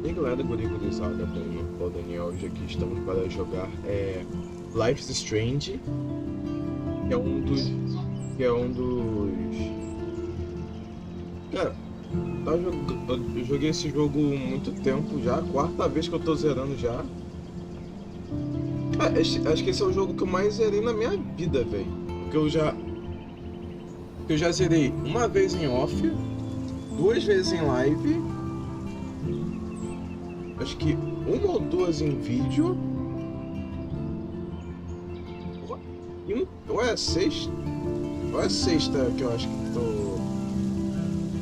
E aí galera, gurizada, bom, o Daniel, hoje aqui estamos para jogar Life is Strange, que é um dos... que é um dos... Cara, eu joguei esse jogo há muito tempo já, a quarta vez que eu tô zerando já. Cara, acho que esse é o jogo que eu mais zerei na minha vida, velho. Porque eu já zerei uma vez em off, duas vezes em live, acho que uma ou duas em vídeo, ou é a sexta? Ou é a sexta que eu acho que tô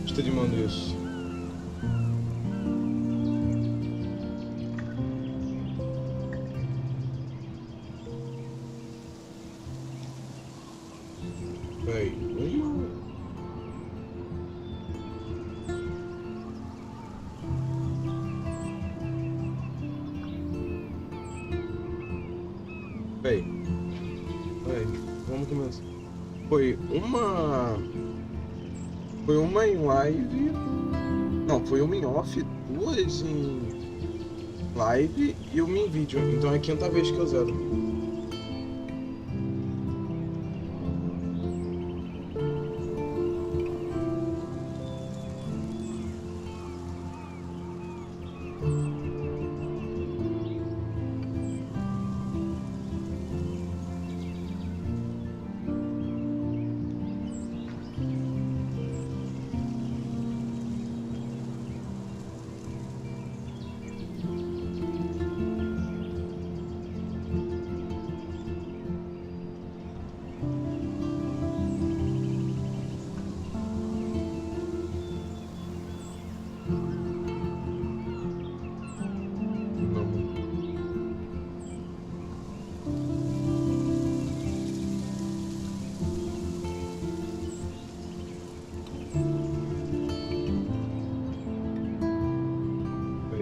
streamando isso. Véi, uma... Véi, vamos começar. Foi uma... Foi uma em live... Não, foi uma em off, duas em live e uma em vídeo. Então é a quinta vez que eu zero.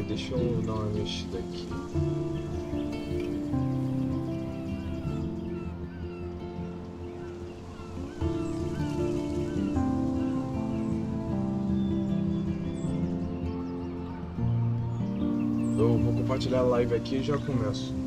Deixa eu dar uma mexida aqui. Eu vou compartilhar a live aqui e já começo.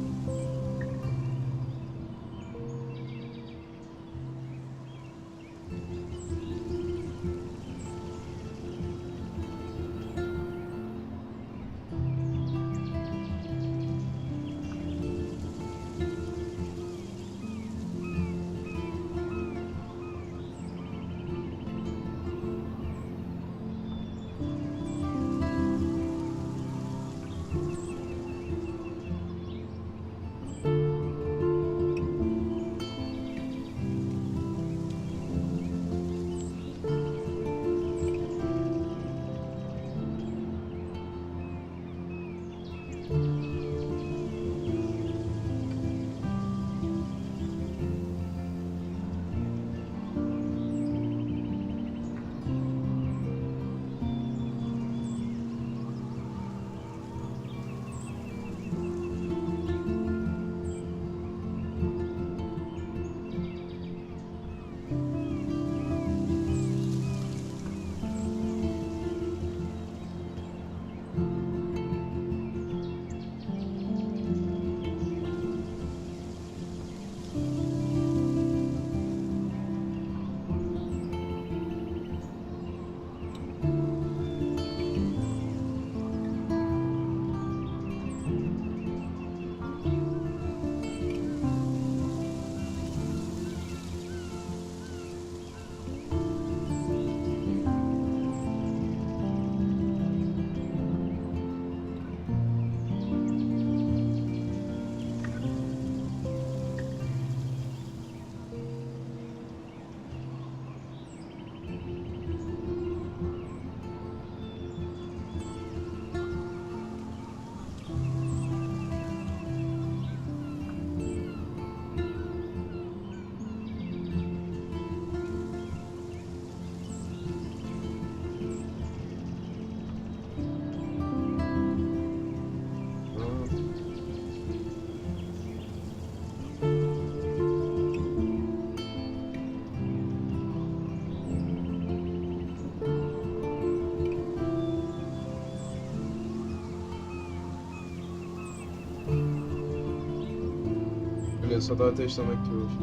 eu só tava testando aqui hoje.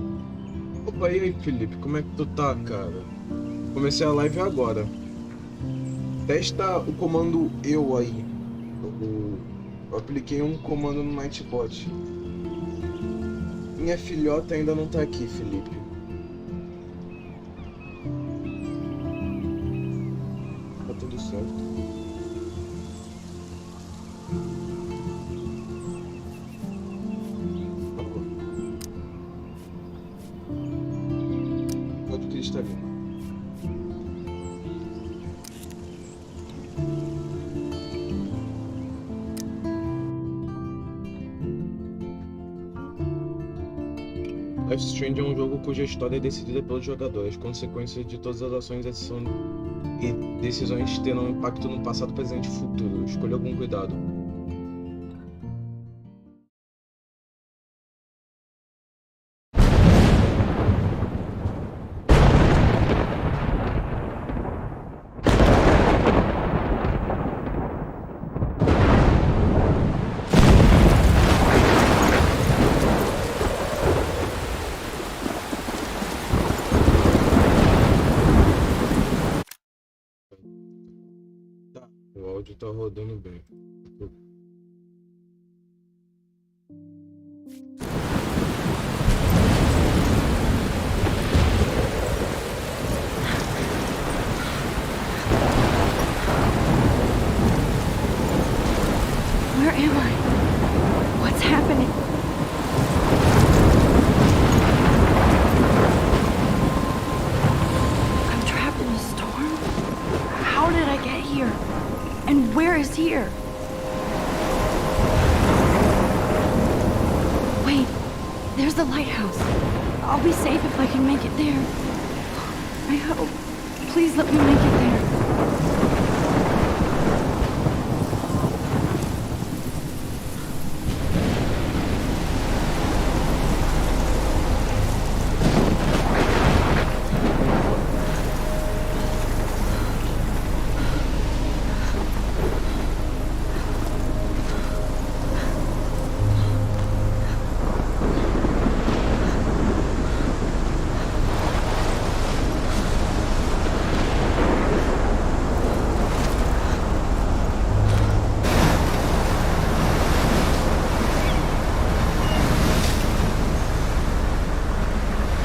Opa, e aí, Felipe, como é que tu tá, cara? Comecei a live agora. Testa o comando eu aí. Eu apliquei um comando no Nightbot. Minha filhota ainda não tá aqui, Felipe. Tá tudo certo. Pode cristalino. Life Strange é um jogo cuja história é decidida pelos jogadores. As consequências de todas as ações e decisões terão impacto no passado, presente e futuro. Escolha com cuidado. O áudio tá rodando bem. Where am I? What's happening? I'm trapped in a storm? How did I get here? And where is here? Wait, there's the lighthouse. I'll be safe if I can make it there. I hope. Please let me make it there.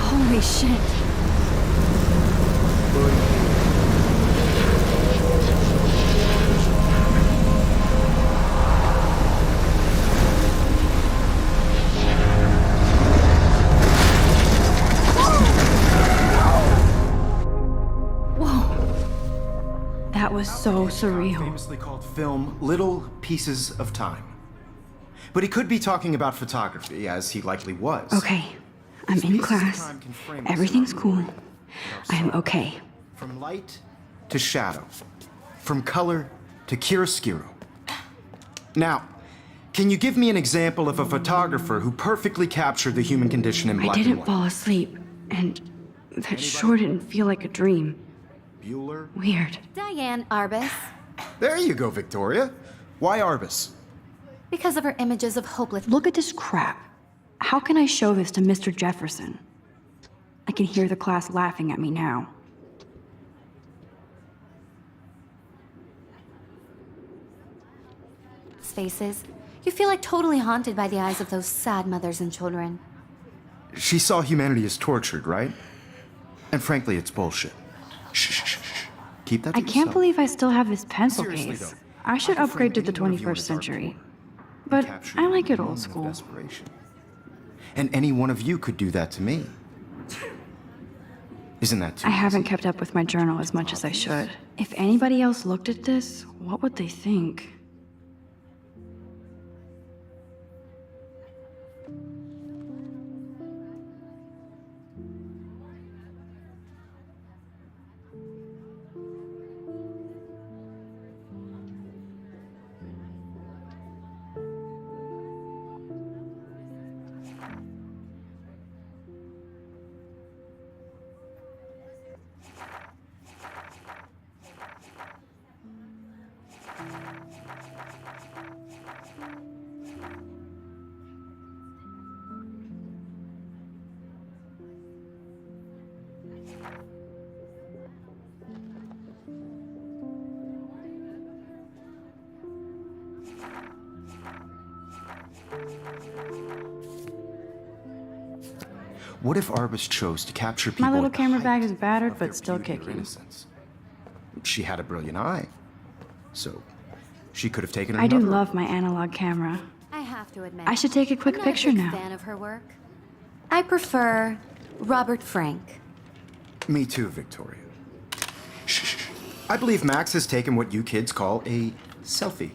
Holy shit. Whoa. That was so surreal. Famously called film Little Pieces of Time. But he could be talking about photography, as he likely was. Okay, I'm in class. Everything's cool. I am okay. From light to shadow. From color to chiaroscuro. Now, can you give me an example of a photographer who perfectly captured the human condition in I black and didn't white? fall asleep, and that sure didn't feel like a dream. Bueller? Weird. Diane Arbus. There you go, Victoria. Why Arbus? Because of her images of hopeless. Look at this crap. How can I show this to Mr. Jefferson? I can hear the class laughing at me now. Faces. You feel like totally haunted by the eyes of those sad mothers and children. She saw humanity as tortured, right? And frankly, it's bullshit. Shh, shh, shh, shh. Keep that to I can't yourself. believe I still have this pencil Seriously, case. though, I should I could frame upgrade to the any one of you in a 21st dark century. corner and But capture I you like in it a old moment of school. desperation. And any one of you could do that to me. Isn't that too I haven't easy? kept up with my journal as much as I should. If anybody else looked at this, what would they think? What if Arbus chose to capture people My little at the camera height bag is battered, of their but still beauty or kicking. innocence? She had a brilliant eye, so she could have taken I do another love my approach. analog camera. I have to admit, I should take a quick I'm not picture a big now. fan of her work. I prefer Robert Frank. Me too, Victoria. Shh. I believe Max has taken what you kids call a selfie.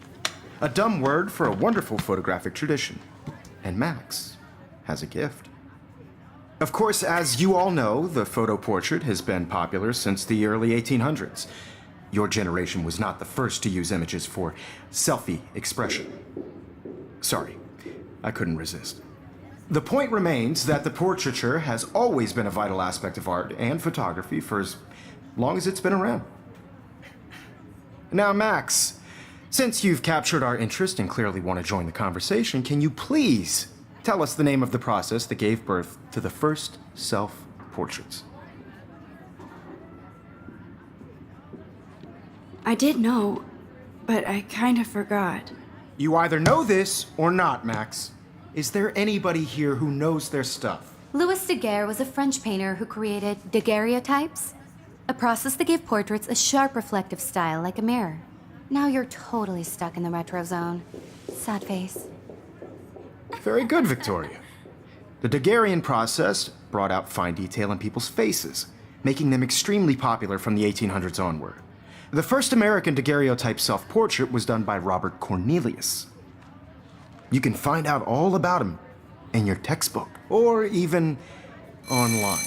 A dumb word for a wonderful photographic tradition. And Max has a gift. Of course, as you all know, the photo portrait has been popular since the early 1800s. Your generation was not the first to use images for selfie expression. Sorry, I couldn't resist. The point remains that the portraiture has always been a vital aspect of art and photography for as long as it's been around. Now, Max, since you've captured our interest and clearly want to join the conversation, can you please tell us the name of the process that gave birth to the first self-portraits? I did know, but I kind of forgot. You either know this or not, Max. Is there anybody here who knows their stuff? Louis Daguerre was a French painter who created daguerreotypes, a process that gave portraits a sharp reflective style like a mirror. Now you're totally stuck in the retro zone. Sad face. Very good, Victoria. The Daguerrean process brought out fine detail in people's faces, making them extremely popular from the 1800s onward. The first American daguerreotype self-portrait was done by Robert Cornelius. You can find out all about him in your textbook, or even online.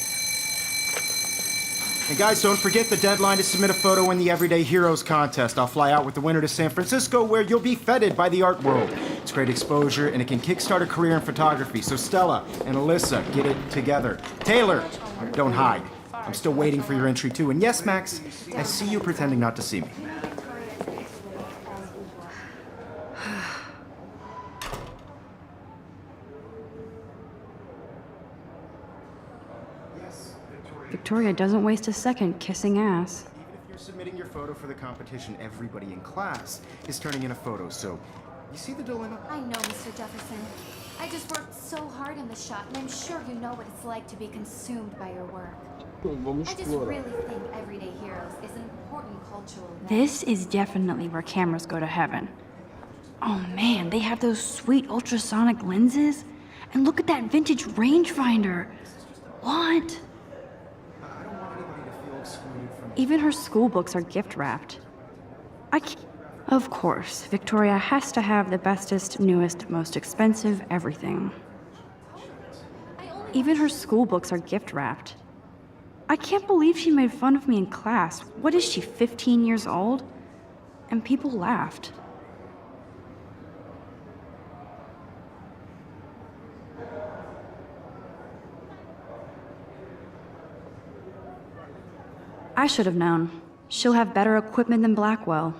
And guys, don't forget the deadline to submit a photo in the Everyday Heroes contest. I'll fly out with the winner to San Francisco, where you'll be feted by the art world. It's great exposure, and it can kickstart a career in photography. So Stella and Alyssa, get it together. Taylor, don't hide. I'm still waiting for your entry too. And yes, Max, I see you pretending not to see me. Victoria doesn't waste a second kissing ass. Even if you're submitting your photo for the competition, everybody in class is turning in a photo, so you see the dilemma? I know, Mr. Jefferson. I just worked so hard in the shot, and I'm sure you know what it's like to be consumed by your work. Vamos I just explorar. really think Everyday Heroes is an important cultural event. This is definitely where cameras go to heaven. Oh man, they have those sweet ultrasonic lenses. And look at that vintage rangefinder. What? I don't want anybody to feel excluded from... Even her school books are gift wrapped. Of course, Victoria has to have the bestest, newest, most expensive everything. Even her school books are gift wrapped. I can't believe she made fun of me in class. What is she, 15 years old? And people laughed. I should have known. She'll have better equipment than Blackwell.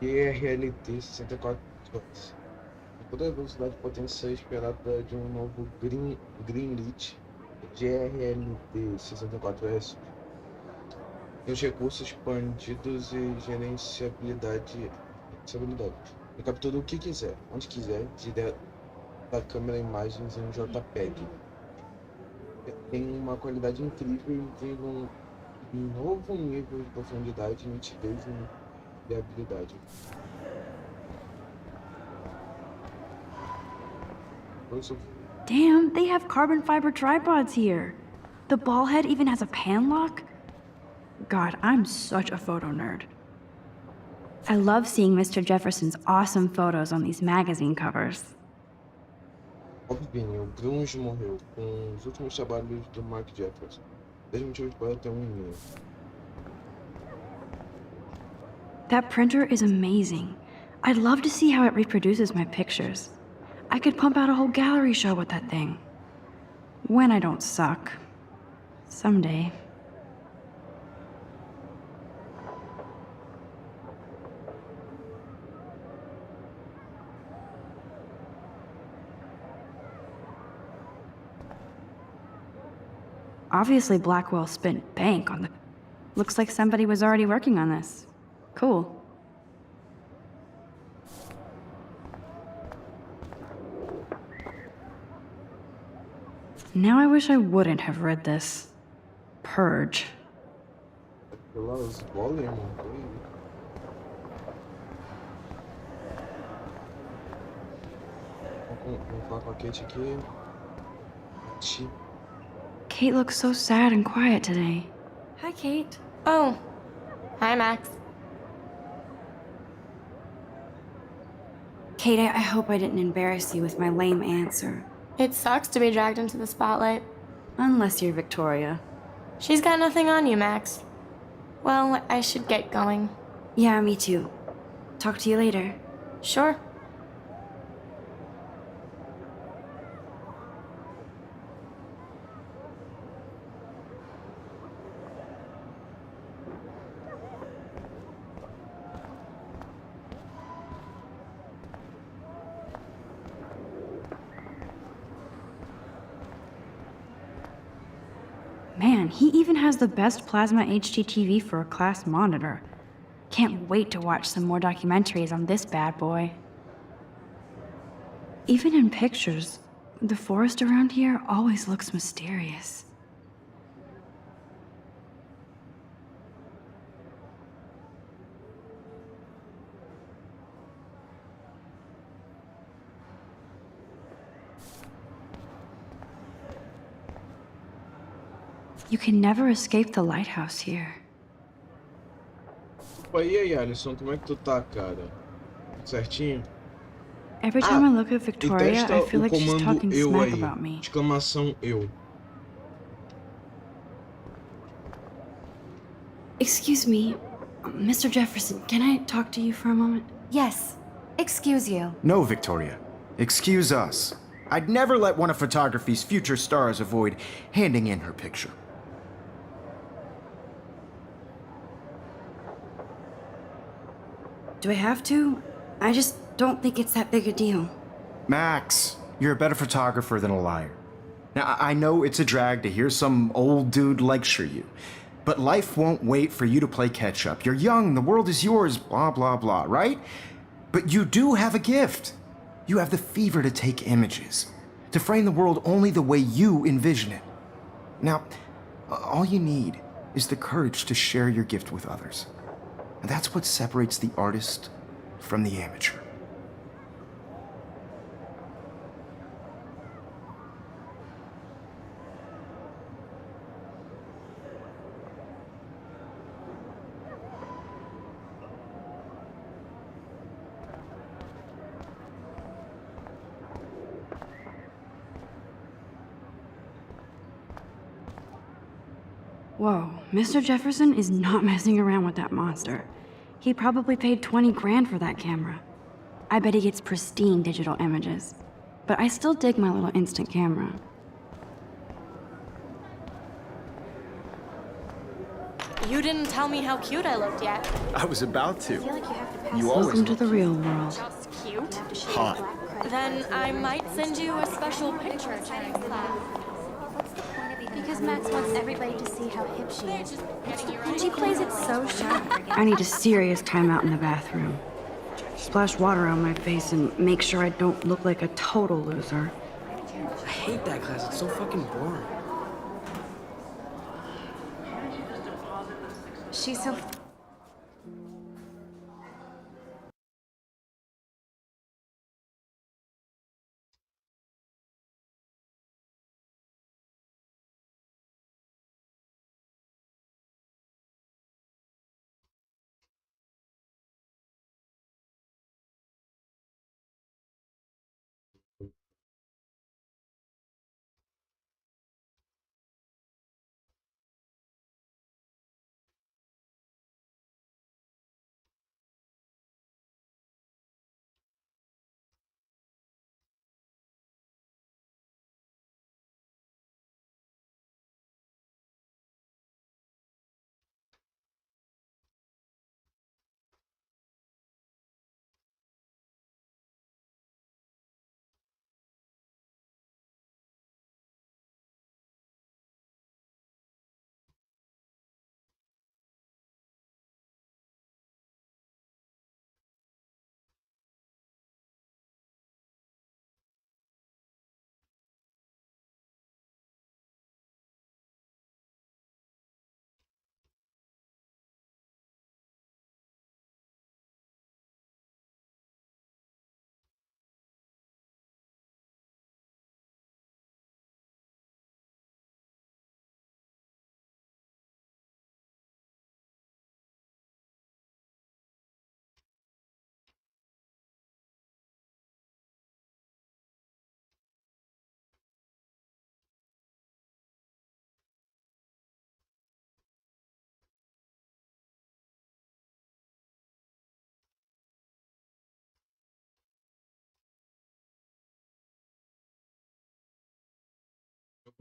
GRLT 64 watts. Toda a velocidade potencial esperada de um novo Greenlit GRLT 64S. E os recursos expandidos e gerenciabilidade. Ele captura o que quiser, onde quiser, direto da câmera imagens em JPEG. Tem uma qualidade incrível e tem um novo nível de profundidade, nitidez e habilidade. Damn, they have carbon fiber tripods here. The ball head even has a pan lock. God, I'm such a photo nerd. I love seeing Mr. Jefferson's awesome photos on these magazine covers. Óbvio, o Grunge morreu com os últimos trabalhos do Mark Jefferson. 10 motivos para ter e-mail. That printer is amazing. I'd love to see how it reproduces my pictures. I could pump out a whole gallery show with that thing. When I don't suck. Someday. Obviously, Blackwell spent bank on the... Looks like somebody was already working on this. Cool. Now I wish I wouldn't have read this. Purge. Pelas bolas, irmão. Vamos falar com a Kate aqui. Kate looks so sad and quiet today. Hi, Kate. Oh. Hi, Max. Kate, I hope I didn't embarrass you with my lame answer. It sucks to be dragged into the spotlight. Unless you're Victoria. She's got nothing on you, Max. Well, I should get going. Yeah, me too. Talk to you later. Sure. Man, he even has the best plasma HDTV for a class monitor. Can't wait to watch some more documentaries on this bad boy. Even in pictures, the forest around here always looks mysterious. You can never escape the lighthouse here. Opa, e aí, Alisson, como é que tu tá, cara? Tudo certinho? Every time I look at E Victoria, testa I feel o like she's comando talking eu smack aí. about me. Exclamação eu. Excuse me, Mr. Jefferson, can I talk to you for a moment? Yes. Excuse you. No, Victoria. Excuse us. I'd never let one of photography's future stars avoid handing in her picture. Do I have to? I just don't think it's that big a deal. Max, you're a better photographer than a liar. Now, I know it's a drag to hear some old dude lecture you, but life won't wait for you to play catch up. You're young, the world is yours, blah, blah, blah, right? But you do have a gift. You have the fever to take images, to frame the world only the way you envision it. Now, all you need is the courage to share your gift with others. And that's what separates the artist from the amateur. Whoa, Mr. Jefferson is not messing around with that monster. He probably paid 20 grand for that camera. I bet he gets pristine digital images. But I still dig my little instant camera. You didn't tell me how cute I looked yet. I was about to. You Welcome to the real world. Just cute? hot. Then I might send you a special picture. Because Max wants everybody to see how hip she is. And she plays it so sharp. I need a serious timeout in the bathroom. Splash water on my face and make sure I don't look like a total loser. I hate that class. It's so fucking boring. She's so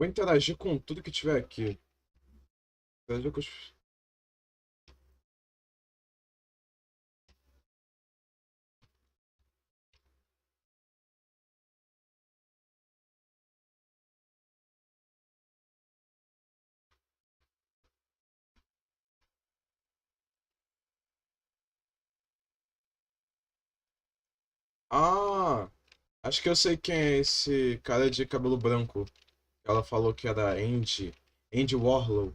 Vou interagir com tudo que tiver aqui. Interagir com os... Ah, acho que eu sei quem é esse cara de cabelo branco. Ela falou que era Andy. Andy Warhol.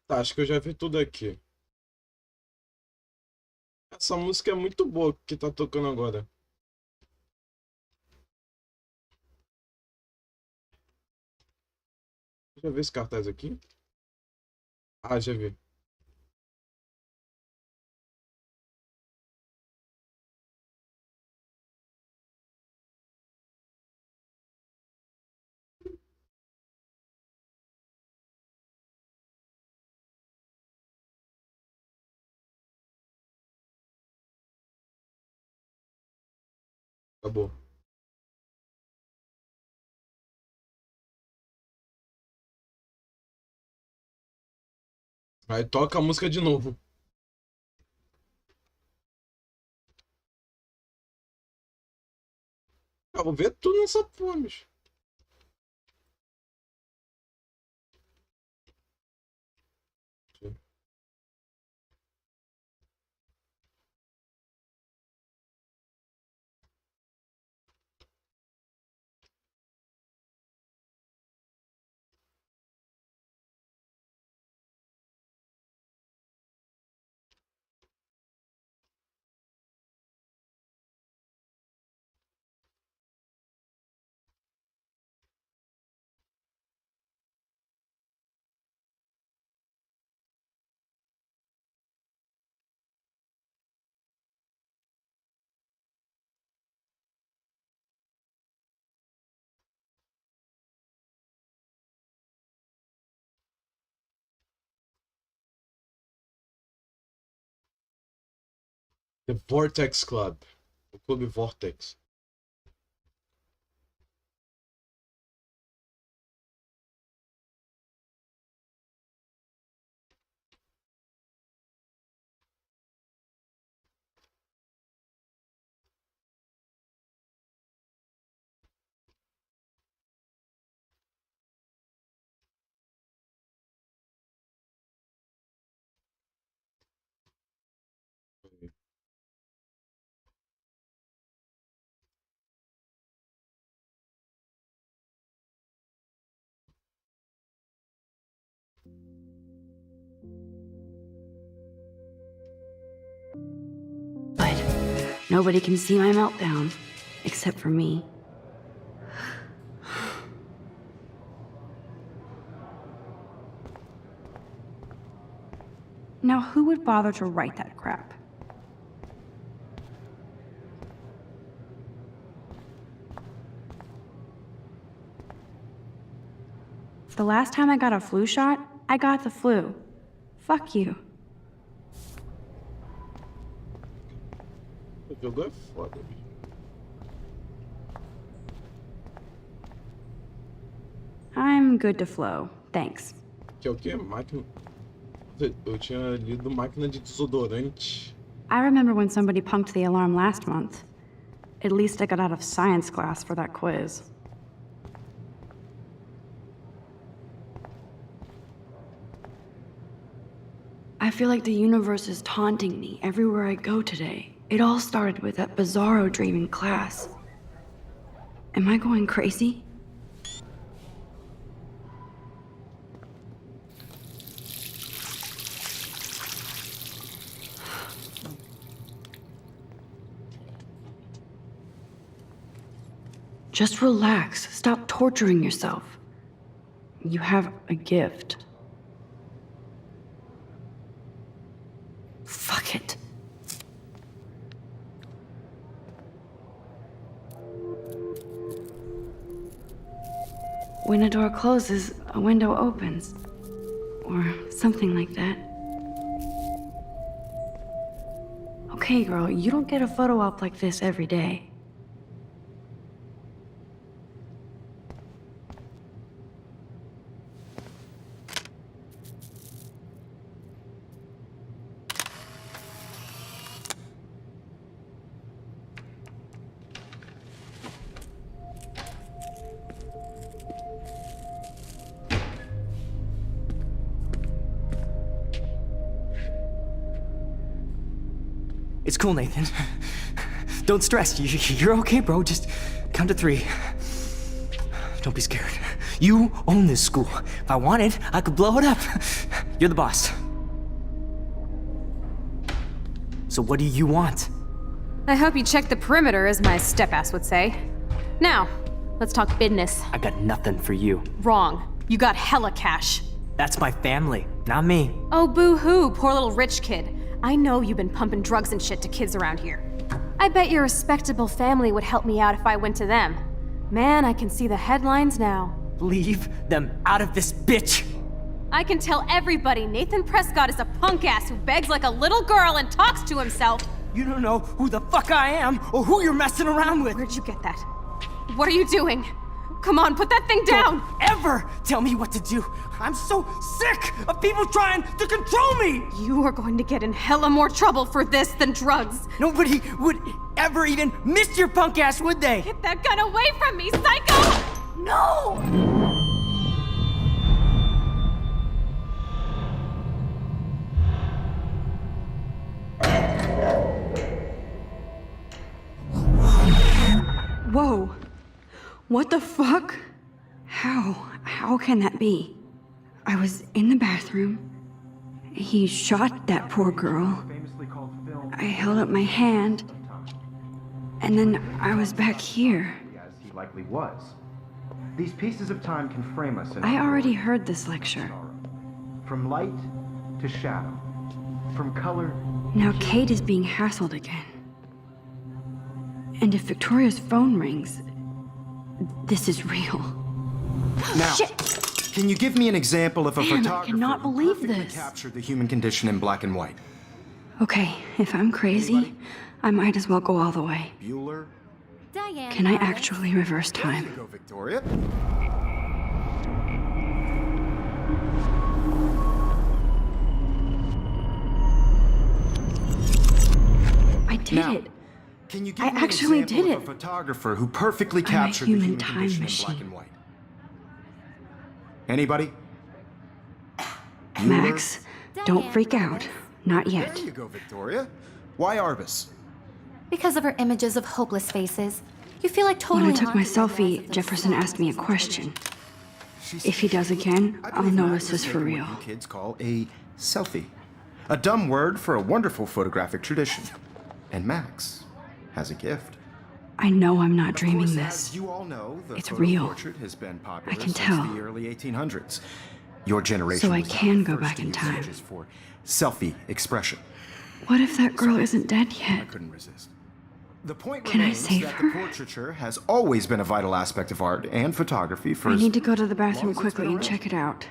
Tá, acho que eu já vi tudo aqui. Essa música é muito boa que tá tocando agora. Já vi esse cartaz aqui? Ah, já vi. Acabou. Aí toca a música de novo. Ah, vou ver tudo nessa porra, bicho. The Vortex Club. O Clube Vortex. But nobody can see my meltdown, except for me. Now, who would bother to write that crap? The last time I got a flu shot, I got the flu. Fuck you. O jogo é foda, bicho. I'm good to flow, thanks. Que é o quê? Máquina. Eu tinha lido máquina de desodorante. I remember when somebody punked the alarm last month. At least I got out of science class for that quiz. I feel like the universe is taunting me everywhere I go today. It all started with that bizarro dream in class. Am I going crazy? Just relax. Stop torturing yourself. You have a gift. Fuck it. When a door closes, a window opens. Or something like that. Okay, girl, you don't get a photo op like this every day. It's cool, Nathan. Don't stress. You're okay, bro. Just count to 3. Don't be scared. You own this school. If I wanted, I could blow it up. You're the boss. So what do you want? I hope you check the perimeter, as my step-ass would say. Now, let's talk business. I got nothing for you. Wrong. You got hella cash. That's my family, not me. Oh, boo-hoo, poor little rich kid. I know you've been pumping drugs and shit to kids around here. I bet your respectable family would help me out if I went to them. Man, I can see the headlines now. Leave them out of this bitch! I can tell everybody Nathan Prescott is a punk ass who begs like a little girl and talks to himself. You don't know who the fuck I am or who you're messing around with. Where'd you get that? What are you doing? Come on, put that thing down! Don't ever tell me what to do. I'm so sick of people trying to control me! You are going to get in hella more trouble for this than drugs. Nobody would ever even miss your punk ass, would they? Get that gun away from me, psycho! No! Whoa. What the fuck? How can that be? I was in the bathroom. He shot that poor girl. I held up my hand. And then I was back here. As he likely was. These pieces of time can frame us in I already heard this lecture. from light to shadow, from color. Now Kate is being hassled again. And if Victoria's phone rings, this is real. Now, Shit! can you give me an example of a Man, I photographer cannot who believe perfectly this. captured the human condition in black and white? Okay, if I'm crazy, I might as well go all the way. Bueller? Diane. Can I Roberts. actually reverse time? Go, Victoria. I did Now, it. Can you give I me an actually example did of a it. photographer who perfectly I'm a captured the human human time condition in machine. black and white? Anybody? Max, don't Diane freak out. Roberts. Not There yet. you go, Victoria. Why Arbus? Because of her images of hopeless faces, you feel like When totally I took my haunted by the eyes selfie, of those Jefferson sad asked me a faces. question. She's- If he does again, I I'll believe know Max this is was for making real. what you kids call a selfie. A dumb word for a wonderful photographic tradition. And Max has a gift. I know I'm not Of dreaming course, this. As you all know, the It's photo real. portrait has been popular I can since tell. the early 1800s. Your generation So I was can the go first back to in use time. images for selfie expression. What if that girl isn't dead I yet? couldn't resist. The point Can I remains save that her? the portraiture has always been a vital aspect of art and photography for I as need to go to the long bathroom as it's quickly been and around. check it out.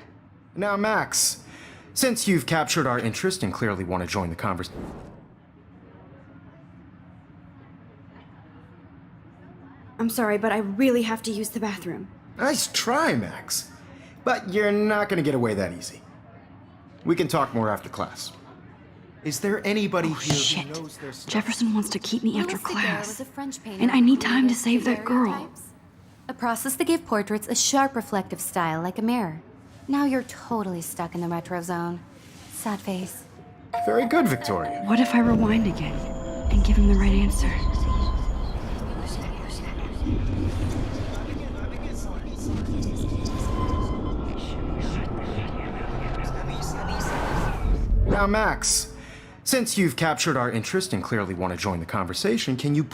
Now, Max, since you've captured our interest and clearly want to join the conversation. I'm sorry, but I really have to use the bathroom. Nice try, Max. But you're not going to get away that easy. We can talk more after class. Is there anybody Oh, here shit. who knows their stuff? Jefferson wants to keep me after Louis Daguerre class. was a French painter And I who need time to created save that girl. daguerreotypes, a process to give portraits a sharp reflective style like a mirror. Now you're totally stuck in the retro zone. Sad face. Very good, Victoria. What if I rewind again and give him the right answer? Now, Max, since you've captured our interest and clearly want to join the conversation, can you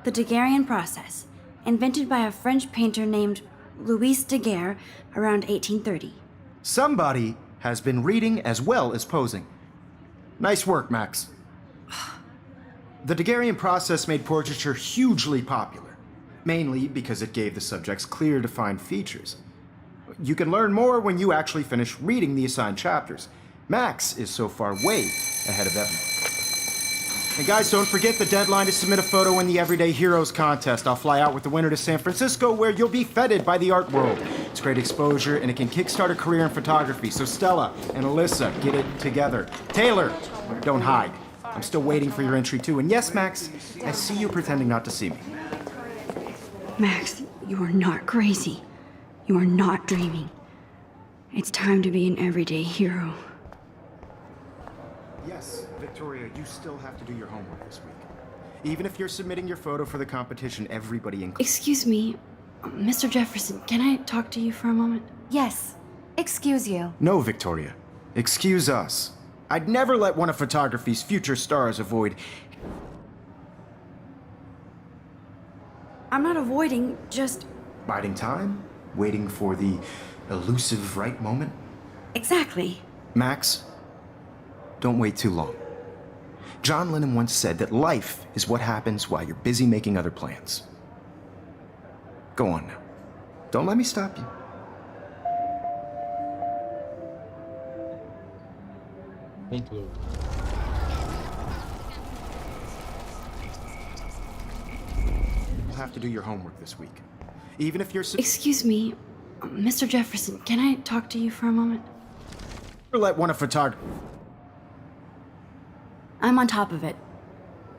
The Daguerrean process, invented by a French painter named Louis Daguerre around 1830. Somebody has been reading as well as posing. Nice work, Max. The Daguerrean process made portraiture hugely popular, mainly because it gave the subjects clear, defined features. You can learn more when you actually finish reading the assigned chapters. Max is so far way ahead of everyone. And guys, don't forget the deadline to submit a photo in the Everyday Heroes contest. I'll fly out with the winner to San Francisco, where you'll be feted by the art world. It's great exposure, and it can kickstart a career in photography. So Stella and Alyssa, get it together. Taylor, don't hide. I'm still waiting for your entry too. And yes, Max, I see you pretending not to see me. Max, you are not crazy. You are not dreaming. It's time to be an everyday hero. Yes, Victoria, you still have to do your homework this week. Even if you're submitting your photo for the competition, everybody includes. Excuse me, Mr. Jefferson, can I talk to you for a moment? Yes. Excuse you. No, Victoria. Excuse us. I'd never let one of photography's future stars avoid. I'm not avoiding, just... Biding time? Waiting for the elusive right moment? Exactly. Max, don't wait too long. John Lennon once said that life is what happens while you're busy making other plans. Go on now. Don't let me stop you. Concluo. You'll have to do your homework this week. Even if you're... Excuse me, Mr. Jefferson, can I talk to you for a moment? Or let one of photography... I'm on top of it.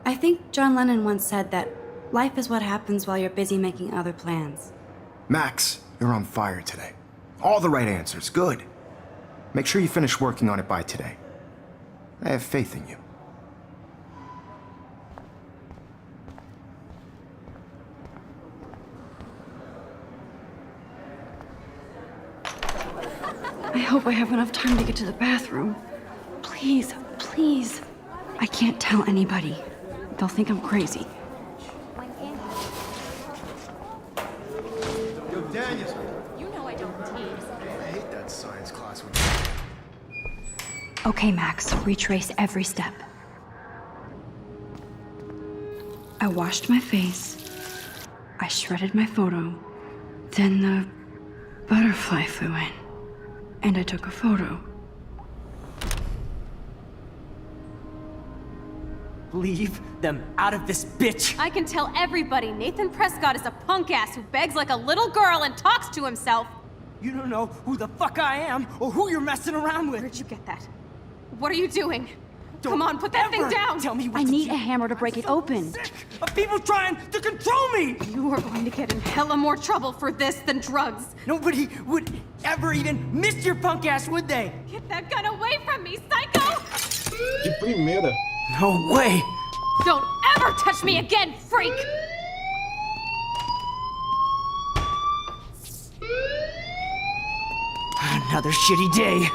I think John Lennon once said that life is what happens while you're busy making other plans. Max, you're on fire today. All the right answers. Good. Make sure you finish working on it by today. I have faith in you. I hope I have enough time to get to the bathroom. Please, please. I can't tell anybody. They'll think I'm crazy. Yo, Daniel. You know I don't tease. I hate that science class. Okay, Max, retrace every step. I washed my face. I shredded my photo. Then the butterfly flew in. And I took a photo. Leave them out of this bitch! I can tell everybody Nathan Prescott is a punk ass who begs like a little girl and talks to himself. You don't know who the fuck I am or who you're messing around with. Where'd you get that? What are you doing? Don't Come on, put that thing ever down! Tell me what I to need do. a hammer to break it open. Sick of people trying to control me! You are going to get in hella more trouble for this than drugs. Nobody would ever even miss your punk ass, would they? Get that gun away from me, psycho! De primeira. No way! Don't ever touch me again, freak! Another shitty day.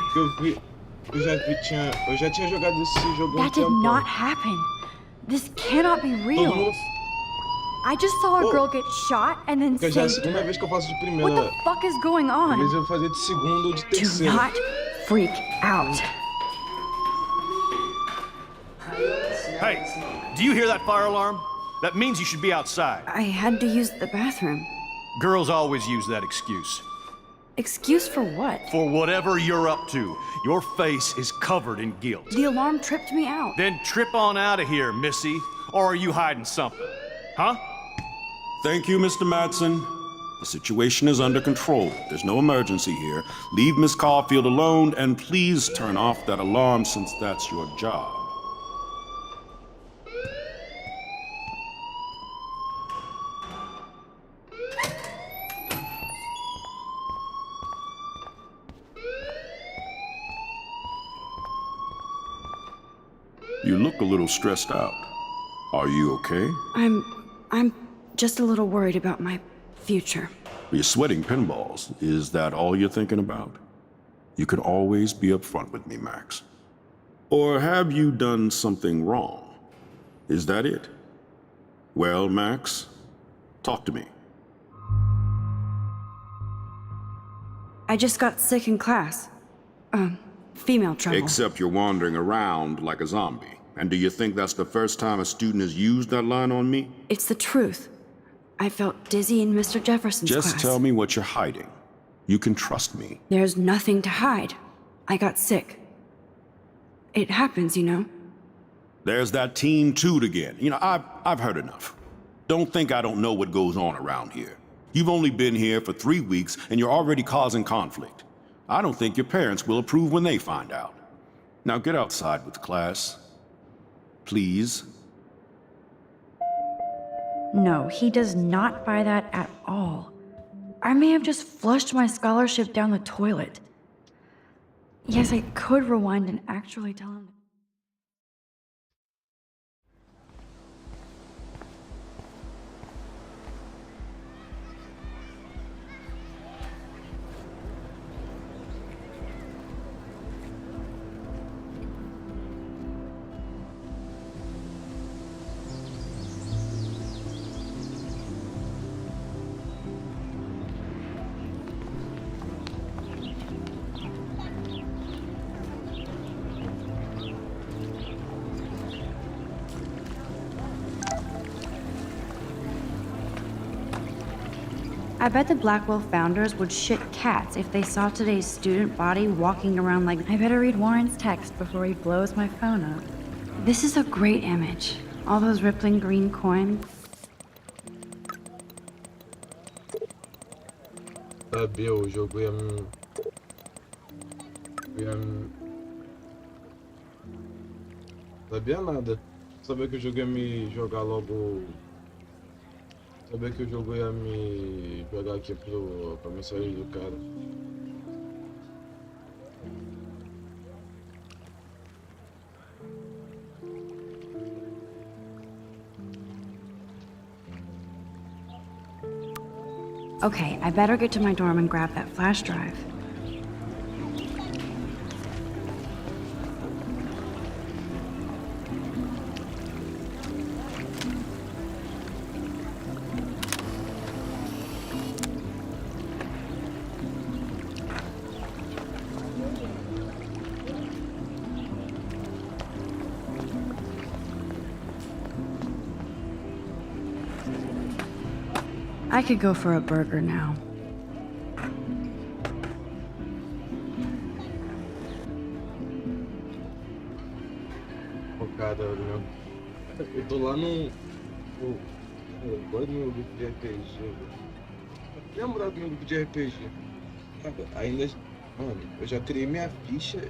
Eu já tinha jogado esse jogo há um That did tempão. not happen. This cannot be Todo real. mundo... I just saw a Oh. girl get shot and then Porque já é a saved. segunda vez que eu faço de What primeira. the fuck is going Às on? vezes eu vou fazer de segunda ou de Do terceira. not freak out. Hey, do you hear that fire alarm? That means you should be outside. I had to use the bathroom. Girls always use that excuse. Excuse for what? For whatever you're up to, your face is covered in guilt. The alarm tripped me out. Then trip on out of here, Missy. Or are you hiding something? Huh? Thank you, Mr. Madsen. The situation is under control. There's no emergency here. Leave Miss Caufield alone, and please turn off that alarm since that's your job. You look a little stressed out. Are you okay? I'm just a little worried about my future. You're sweating pinballs. Is that all you're thinking about? You can always be upfront with me, Max. Or have you done something wrong? Is that it? Well, Max, talk to me. I just got sick in class. Female trouble. Except you're wandering around like a zombie. And do you think that's the first time a student has used that line on me? It's the truth. I felt dizzy in Mr. Jefferson's class. Just tell me what you're hiding. You can trust me. There's nothing to hide. I got sick. It happens, you know. There's that teen toot again. You know, I've heard enough. Don't think I don't know what goes on around here. You've only been here for 3 weeks and you're already causing conflict. I don't think your parents will approve when they find out. Now get outside with class. Please. No, he does not buy that at all. I may have just flushed my scholarship down the toilet. Yes, I could rewind and actually tell him. I bet the Blackwell founders would shit cats if they saw today's student body walking around like, I better read Warren's text before he blows my phone up. This is a great image. All those rippling green coins. Sabia, o jogo ia Sabia nada. Sabia que o jogo ia me jogar logo. Sabia que o jogo ia me jogar aqui pra mensagem do cara. Okay, I better get to my dorm and grab that flash drive. I could go for a burger now. Focada, meu. Eu tô lá no. Agora no meu grupo de RPG. Lembra do meu grupo de RPG? Ainda. Mano, eu já criei minha ficha.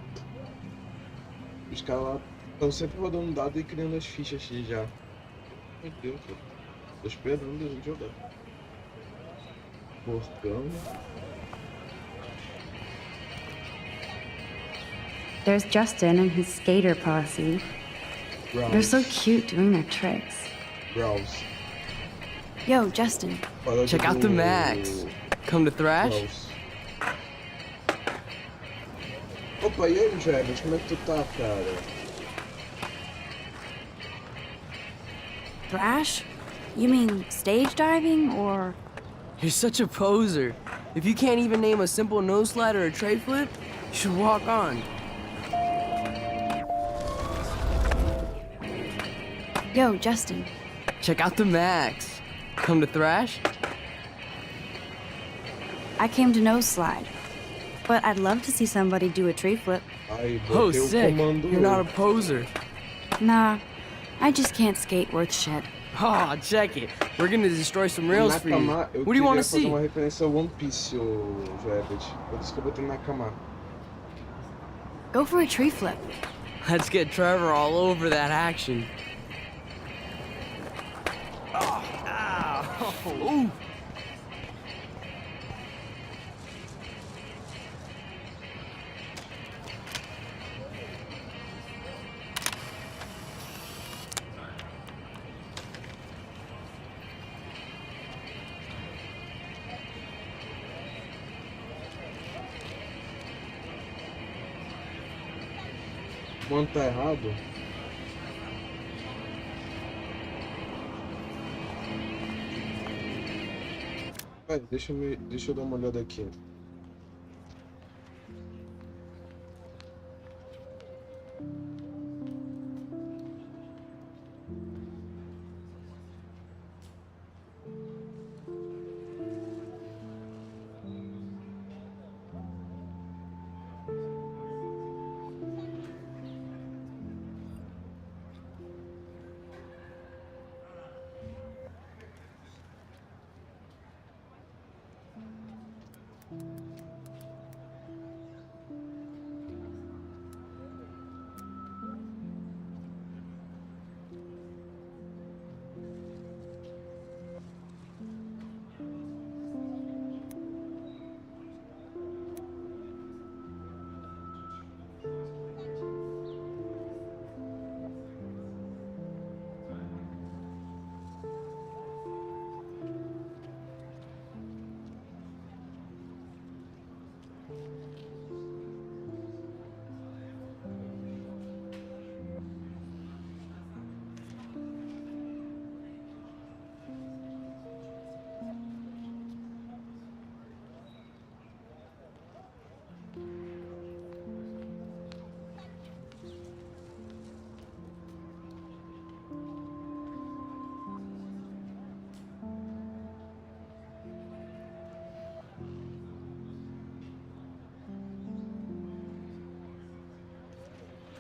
Os caras lá estão sempre rodando dado e criando as fichas já. Meu Deus, cara. Tô esperando a gente jogar. Portão. There's Justin and his skater posse. Browse. They're so cute doing their tricks. Browse. Yo, Justin. Check out the Max. Come to thrash? Browse. Opa, e aí, Travis? Como é que tu tá, cara? Thrash? You mean stage diving or... You're such a poser. If you can't even name a simple nose slide or a tray flip, you should walk on. Yo, Justin. Check out the Max. Come to thrash? I came to nose slide. But I'd love to see somebody do a tree flip. Oh, sick. You're not a poser. Nah, I just can't skate worth shit. Oh, check it. We're gonna destroy some rails for you. What do you want to see? Eu queria fazer uma referência ao One Piece, o Rabbit. Por isso que eu botei Nakama. Go for a tree flip. Let's get Trevor all over that action. Oh, ow. Ooh. Quando tá errado. Deixa eu dar uma olhada aqui.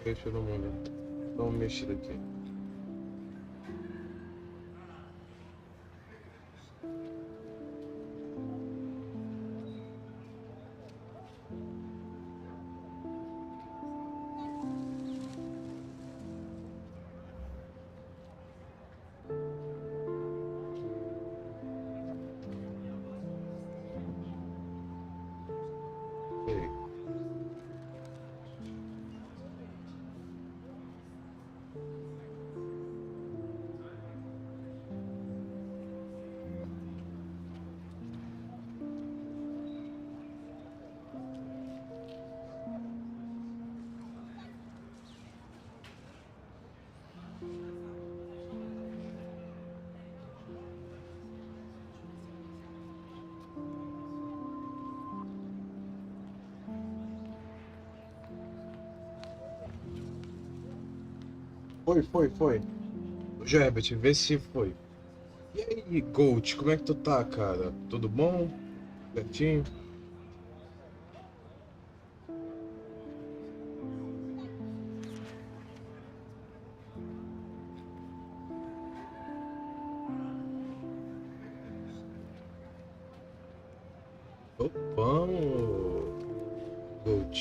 Deixa eu dar uma olhada. Dá uma mexida aqui. Foi. Herbert, vê se foi. E aí, Gold, como é que tu tá, cara? Tudo bom? Certinho? Opa, Gold.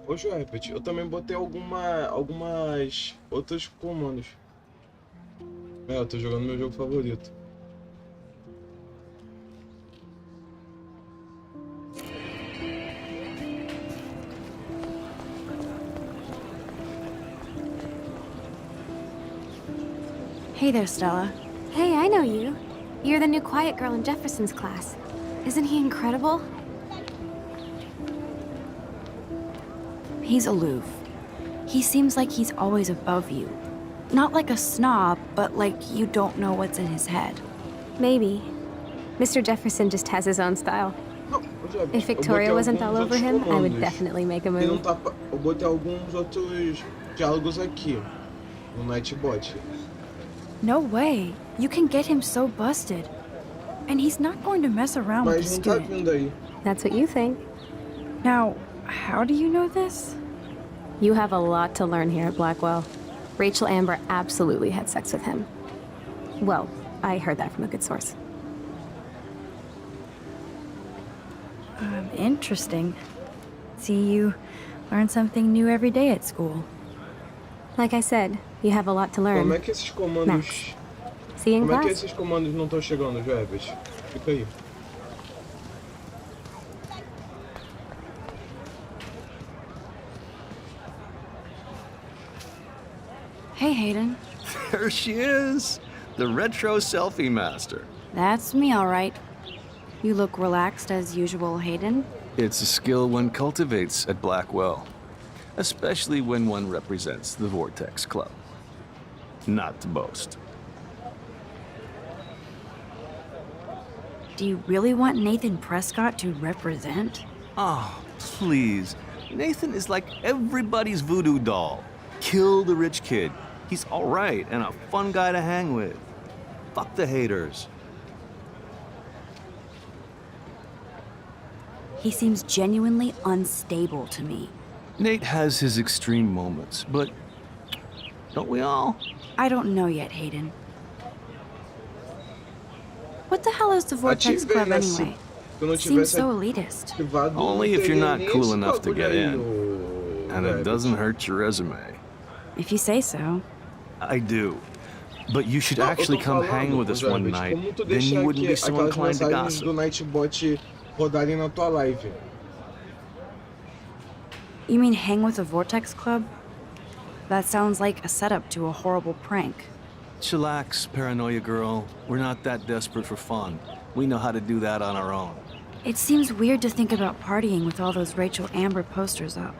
Ô, Herbert, eu também botei algumas outros comandos. Eu tô jogando meu jogo favorito. Hey there, Stella. Hey, I know you. You're the new quiet girl in Jefferson's class. Isn't he incredible? He's aloof. He seems like he's always above you. Not like a snob, but like you don't know what's in his head. Maybe. Mr. Jefferson just has his own style. Não, Herbert, If Victoria wasn't all over him, I would definitely make a Ele não move. tá, eu botei alguns outros diálogos aqui no Nightbot. No way. You can get him so busted. And he's not going to mess around with Mas the não tá student. vindo aí. That's what you think. Now, how do you know this? You have a lot to learn here at Blackwell. Rachel Amber absolutely had sex with him. Well, I heard that from a good source. Interesting. See, you learn something new every day at school. Like I said, you have a lot to learn. Como é que esses comandos... Max. See you in Como é que class. esses comandos não estão chegando, Herbert? Fica aí. Hey, Hayden. There she is, the retro selfie master. That's me, all right. You look relaxed as usual, Hayden. It's a skill one cultivates at Blackwell, especially when one represents the Vortex Club. Not to boast. Do you really want Nathan Prescott to represent? Oh, please. Nathan is like everybody's voodoo doll. Kill the rich kid. He's all right and a fun guy to hang with. Fuck the haters. He seems genuinely unstable to me. Nate has his extreme moments, but don't we all? I don't know yet, Hayden. What the hell is the Vortex Club anyway? Seems so elitist. Only if you're not cool enough to get in. And it doesn't hurt your resume. If you say so. I do. But you should actually come hang with us one night. Then you wouldn't be so inclined to gossip. Do Nightbot rodarem na tua live. You mean hang with the Vortex Club? That sounds like a setup to a horrible prank. Chillax, paranoia girl. We're not that desperate for fun. We know how to do that on our own. It seems weird to think about partying with all those Rachel Amber posters up.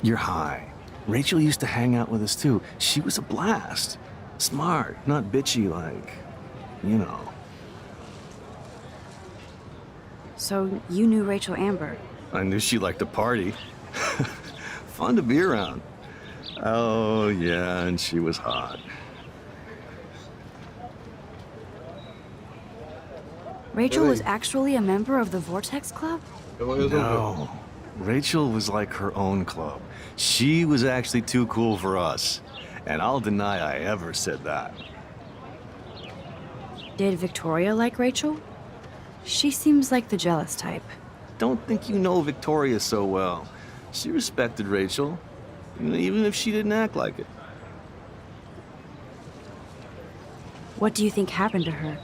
You're high. Rachel used to hang out with us too. She was a blast. Smart, not bitchy like, you know. So you knew Rachel Amber? I knew she liked to party. Fun to be around. Oh, yeah, and she was hot. Rachel was actually a member of the Vortex Club? No. Rachel was like her own club. She was actually too cool for us. And I'll deny I ever said that. Did Victoria like Rachel? She seems like the jealous type. Don't think you know Victoria so well. She respected Rachel, even if she didn't act like it. What do you think happened to her?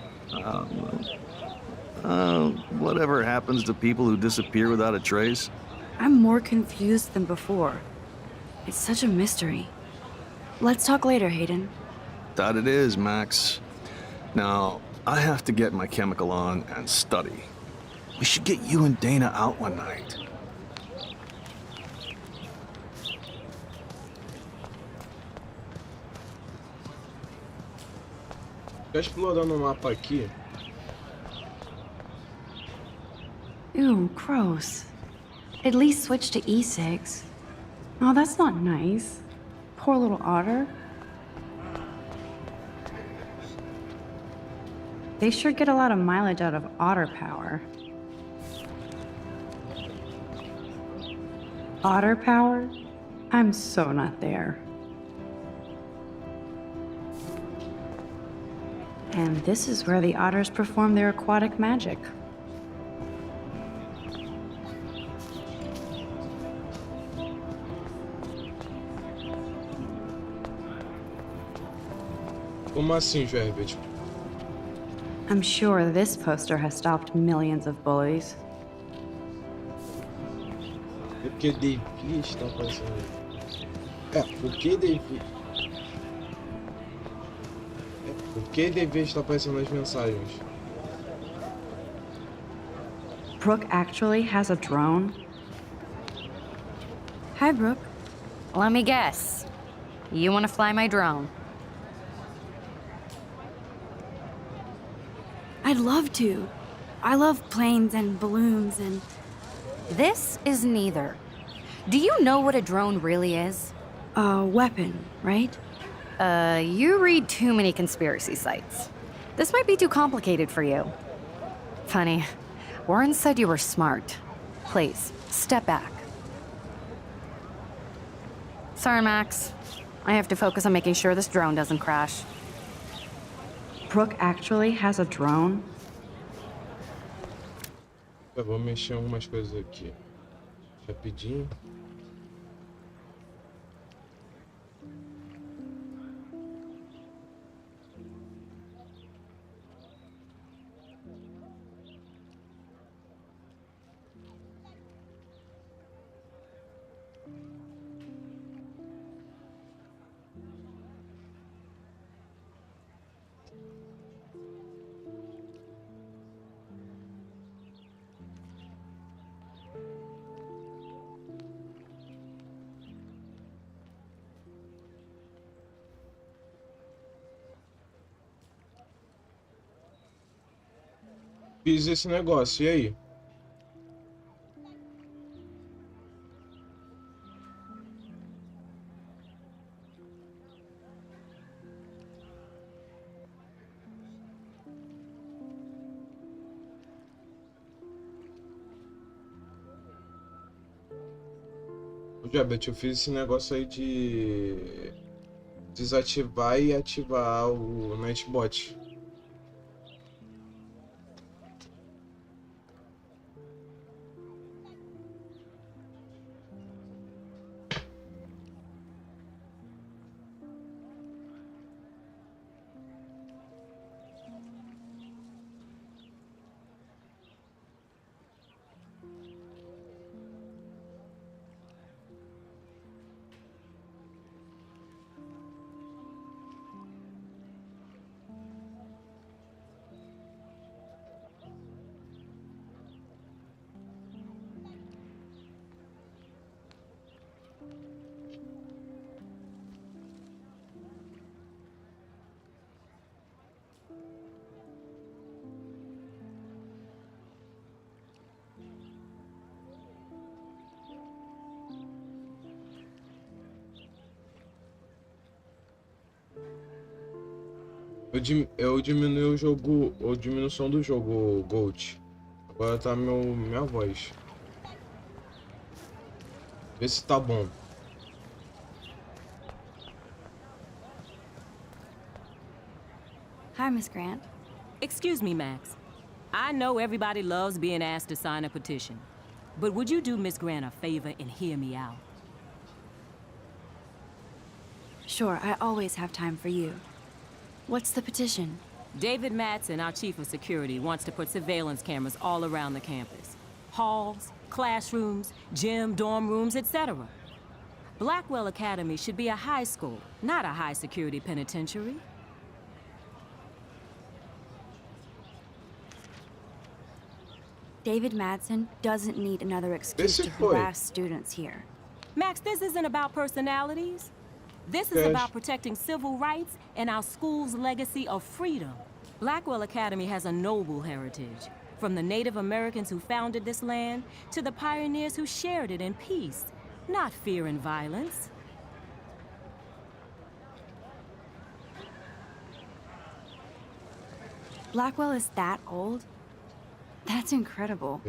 Whatever happens to people who disappear without a trace. I'm more confused than before. It's such a mystery. Let's talk later, Hayden. That it is, Max. Now, I have to get my chemical on and study. We should get you and Dana out one night. Tô explorando o mapa aqui. Ew, gross. At least switch to e-cigs. Oh, that's not nice. Poor little otter. They sure get a lot of mileage out of otter power. Otter power? I'm so not there. And this is where the otters perform their aquatic magic. Como assim, Herbert? I'm sure this poster has stopped millions of bullies. Porque devia estar aparecendo. Porque devia. Porque devia estar aparecendo as mensagens. Brooke actually has a drone? Hi, Brooke. Let me guess. You want to fly my drone? I'd love to. I love planes and balloons and... This is neither. Do you know what a drone really is? A weapon, right? You read too many conspiracy sites. This might be too complicated for you. Funny, Warren said you were smart. Please, step back. Sorry, Max. I have to focus on making sure this drone doesn't crash. Brooke actually has a drone? Eu vou mexer algumas coisas aqui. Rapidinho. Fiz esse negócio, e aí? Ô, Jabet, eu fiz esse negócio aí de desativar e ativar o Nightbot. Eu diminui o jogo, a diminuição do jogo Gold. Agora tá minha voz. Vê se tá bom. Hi, Miss Grant. Excuse me, Max. I know everybody loves being asked to sign a petition. But would you do Miss Grant a favor and hear me out? Sure, I always have time for you. What's the petition? David Matson, our chief of security, wants to put surveillance cameras all around the campus. Halls, classrooms, gym, dorm rooms, etc. Blackwell Academy should be a high school, not a high-security penitentiary. David Madsen doesn't need another excuse to harass students here. Max, this isn't about personalities. This is about protecting civil rights and our school's legacy of freedom. Blackwell Academy has a noble heritage, from the Native Americans who founded this land to the pioneers who shared it in peace, not fear and violence. Blackwell is that old? That's incredible.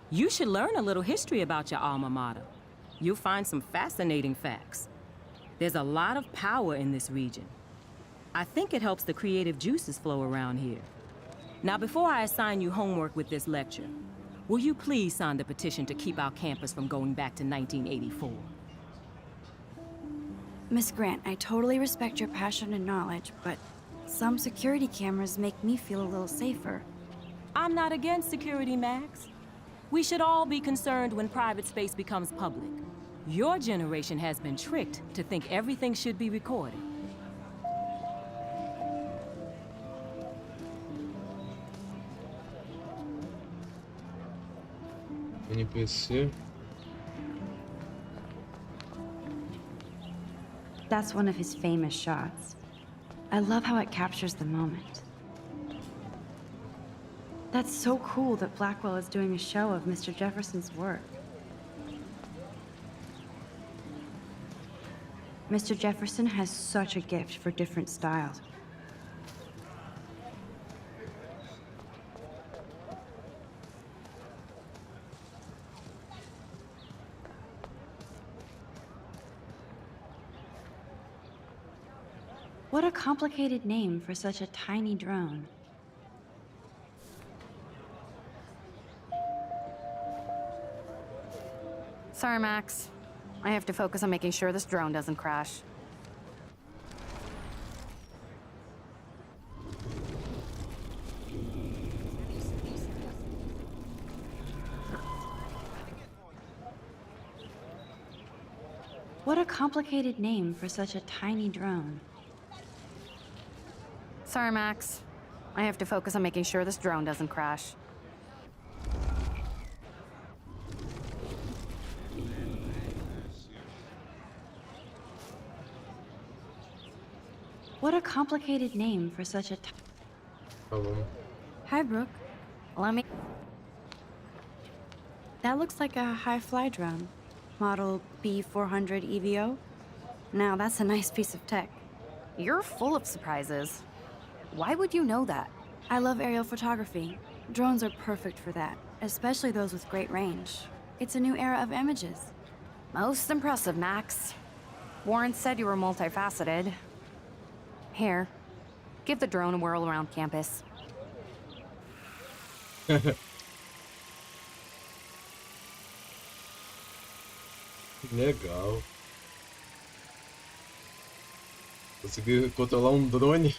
You should learn a little history about your alma mater. You'll find some fascinating facts. There's a lot of power in this region. I think it helps the creative juices flow around here. Now, before I assign you homework with this lecture, will you please sign the petition to keep our campus from going back to 1984? Miss Grant, I totally respect your passion and knowledge, but some security cameras make me feel a little safer. I'm not against security, Max. We should all be concerned when private space becomes public. Your generation has been tricked to think everything should be recorded. NPC. That's one of his famous shots. I love how it captures the moment. That's so cool that Blackwell is doing a show of Mr. Jefferson's work. Mr. Jefferson has such a gift for different styles. What a complicated name for such a tiny drone. Sorry, Max. I have to focus on making sure this drone doesn't crash. What a complicated name for such a tiny drone. Sorry, Max. I have to focus on making sure this drone doesn't crash. What a complicated name for such a Hi, Brooke. Let me... That looks like a high-fly drone. Model B400 EVO. Now that's a nice piece of tech. You're full of surprises. Why would you know that? I love aerial photography. Drones are perfect for that, especially those with great range. It's a new era of images. Most impressive, Max. Warren said you were multifaceted. Here, give the drone a whirl around campus. Legal. Consegui controlar um drone.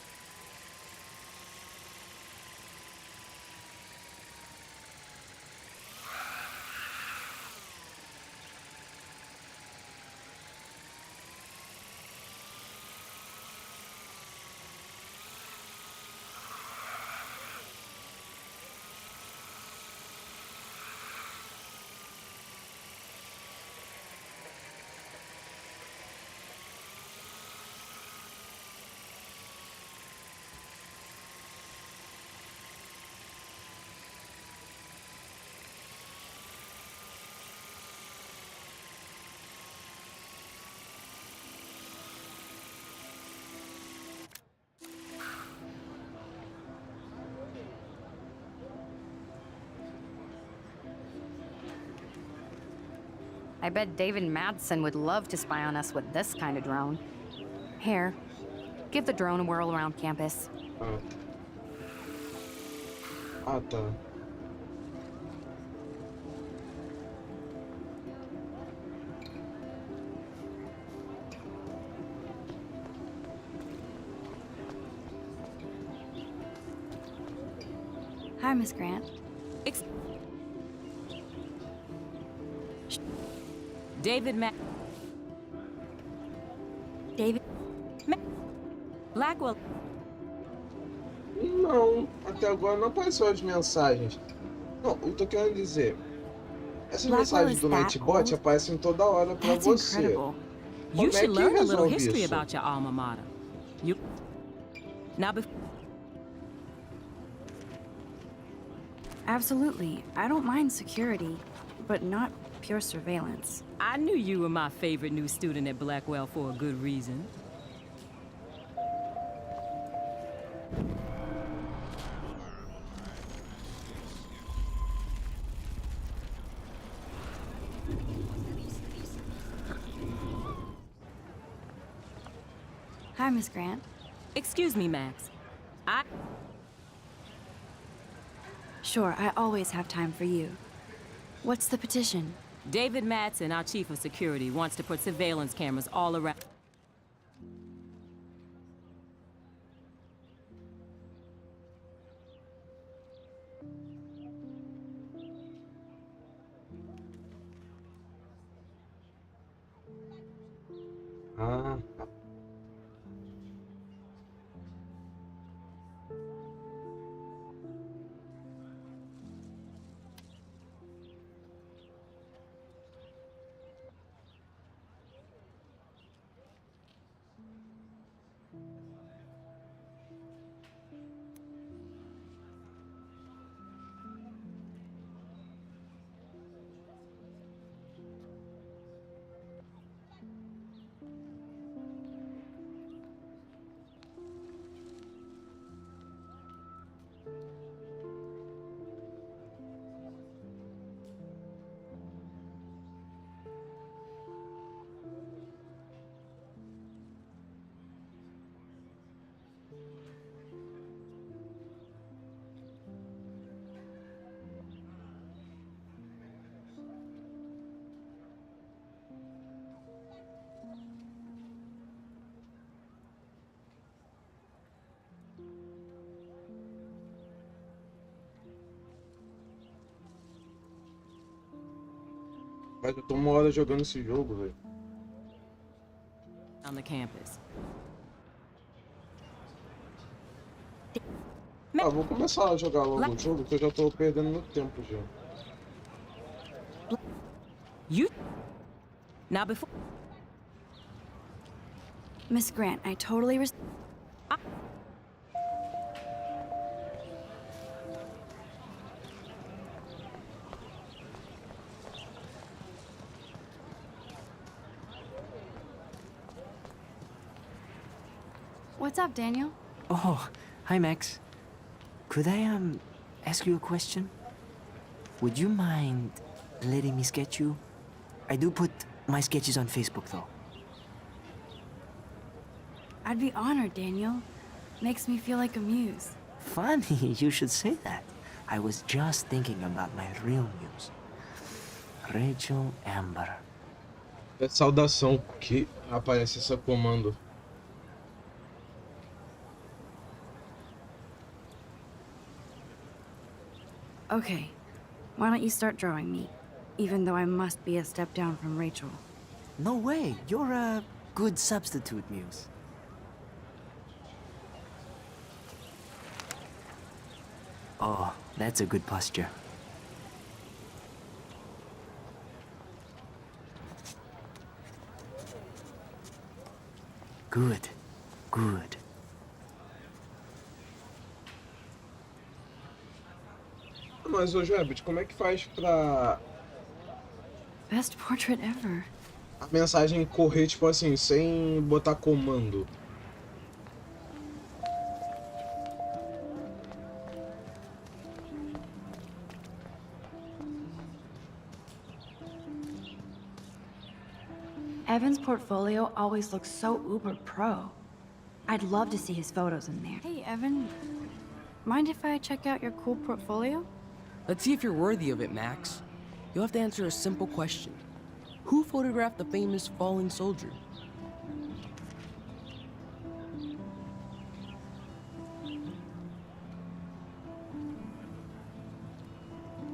I bet David Madsen would love to spy on us with this kind of drone. Here, give the drone a whirl around campus. Ah, tá. Hi, Miss Grant. David David? Blackwell. Não, até agora não apareceu as mensagens. Não, eu tô querendo dizer. Essas mensagens do Nightbot aparecem toda hora pra você. Incredible. Como You é should que learn a little resolve history isso? about your alma mater. You now Absolutely. I don't mind security, but not pure surveillance. I knew you were my favorite new student at Blackwell for a good reason. Hi, Miss Grant. Excuse me, Max. Sure, I always have time for you. What's the petition? David Madsen, our chief of security, wants to put surveillance cameras all around. Ah, mas eu tô uma hora jogando esse jogo, velho. On the campus. Ah, vou começar a jogar logo o jogo, que eu já tô perdendo meu tempo já. You now before Miss Grant, I totally What's up, Daniel? Oh, hi, Max. Could I, ask you a question? Would you mind letting me sketch you? I do put my sketches on Facebook, though. I'd be honored, Daniel. Makes me feel like a muse. Funny, you should say that. I was just thinking about my real muse. Rachel Amber. É saudação que aparece esse comando. Okay, why don't you start drawing me? Even though I must be a step down from Rachel. No way, you're a good substitute, muse. Oh, that's a good posture. Good, good. Mas, ô Jebit, como é que faz pra Best portrait ever. a mensagem correr, tipo assim, sem botar comando? Evan's portfolio always looks so uber pro. I'd love to see his photos in there. Hey, Evan. Mind if I check out your cool portfolio? Let's see if you're worthy of it, Max. You'll have to answer a simple question. Who photographed the famous falling soldier?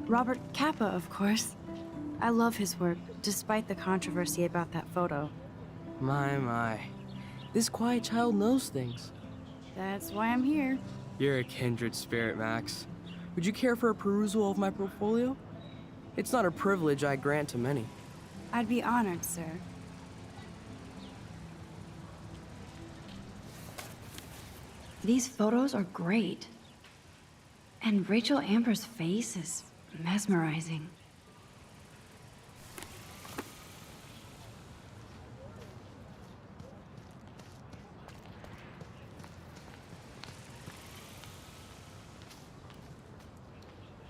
Robert Capa, of course. I love his work, despite the controversy about that photo. My. This quiet child knows things. That's why I'm here. You're a kindred spirit, Max. Would you care for a perusal of my portfolio? It's not a privilege I grant to many. I'd be honored, sir. These photos are great. And Rachel Amber's face is mesmerizing.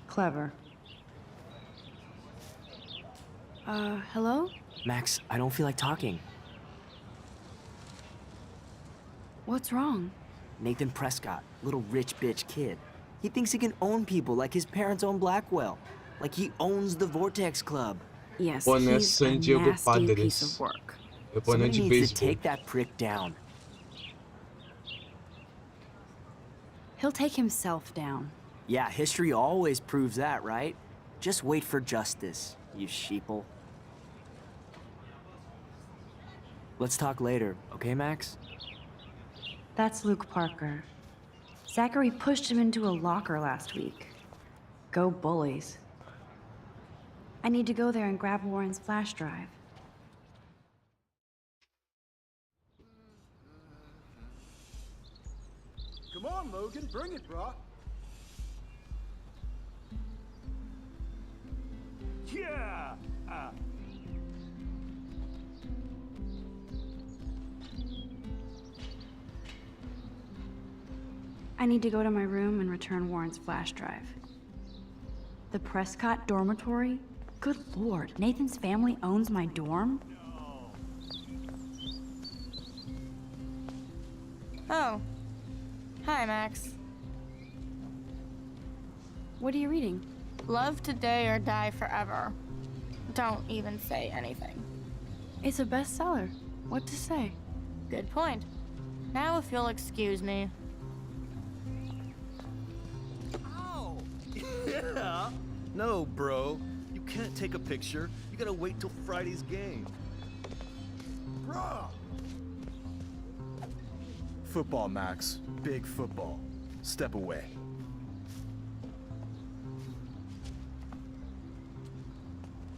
Clever. Hello? Max, I don't feel like talking. What's wrong? Nathan Prescott, little rich bitch kid. He thinks he can own people like his parents own Blackwell. Like he owns the Vortex Club. Yes, Boné he's San a Diego nasty Padres. piece of work. É boné Somebody de needs to beisebol. take that prick down. He'll take himself down. Yeah, history always proves that, right? Just wait for justice, you sheeple. Let's talk later, okay, Max? That's Luke Parker. Zachary pushed him into a locker last week. Go bullies. I need to go there and grab Warren's flash drive. Come on, Logan, bring it, brah. Yeah! I need to go to my room and return Warren's flash drive. The Prescott dormitory? Good lord, Nathan's family owns my dorm? Oh. Hi, Max. What are you reading? Love Today or Die Forever. Don't even say anything. It's a bestseller. What to say? Good point. Now if you'll excuse me. Oh! Yeah! No, bro. You can't take a picture. You gotta wait till Friday's game. Bruh! Football, Max. Big football. Step away.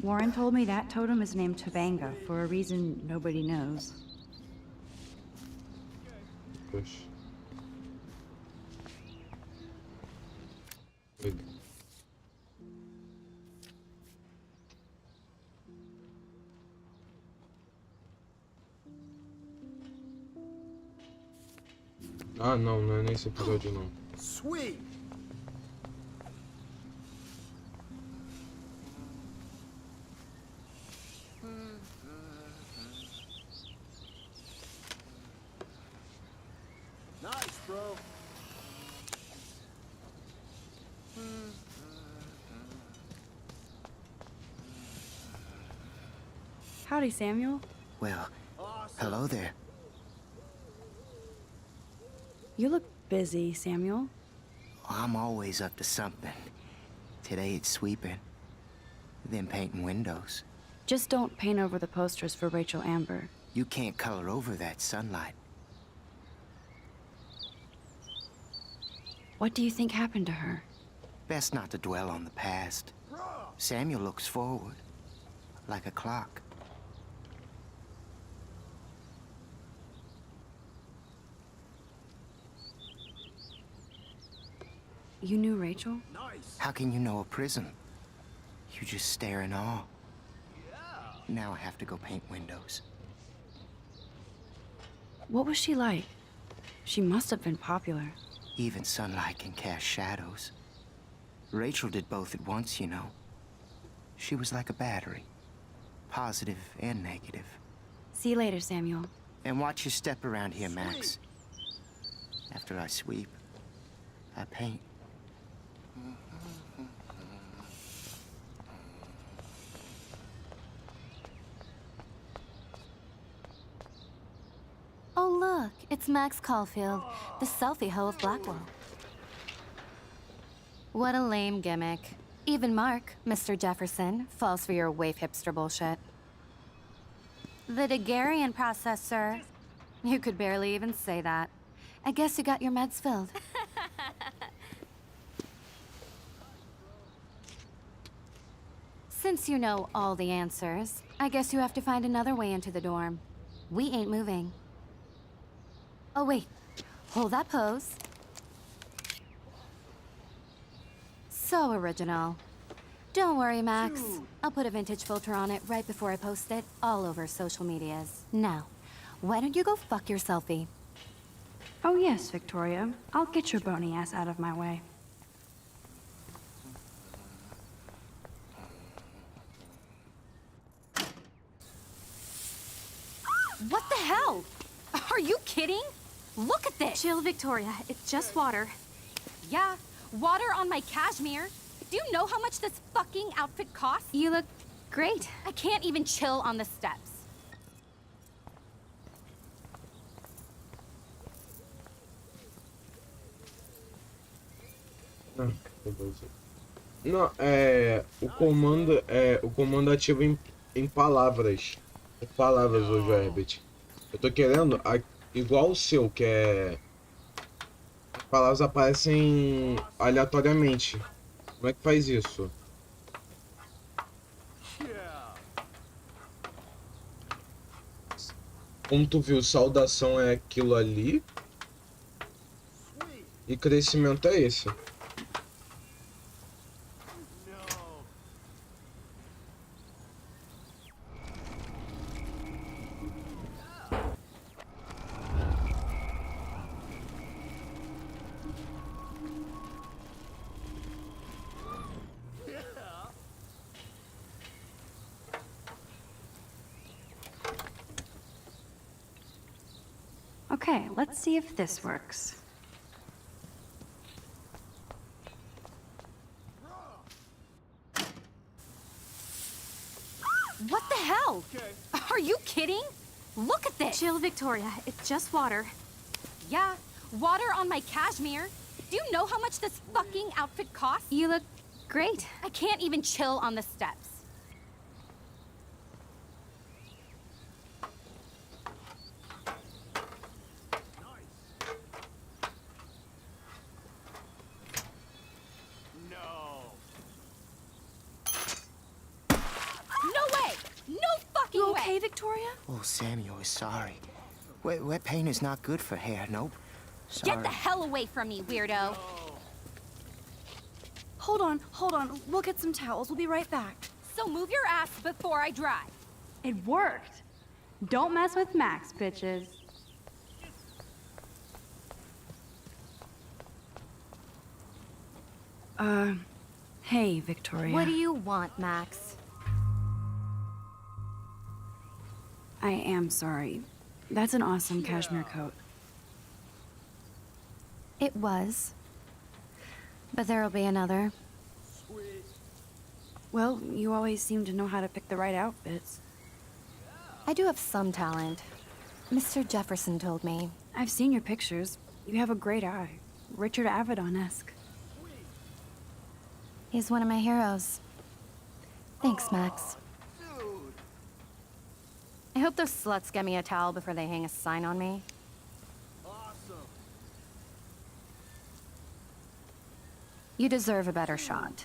Warren told me that totem is named Tobanga for a reason nobody knows. Push. Good. Ah, não é nesse episódio não. Sweet. Nice, bro. Howdy, Samuel. Well, hello there. You look busy, Samuel. I'm always up to something. Today it's sweeping, then painting windows. Just don't paint over the posters for Rachel Amber. You can't color over that sunlight. What do you think happened to her? Best not to dwell on the past. Samuel looks forward, like a clock. You knew Rachel? How can you know a prism? You just stare in awe. Now I have to go paint windows. What was she like? She must have been popular. Even sunlight can cast shadows. Rachel did both at once, you know. She was like a battery. Positive and negative. See you later, Samuel. And watch your step around here, Max. After I sweep, I paint. Oh, look, it's Max Caufield, the selfie hoe of Blackwell. What a lame gimmick. Even Mark, Mr. Jefferson, falls for your waif hipster bullshit. The Daguerrean process, sir. You could barely even say that. I guess you got your meds filled. Since you know all the answers, I guess you have to find another way into the dorm. We ain't moving. Oh, wait. Hold that pose. So original. Don't worry, Max. I'll put a vintage filter on it right before I post it all over social medias. Now, why don't you go fuck your selfie? Oh yes, Victoria. I'll get your bony ass out of my way. What the hell? Are you kidding? Look at this! Chill, Victoria. It's just water. Yeah, water on my cashmere. Do you know how much this fucking outfit costs? You look great. I can't even chill on the steps. Não, o comando ativa em palavras. Em palavras hoje, Herbert. Eu tô querendo igual o seu, que é... As palavras aparecem aleatoriamente. Como é que faz isso? Como tu viu, saudação é aquilo ali. E crescimento é esse. Okay, let's see if this works. What the hell? Are you kidding? Look at this! Chill, Victoria. It's just water. Yeah, water on my cashmere. Do you know how much this fucking outfit costs? You look great. I can't even chill on the steps. You okay, Victoria? Oh, Samuel is sorry. Wet paint is not good for hair. Nope. Sorry. Get the hell away from me, weirdo! Hold on. We'll get some towels. We'll be right back. So move your ass before I dry. It worked. Don't mess with Max, bitches. Hey, Victoria. What do you want, Max? I am sorry. That's an awesome cashmere coat. It was. But there'll be another. Well, you always seem to know how to pick the right outfits. I do have some talent. Mr. Jefferson told me. I've seen your pictures. You have a great eye. Richard Avedon-esque. He's one of my heroes. Thanks, Max. I hope those sluts get me a towel before they hang a sign on me. You deserve a better shot.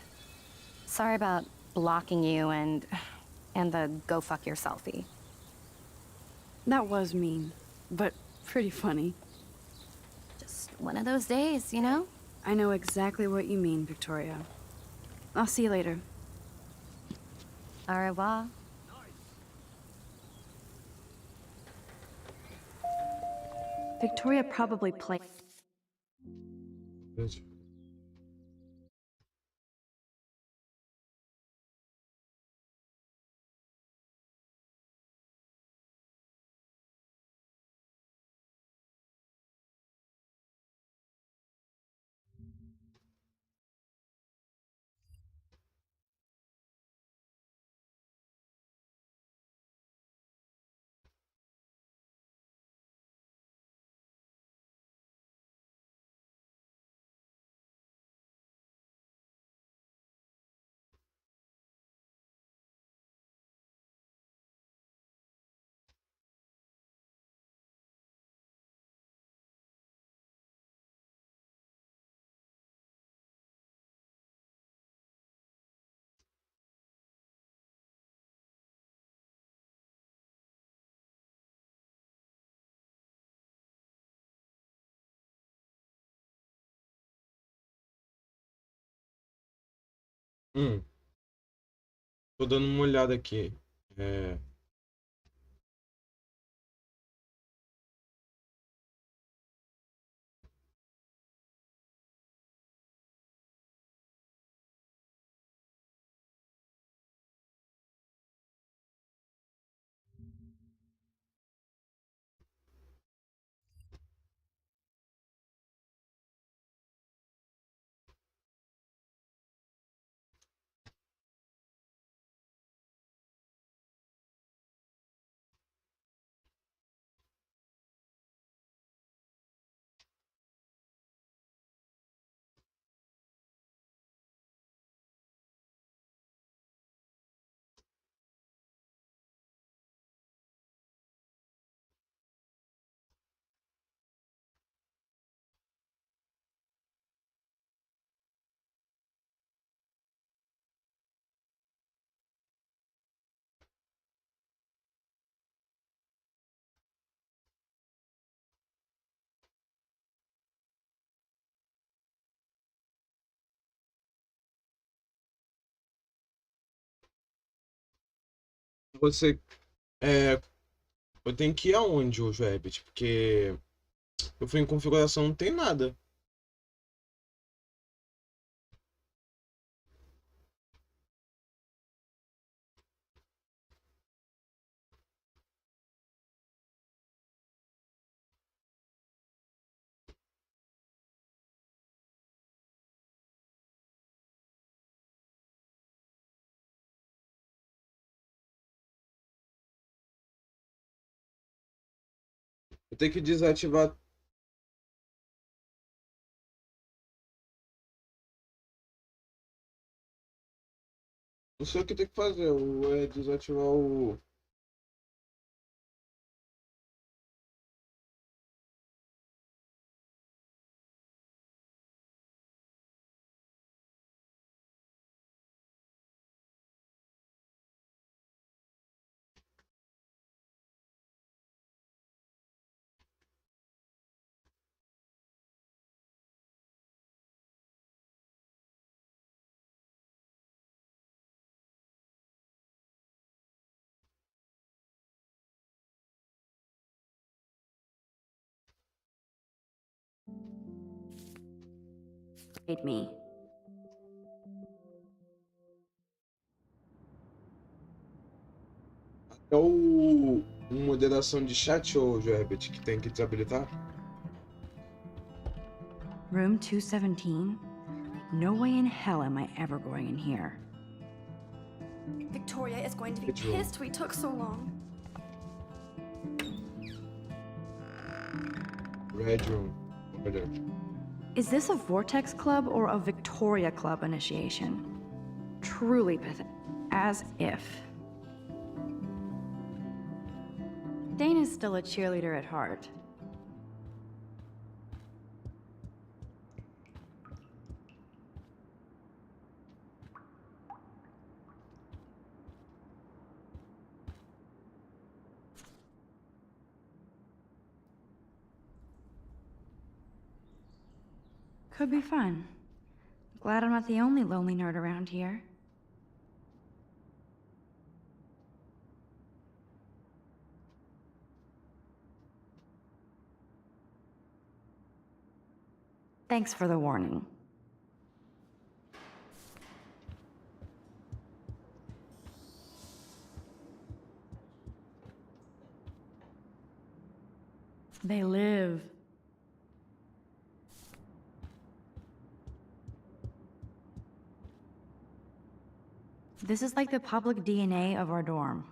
Sorry about blocking you and the go fuck your selfie. That was mean, but pretty funny. Just one of those days, you know? I know exactly what you mean, Victoria. I'll see you later. Au revoir. Victoria probably played. Tô dando uma olhada aqui. É... Você. É... Eu tenho que ir aonde, o Rabbit? Porque eu fui em configuração, não tem nada. Eu tenho que desativar. Não sei o que tem que fazer. É desativar o. Me. É o moderação de chat, ou Herbert, que tem que desabilitar? Room 217? No way in hell am I ever going in here. Victoria is going to be pissed we took so long. Red room. Olha. Is this a Vortex Club or a Victoria Club initiation? Truly pathetic. As if. Dana's still a cheerleader at heart. Could be fun. Glad I'm not the only lonely nerd around here. Thanks for the warning. They live. This is like the public DNA of our dorm.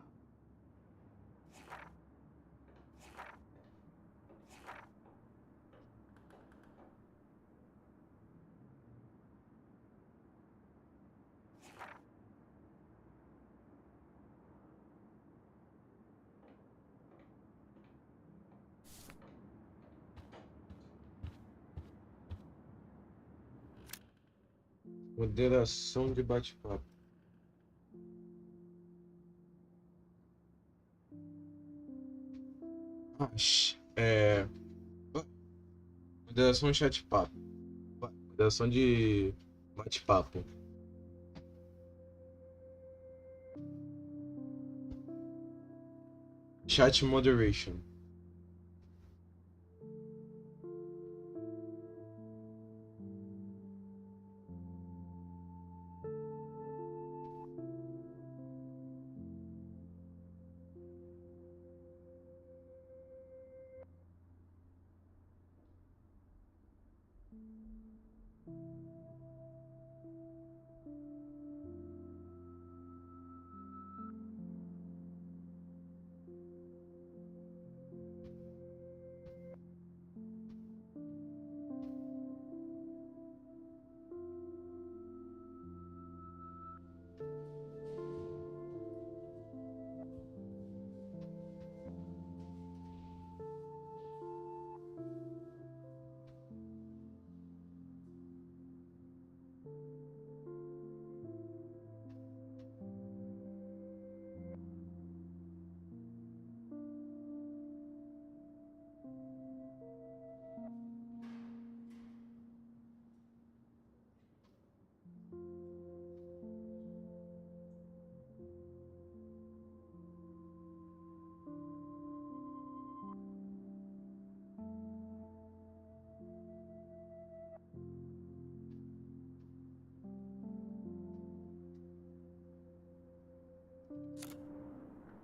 Moderação de bate-papo. Moderação de chat-papo. Moderação de bate-papo. Chat moderation.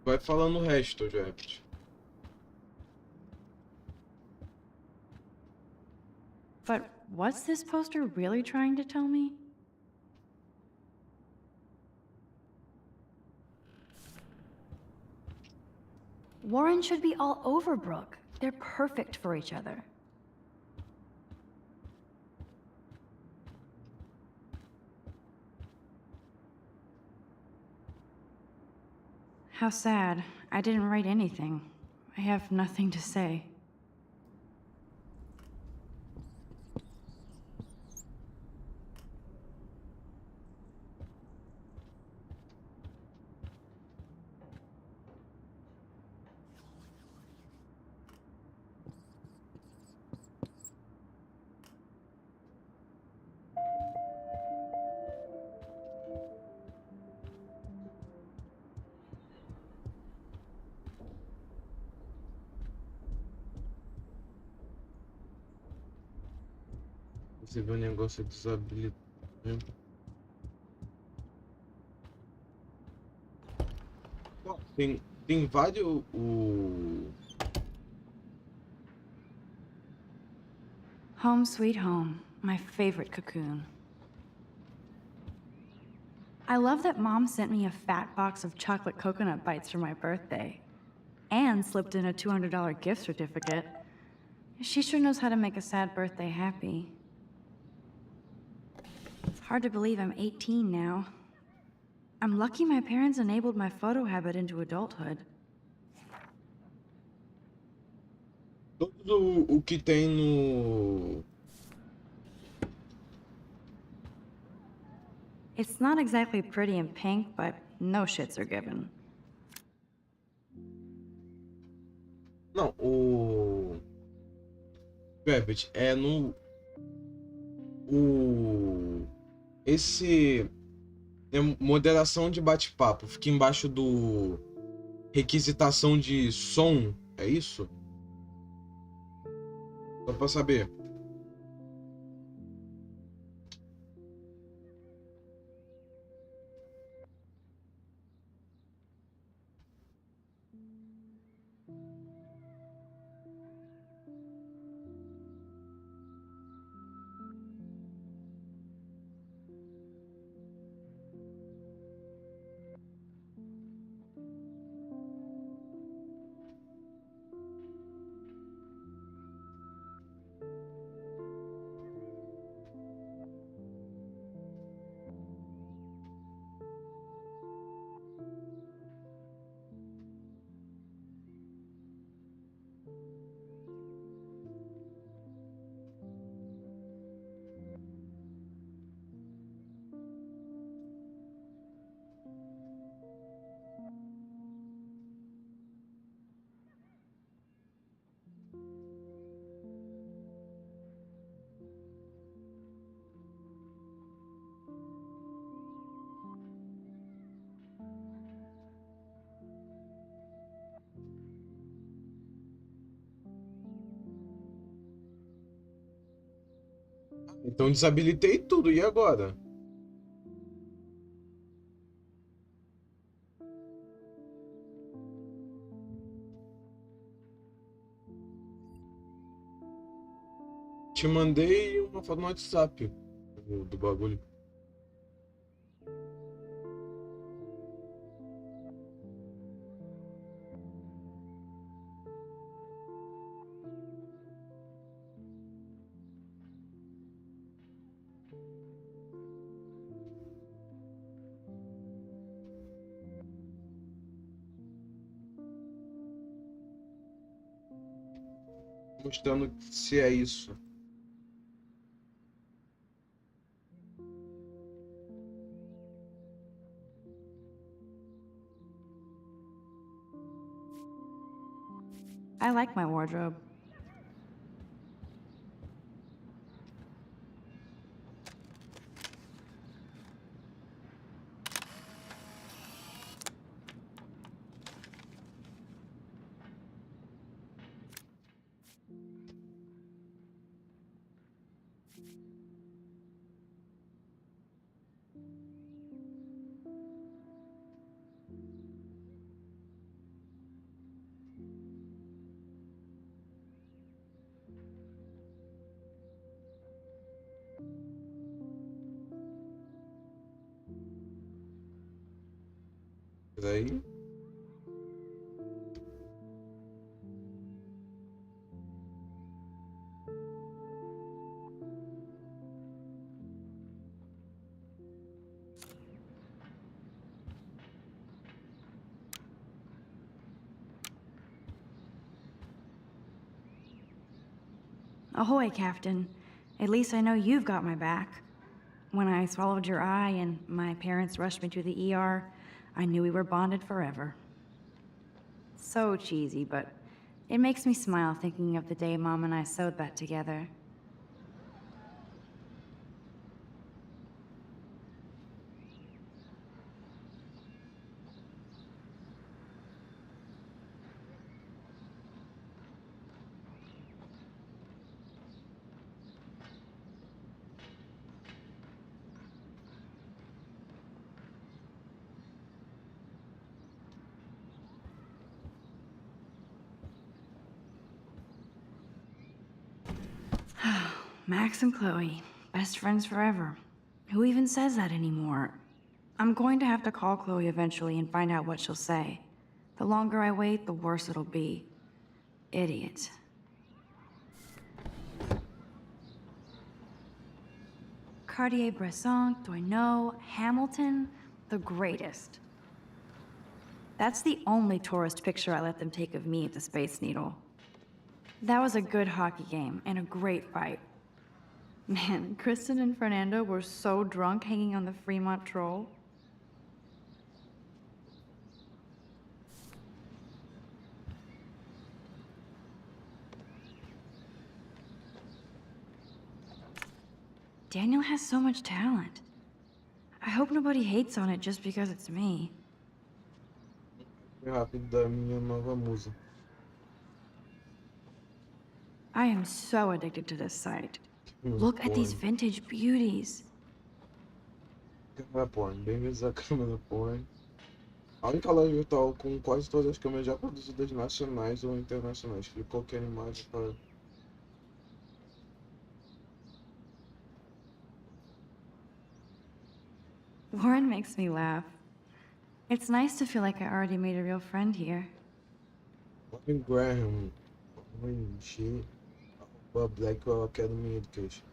Vai falando o resto, Jeff. But what's this poster really trying to tell me? Warren should be all over Brooke. They're perfect for each other. How sad. I didn't write anything. I have nothing to say. Você vê o negócio desabilitado. Tem Tem vários. Home sweet home, my favorite cocoon. I love that Mom sent me a fat box of chocolate coconut bites for my birthday. And slipped in a $200 gift certificate. She sure knows how to make a sad birthday happy. It's hard to believe I'm 18 now. I'm lucky my parents enabled my photo habit into adulthood. Tudo o que tem no. It's not exactly pretty in pink, but no shits are given. Não, o. Rabbit, é no. Esse. É moderação de bate-papo. Fica embaixo do. Requisitação de som. É isso? Só pra saber. Então desabilitei tudo, e agora? Te mandei uma foto no WhatsApp do bagulho. Mostrando se é isso. I like my wardrobe. Peraí. Ahoy, Captain. At least I know you've got my back. When I swallowed your eye and my parents rushed me to the ER, I knew we were bonded forever. So cheesy, but it makes me smile thinking of the day Mom and I sewed that together. Max and Chloe, best friends forever. Who even says that anymore? I'm going to have to call Chloe eventually and find out what she'll say. The longer I wait, the worse it'll be. Idiot. Cartier-Bresson, Doisneau, Hamilton, the greatest. That's the only tourist picture I let them take of me at the Space Needle. That was a good hockey game and a great fight. Man, Kristen and Fernando were so drunk hanging on the Fremont Troll. Daniel has so much talent. I hope nobody hates on it just because it's me. Rápido da minha nova musa. I am so addicted to this site. Look at these vintage beauties. Câmera porn, bem vezes a câmera porn. A única loja virtual com quase todas as câmeras já produzidas nacionais ou internacionais. Clique qualquer imagem para... Warren makes me laugh. It's nice to feel like I already made a real friend here. Warren Graham, Warren G, Black Academy Education.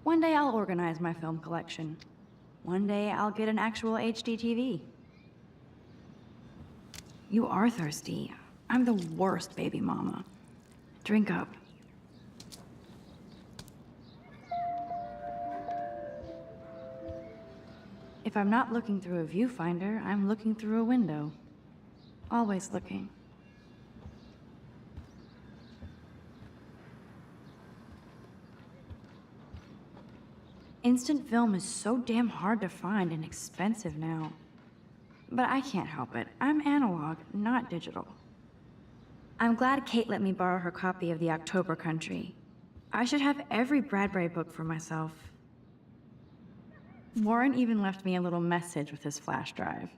One day I'll organize my film collection. One day I'll get an actual HD TV. You are thirsty. I'm the worst baby mama. Drink up. If I'm not looking through a viewfinder, I'm looking through a window. Always looking. Instant film is so damn hard to find and expensive now. But I can't help it. I'm analog, not digital. I'm glad Kate let me borrow her copy of The October Country. I should have every Bradbury book for myself. Warren even left me a little message with his flash drive.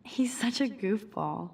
He's such a goofball.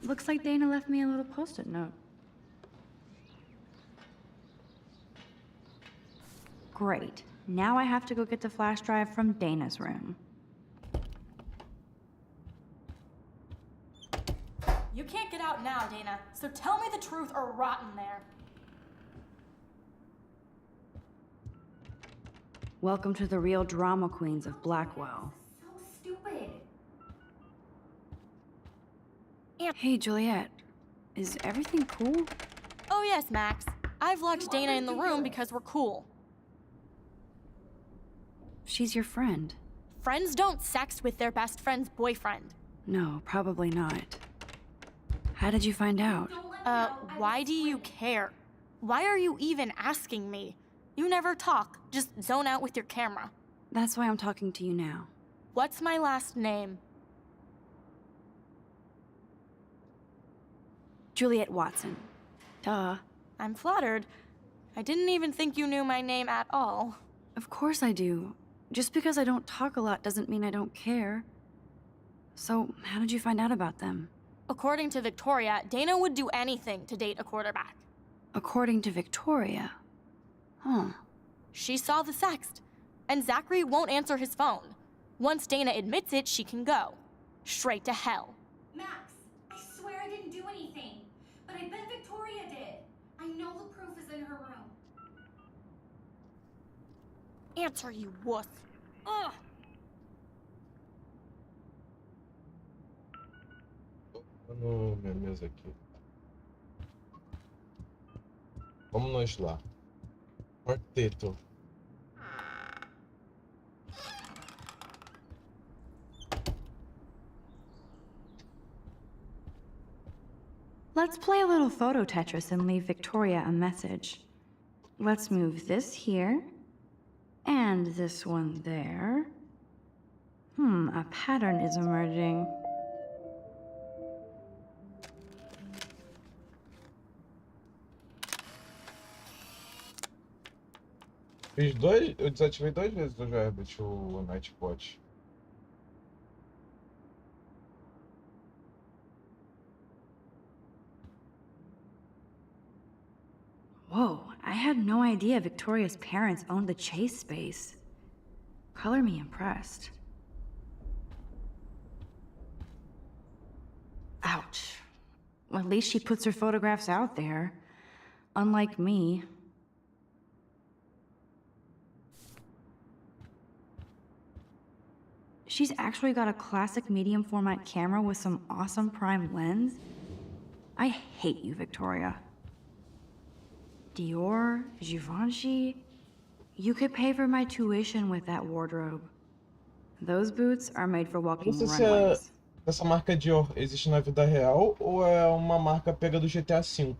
Looks like Dana left me a little post-it note. Great. Now I have to go get the flash drive from Dana's room. You can't get out now, Dana, so tell me the truth or rot in there. Welcome to the real drama queens of Blackwell. So stupid. Hey, Juliet. Is everything cool? Oh yes, Max. I've locked Dana in the room because we're cool. She's your friend. Friends don't sex with their best friend's boyfriend. No, probably not. How did you find out? Why do you care? Why are you even asking me? You never talk, just zone out with your camera. That's why I'm talking to you now. What's my last name? Juliet Watson. Duh. I'm flattered. I didn't even think you knew my name at all. Of course I do. Just because I don't talk a lot doesn't mean I don't care. So, how did you find out about them? According to Victoria, Dana would do anything to date a quarterback. According to Victoria? Huh. She saw the sext, and Zachary won't answer his phone. Once Dana admits it, she can go. Straight to hell. Max, I swear I didn't do anything. But I bet Victoria did. I know the proof is in her room. Answer, you wuss. Ugh. No, minha mesa aqui. Vamos nós lá. Quarteto. Let's play a little photo Tetris and leave Victoria a message. Let's move this here, and this one there. A pattern is emerging. Fiz dois, eu desativei 2 vezes do Herbert o Nightbot. Whoa, I had no idea Victoria's parents owned the Chase space. Color me impressed. Ouch. Well, at least she puts her photographs out there. Unlike me. She's actually got a classic medium format camera with some awesome prime lens. I hate you, Victoria. Dior, Givenchy. You could pay for my tuition with that wardrobe. Those boots are made for walking Não sei runways. se essa marca Dior existe na vida real ou é uma marca pega do GTA V.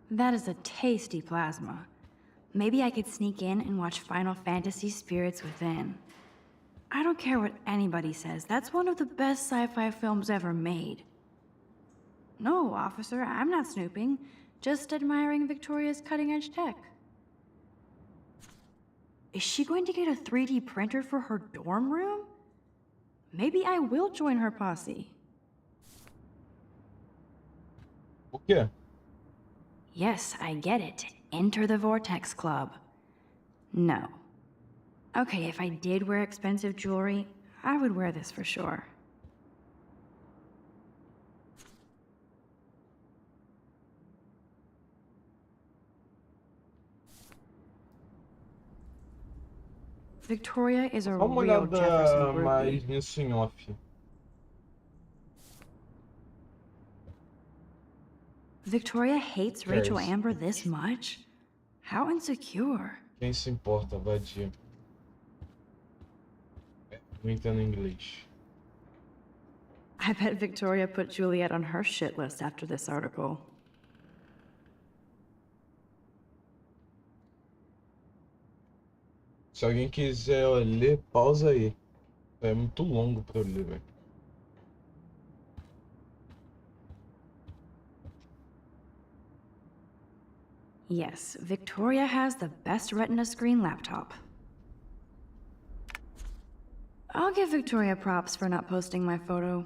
That is a tasty plasma. Maybe I could sneak in and watch Final Fantasy Spirits Within. I don't care what anybody says, that's one of the best sci-fi films ever made. No, officer, I'm not snooping. Just admiring Victoria's cutting-edge tech. Is she going to get a 3D printer for her dorm room? Maybe I will join her posse. O quê? Yes, I get it. Enter the Vortex Club. No. Okay, if I did wear expensive jewelry, I would wear this for sure. Victoria is a Dá uma real Jefferson olhada groupie. mais nisso em off. Victoria hates Rachel Cares. Amber this much? How insecure. Quem se importa, vadia. Não entendo inglês. I bet Victoria put Juliet on her shit list after this article. Se alguém quiser ler, pausa aí. É muito longo pra eu ler, velho. Yes, Victoria has the best Retina screen laptop. I'll give Victoria props for not posting my photo.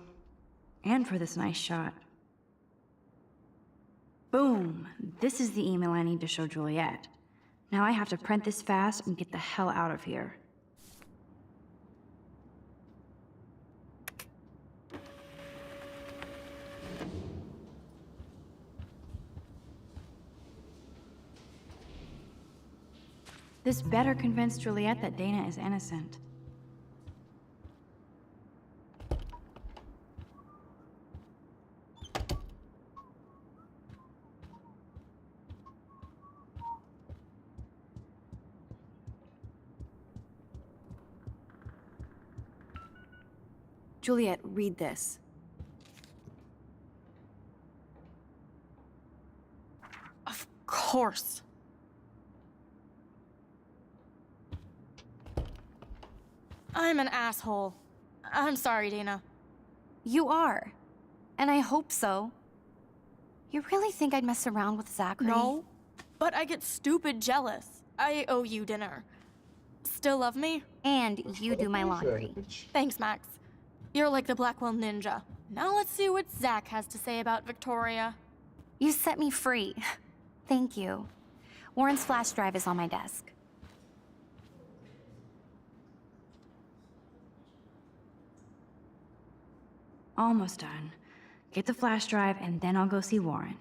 And for this nice shot. Boom! This is the email I need to show Juliet. Now I have to print this fast and get the hell out of here. This better convince Juliet that Dana is innocent. Juliet, read this. Of course. I'm an asshole. I'm sorry, Dana. You are. And I hope so. You really think I'd mess around with Zachary? No, but I get stupid jealous. I owe you dinner. Still love me? And you do my laundry. Thanks, Max. You're like the Blackwell Ninja. Now let's see what Zach has to say about Victoria. You set me free. Thank you. Warren's flash drive is on my desk. Almost done. Get the flash drive and then I'll go see Warren.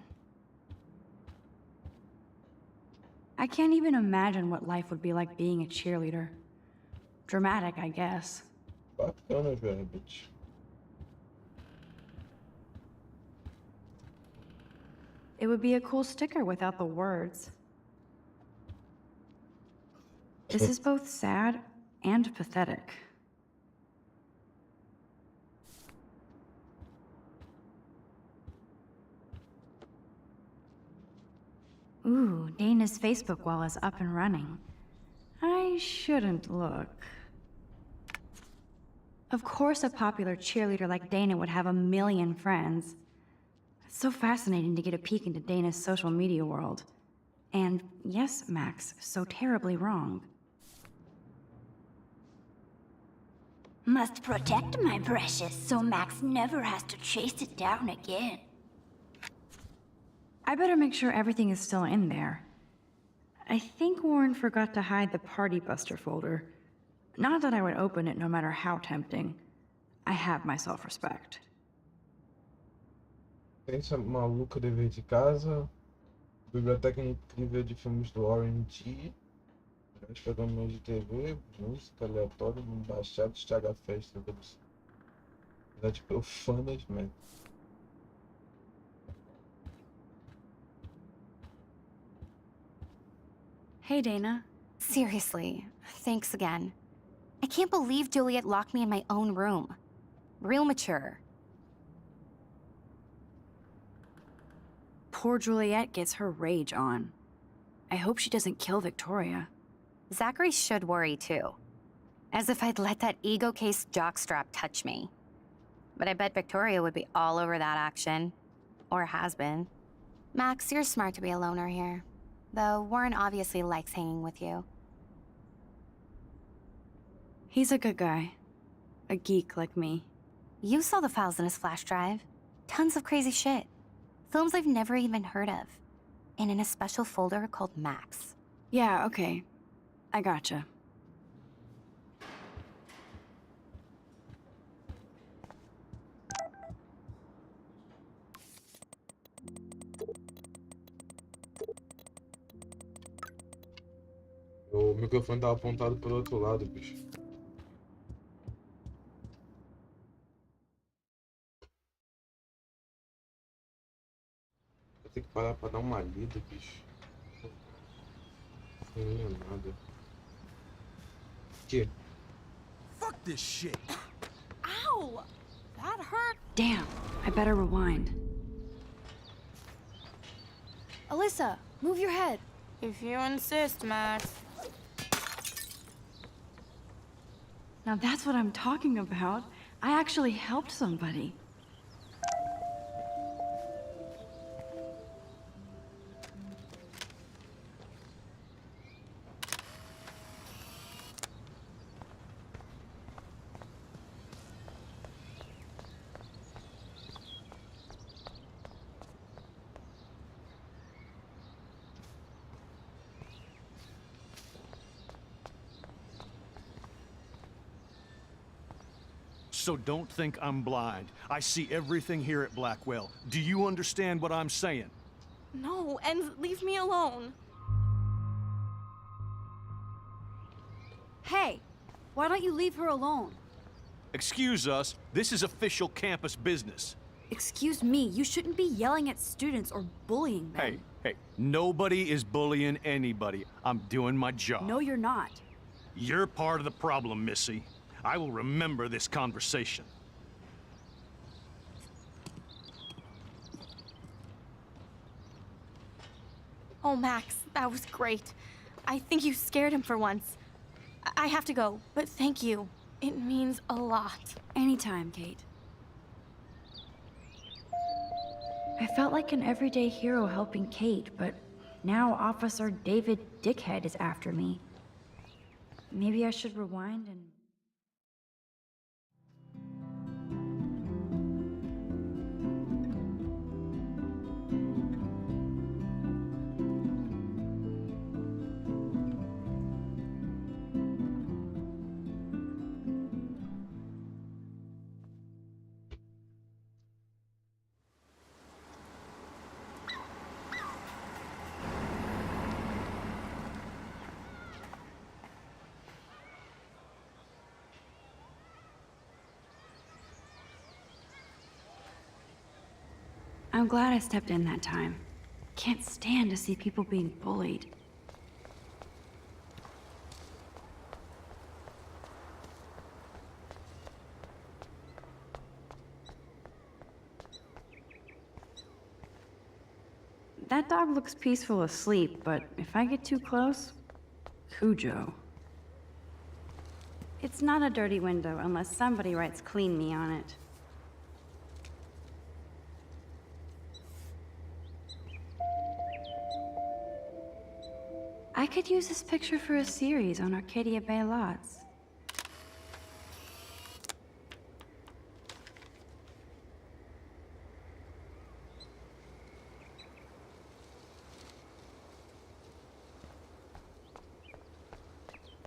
I can't even imagine what life would be like being a cheerleader. Dramatic, I guess. Bacana, velho, bitch. It would be a cool sticker without the words. This is both sad and pathetic. Ooh, Dana's Facebook wall is up and running. I shouldn't look. Of course a popular cheerleader like Dana would have a million friends. It's so fascinating to get a peek into Dana's social media world. And yes, Max, so terribly wrong. Must protect my precious so Max never has to chase it down again. I better make sure everything is still in there. I think Warren forgot to hide the Party Buster folder. Not that I would open it no matter how tempting. I have my self-respect. Tem essa maluca dever de casa. Biblioteca incrível de filmes do Warren G. Grandes programas de TV, música aleatória, baixado, estraga a festa. Verdade profanas, mas... Hey, Dana. Seriously, thanks again. I can't believe Juliet locked me in my own room. Real mature. Poor Juliet gets her rage on. I hope she doesn't kill Victoria. Zachary should worry too. As if I'd let that ego-cased jockstrap touch me. But I bet Victoria would be all over that action. Or has been. Max, you're smart to be a loner here. Though Warren obviously likes hanging with you. He's a good guy. A geek like me. You saw the files in his flash drive. Tons of crazy shit. Films I've never even heard of. And in a special folder called Max. Yeah, okay. I gotcha. O microfone tava apontado pro outro lado, bicho. Vou ter que parar pra dar uma lida, bicho. Não é nada. Que? Fuck this shit. Ow! That hurt. Damn, I better rewind. Alyssa, move your head. If you insist, Max. Now that's what I'm talking about. I actually helped somebody. So don't think I'm blind. I see everything here at Blackwell. Do you understand what I'm saying? No, and leave me alone. Hey, why don't you leave her alone? Excuse us, this is official campus business. Excuse me, you shouldn't be yelling at students or bullying them. Hey, nobody is bullying anybody. I'm doing my job. No, you're not. You're part of the problem, Missy. I will remember this conversation. Oh, Max, that was great. I think you scared him for once. I have to go, but thank you. It means a lot. Anytime, Kate. I felt like an everyday hero helping Kate, but now Officer David Dickhead is after me. Maybe I should rewind and... I'm glad I stepped in that time. Can't stand to see people being bullied. That dog looks peaceful asleep, but if I get too close, Cujo. It's not a dirty window unless somebody writes "clean me" on it. I could use this picture for a series on Arcadia Bay lots.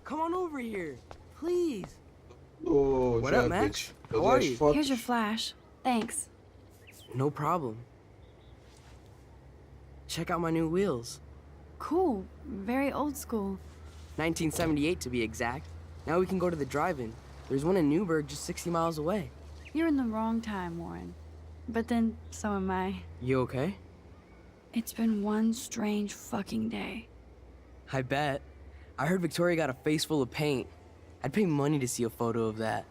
Come on over here, please. Oh, What up, Max? How are you? Here's your flash. Thanks. No problem. Check out my new wheels. Cool. Very old school. 1978 to be exact. Now we can go to the drive-in. There's one in Newburgh just 60 miles away. You're in the wrong time, Warren. But then, so am I. You okay? It's been one strange fucking day. I bet. I heard Victoria got a face full of paint. I'd pay money to see a photo of that.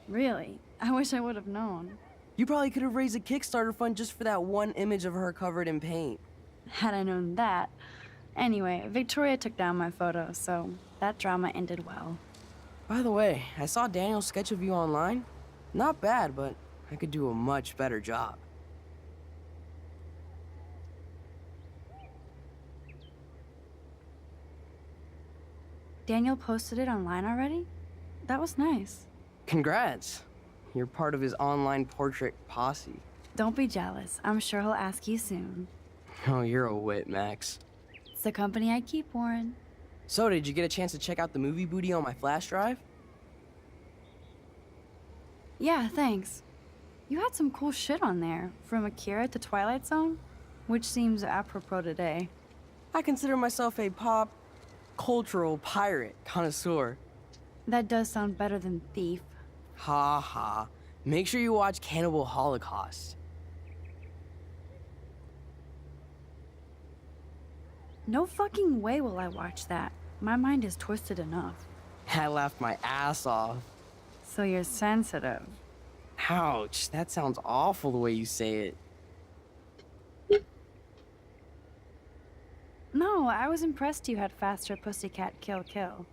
Really? I wish I would have known. You probably could have raised a Kickstarter fund just for that one image of her covered in paint. Had I known that. Anyway, Victoria took down my photo, so that drama ended well. By the way, I saw Daniel's sketch of you online. Not bad, but I could do a much better job. Daniel posted it online already? That was nice. Congrats. You're part of his online portrait posse. Don't be jealous. I'm sure he'll ask you soon. Oh, you're a wit, Max. It's the company I keep, Warren. So, did you get a chance to check out the movie booty on my flash drive? Yeah, thanks. You had some cool shit on there, from Akira to Twilight Zone, which seems apropos today. I consider myself a pop cultural pirate connoisseur. That does sound better than thief. Ha ha. Make sure you watch Cannibal Holocaust. No fucking way will I watch that. My mind is twisted enough. I laughed my ass off. So you're sensitive. Ouch, that sounds awful the way you say it. No, I was impressed you had faster Pussycat Kill Kill.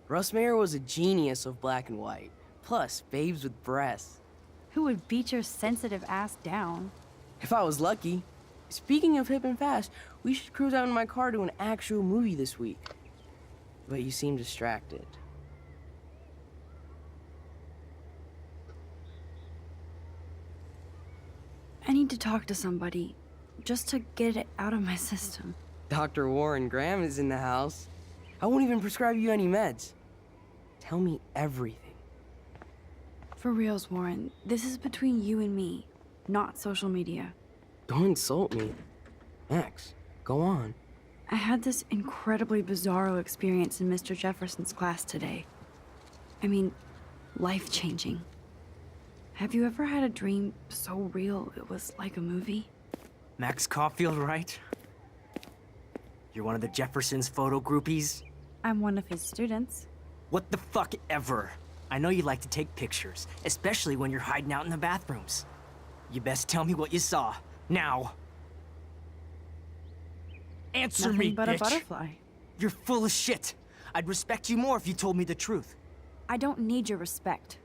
Russ Meyer was a genius of black and white. Plus, babes with breasts. Who would beat your sensitive ass down? If I was lucky. Speaking of hip and fast, we should cruise out in my car to an actual movie this week. But you seem distracted. I need to talk to somebody, just to get it out of my system. Dr. Warren Graham is in the house. I won't even prescribe you any meds. Tell me everything. For reals, Warren, this is between you and me, not social media. Don't insult me. Max, go on. I had this incredibly bizarro experience in Mr. Jefferson's class today. I mean, life-changing. Have you ever had a dream so real it was like a movie? Max Caufield, right? You're one of the Jefferson's photo groupies? I'm one of his students. What the fuck ever? I know you like to take pictures, especially when you're hiding out in the bathrooms. You best tell me what you saw, now. Answer me, Nothing but bitch. a butterfly. You're full of shit. I'd respect you more if you told me the truth. I don't need your respect.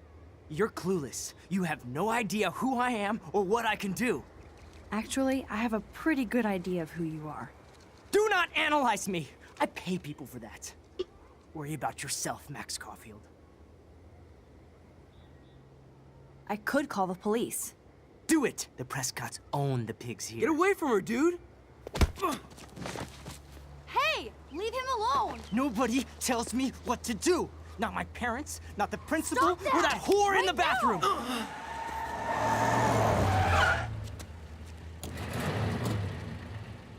You're clueless. You have no idea who I am or what I can do. Actually, I have a pretty good idea of who you are. Do not analyze me! I pay people for that. Worry about yourself, Max Caufield. I could call the police. Do it! The Prescotts own the pigs here. Get away from her, dude! Hey! Leave him alone! Nobody tells me what to do! Not my parents, not the principal, or that whore right in the bathroom!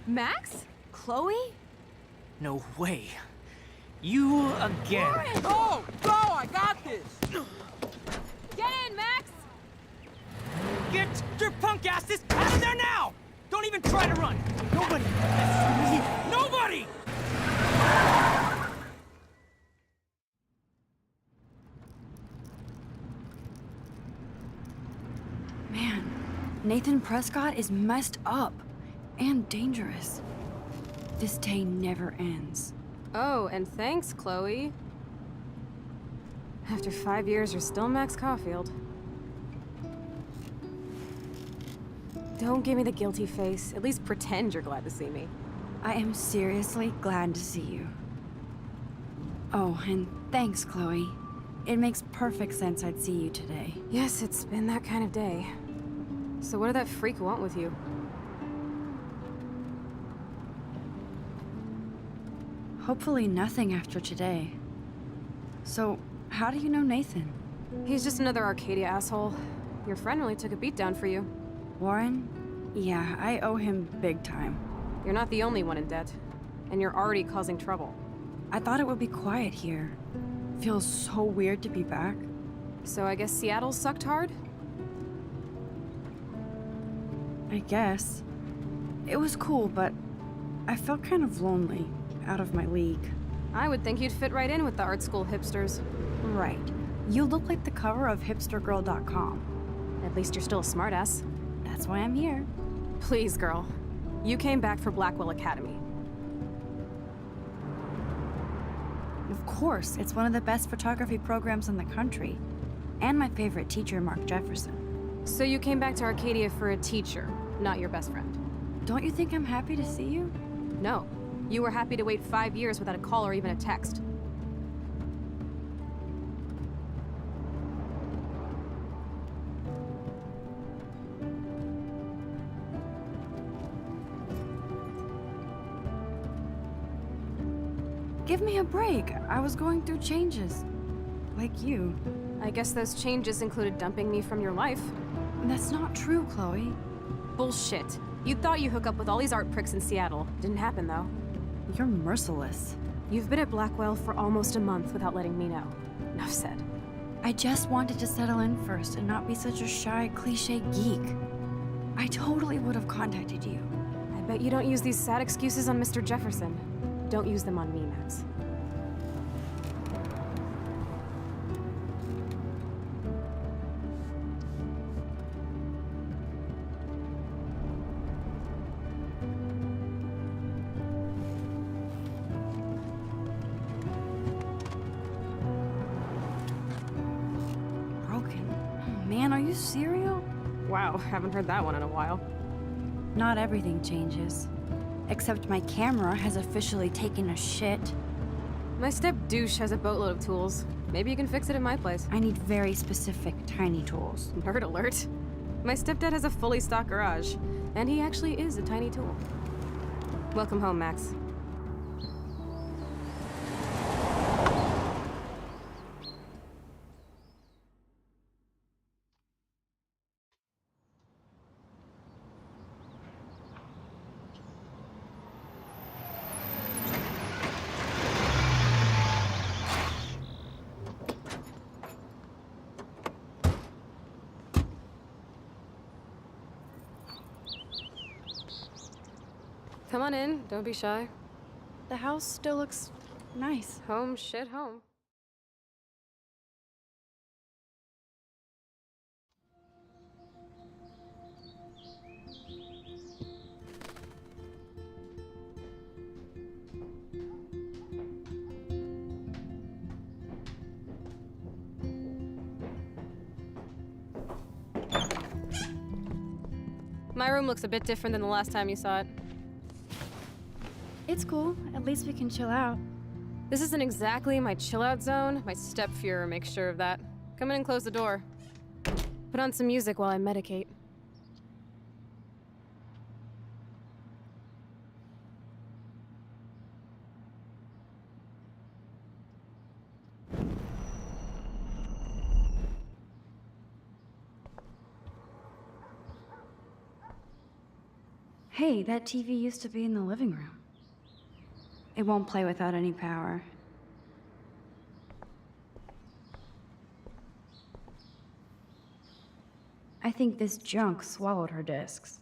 Max? Chloe? No way. You again. Go! Go! I got this! Get in, Max! Get your punk asses out of there now! Don't even try to run! Nobody! Nobody! Man, Nathan Prescott is messed up and dangerous. This day never ends. Oh, and thanks, Chloe. After 5 years, you're still Max Caufield. Don't give me the guilty face. At least pretend you're glad to see me. I am seriously glad to see you. Oh, and thanks, Chloe. It makes perfect sense I'd see you today. Yes, it's been that kind of day. So what did that freak want with you? Hopefully nothing after today. So, how do you know Nathan? He's just another Arcadia asshole. Your friend really took a beat down for you. Warren? Yeah, I owe him big time. You're not the only one in debt. And you're already causing trouble. I thought it would be quiet here. Feels so weird to be back. So I guess Seattle sucked hard? I guess. It was cool, but I felt kind of lonely, out of my league. I would think you'd fit right in with the art school hipsters. Right. You look like the cover of hipstergirl.com. At least you're still a smartass. That's why I'm here. Please, girl. You came back for Blackwell Academy. Of course, it's one of the best photography programs in the country. And my favorite teacher, Mark Jefferson. So you came back to Arcadia for a teacher, not your best friend. Don't you think I'm happy to see you? No. You were happy to wait 5 years without a call or even a text. Give me a break. I was going through changes. Like you. I guess those changes included dumping me from your life. That's not true, Chloe. Bullshit. You thought you hook up with all these art pricks in Seattle. Didn't happen, though. You're merciless. You've been at Blackwell for almost a month without letting me know. Enough said. I just wanted to settle in first and not be such a shy, cliche geek. I totally would have contacted you. I bet you don't use these sad excuses on Mr. Jefferson. Don't use them on me, Max. Man, are you serial? Wow, haven't heard that one in a while. Not everything changes. Except my camera has officially taken a shit. My step douche has a boatload of tools. Maybe you can fix it at my place. I need very specific, tiny tools. Nerd alert. My stepdad has a fully stocked garage, and he actually is a tiny tool. Welcome home, Max. Come on in, don't be shy. The house still looks nice. Home shit home. My room looks a bit different than the last time you saw it. It's cool. At least we can chill out. This isn't exactly my chill-out zone. My stepfuhrer makes sure of that. Come in and close the door. Put on some music while I medicate. Hey, that TV used to be in the living room. It won't play without any power. I think this junk swallowed her discs.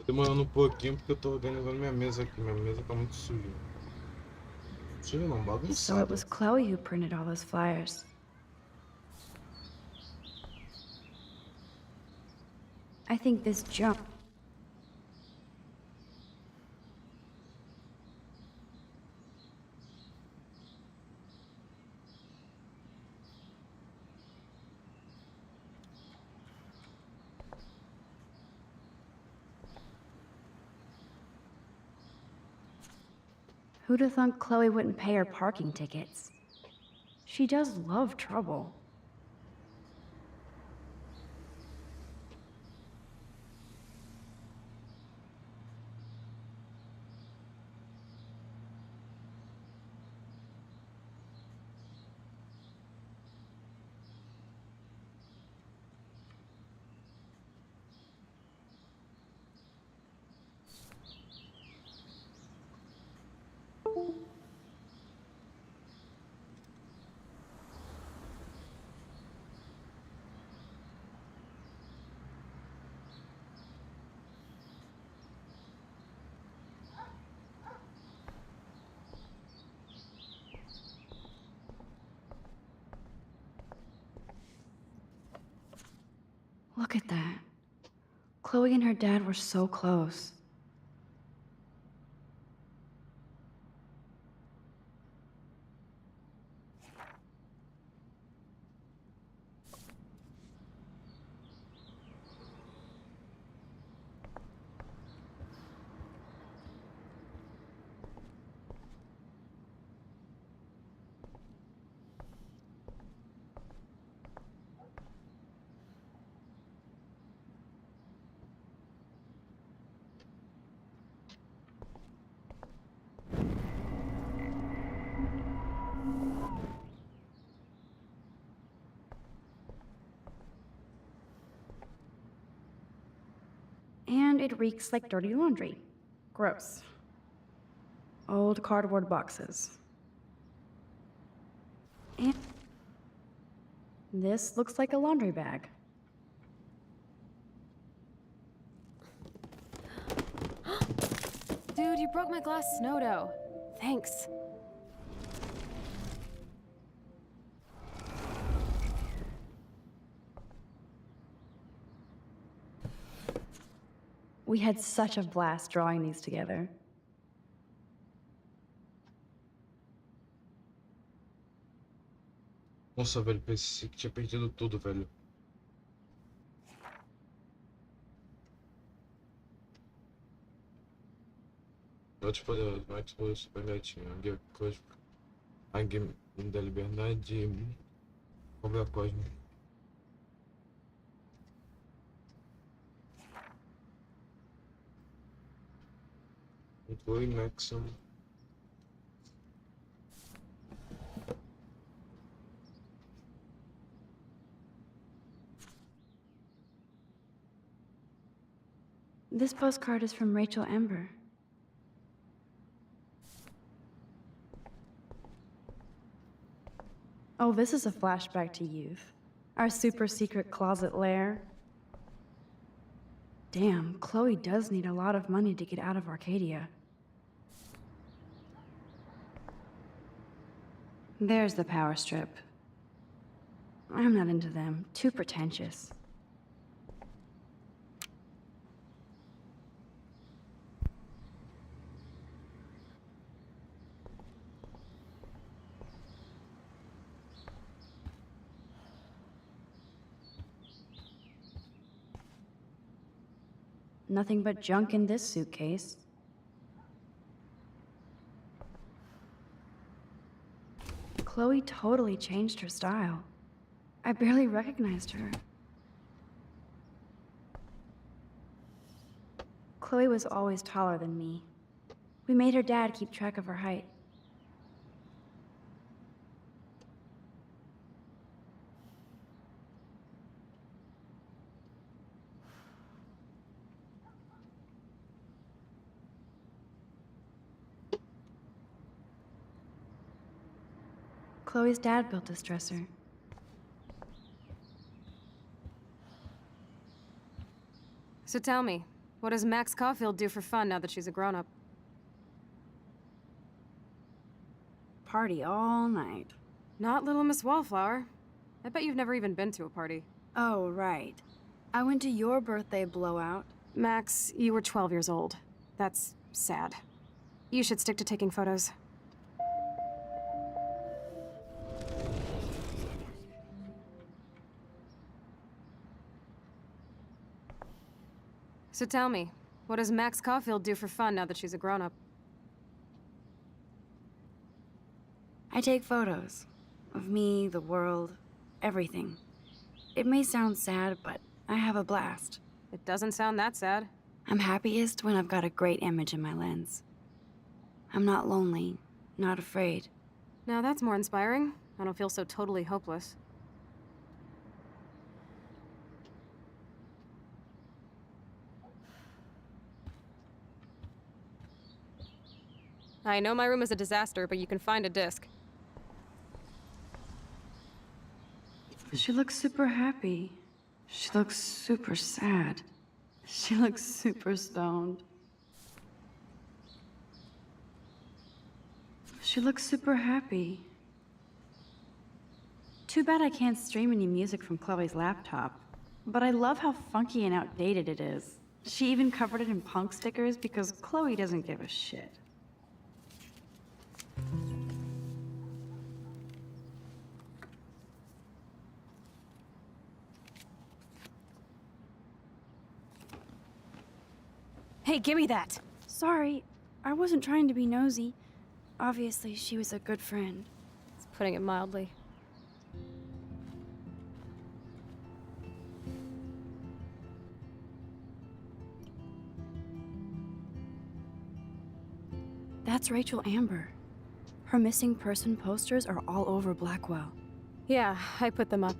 Tô demorando um pouquinho porque eu tô organizando minha mesa aqui. Minha mesa tá muito suja. Suja não, So bagunçada. it was Chloe who printed all those flyers. I think this junk... Who'd have thought Chloe wouldn't pay her parking tickets? She does love trouble. Look at that. Chloe and her dad were so close. And it reeks like dirty laundry. Gross. Old cardboard boxes. And this looks like a laundry bag. Dude, you broke my glass snow dough. Thanks. We had such a blast drawing these together. Nossa, velho, pensei que tinha perdido tudo, velho. Outros poderosos, mais poderoso, super gatinho. Águia Cósmica. Águia da Liberdade. Cobra Cósmica. Chloe Maxim. This postcard is from Rachel Amber. Oh, this is a flashback to youth. Our super secret closet lair. Damn, Chloe does need a lot of money to get out of Arcadia. There's the power strip. I'm not into them. Too pretentious. Nothing but junk in this suitcase. Chloe totally changed her style. I barely recognized her. Chloe was always taller than me. We made her dad keep track of her height. Chloe's dad built this dresser. So tell me, what does Max Caufield do for fun now that she's a grown-up? Party all night. Not Little Miss Wallflower. I bet you've never even been to a party. Oh, right. I went to your birthday blowout. Max, you were 12 years old. That's sad. You should stick to taking photos. So tell me, what does Max Caufield do for fun now that she's a grown-up? I take photos. Of me, the world, everything. It may sound sad, but I have a blast. It doesn't sound that sad. I'm happiest when I've got a great image in my lens. I'm not lonely, not afraid. Now that's more inspiring. I don't feel so totally hopeless. I know my room is a disaster, but you can find a disc. She looks super happy. She looks super sad. She looks super stoned. She looks super happy. Too bad I can't stream any music from Chloe's laptop. But I love how funky and outdated it is. She even covered it in punk stickers because Chloe doesn't give a shit. Hey, give me that! Sorry, I wasn't trying to be nosy. Obviously, she was a good friend. It's putting it mildly. That's Rachel Amber. Her missing person posters are all over Blackwell. Yeah, I put them up.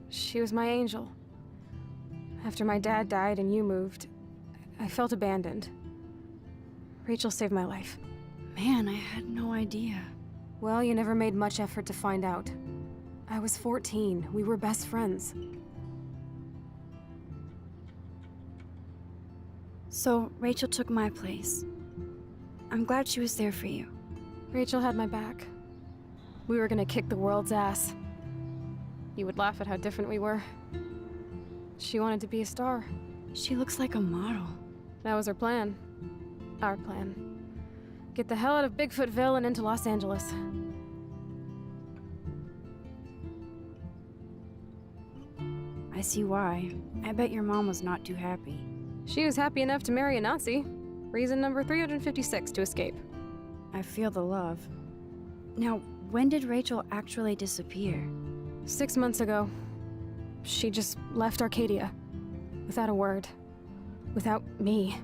She was my angel. After my dad died and you moved, I felt abandoned. Rachel saved my life. Man, I had no idea. Well, you never made much effort to find out. I was 14. We were best friends. So, Rachel took my place. I'm glad she was there for you. Rachel had my back. We were gonna kick the world's ass. You would laugh at how different we were. She wanted to be a star. She looks like a model. That was her plan. Our plan. Get the hell out of Bigfootville and into Los Angeles. I see why. I bet your mom was not too happy. She was happy enough to marry a Nazi. Reason number 356 to escape. I feel the love. Now, when did Rachel actually disappear? 6 months ago. She just left Arcadia. Without a word. Without me.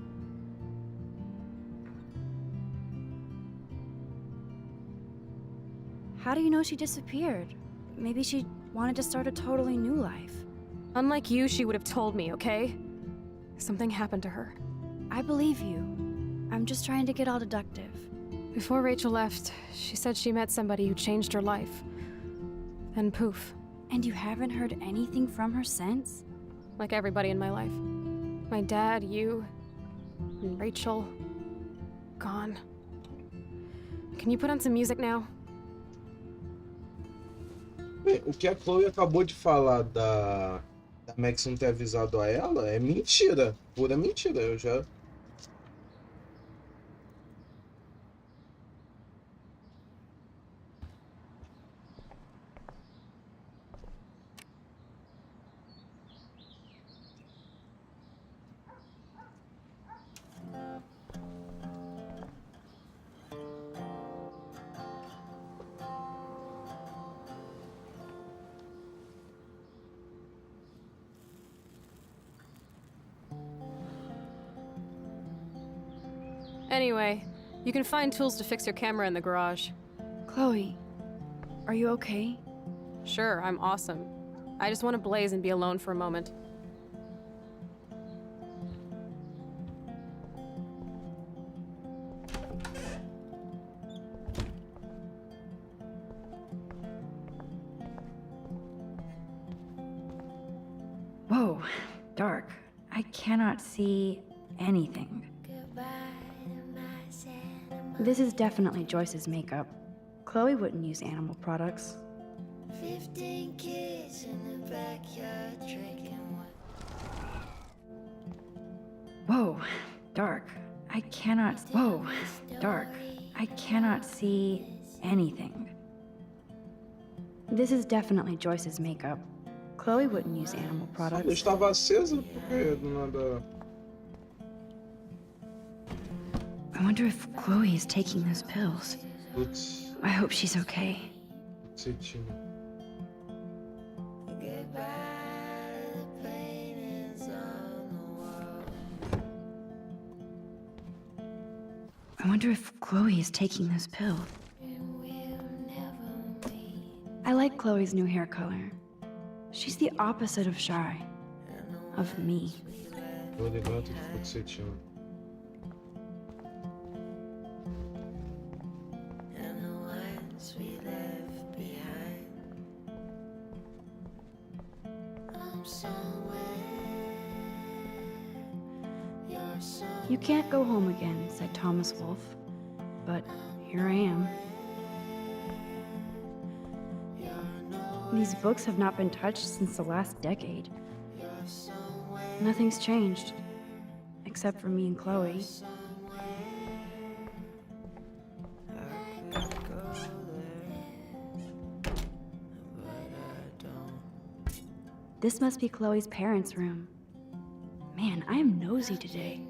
How do you know she disappeared? Maybe she wanted to start a totally new life. Unlike you, she would have told me, okay? Something happened to her. I believe you. I'm just trying to get all deductive. Before Rachel left, she said she met somebody who changed her life. Then poof. And you haven't heard anything from her since? Like everybody in my life. My dad, you, and Rachel. Gone. Can you put on some music now? Bem, o que a Chloe acabou de falar da Max não ter avisado a ela é mentira. Pura mentira. Eu já... Anyway, you can find tools to fix your camera in the garage. Chloe, are you okay? Sure, I'm awesome. I just want to blaze and be alone for a moment. Whoa, dark. I cannot see anything. This is definitely Joyce's makeup. Chloe wouldn't use animal products. 15 kids in the backyard drinking Whoa, dark. I cannot. Whoa, dark. I cannot see anything. This is definitely Joyce's makeup. Chloe wouldn't use animal products. Eu estava acesa porque do nada. I wonder if Chloe is taking those pills. Putz. I hope she's okay. Cetinho. I wonder if Chloe is taking those pills. I like Chloe's new hair color. She's the opposite of shy. Of me. Tô ligado que ficou de cetinho. You can't go home again, said Thomas Wolfe. But here I am. These books have not been touched since the last decade. Nothing's changed, except for me and Chloe. This must be Chloe's parents' room. Man, I am nosy today.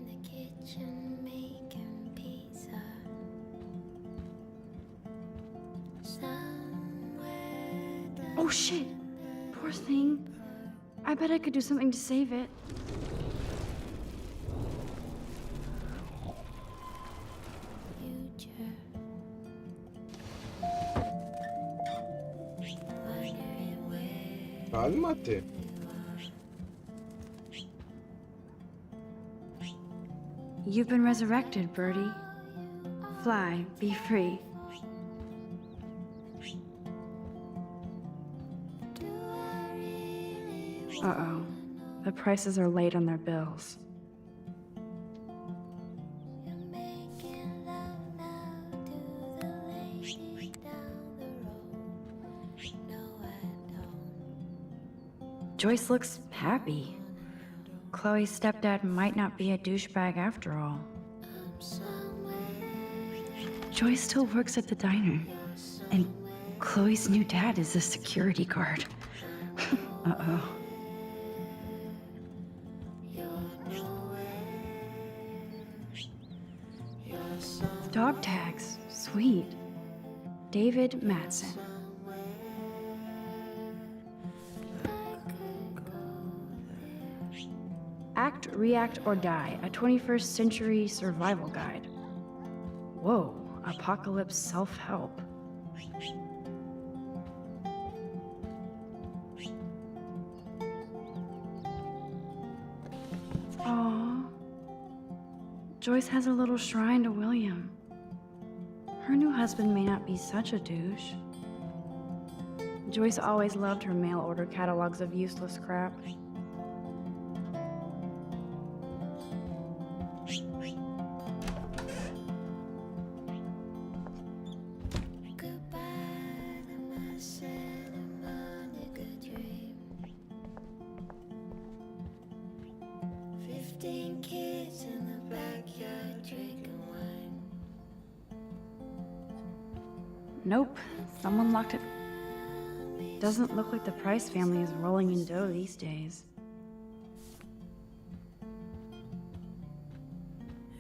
Oh shit! Poor thing. I bet I could do something to save it. Vale, matei. You've been resurrected, Birdie. Fly, be free. Uh-oh. The prices are late on their bills. Joyce looks happy. Chloe's stepdad might not be a douchebag after all. Joyce still works at the diner, and Chloe's new dad is a security guard. Uh-oh. Dog tags, sweet. David Madsen. Act, React, or Die, a 21st century survival guide. Whoa, apocalypse self-help. Aww. Joyce has a little shrine to William. Her new husband may not be such a douche. Joyce always loved her mail order catalogs of useless crap. Goodbye to my Santa Monica dream. 15 kids in the backyard drinking wine. Nope, someone locked it. Doesn't look like the Price family is rolling in dough these days.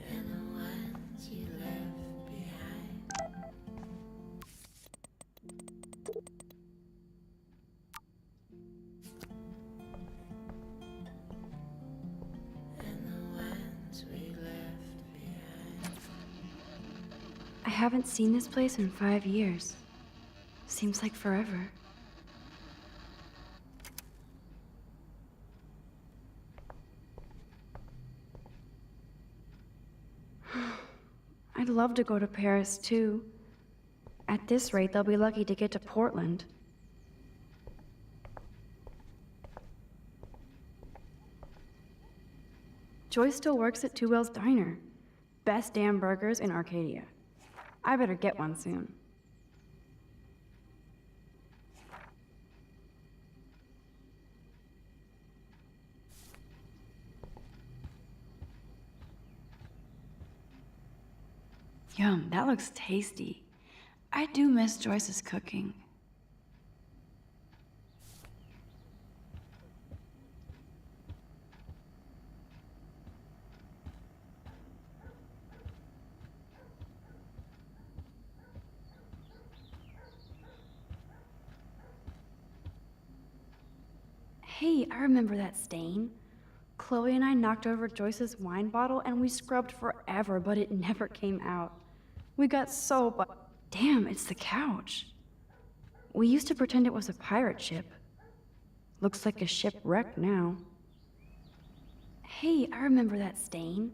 And the ones you left behind. And the ones we left behind. I haven't seen this place in 5 years. Seems like forever. I'd love to go to Paris, too. At this rate, they'll be lucky to get to Portland. Joyce still works at Two Whales Diner. Best damn burgers in Arcadia. I better get one soon. Yum, that looks tasty. I do miss Joyce's cooking. Hey, I remember that stain. Chloe and I knocked over Joyce's wine bottle and we scrubbed forever, but it never came out. We got so damn, it's the couch. We used to pretend it was a pirate ship. Looks like a shipwreck now. Hey, I remember that stain.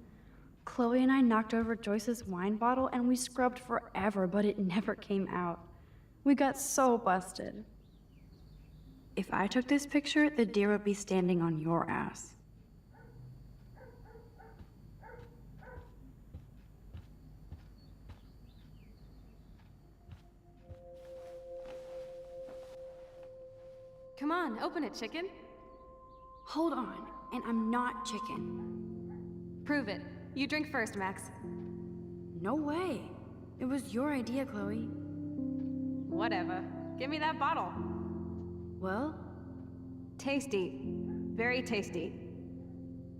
Chloe and I knocked over Joyce's wine bottle and we scrubbed forever, but it never came out. We got so busted. If I took this picture, the deer would be standing on your ass. Come on, open it, chicken. Hold on, and I'm not chicken. Prove it. You drink first, Max. No way. It was your idea, Chloe. Whatever. Give me that bottle. Well? Tasty. Very tasty.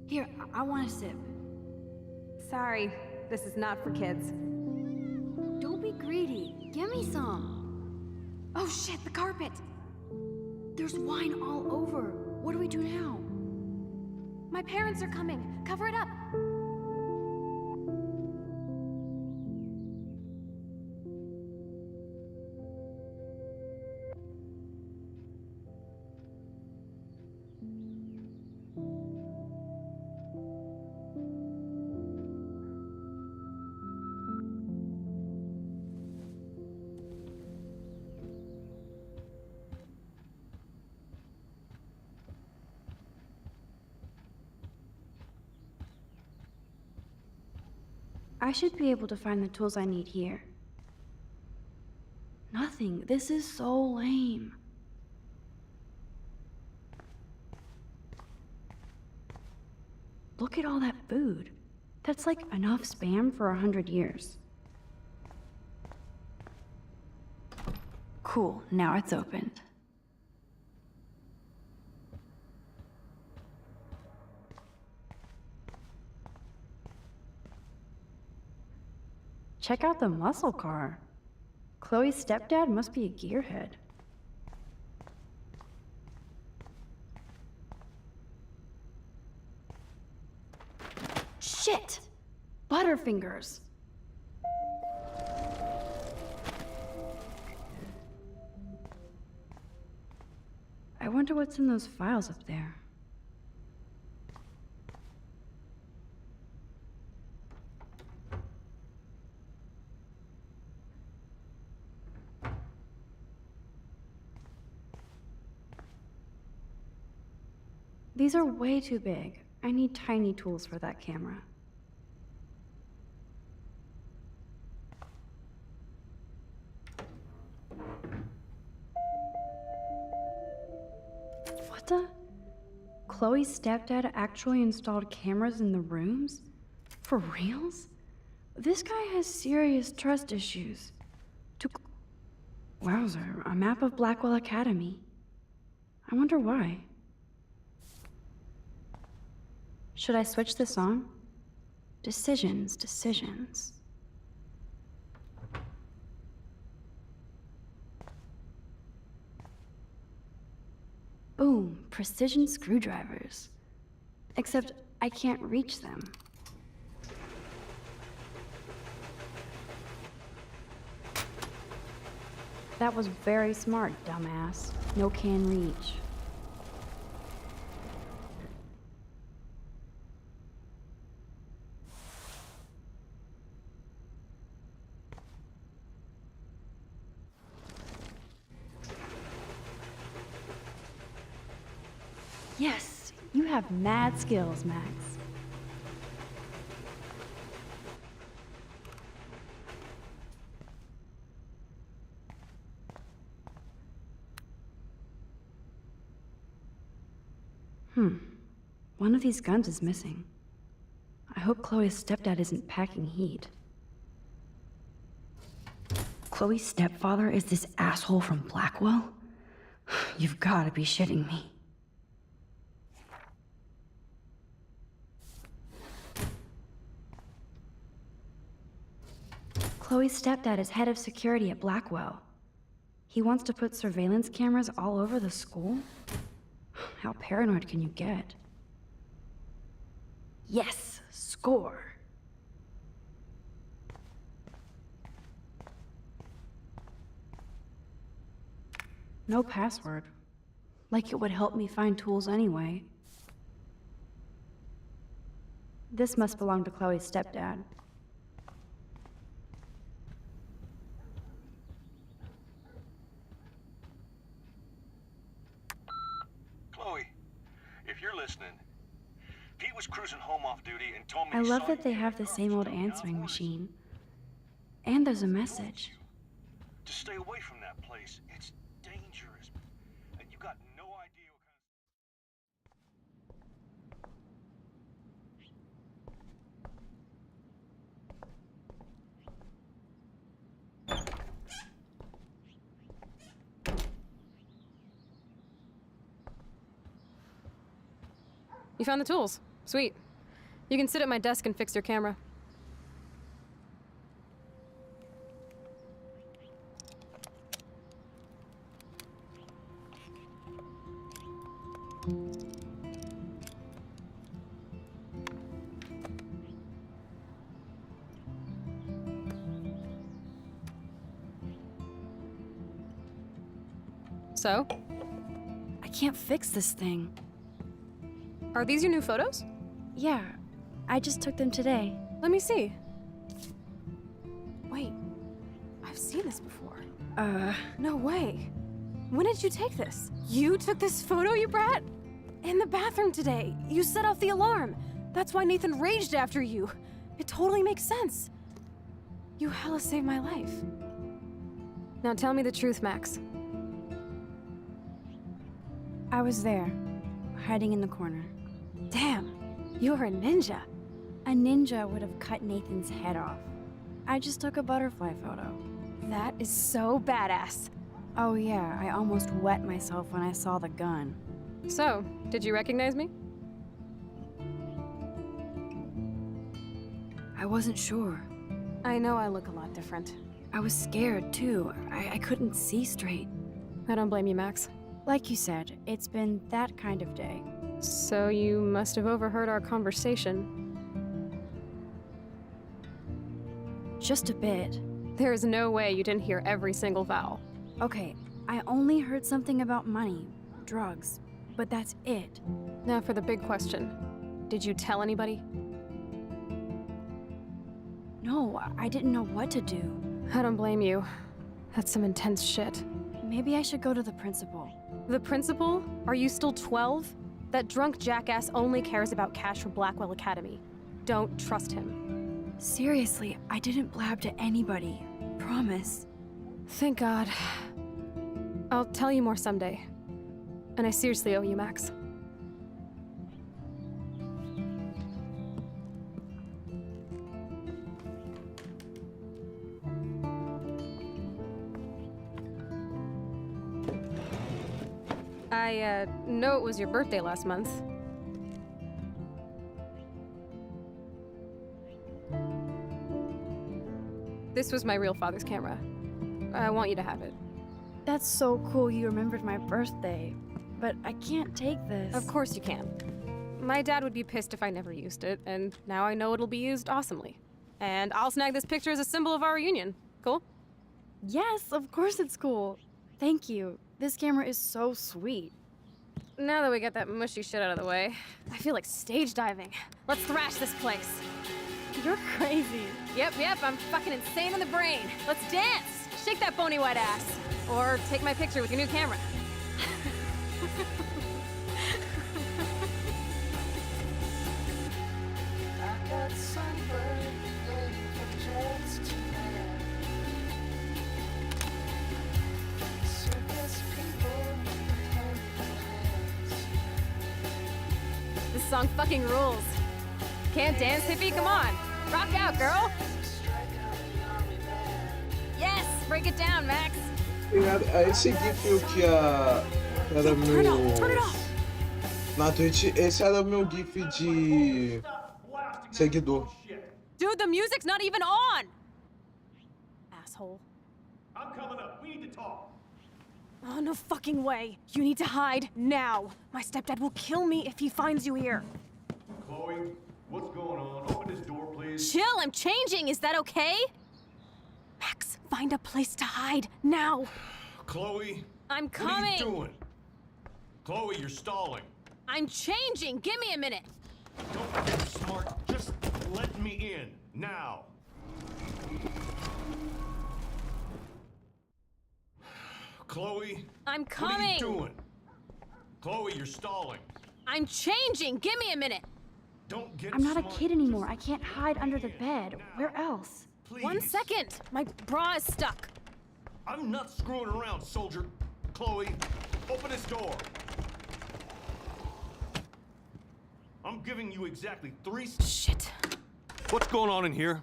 Here, I want a sip. Sorry, this is not for kids. Don't be greedy. Give me some. Oh shit, the carpet! There's wine all over. What do we do now? My parents are coming. Cover it up. I should be able to find the tools I need here. Nothing. This is so lame. Look at all that food. That's like enough Spam for 100 years. Cool, now it's opened. Check out the muscle car. Chloe's stepdad must be a gearhead. Shit! Butterfingers! I wonder what's in those files up there. These are way too big. I need tiny tools for that camera. What the? Chloe's stepdad actually installed cameras in the rooms? For reals? This guy has serious trust issues. Wowzer, a map of Blackwell Academy. I wonder why. Should I switch this on? Decisions, decisions. Boom, precision screwdrivers. Except I can't reach them. That was very smart, dumbass. No can reach. Yes, you have mad skills, Max. One of these guns is missing. I hope Chloe's stepdad isn't packing heat. Chloe's stepfather is this asshole from Blackwell? You've gotta be shitting me. Chloe's stepdad is head of security at Blackwell. He wants to put surveillance cameras all over the school? How paranoid can you get? Yes, score. No password. Like it would help me find tools anyway. This must belong to Chloe's stepdad. Chloe, if you're listening, Pete was cruising home off duty and told me I he love saw that you they in have your the car same old jumping out of answering horse. machine. And there's a message. To stay away from that place. It's dangerous. And you got no idea what You found the tools. Sweet. You can sit at my desk and fix your camera. So? I can't fix this thing. Are these your new photos? Yeah, I just took them today. Let me see. Wait, I've seen this before. No way. When did you take this? You took this photo, you brat? In the bathroom today. You set off the alarm. That's why Nathan raged after you. It totally makes sense. You hella saved my life. Now tell me the truth, Max. I was there, hiding in the corner. Damn, you're a ninja. A ninja would have cut Nathan's head off. I just took a butterfly photo. That is so badass. Oh yeah, I almost wet myself when I saw the gun. So, did you recognize me? I wasn't sure. I know I look a lot different. I was scared too. I couldn't see straight. I don't blame you, Max. Like you said, it's been that kind of day. So you must have overheard our conversation. Just a bit. There is no way you didn't hear every single vowel. Okay, I only heard something about money, drugs, but that's it. Now for the big question. Did you tell anybody? No, I didn't know what to do. I don't blame you. That's some intense shit. Maybe I should go to the principal. The principal? Are you still 12? That drunk jackass only cares about cash for Blackwell Academy. Don't trust him. Seriously, I didn't blab to anybody. Promise. Thank God. I'll tell you more someday. And I seriously owe you, Max. I know it was your birthday last month. This was my real father's camera. I want you to have it. That's so cool you remembered my birthday. But I can't take this. Of course you can. My dad would be pissed if I never used it, and now I know it'll be used awesomely. And I'll snag this picture as a symbol of our reunion. Cool? Yes, of course it's cool. Thank you. This camera is so sweet. Now that we got that mushy shit out of the way, I feel like stage diving. Let's thrash this place. You're crazy. Yep, I'm fucking insane in the brain. Let's dance! Shake that bony white ass. Or take my picture with your new camera. This song fucking rules. Can't dance, hippie? Come on. Rock out, girl. Yes! Break it down, Max. Esse GIF que era meu... Na Twitch, esse era o meu GIF de seguidor. Dude, the music's not even on! Asshole. I'm coming up. We need to talk. Oh, no fucking way. You need to hide now. My stepdad will kill me if he finds you here. Chloe, what's going on? Open this door, please. Chill, I'm changing. Is that okay? Max, find a place to hide now. Chloe. I'm coming. What are you doing? Chloe, you're stalling. I'm changing. Give me a minute. Don't get smart. Just let me in. Now. Chloe. I'm coming. What are you doing? Chloe, you're stalling. I'm changing. Give me a minute. Don't get I'm not smart. a kid anymore. I can't hide under the bed. Where else? Please. 1 second. My bra is stuck. I'm not screwing around, soldier. Chloe, open this door. I'm giving you exactly 3 Shit. What's going on in here?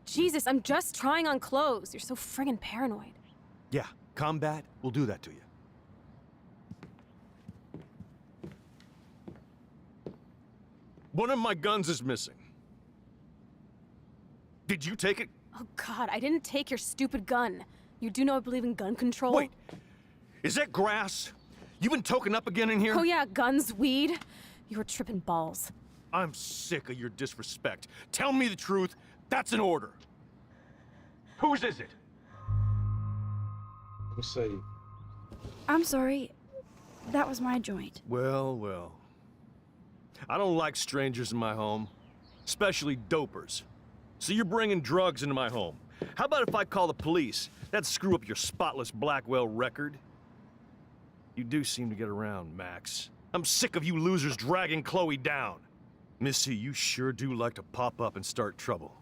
Jesus, I'm just trying on clothes. You're so friggin' paranoid. Yeah, combat will do that to you. One of my guns is missing. Did you take it? Oh God, I didn't take your stupid gun. You do know I believe in gun control? Wait, is that grass? You been token up again in here? Oh yeah, guns, weed. You were tripping balls. I'm sick of your disrespect. Tell me the truth. That's an order. Whose is it? Isso aí. I'm sorry. That was my joint. Well, well. I don't like strangers in my home, especially dopers. So you're bringing drugs into my home. How about if I call the police? That'd screw up your spotless Blackwell record. You do seem to get around, Max. I'm sick of you losers dragging Chloe down. Missy, you sure do like to pop up and start trouble.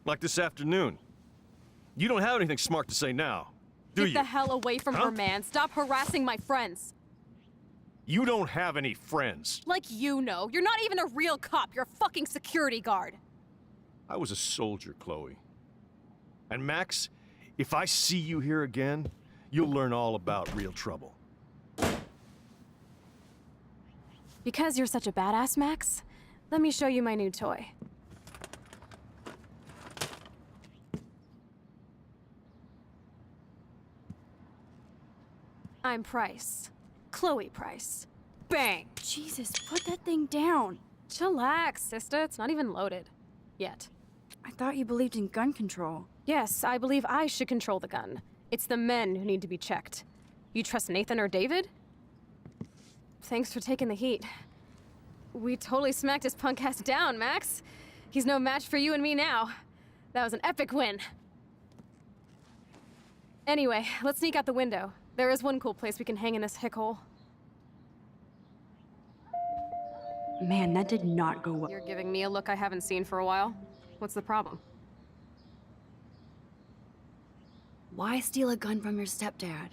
Like this afternoon. You don't have anything smart to say now, do you? Get the hell away from her, man. Stop harassing my friends. You don't have any friends. Like you know. You're not even a real cop. You're a fucking security guard. I was a soldier, Chloe. And Max, if I see you here again, you'll learn all about real trouble. Because you're such a badass, Max, let me show you my new toy. I'm Price. Chloe Price. Bang! Jesus, put that thing down. Chillax, sister. It's not even loaded. Yet. I thought you believed in gun control. Yes, I believe I should control the gun. It's the men who need to be checked. You trust Nathan or David? Thanks for taking the heat. We totally smacked his punk ass down, Max. He's no match for you and me now. That was an epic win. Anyway, let's sneak out the window. There is one cool place we can hang in this hick hole. Man, that did not go well. You're giving me a look I haven't seen for a while? What's the problem? Why steal a gun from your stepdad?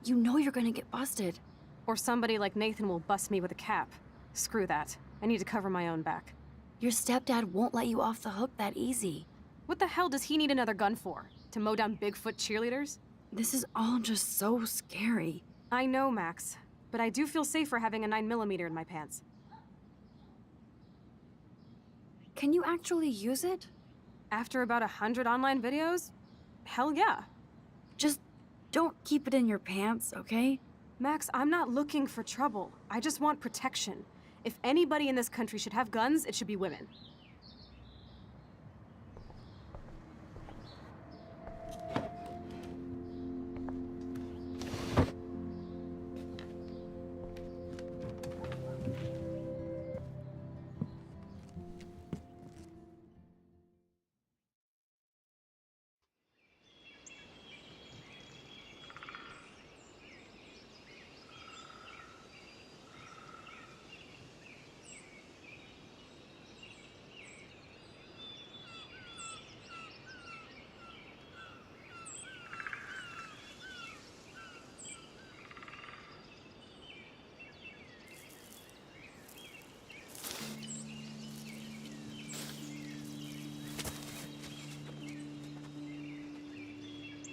You know you're gonna get busted. Or somebody like Nathan will bust me with a cap. Screw that. I need to cover my own back. Your stepdad won't let you off the hook that easy. What the hell does he need another gun for? To mow down Bigfoot cheerleaders? This is all just so scary. I know, Max. But I do feel safer having a 9mm in my pants. Can you actually use it? After about 100 online videos? Hell yeah. Just don't keep it in your pants, okay? Max, I'm not looking for trouble. I just want protection. If anybody in this country should have guns, it should be women.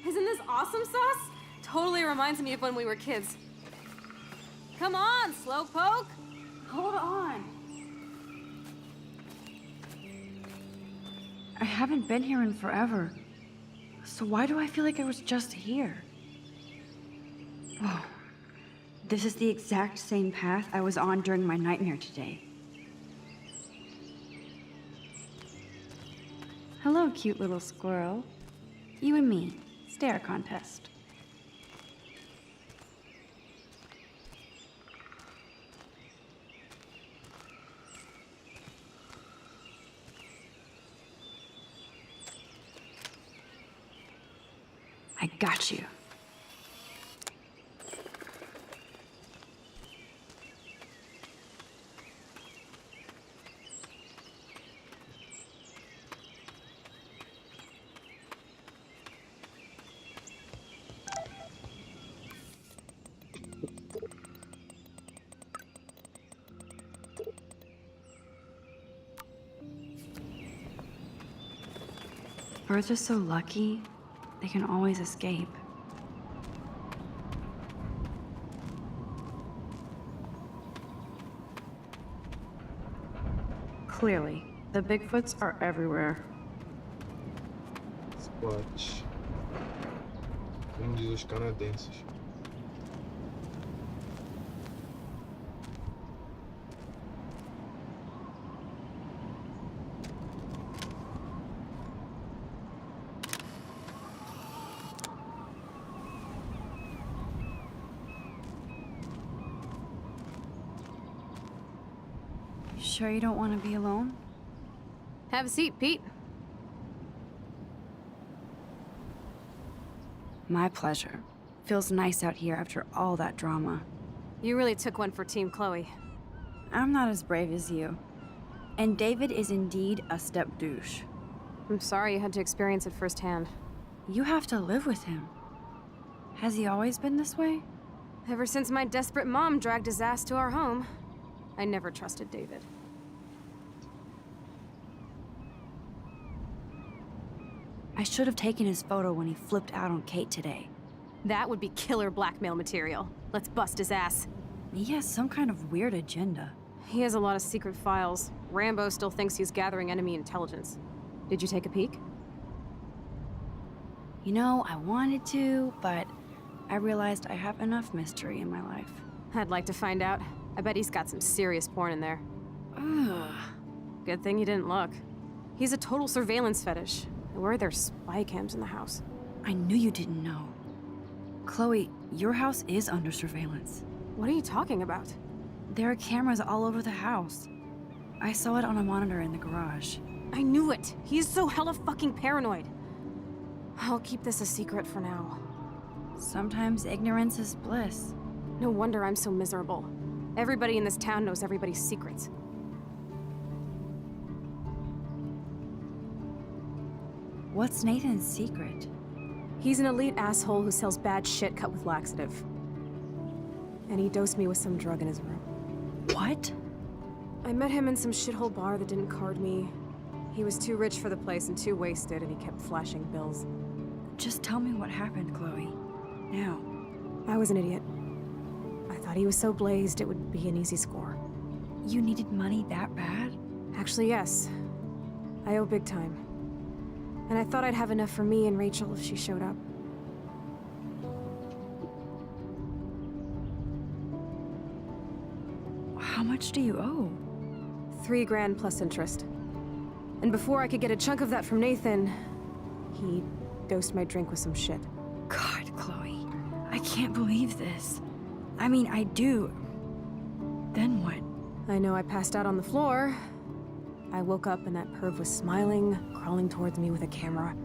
Isn't this awesome sauce? Totally reminds me of when we were kids. Come on, Slowpoke! Hold on. I haven't been here in forever. So why do I feel like I was just here? Oh, this is the exact same path I was on during my nightmare today. Hello, cute little squirrel. You and me. Stare contest. I got you. Birds are so lucky, they can always escape. Clearly, the Bigfoots are everywhere. Squat. Como diz os canadenses. Sure you don't want to be alone? Have a seat, Pete. My pleasure. Feels nice out here after all that drama. You really took one for Team Chloe. I'm not as brave as you. And David is indeed a step douche. I'm sorry you had to experience it firsthand. You have to live with him. Has he always been this way? Ever since my desperate mom dragged his ass to our home, I never trusted David. I should have taken his photo when he flipped out on Kate today. That would be killer blackmail material. Let's bust his ass. He has some kind of weird agenda. He has a lot of secret files. Rambo still thinks he's gathering enemy intelligence. Did you take a peek? You know, I wanted to, but I realized I have enough mystery in my life. I'd like to find out. I bet he's got some serious porn in there. Ugh. Good thing you didn't look. He's a total surveillance fetish. Where are there spy cams in the house? I knew you didn't know. Chloe, your house is under surveillance. What are you talking about? There are cameras all over the house. I saw it on a monitor in the garage. I knew it! He's so hella fucking paranoid. I'll keep this a secret for now. Sometimes ignorance is bliss. No wonder I'm so miserable. Everybody in this town knows everybody's secrets. What's Nathan's secret? He's an elite asshole who sells bad shit cut with laxative. And he dosed me with some drug in his room. What? I met him in some shithole bar that didn't card me. He was too rich for the place and too wasted, and he kept flashing bills. Just tell me what happened, Chloe. Now. I was an idiot. I thought he was so blazed it would be an easy score. You needed money that bad? Actually, yes. I owe big time. And I thought I'd have enough for me and Rachel if she showed up. How much do you owe? $3 grand plus interest. And before I could get a chunk of that from Nathan, he dosed my drink with some shit. God, Chloe. I can't believe this. I mean, I do. Then what? I know I passed out on the floor. I woke up and that perv was smiling, crawling towards me with a camera.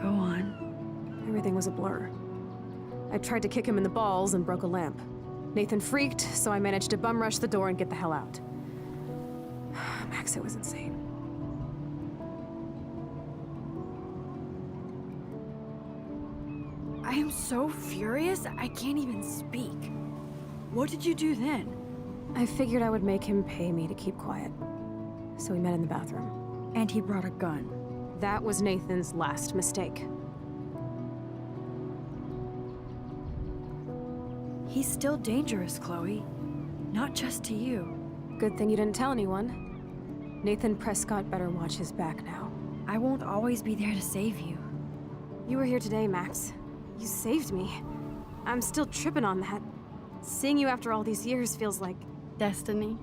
Go on. Everything was a blur. I tried to kick him in the balls and broke a lamp. Nathan freaked, so I managed to bum rush the door and get the hell out. Max, it was insane. I am so furious, I can't even speak. What did you do then? I figured I would make him pay me to keep quiet. So we met in the bathroom. And he brought a gun. That was Nathan's last mistake. He's still dangerous, Chloe. Not just to you. Good thing you didn't tell anyone. Nathan Prescott better watch his back now. I won't always be there to save you. You were here today, Max. You saved me. I'm still tripping on that. Seeing you after all these years feels like... destiny.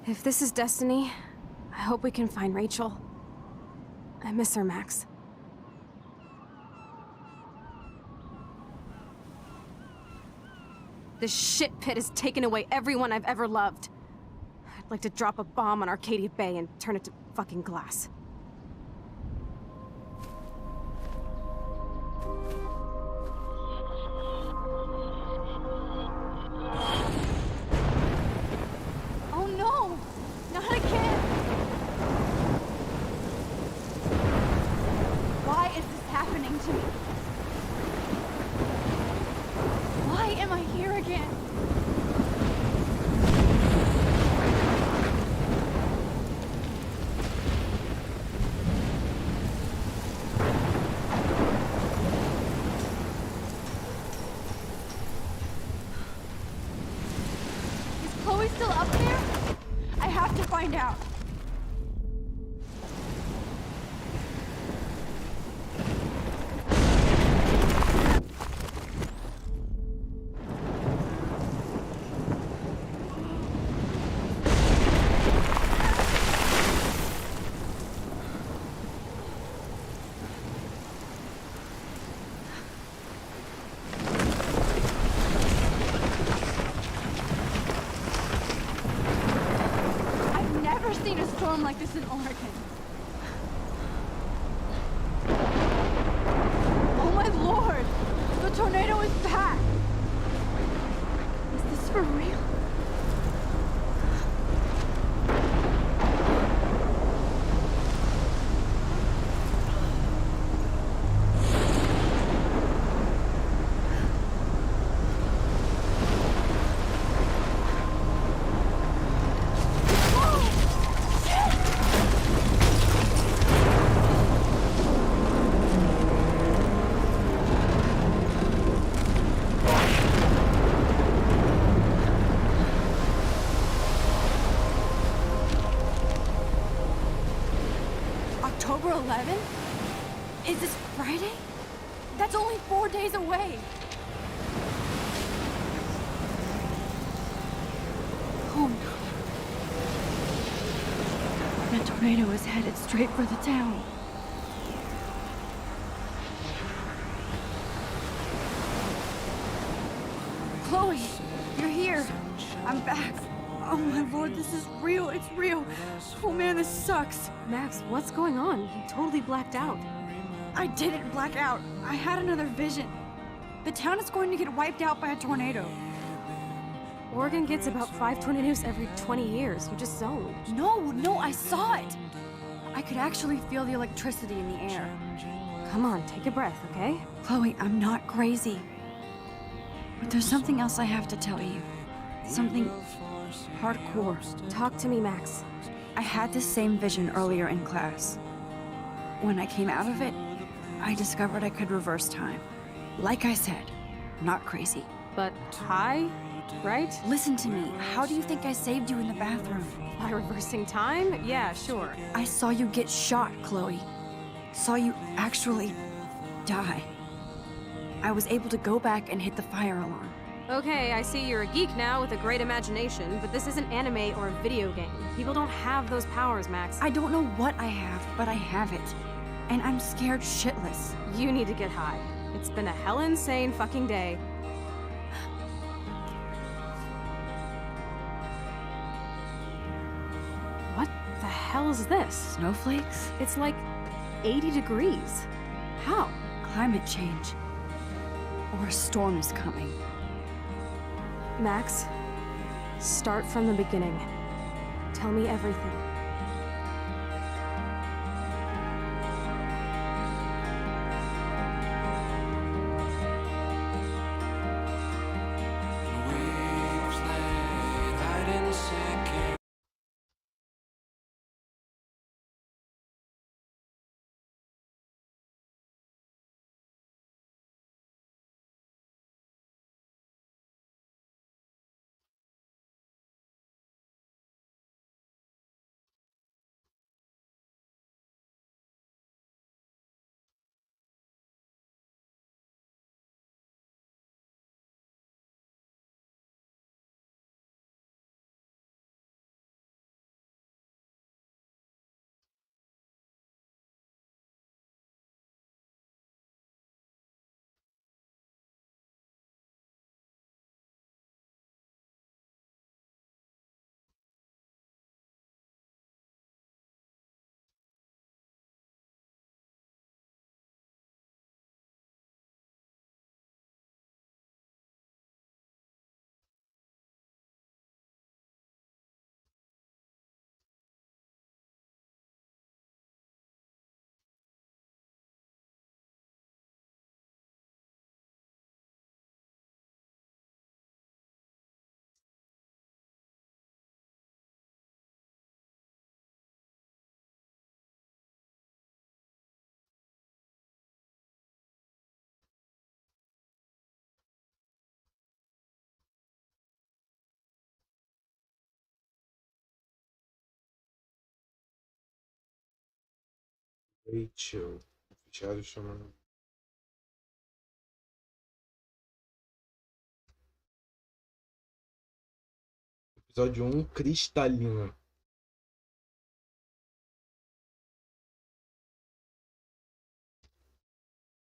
If this is destiny, I hope we can find Rachel. I miss her, Max. This shit pit has taken away everyone I've ever loved. I'd like to drop a bomb on Arcadia Bay and turn it to fucking glass. Oh no! Not again! Why is this happening to me? Why am I here again? Is Chloe still up there? I have to find out. Seen a storm like this in Oregon. Oh my lord! The tornado is back! Is this for real? October 11? Is this Friday? That's only 4 days away. Oh no. The tornado is headed straight for the town. Chloe, you're here. I'm back. Oh my lord, this is real. It's real. Oh man, this sucks. Max, what's going on? You totally blacked out. I didn't black out. I had another vision. The town is going to get wiped out by a tornado. Oregon gets about 5 tornadoes every 20 years. You just zoned. No, I saw it. I could actually feel the electricity in the air. Come on, take a breath, okay? Chloe, I'm not crazy. But there's something else I have to tell you. Something hardcore. Talk to me, Max. I had this same vision earlier in class. When I came out of it, I discovered I could reverse time. Like I said, not crazy. But high, right? Listen to me. How do you think I saved you in the bathroom? By reversing time? Yeah, sure. I saw you get shot, Chloe. Saw you actually die. I was able to go back and hit the fire alarm. Okay, I see you're a geek now with a great imagination, but this isn't anime or a video game. People don't have those powers, Max. I don't know what I have, but I have it. And I'm scared shitless. You need to get high. It's been a hell insane fucking day. What the hell is this? Snowflakes? It's like 80 degrees. How? Climate change. Or a storm is coming. Max, start from the beginning. Tell me everything. Rachel. Oficiário chamando. Episódio 1, Cristalina.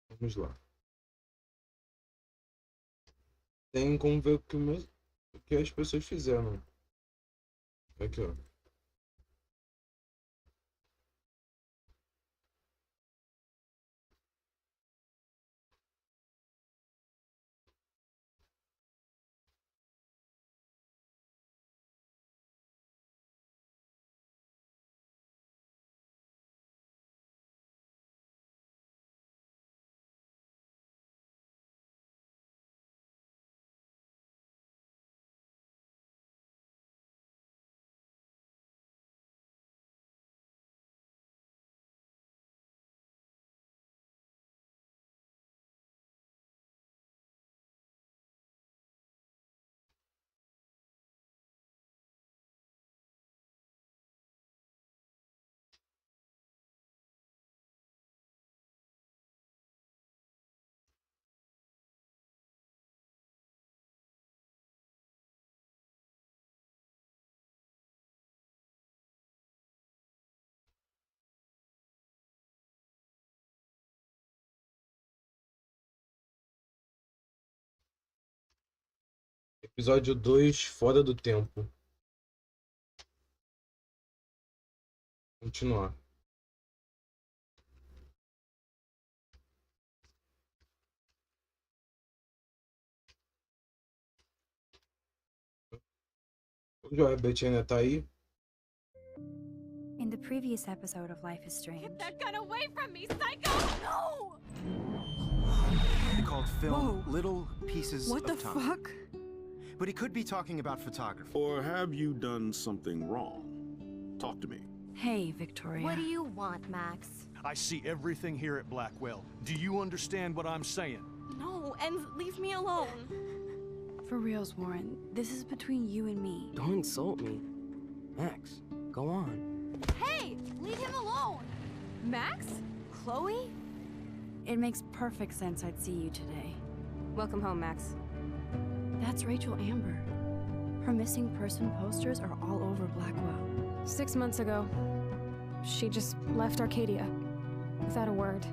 Vamos lá. Tem como ver o que as pessoas fizeram. Aqui, ó. Episódio 2, Fora do Tempo. Continuar. O Jorbert ainda tá aí? In the previous episode of Life is Strange. Get that gun away from me, psycho! No! Called film Little Pieces What of the Time. fuck? But he could be talking about photography. Or have you done something wrong? Talk to me. Hey, Victoria. What do you want, Max? I see everything here at Blackwell. Do you understand what I'm saying? No, and leave me alone. For reals, Warren, this is between you and me. Don't insult me. Max, go on. Hey, leave him alone. Max? Chloe? It makes perfect sense I'd see you today. Welcome home, Max. That's Rachel Amber. Her missing person posters are all over Blackwell. 6 months ago, she just left Arcadia. Without a word.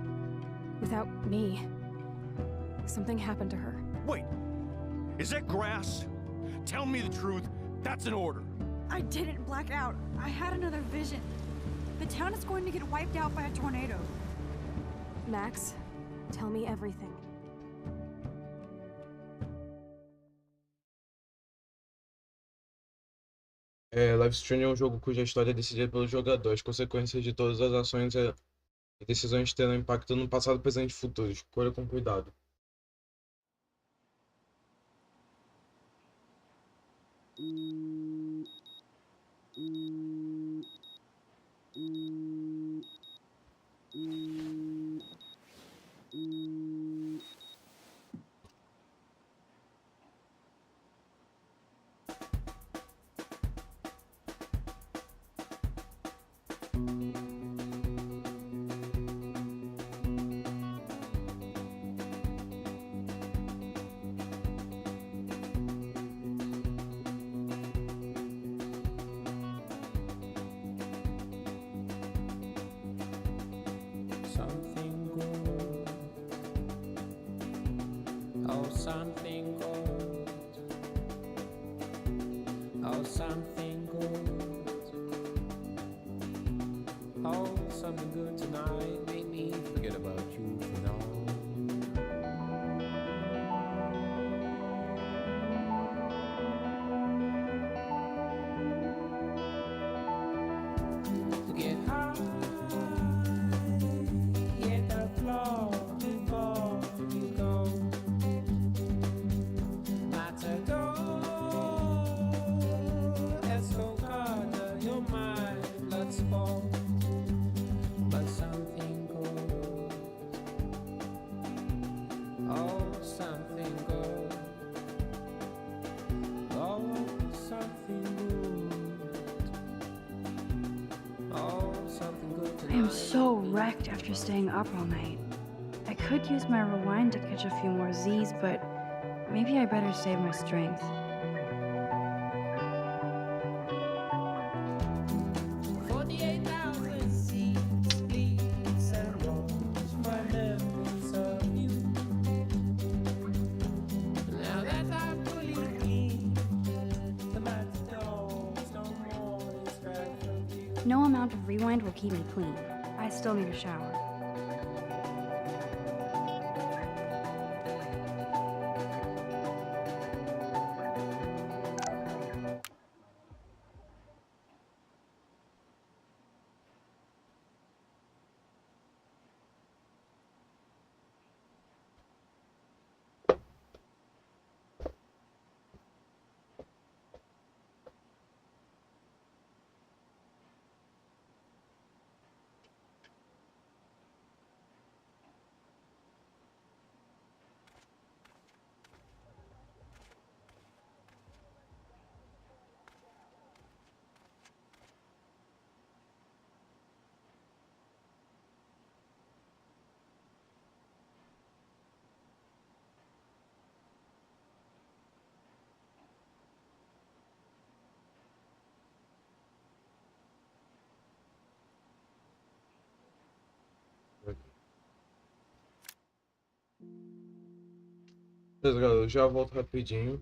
Without me. Something happened to her. Wait, is that grass? Tell me the truth. That's an order. I didn't black out. I had another vision. The town is going to get wiped out by a tornado. Max, tell me everything. Life is Strange é um jogo cuja história é decidida pelo jogador. As consequências de todas as ações e decisões terão impacto no passado, presente e futuro. Escolha com cuidado. Something good. Oh, something good. Oh, something good. Oh, something good tonight. Make me forget about you for now. Get high. Hit the floor before you go. Not to go. Let's go, God, your mind. Let's go. But something good. Oh, something good. Oh, something good. Oh, something good I am tonight. so wrecked after staying up all night. I could use my rewind to catch a few more Z's, but maybe I better save my strength. 48,000 seeds, leaves and roses, my memories of you. Now that I'm fully clean, the matadors no more distract from you. No amount of rewind will keep me clean. I still need a shower. Beleza, galera, eu já volto rapidinho.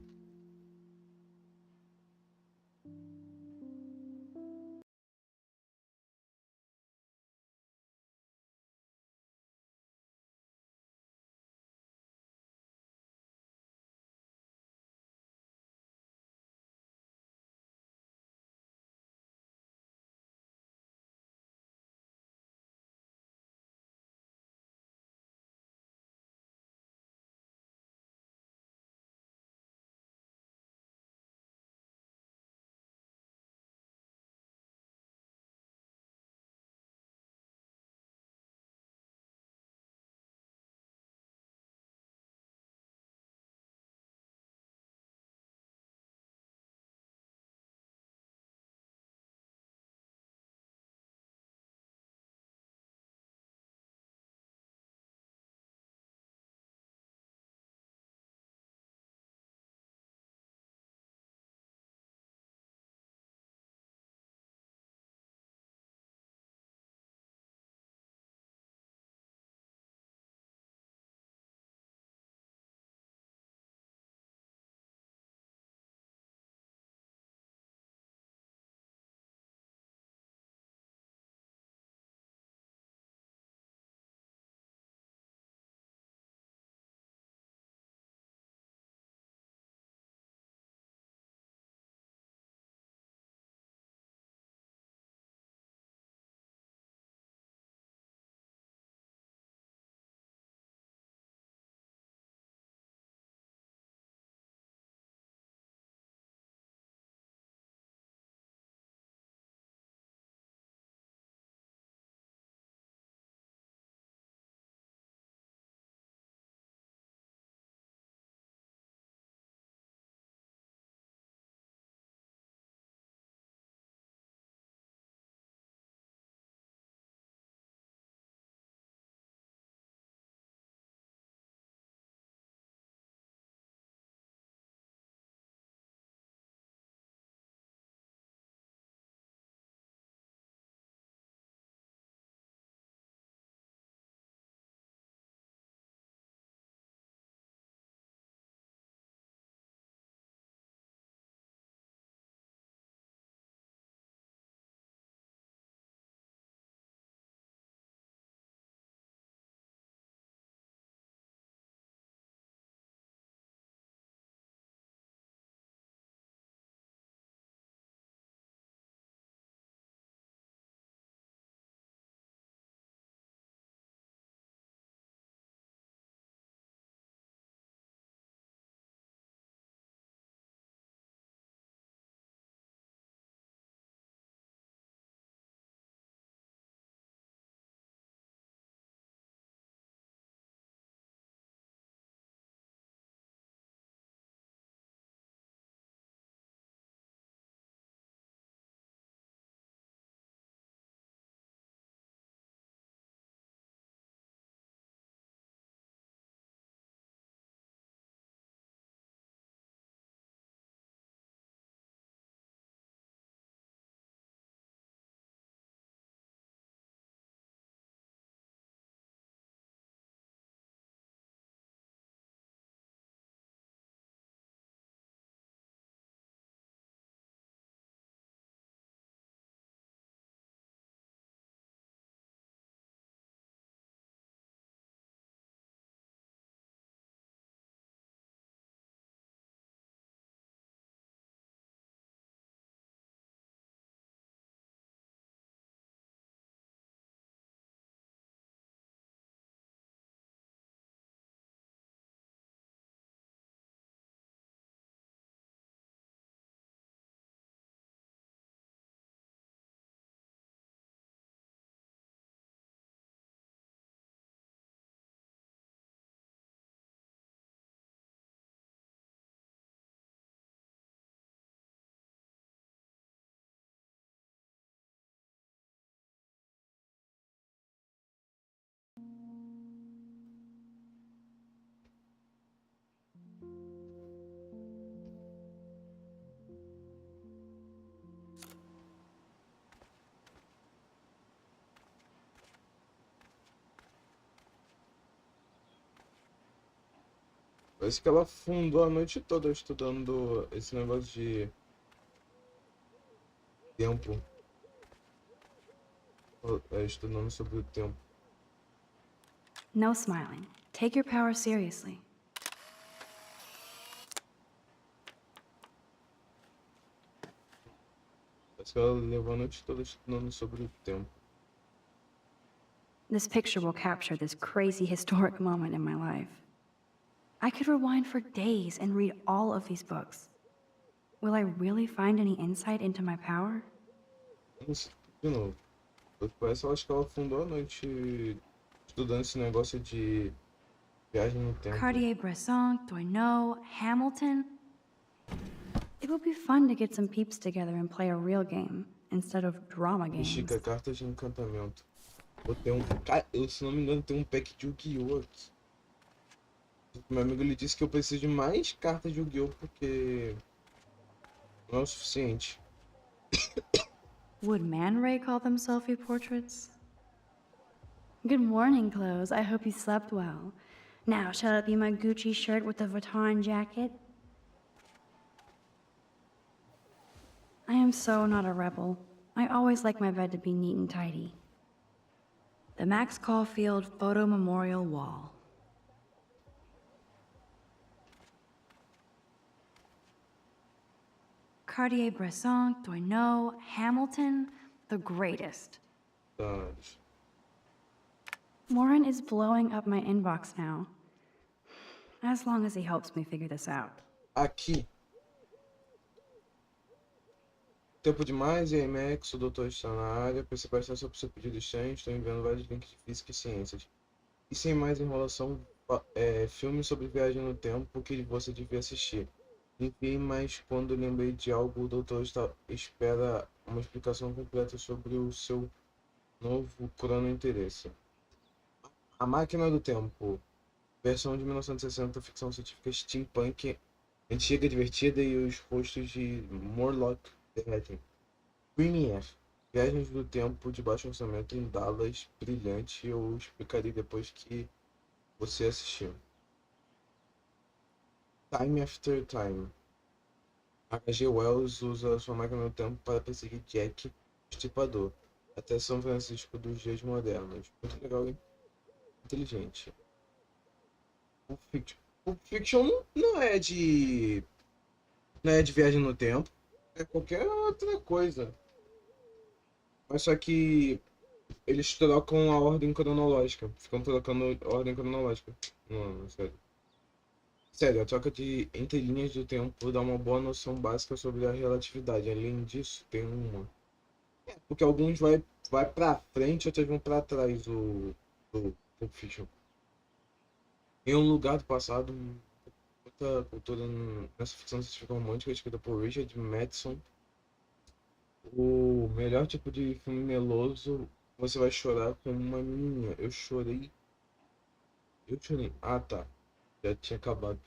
Parece que ela fundou a noite toda estudando esse negócio de tempo. Estudando sobre o tempo. No smiling. Take your power seriously. Parece que ela levou a noite toda estudando sobre o tempo. This picture will capture this crazy historic moment in my life. I could rewind for days and read all of these books. Will I really find any insight into my power? Não sei, de novo. Parece, eu acho que ela fundou a noite estudando esse negócio de viagem no tempo. Cartier-Bresson, Doisneau, Hamilton. It would be fun to get some peeps together and play a real game instead of drama games. Chica, cartas de encantamento. Vou ter um. Cara, se não me engano, tem um pack de Yu-Gi-Oh! Aqui. Meu amigo ele disse que eu preciso de mais cartas de Yu-Gi-Oh! Porque não é o suficiente. Would Man Ray call them selfie portraits? Good morning, clothes. I hope you slept well. Now, shall it be my Gucci shirt with the Vuitton jacket? I am so not a rebel. I always like my bed to be neat and tidy. The Max Caufield Photo Memorial Wall. Cartier-Bresson, Doisneau, Hamilton, the greatest. Warren is blowing up my inbox now. As long as he helps me figure this out. Aqui. Tempo demais, e aí, Max, o doutor está na área. Para se prestar sobre o seu pedido estranho, estou enviando vários links de física e ciências. E sem mais enrolação, filme sobre viagem no tempo que você devia assistir. Enviei, mas quando lembrei de algo, o doutor espera uma explicação completa sobre o seu novo crono-interesse. A Máquina do Tempo. Versão de 1960, ficção científica steampunk, antiga, divertida e os rostos de Morlock derretem. Premiere. Viagens do Tempo de baixo orçamento em Dallas, brilhante, eu explicarei depois que você assistiu. Time After Time. H.G. Wells usa sua máquina do tempo para perseguir Jack, o Estripador, até São Francisco dos dias modernos. Muito legal e inteligente. Pulp Fiction não é de viagem no tempo, é qualquer outra coisa. Mas só que eles trocam a ordem cronológica, ficam trocando a ordem cronológica. Não, sério. Sério, a troca de entre linhas do tempo dá uma boa noção básica sobre a relatividade. Além disso, tem uma. Porque alguns vai pra frente, outros vão pra trás do Pulp Fiction. Em um lugar do passado, muita cultura nessa ficção científica romântica escrita por Richard Madison. O melhor tipo de filme meloso, você vai chorar com uma menininha. Eu chorei. Ah, tá. Já tinha acabado.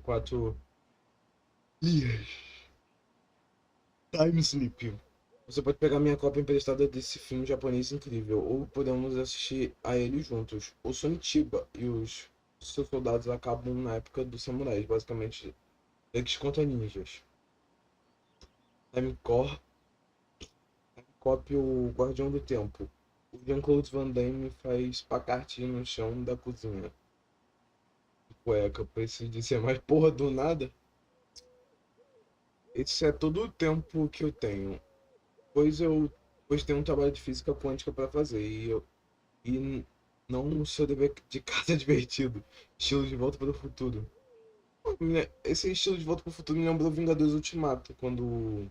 4 dias. Time Sleep. Você pode pegar minha cópia emprestada desse filme japonês incrível, ou podemos assistir a ele juntos. O Sonitiba e os seus soldados acabam na época dos samurais, basicamente eles contra ninjas. Time Cop, o Guardião do Tempo. O Jean-Claude Van Damme faz pacartinho no chão da cozinha. Cueca, preciso dizer mais porra do nada. Esse é todo o tempo que eu tenho. Pois tenho um trabalho de física quântica para fazer e não o seu dever de casa divertido. Estilo de Volta para o Futuro. Esse estilo de Volta para o Futuro me lembrou Vingadores Ultimato, quando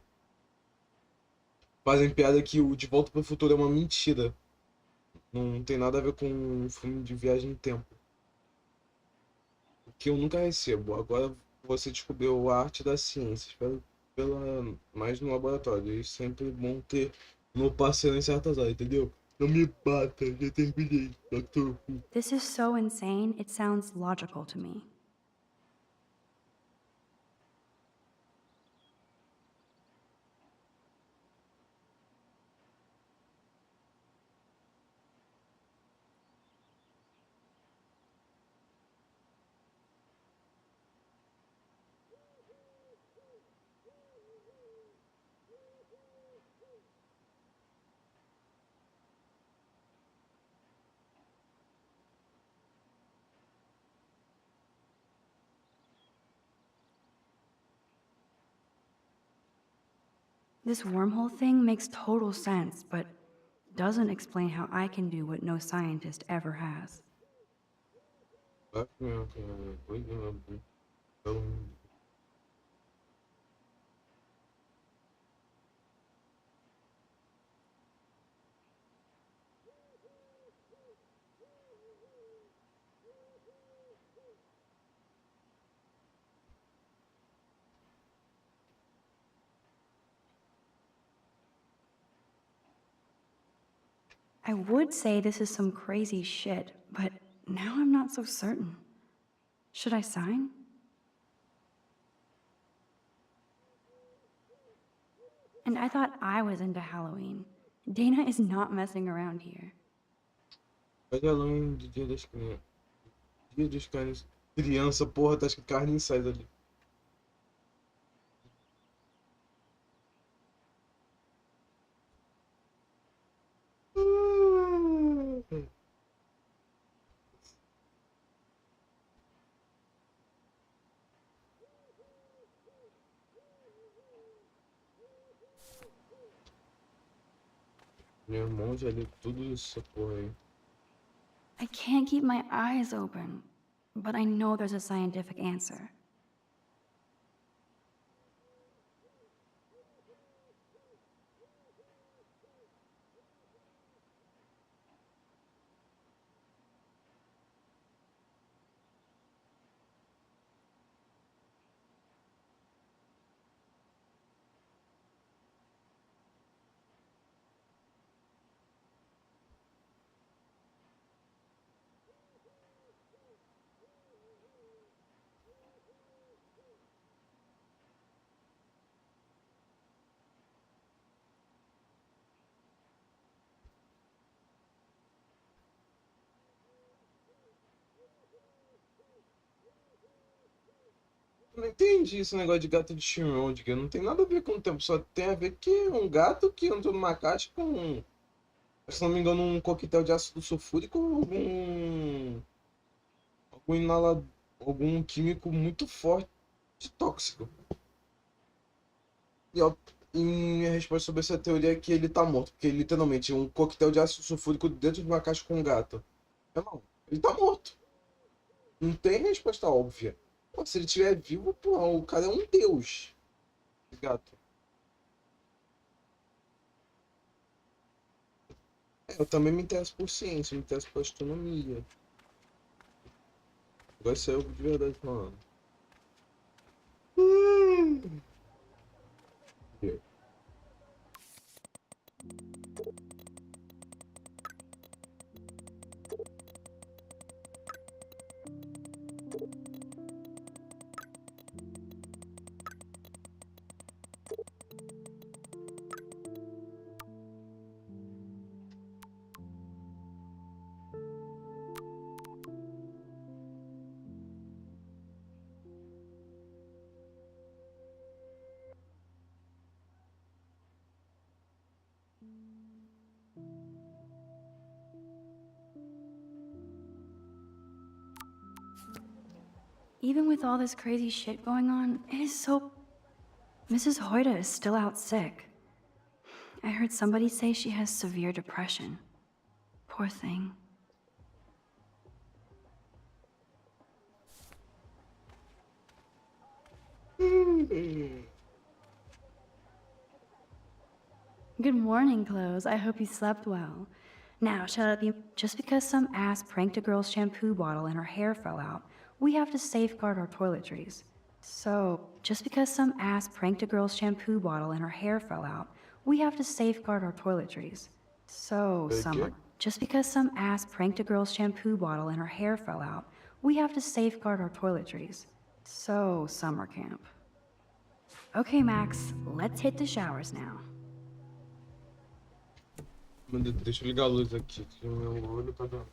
fazem piada que o De Volta para o Futuro é uma mentira. Não tem nada a ver com um filme de viagem no tempo. O que eu nunca recebo. Agora você descobriu a arte da ciência. Espero mais no laboratório. E sempre bom ter no parceiro em certas áreas, entendeu? Não me bata, já terminei, Dr. Who. This is so insane, it sounds logical to me. This wormhole thing makes total sense, but doesn't explain how I can do what no scientist ever has. I would say this is some crazy shit, but now I'm not so certain. Should I sign? And I thought I was into Halloween. Dana is not messing around here. Vai além do Dia das Crianças. Dia dos Cães. Criança, porra, tá escrito carne inside ali. Meu irmão já leu tudo isso, porra aí. I can't keep my eyes open, but I know there's a scientific answer. Eu não entendi esse negócio de gato de Schrödinger. Não tem nada a ver com o tempo, só tem a ver que é um gato que entrou numa caixa com, se não me engano, um coquetel de ácido sulfúrico ou algum inalador, algum químico muito forte tóxico. E minha resposta sobre essa teoria é que ele tá morto, porque literalmente um coquetel de ácido sulfúrico dentro de uma caixa com um gato. Não, ele tá morto. Não tem resposta óbvia. Pô, se ele estiver vivo, pô, o cara é um deus. Esse gato. Eu também me interesso por ciência, me interesso por astronomia. Vai ser eu de verdade falando. Even with all this crazy shit going on, it is so... Mrs. Hoyta is still out sick. I heard somebody say she has severe depression. Poor thing. Good morning, Clothes. I hope you slept well. Now, shut up, you. Just because some ass pranked a girl's shampoo bottle and her hair fell out, we have to safeguard our toiletries. So, just because some ass pranked a girl's shampoo bottle and her hair fell out, we have to safeguard our toiletries. So, Summer. Just because some ass pranked a girl's shampoo bottle and her hair fell out, we have to safeguard our toiletries. So, summer camp. Okay, Max, let's hit the showers now. Deixa eu ligar a luz aqui, que o meu olho tá dando.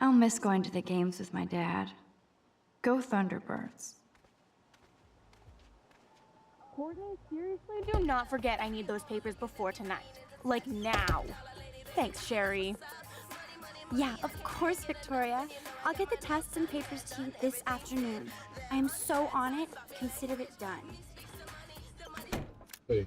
I'll miss going to the games with my dad. Go Thunderbirds. Courtney, seriously? Do not forget I need those papers before tonight. Like now. Thanks, Sherry. Yeah, of course, Victoria. I'll get the tests and papers to you this afternoon. I am so on it. Consider it done. Hey.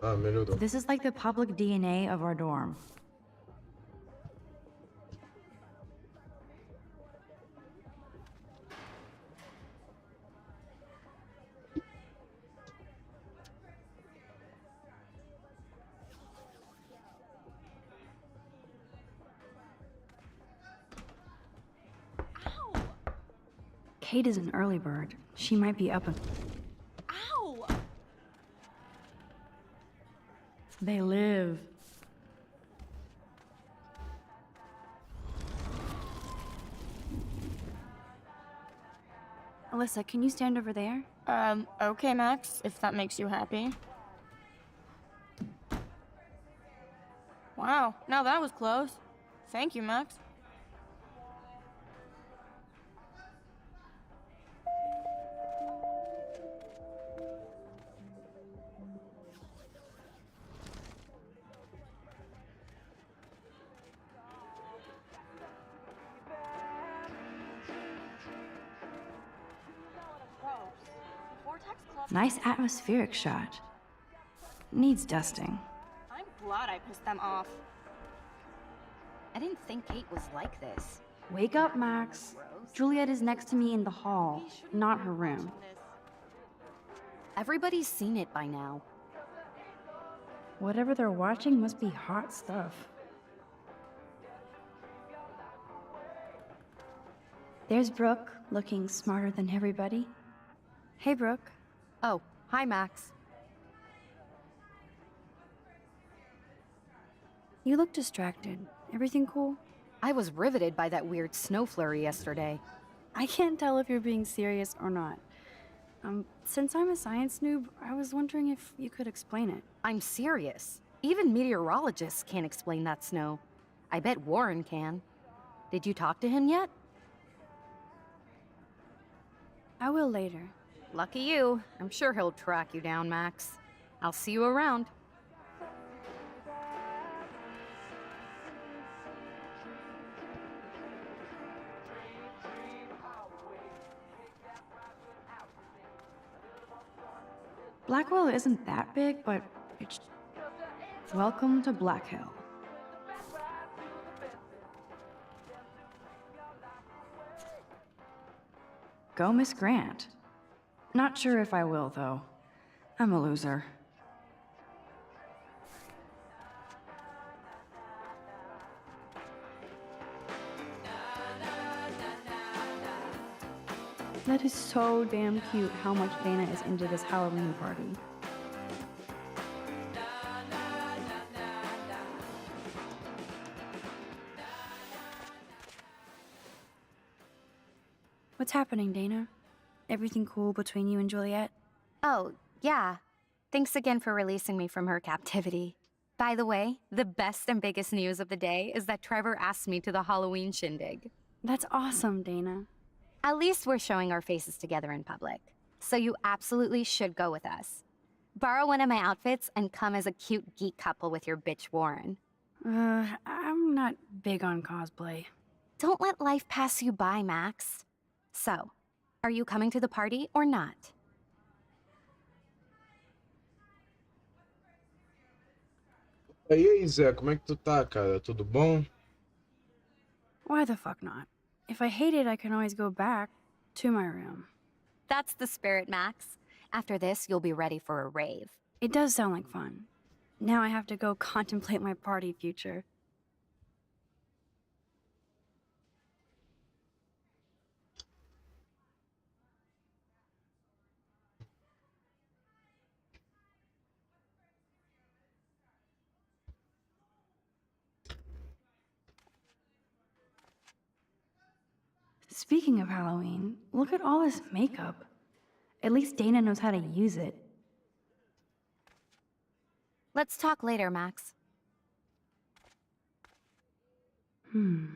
Ah, melhorou. This is like the public DNA of our dorm. Kate is an early bird. She might be up and... Ow! They live. Alyssa, can you stand over there? Okay, Max, if that makes you happy. Wow, now that was close. Thank you, Max. Nice atmospheric shot. Needs dusting. I'm glad I pissed them off. I didn't think Kate was like this. Wake up, Max. Juliet is next to me in the hall, not her room. Everybody's seen it by now. Whatever they're watching must be hot stuff. There's Brooke, looking smarter than everybody. Hey, Brooke. Oh, hi, Max. You look distracted. Everything cool? I was riveted by that weird snow flurry yesterday. I can't tell if you're being serious or not. Since I'm a science noob, I was wondering if you could explain it. I'm serious. Even meteorologists can't explain that snow. I bet Warren can. Did you talk to him yet? I will later. Lucky you. I'm sure he'll track you down, Max. I'll see you around. Blackwell isn't that big, but it's... Welcome to Black Hill. Go Miss Grant. Not sure if I will, though. I'm a loser. That is so damn cute how much Dana is into this Halloween party. What's happening, Dana? Everything cool between you and Juliet? Oh, yeah. Thanks again for releasing me from her captivity. By the way, the best and biggest news of the day is that Trevor asked me to the Halloween shindig. That's awesome, Dana. At least we're showing our faces together in public. So you absolutely should go with us. Borrow one of my outfits and come as a cute geek couple with your bitch Warren. I'm not big on cosplay. Don't let life pass you by, Max. So, are you coming to the party or not? E aí, Zé, como é que tu tá, cara? Tudo bom? Why the fuck not? If I hate it, I can always go back to my room. That's the spirit, Max. After this, you'll be ready for a rave. It does sound like fun. Now I have to go contemplate my party future. Speaking of Halloween, look at all this makeup. At least Dana knows how to use it. Let's talk later, Max. Who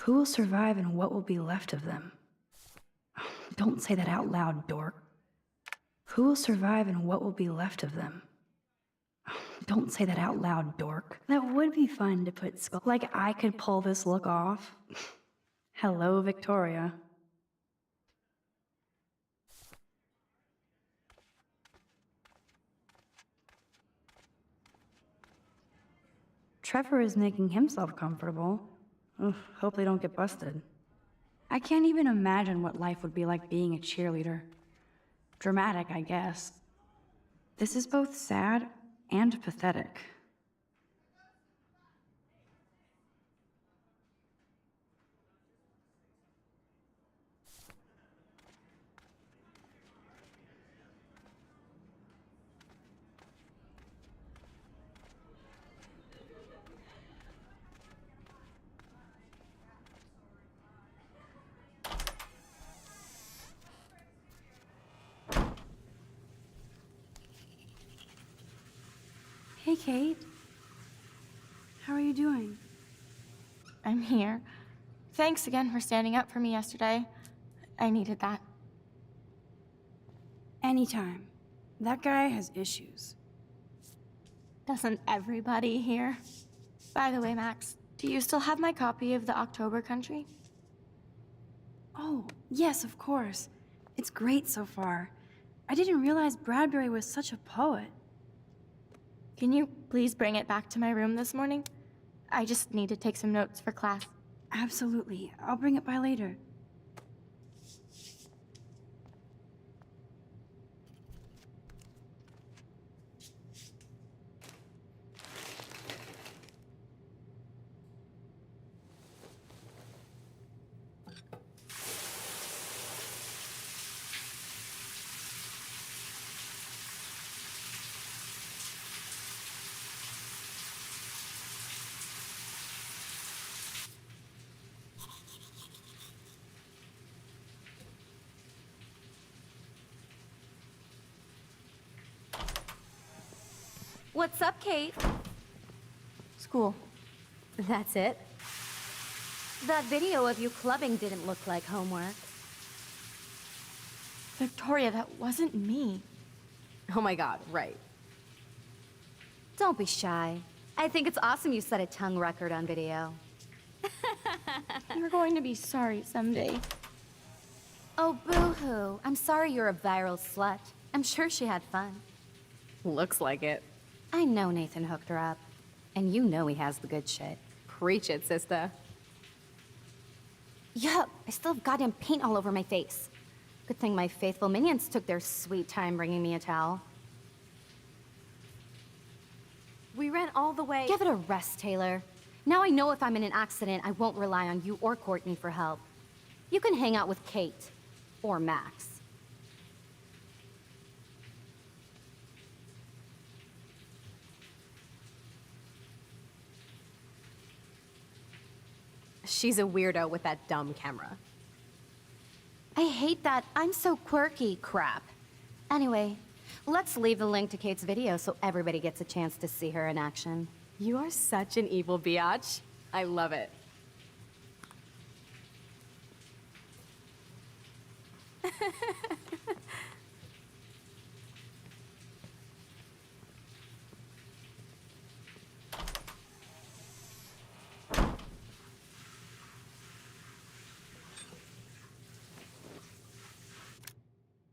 will survive and what will be left of them? Don't say that out loud, dork. Who will survive and what will be left of them? Don't say that out loud, dork. That would be fun to put skull. Like I could pull this look off. Hello, Victoria. Trevor is making himself comfortable. Ugh, hope they don't get busted. I can't even imagine what life would be like being a cheerleader. Dramatic, I guess. This is both sad and pathetic. Hey, Kate. How are you doing? I'm here. Thanks again for standing up for me yesterday. I needed that. Anytime. That guy has issues. Doesn't everybody here? By the way, Max, do you still have my copy of the October Country? Oh, yes, of course. It's great so far. I didn't realize Bradbury was such a poet. Can you please bring it back to my room this morning? I just need to take some notes for class. Absolutely. I'll bring it by later. What's up, Kate? School. That's it? That video of you clubbing didn't look like homework. Victoria, that wasn't me. Oh my god, right. Don't be shy. I think it's awesome you set a tongue record on video. You're going to be sorry someday. Oh, boo-hoo. I'm sorry you're a viral slut. I'm sure she had fun. Looks like it. I know Nathan hooked her up. And you know he has the good shit. Preach it, sister. Yup, I still have goddamn paint all over my face. Good thing my faithful minions took their sweet time bringing me a towel. We ran all the way. Give it a rest, Taylor. Now I know if I'm in an accident, I won't rely on you or Courtney for help. You can hang out with Kate. Or Max. She's a weirdo with that dumb camera. I hate that I'm so quirky crap. Anyway, let's leave the link to Kate's video so everybody gets a chance to see her in action. You are such an evil biatch. I love it.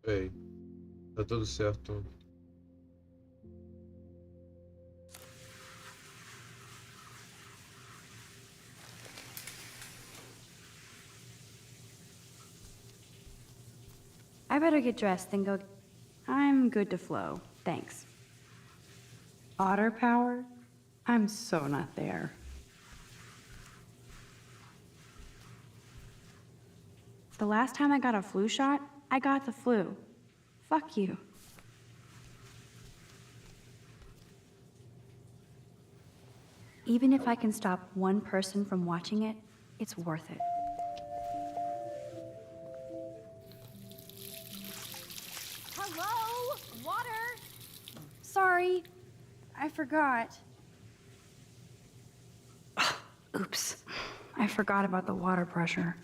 Ei, tá tudo certo. I better get dressed and go. I'm good to flow. Thanks. Otter power? I'm so not there. The last time I got a flu shot, I got the flu. Fuck you. Even if I can stop one person from watching it, it's worth it. sorry. I forgot. Oops. I forgot about the water pressure.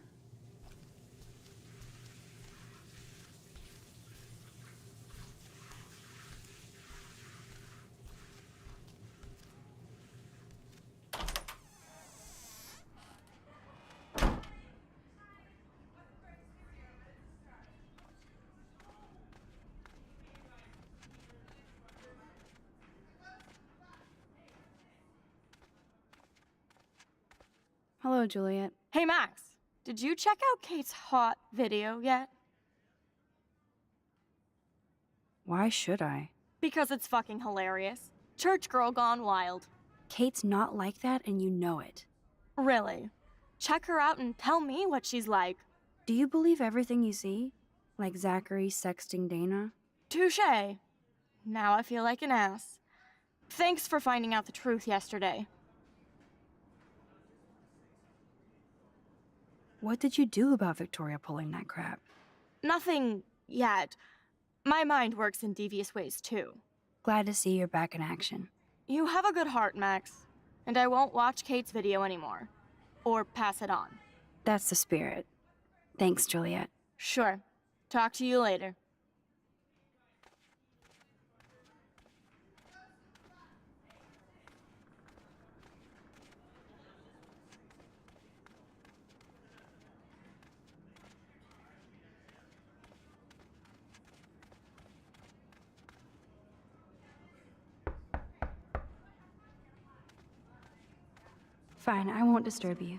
Hello, Juliet. Hey, Max, did you check out Kate's hot video yet? Why should I? Because it's fucking hilarious. Church girl gone wild. Kate's not like that, and you know it. Really? Check her out and tell me what she's like. Do you believe everything you see? Like Zachary sexting Dana? Touché. Now I feel like an ass. Thanks for finding out the truth yesterday. What did you do about Victoria pulling that crap? Nothing yet. My mind works in devious ways too. Glad to see you're back in action. You have a good heart, Max. And I won't watch Kate's video anymore. Or pass it on. That's the spirit. Thanks, Juliet. Sure. Talk to you later. Fine, I won't disturb you.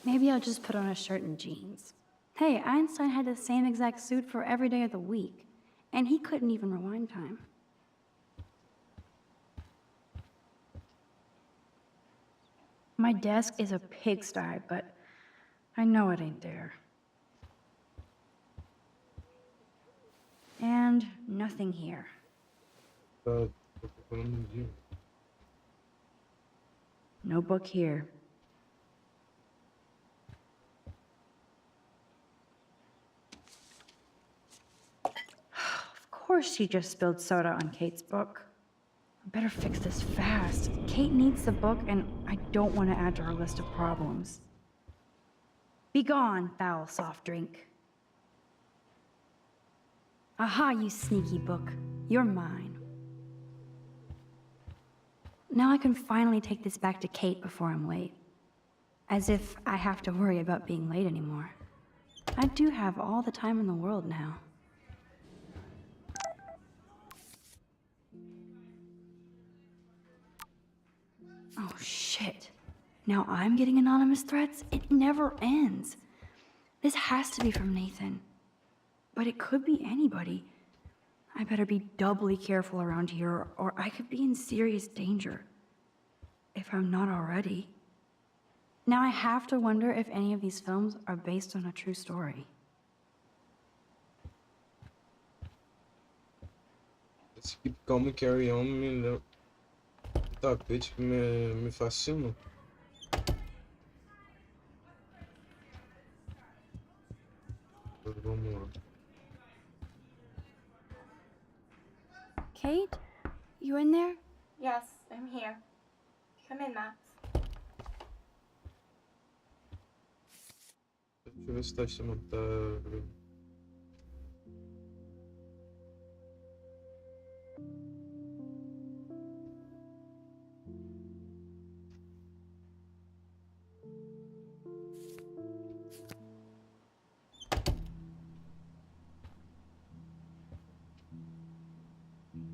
Maybe I'll just put on a shirt and jeans. Hey, Einstein had the same exact suit for every day of the week, and he couldn't even rewind time. My desk is a pigsty, but I know it ain't there. And nothing here. No book here. Of course she just spilled soda on Kate's book. I better fix this fast. Kate needs the book, and I don't want to add to her list of problems. Be gone, foul soft drink. Aha, you sneaky book. You're mine. Now I can finally take this back to Kate before I'm late. As if I have to worry about being late anymore. I do have all the time in the world now. Oh, shit. Now I'm getting anonymous threats? It never ends. This has to be from Nathan. But it could be anybody. I better be doubly careful around here, or I could be in serious danger. If I'm not already. Now I have to wonder if any of these films are based on a true story. Esse Keep Calm and Carry On me lembra. Tapete que me fascina. Vamos lá. Kate? You in there? Yes, I'm here. Come in, Max. Deixa eu ver se tá chamando. Tá.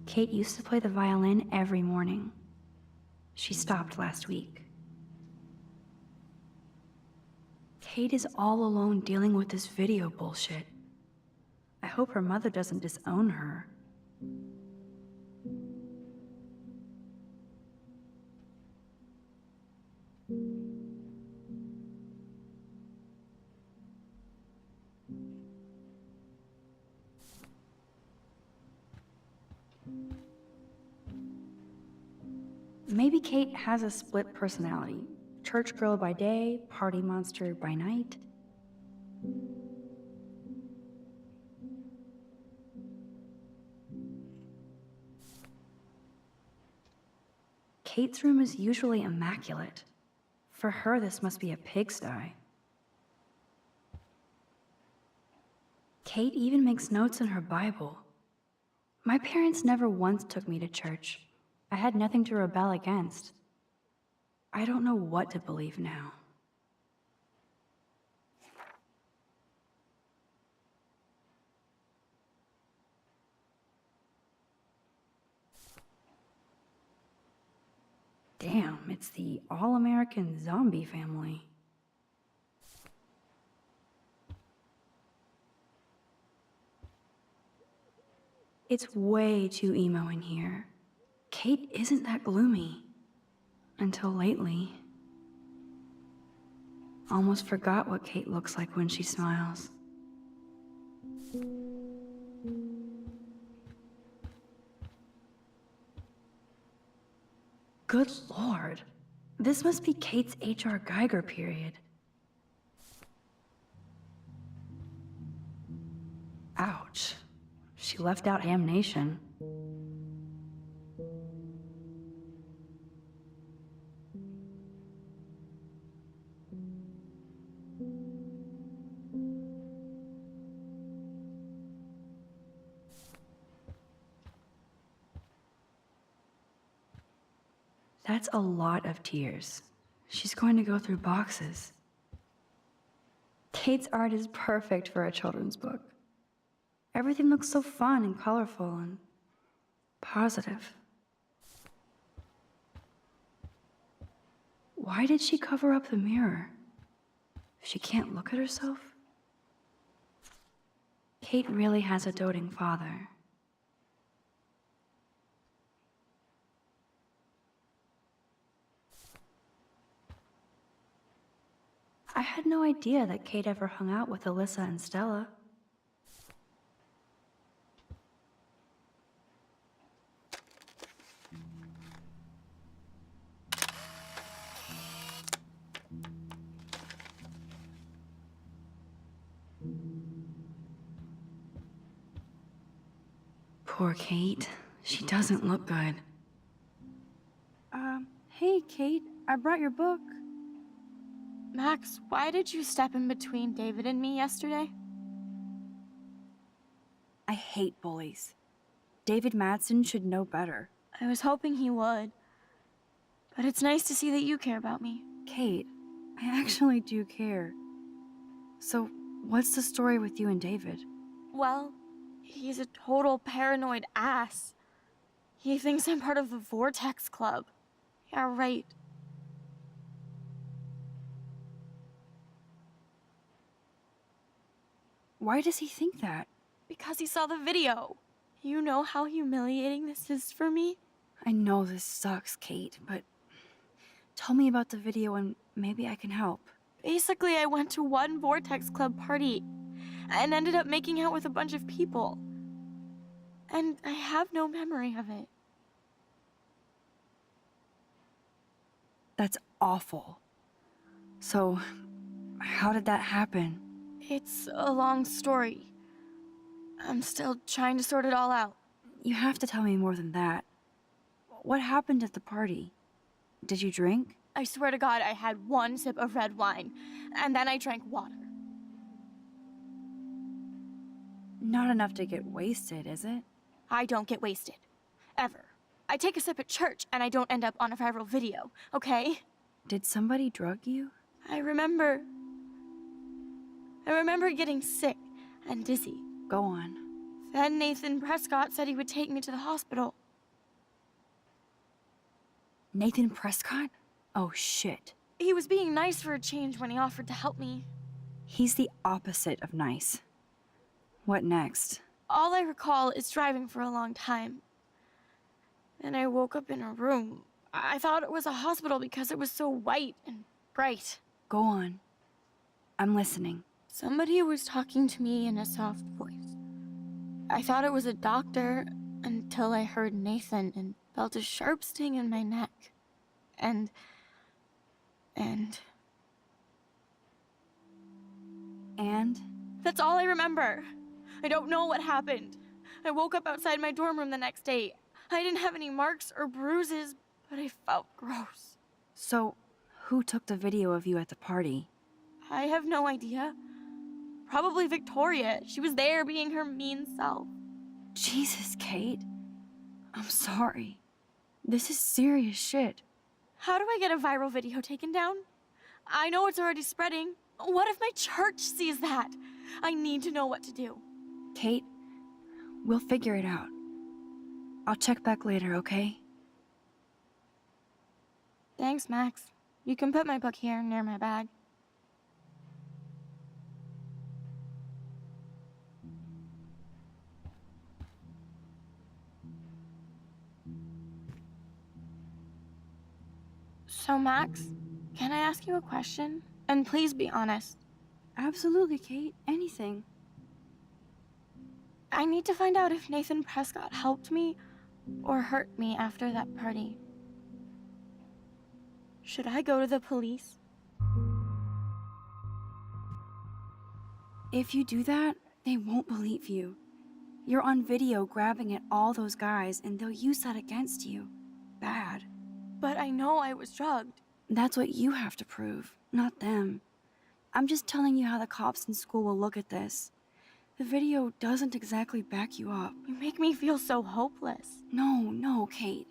Kate used to play the violin every morning. She stopped last week. Kate is all alone dealing with this video bullshit. I hope her mother doesn't disown her. Maybe Kate has a split personality. Church girl by day, party monster by night. Kate's room is usually immaculate. For her, this must be a pigsty. Kate even makes notes in her Bible. My parents never once took me to church. I had nothing to rebel against. I don't know what to believe now. Damn, it's the all-American zombie family. It's way too emo in here. Kate isn't that gloomy. Until lately. Almost forgot what Kate looks like when she smiles. Good lord. This must be Kate's H.R. Geiger period. Ouch. She left out Damnation. That's a lot of tears. She's going to go through boxes. Kate's art is perfect for a children's book. Everything looks so fun and colorful and positive. Why did she cover up the mirror? She can't look at herself? Kate really has a doting father. I had no idea that Kate ever hung out with Alyssa and Stella. Poor Kate. She doesn't look good. Hey, Kate. I brought your book. Max, why did you step in between David and me yesterday? I hate bullies. David Madsen should know better. I was hoping he would. But it's nice to see that you care about me. Kate, I actually do care. So, what's the story with you and David? Well, he's a total paranoid ass. He thinks I'm part of the Vortex Club. Yeah, right. Why does he think that? Because he saw the video. You know how humiliating this is for me? I know this sucks, Kate, but tell me about the video and maybe I can help. Basically, I went to one Vortex Club party and ended up making out with a bunch of people. And I have no memory of it. That's awful. So, how did that happen? It's a long story. I'm still trying to sort it all out. You have to tell me more than that. What happened at the party? Did you drink? I swear to God, I had one sip of red wine, and then I drank water. Not enough to get wasted, is it? I don't get wasted. Ever. I take a sip at church, and I don't end up on a viral video, okay? Did somebody drug you? I remember getting sick and dizzy. Go on. Then Nathan Prescott said he would take me to the hospital. Nathan Prescott? Oh, shit. He was being nice for a change when he offered to help me. He's the opposite of nice. What next? All I recall is driving for a long time. Then I woke up in a room. I thought it was a hospital because it was so white and bright. Go on. I'm listening. Somebody was talking to me in a soft voice. I thought it was a doctor until I heard Nathan and felt a sharp sting in my neck. And that's all I remember. I don't know what happened. I woke up outside my dorm room the next day. I didn't have any marks or bruises, but I felt gross. So, who took the video of you at the party? I have no idea. Probably Victoria. She was there being her mean self. Jesus, Kate. I'm sorry. This is serious shit. How do I get a viral video taken down? I know it's already spreading. What if my church sees that? I need to know what to do. Kate, we'll figure it out. I'll check back later, okay? Thanks, Max. You can put my book here near my bag. So, Max, can I ask you a question? And please be honest. Absolutely, Kate. Anything. I need to find out if Nathan Prescott helped me or hurt me after that party. Should I go to the police? If you do that, they won't believe you. You're on video grabbing at all those guys, and they'll use that against you. Bad. But I know I was drugged. That's what you have to prove, not them. I'm just telling you how the cops in school will look at this. The video doesn't exactly back you up. You make me feel so hopeless. No, Kate.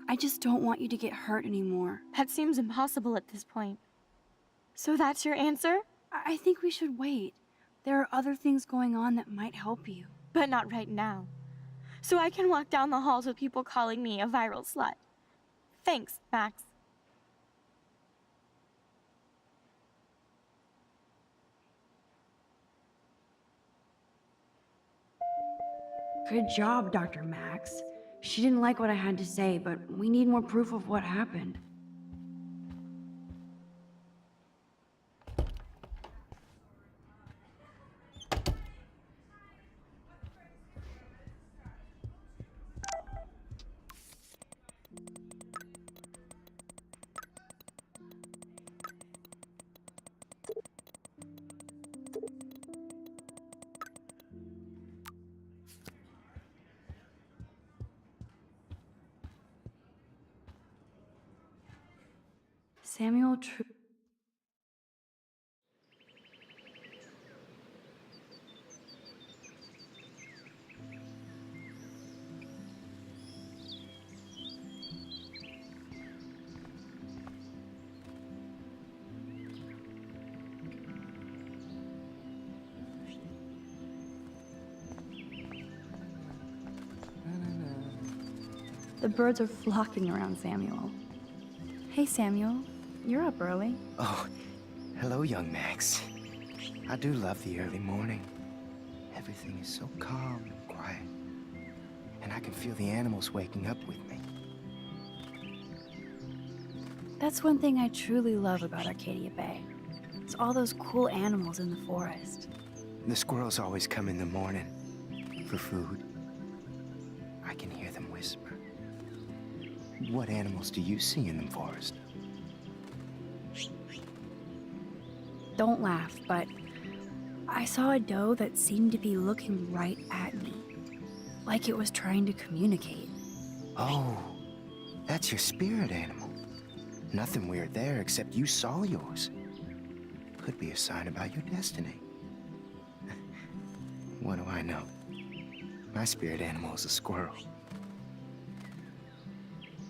I just don't want you to get hurt anymore. That seems impossible at this point. So that's your answer? I think we should wait. There are other things going on that might help you. But not right now. So I can walk down the halls with people calling me a viral slut. Thanks, Max. Good job, Dr. Max. She didn't like what I had to say, but we need more proof of what happened. Samuel The birds are flocking around Samuel. Hey, Samuel. You're up early. Oh, hello, young Max. I do love the early morning. Everything is so calm and quiet. And I can feel the animals waking up with me. That's one thing I truly love about Arcadia Bay. It's all those cool animals in the forest. The squirrels always come in the morning for food. I can hear them whisper. What animals do you see in the forest? Don't laugh, but I saw a doe that seemed to be looking right at me, like it was trying to communicate. Oh, that's your spirit animal. Nothing weird there except you saw yours. Could be a sign about your destiny. What do I know? My spirit animal is a squirrel.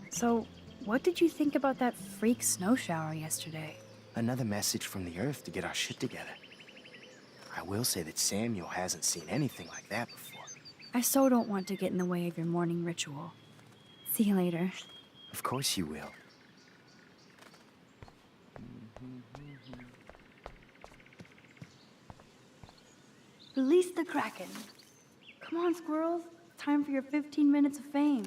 So, what did you think about that freak snow shower yesterday? Another message from the Earth to get our shit together. I will say that Samuel hasn't seen anything like that before. I so don't want to get in the way of your morning ritual. See you later. Of course you will. Release the Kraken. Come on, squirrels. Time for your 15 minutes of fame.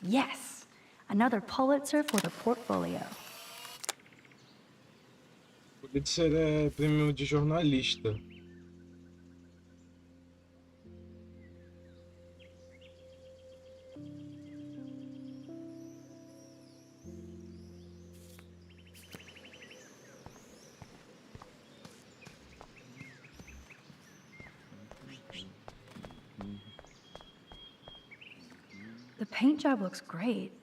Yes! Another Pulitzer for the portfolio. Pulitzer é prêmio de jornalista. The paint job looks great.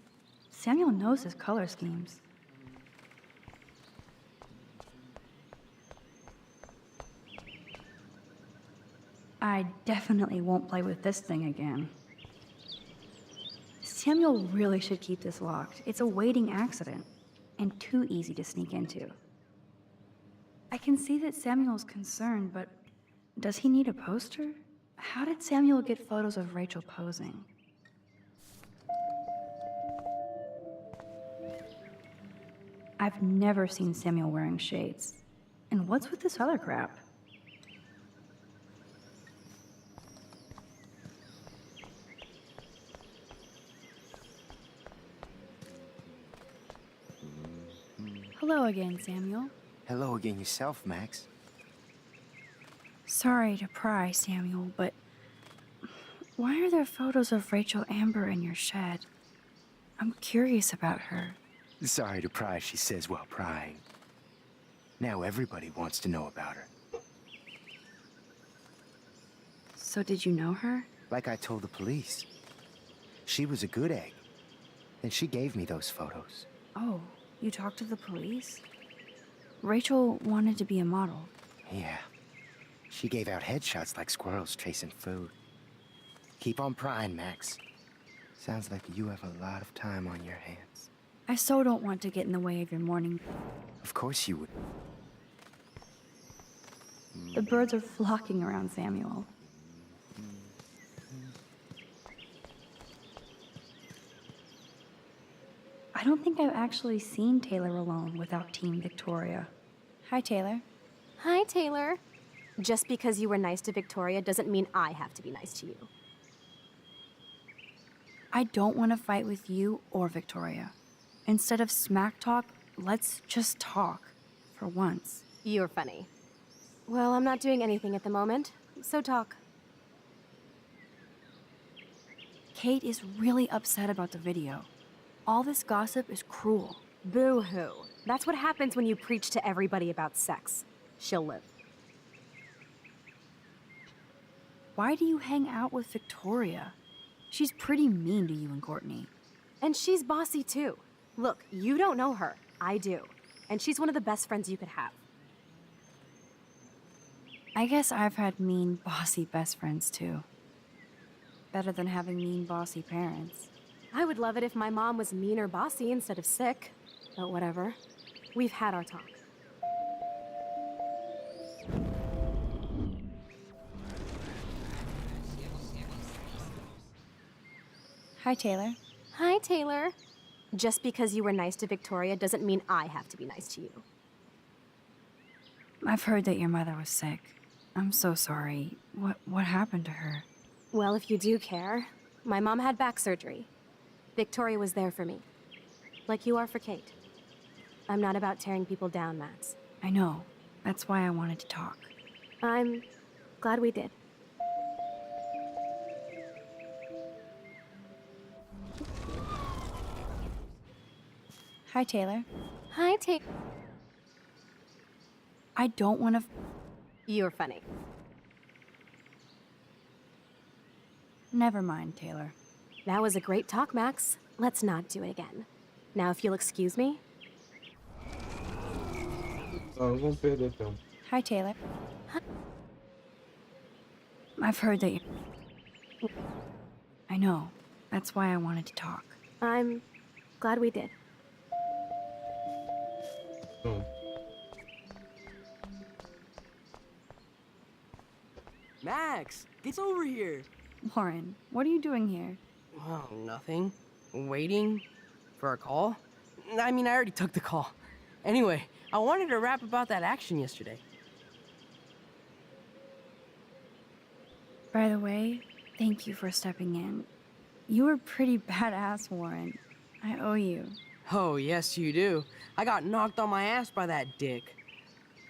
Samuel knows his color schemes. I definitely won't play with this thing again. Samuel really should keep this locked. It's a waiting accident, and too easy to sneak into. I can see that Samuel's concerned, but does he need a poster? How did Samuel get photos of Rachel posing? I've never seen Samuel wearing shades. And what's with this other crap? Hello again, Samuel. Hello again yourself, Max. Sorry to pry, Samuel, but why are there photos of Rachel Amber in your shed? I'm curious about her. Sorry to pry, she says while prying. Now everybody wants to know about her. So did you know her? Like I told the police. She was a good egg. And she gave me those photos. Oh, you talked to the police? Rachel wanted to be a model. Yeah. She gave out headshots like squirrels chasing food. Keep on prying, Max. Sounds like you have a lot of time on your hands. I so don't want to get in the way of your morning. Of course you would. The birds are flocking around Samuel. I don't think I've actually seen Taylor alone without Team Victoria. Hi, Taylor. Hi, Taylor. Just because you were nice to Victoria doesn't mean I have to be nice to you. I don't want to fight with you or Victoria. Instead of smack talk, let's just talk. For once. You're funny. Well, I'm not doing anything at the moment, so talk. Kate is really upset about the video. All this gossip is cruel. Boo-hoo. That's what happens when you preach to everybody about sex. She'll live. Why do you hang out with Victoria? She's pretty mean to you and Courtney. And she's bossy too. Look, you don't know her. I do. And she's one of the best friends you could have. I guess I've had mean, bossy best friends too. Better than having mean, bossy parents. I would love it if my mom was mean or bossy instead of sick. But whatever. We've had our talk. Hi, Taylor. Hi, Taylor. Just because you were nice to Victoria doesn't mean I have to be nice to you. I've heard that your mother was sick. I'm so sorry. What happened to her? Well, if you do care, my mom had back surgery. Victoria was there for me. Like you are for Kate. I'm not about tearing people down, Max. I know. That's why I wanted to talk. I'm glad we did. Hi, Taylor. Hi, Taylor. I don't want to... You're funny. Never mind, Taylor. That was a great talk, Max. Let's not do it again. Now, if you'll excuse me. Não vamos perder tempo. Hi, Taylor. I've heard that you... I know. That's why I wanted to talk. I'm glad we did. Não. Max, get over here. Warren, what are you doing here? Oh, nothing. Waiting for a call? I mean, I already took the call. Anyway, I wanted to rap about that action yesterday. By the way, thank you for stepping in. You were pretty badass, Warren. I owe you. Oh, yes, you do. I got knocked on my ass by that dick.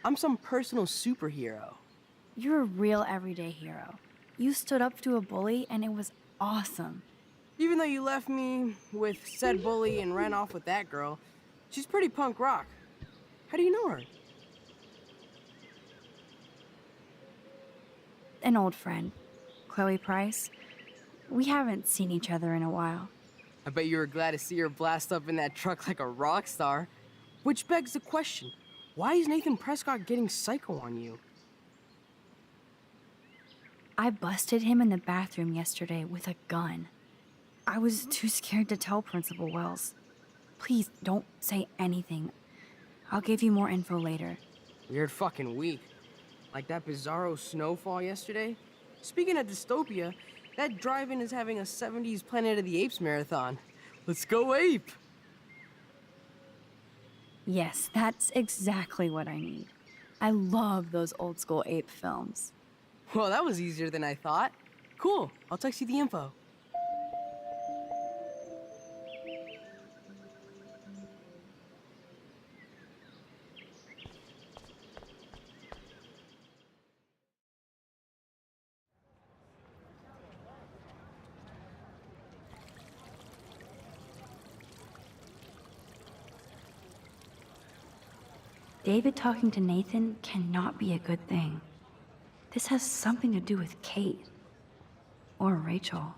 I'm some personal superhero. You're a real everyday hero. You stood up to a bully, and it was awesome. Even though you left me with said bully and ran off with that girl, she's pretty punk rock. How do you know her? An old friend, Chloe Price. We haven't seen each other in a while. I bet you were glad to see her blast up in that truck like a rock star. Which begs the question, why is Nathan Prescott getting psycho on you? I busted him in the bathroom yesterday with a gun. I was too scared to tell Principal Wells. Please don't say anything. I'll give you more info later. Weird fucking week. Like that bizarro snowfall yesterday. Speaking of dystopia, that drive-in is having a 70s Planet of the Apes marathon. Let's go ape! Yes, that's exactly what I need. I love those old school ape films. Well, that was easier than I thought. Cool, I'll text you the info. David talking to Nathan cannot be a good thing. This has something to do with Kate. Or Rachel.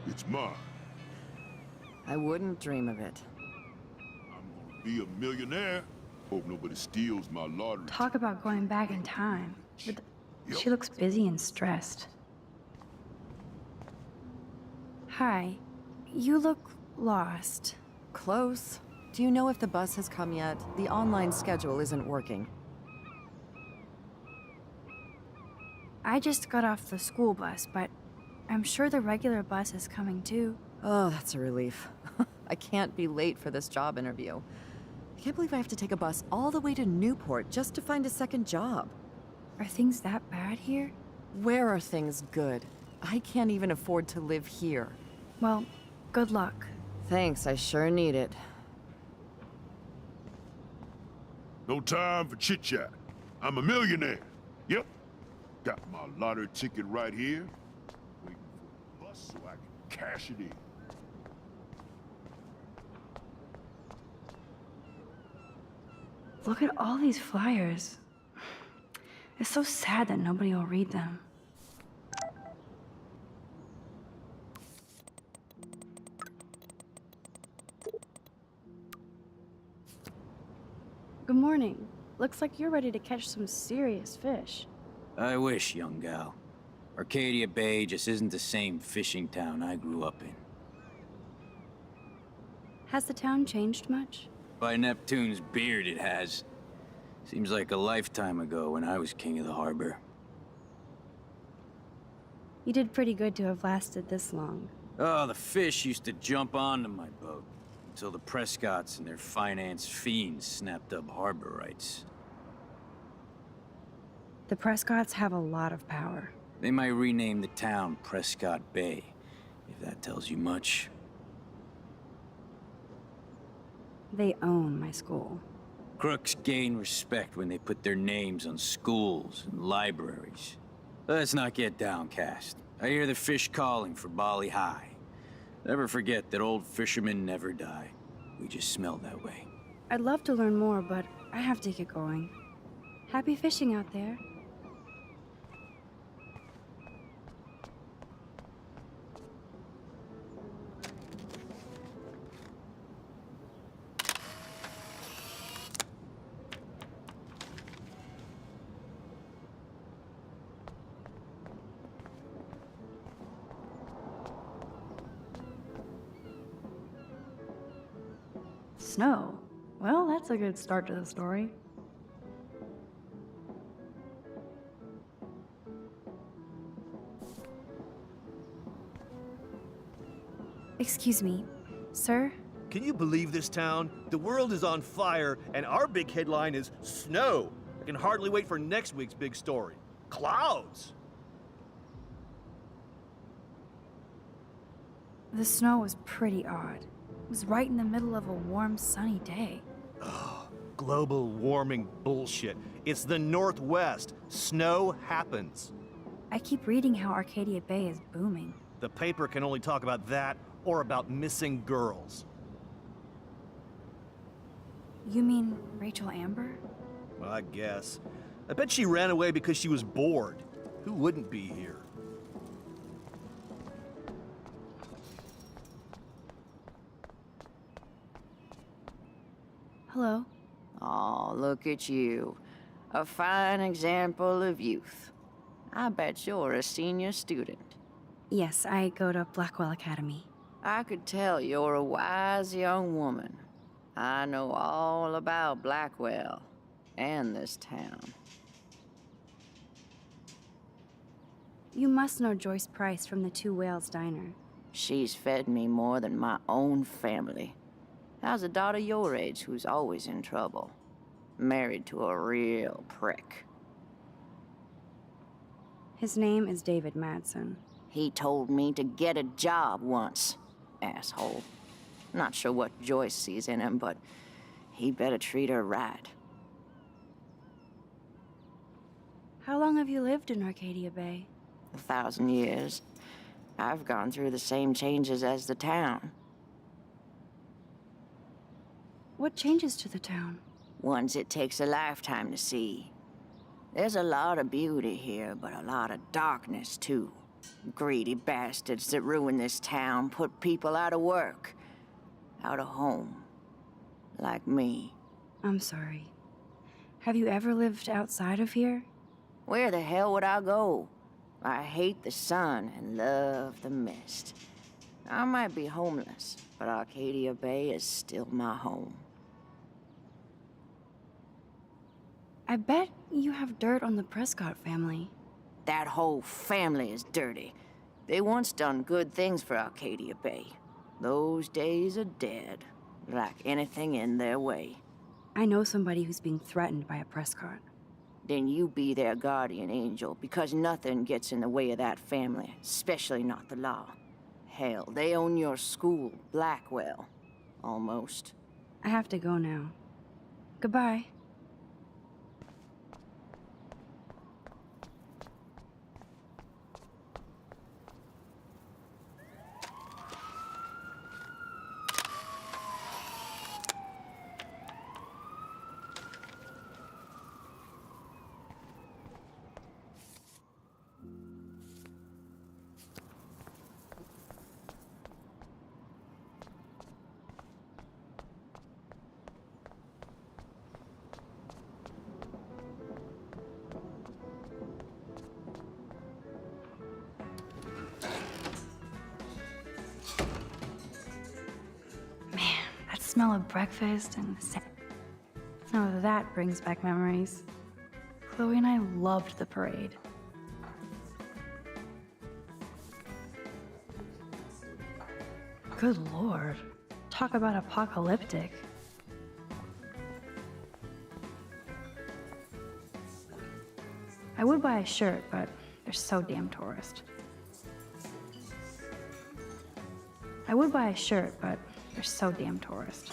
It's mine. I wouldn't dream of it. I'm gonna be a millionaire. Hope nobody steals my lottery. Talk about going back in time. But she looks busy and stressed. Hi. You look lost. Close. Do you know if the bus has come yet? The online schedule isn't working. I just got off the school bus, but I'm sure the regular bus is coming too. Oh, that's a relief. I can't be late for this job interview. I can't believe I have to take a bus all the way to Newport just to find a second job. Are things that bad here? Where are things good? I can't even afford to live here. Well, Good luck. Thanks, I sure need it. No time for chit-chat. I'm a millionaire. Yep. Got my lottery ticket right here. Waiting for the bus so I can cash it in. Look at all these flyers. It's so sad that nobody will read them. Good morning. Looks like you're ready to catch some serious fish. I wish, young gal. Arcadia Bay just isn't the same fishing town I grew up in. Has the town changed much? By Neptune's beard, it has. Seems like a lifetime ago when I was king of the harbor. You did pretty good to have lasted this long. Oh, the fish used to jump onto my boat. Until the Prescotts and their finance fiends snapped up harbor rights. The Prescotts have a lot of power. They might rename the town Prescott Bay, if that tells you much. They own my school. Crooks gain respect when they put their names on schools and libraries. Let's not get downcast. I hear the fish calling for Bali High. Never forget that old fishermen never die. We just smell that way. I'd love to learn more, but I have to get going. Happy fishing out there. Snow. Well, that's a good start to the story. Excuse me, sir? Can you believe this town? The world is on fire, and our big headline is snow. I can hardly wait for next week's big story. Clouds! The snow was pretty odd. It was right in the middle of a warm, sunny day. Global warming bullshit. It's the Northwest. Snow happens. I keep reading how Arcadia Bay is booming. The paper can only talk about that or about missing girls. You mean Rachel Amber? Well, I guess. I bet she ran away because she was bored. Who wouldn't be here? Hello? Oh, look at you. A fine example of youth. I bet you're a senior student. Yes, I go to Blackwell Academy. I could tell you're a wise young woman. I know all about Blackwell and this town. You must know Joyce Price from the Two Whales Diner. She's fed me more than my own family. How's a daughter your age who's always in trouble? Married to a real prick. His name is David Madsen. He told me to get a job once. Asshole. Not sure what Joyce sees in him, but he better treat her right. How long have you lived in Arcadia Bay? 1,000 years. I've gone through the same changes as the town. What changes to the town? Ones it takes a lifetime to see. There's a lot of beauty here, but a lot of darkness, too. Greedy bastards that ruin this town, put people out of work, out of home. Like me. I'm sorry. Have you ever lived outside of here? Where the hell would I go? I hate the sun and love the mist. I might be homeless, but Arcadia Bay is still my home. I bet you have dirt on the Prescott family. That whole family is dirty. They once done good things for Arcadia Bay. Those days are dead, like anything in their way. I know somebody who's being threatened by a Prescott. Then you be their guardian angel, because nothing gets in the way of that family, especially not the law. Hell, they own your school, Blackwell. Almost. I have to go now. Goodbye. Smell of breakfast and oh, that brings back memories. Chloe and I loved the parade. Good lord, talk about apocalyptic. I would buy a shirt, but they're so damn tourist. I would buy a shirt, but they're so damn tourist.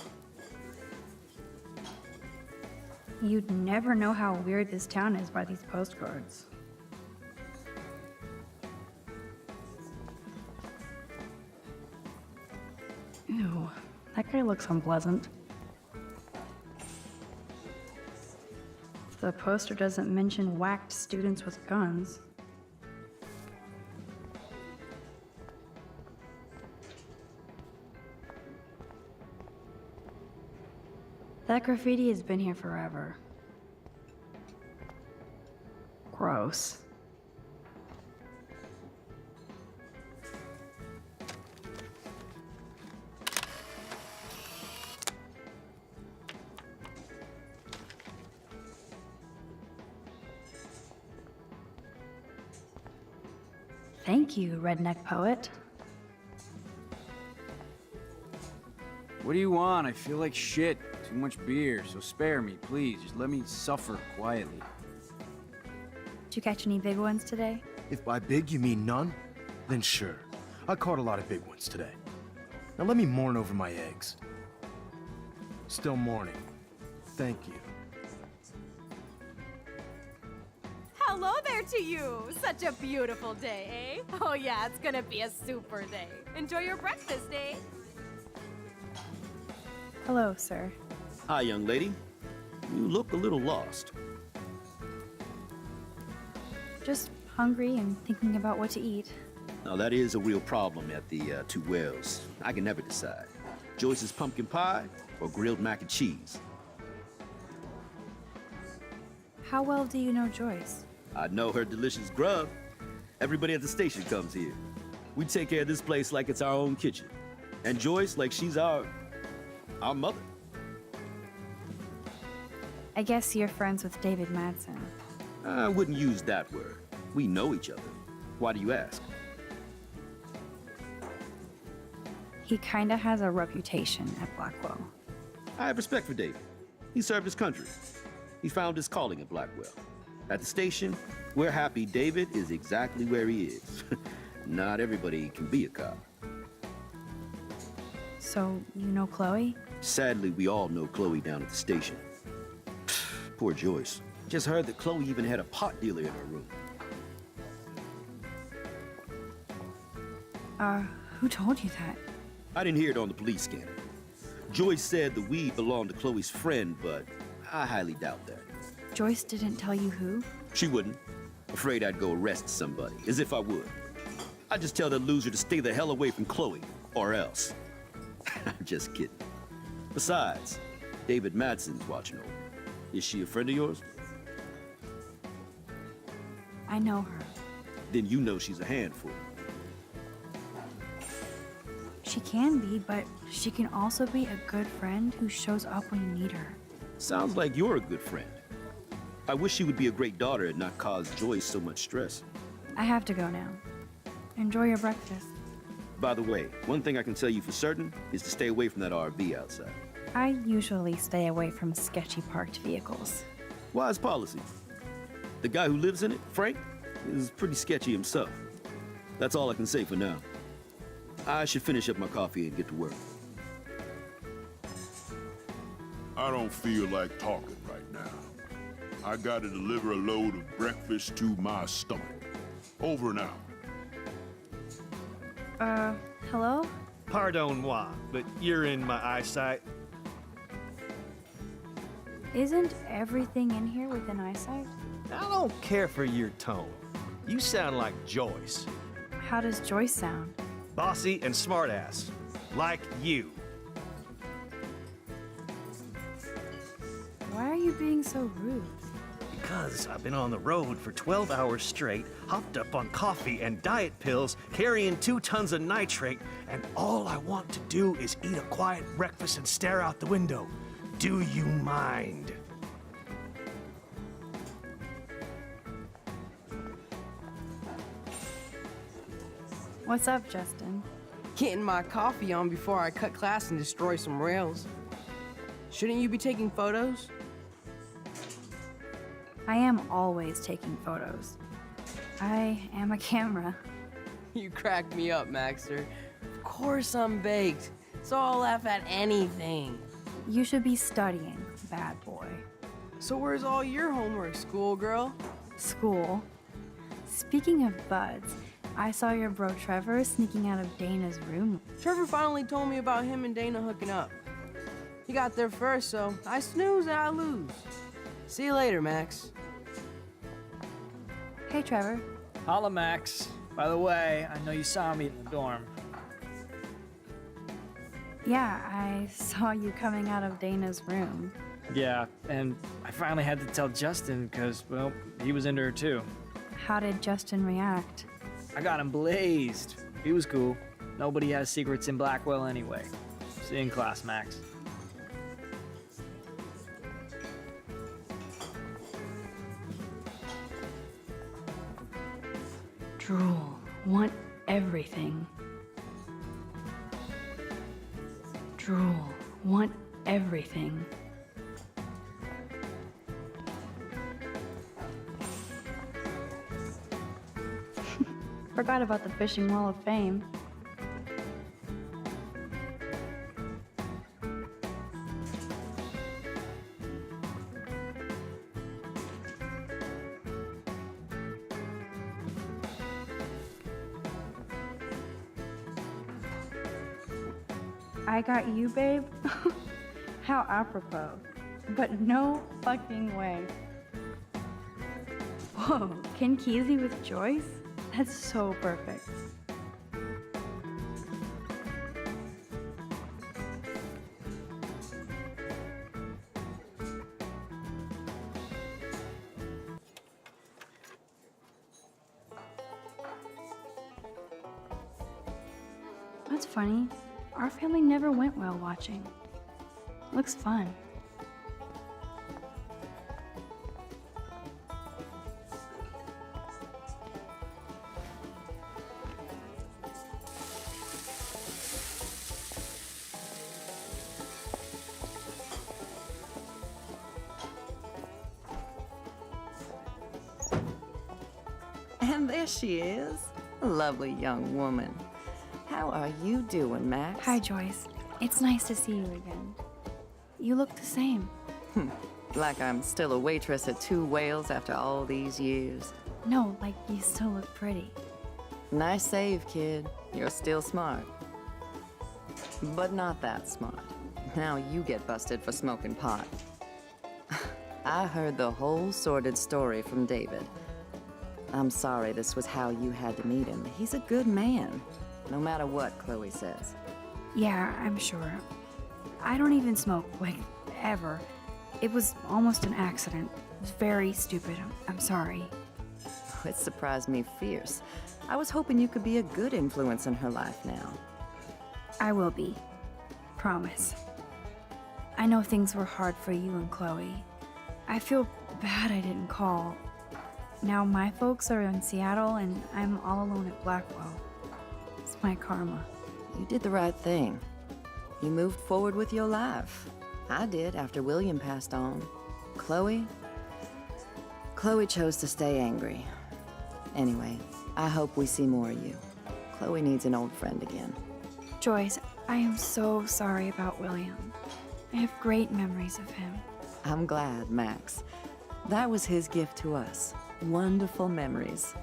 You'd never know how weird this town is by these postcards. Ew, that guy looks unpleasant. The poster doesn't mention whacked students with guns. That graffiti has been here forever. Gross. Thank you, redneck poet. What do you want? I feel like shit. Too much beer, so spare me, please. Just let me suffer quietly. Did you catch any big ones today? If by big you mean none, then sure. I caught a lot of big ones today. Now let me mourn over my eggs. Still mourning. Thank you. Hello there to you! Such a beautiful day, eh? Oh yeah, it's gonna be a super day. Enjoy your breakfast, eh? Hello, sir. Hi, young lady. You look a little lost. Just hungry and thinking about what to eat. Now, that is a real problem at the Two Wells. I can never decide. Joyce's pumpkin pie or grilled mac and cheese? How well do you know Joyce? I know her delicious grub. Everybody at the station comes here. We take care of this place like it's our own kitchen. And Joyce like she's our mother. I guess you're friends with David Madsen. I wouldn't use that word. We know each other. Why do you ask? He kinda has a reputation at Blackwell. I have respect for David. He served his country. He found his calling at Blackwell. At the station, we're happy David is exactly where he is. Not everybody can be a cop. So, you know Chloe? Sadly, we all know Chloe down at the station. Poor Joyce. Just heard that Chloe even had a pot dealer in her room. Who told you that? I didn't hear it on the police scanner. Joyce said the weed belonged to Chloe's friend, but I highly doubt that. Joyce didn't tell you who? She wouldn't. Afraid I'd go arrest somebody, as if I would. I'd just tell that loser to stay the hell away from Chloe, or else. I'm just kidding. Besides, David Madsen's watching over. Is she a friend of yours? I know her. Then you know she's a handful. She can be, but she can also be a good friend who shows up when you need her. Sounds like you're a good friend. I wish she would be a great daughter and not cause Joyce so much stress. I have to go now. Enjoy your breakfast. By the way, one thing I can tell you for certain is to stay away from that RV outside. I usually stay away from sketchy parked vehicles. Wise policy. The guy who lives in it, Frank, is pretty sketchy himself. That's all I can say for now. I should finish up my coffee and get to work. I don't feel like talking right now. I gotta deliver a load of breakfast to my stomach. Over and out. Hello? Pardon-moi, but you're in my eyesight. Isn't everything in here within eyesight? I don't care for your tone. You sound like Joyce. How does Joyce sound? Bossy and smartass. Like you. Why are you being so rude? Because I've been on the road for 12 hours straight, hopped up on coffee and diet pills, carrying 2 tons of nitrate, and all I want to do is eat a quiet breakfast and stare out the window. Do you mind? What's up, Justin? Getting my coffee on before I cut class and destroy some rails. Shouldn't you be taking photos? I am always taking photos. I am a camera. You crack me up, Maxter. Of course I'm baked, so I'll laugh at anything. You should be studying, bad boy. So where's all your homework, schoolgirl? School. Speaking of buds, I saw your bro Trevor sneaking out of Dana's room. Trevor finally told me about him and Dana hooking up. He got there first, so I snooze and I lose. See you later, Max. Hey, Trevor. Holla, Max. By the way, I know you saw me in the dorm. Yeah, I saw you coming out of Dana's room. Yeah, and I finally had to tell Justin because, well, he was into her too. How did Justin react? I got him blazed. He was cool. Nobody has secrets in Blackwell anyway. See you in class, Max. Drool. Want everything. Drool. Want everything. Forgot about the Fishing Wall of Fame. I got you, babe? How apropos. But no fucking way. Whoa, Ken Kesey with Joyce? That's so perfect. That's funny. Our family never went whale watching. Looks fun. And there she is. A lovely young woman. How are you doing, Max? Hi, Joyce. It's nice to see you again. You look the same. Like I'm still a waitress at Two Whales after all these years. No, like you still look pretty. Nice save, kid. You're still smart. But not that smart. Now you get busted for smoking pot. I heard the whole sordid story from David. I'm sorry this was how you had to meet him. He's a good man, no matter what Chloe says. Yeah, I'm sure. I don't even smoke, like, ever. It was almost an accident. It was very stupid. I'm sorry. It surprised me fierce. I was hoping you could be a good influence in her life now. I will be. Promise. I know things were hard for you and Chloe. I feel bad I didn't call. Now my folks are in Seattle and I'm all alone at Blackwell. It's my karma. You did the right thing. You moved forward with your life. I did after William passed on. Chloe chose to stay angry. Anyway, I hope we see more of you. Chloe needs an old friend again. Joyce, I am so sorry about William. I have great memories of him. I'm glad, Max. That was his gift to us. Wonderful memories.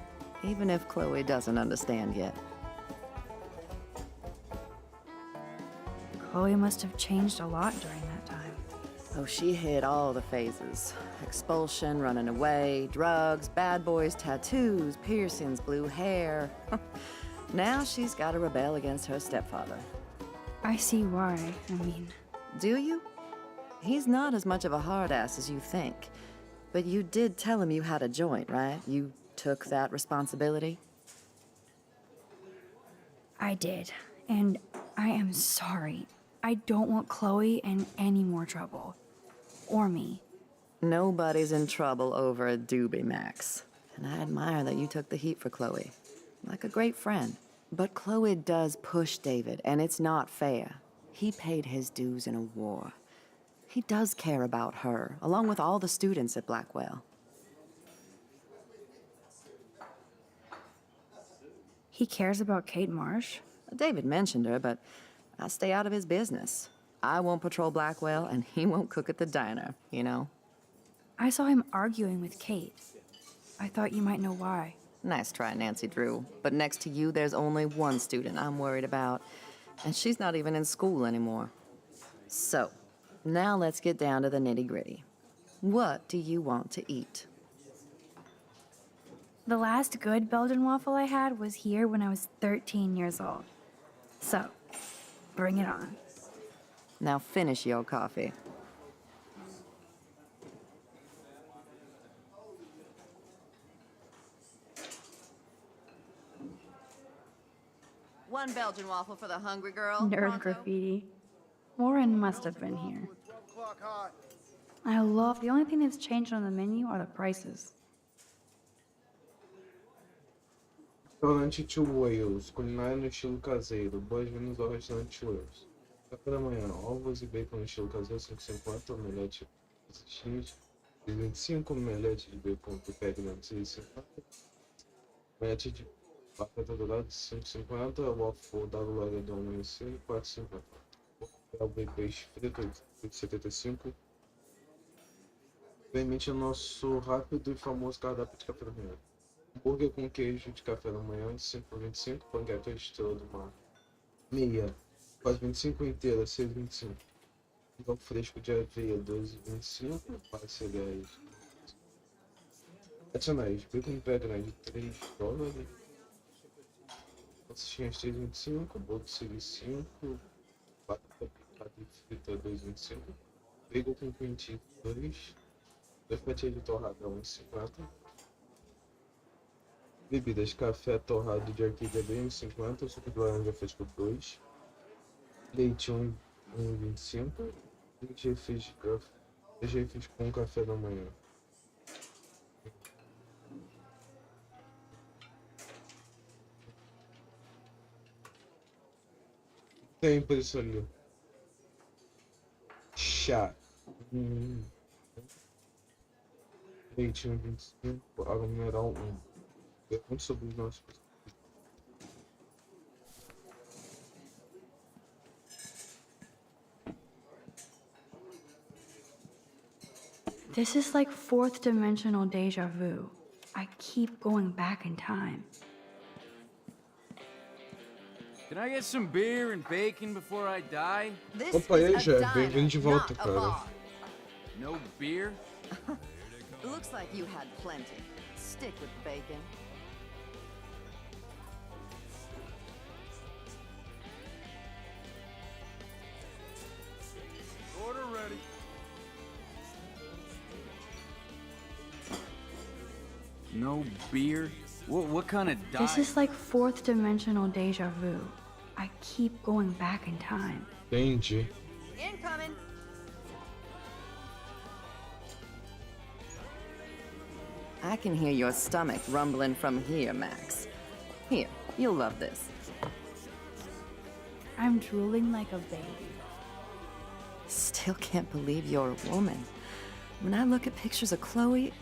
Even if Chloe doesn't understand yet. Chloe must have changed a lot during that time. Oh, she hit all the phases. Expulsion, running away, drugs, bad boys, tattoos, piercings, blue hair. Now she's got to rebel against her stepfather. I see why. I mean... Do you? He's not as much of a hard ass as you think. But you did tell him you had a joint, right? You took that responsibility? I did. And I am sorry. I don't want Chloe in any more trouble. Or me. Nobody's in trouble over a doobie, Max. And I admire that you took the heat for Chloe. Like a great friend. But Chloe does push David, and it's not fair. He paid his dues in a war. He does care about her, along with all the students at Blackwell. He cares about Kate Marsh? David mentioned her, but I stay out of his business. I won't patrol Blackwell, and he won't cook at the diner, you know? I saw him arguing with Kate. I thought you might know why. Nice try, Nancy Drew. But next to you, there's only one student I'm worried about. And she's not even in school anymore. So, now let's get down to the nitty-gritty. What do you want to eat? The last good Belgian waffle I had was here when I was 13 years old. So, bring it on. Now finish your coffee. One Belgian waffle for the hungry girl. Nerd graffiti. Warren must have been here. I love the only thing that's changed on the menu are the prices. Restaurante Two Whales, culinária no estilo caseiro. Boas-vindas ao restaurante Two Whales. Café da manhã, ovos e bacon no estilo caseiro, 5,50. Omelete X, 25. Omelete de bacon do Pegnan, 6,50. Omelete de batata dourada, 5,50. Waffle da Glória do Amanhecer, 4,50. Bacon peixe frito, 8,75. Permite o nosso rápido e famoso cardápio de café da manhã. Hambúrguer com queijo de café da manhã, 5,25. Panqueca estrela do mar, meia, 4,25. Inteira, 6,25. Pão fresco de aveia, 12,25. Para cereais adicionais, bacon pegna de $3. Salsichinhas, 3,25. Bolo de siri, 5. Batata picada e frita, 2,25. Bacon com cream cheese, 2. 2 fatias de torrada, 1,50. Bebidas, café torrado de orquídea, 1,50. Suco de laranja fresco, 2. Leite, 1,25. 20 refis com café da manhã. Tem preço ali. Chá. Leite, 1,25. Água mineral, 1. Pergunta sobre os nossos. This is like fourth dimensional deja vu. I keep going back in time. Can I get some beer and bacon before I die? Opa, e aí, Jé? Bem-vindo de volta, cara. No beer? Looks like you had plenty. Stick with bacon. Order ready. No beer? What kind of diet? This is like fourth dimensional deja vu. I keep going back in time. Entendi. Incoming. I can hear your stomach rumbling from here, Max. Here, you'll love this. I'm drooling like a baby. Still can't believe you're a woman. When I look at pictures of Chloe,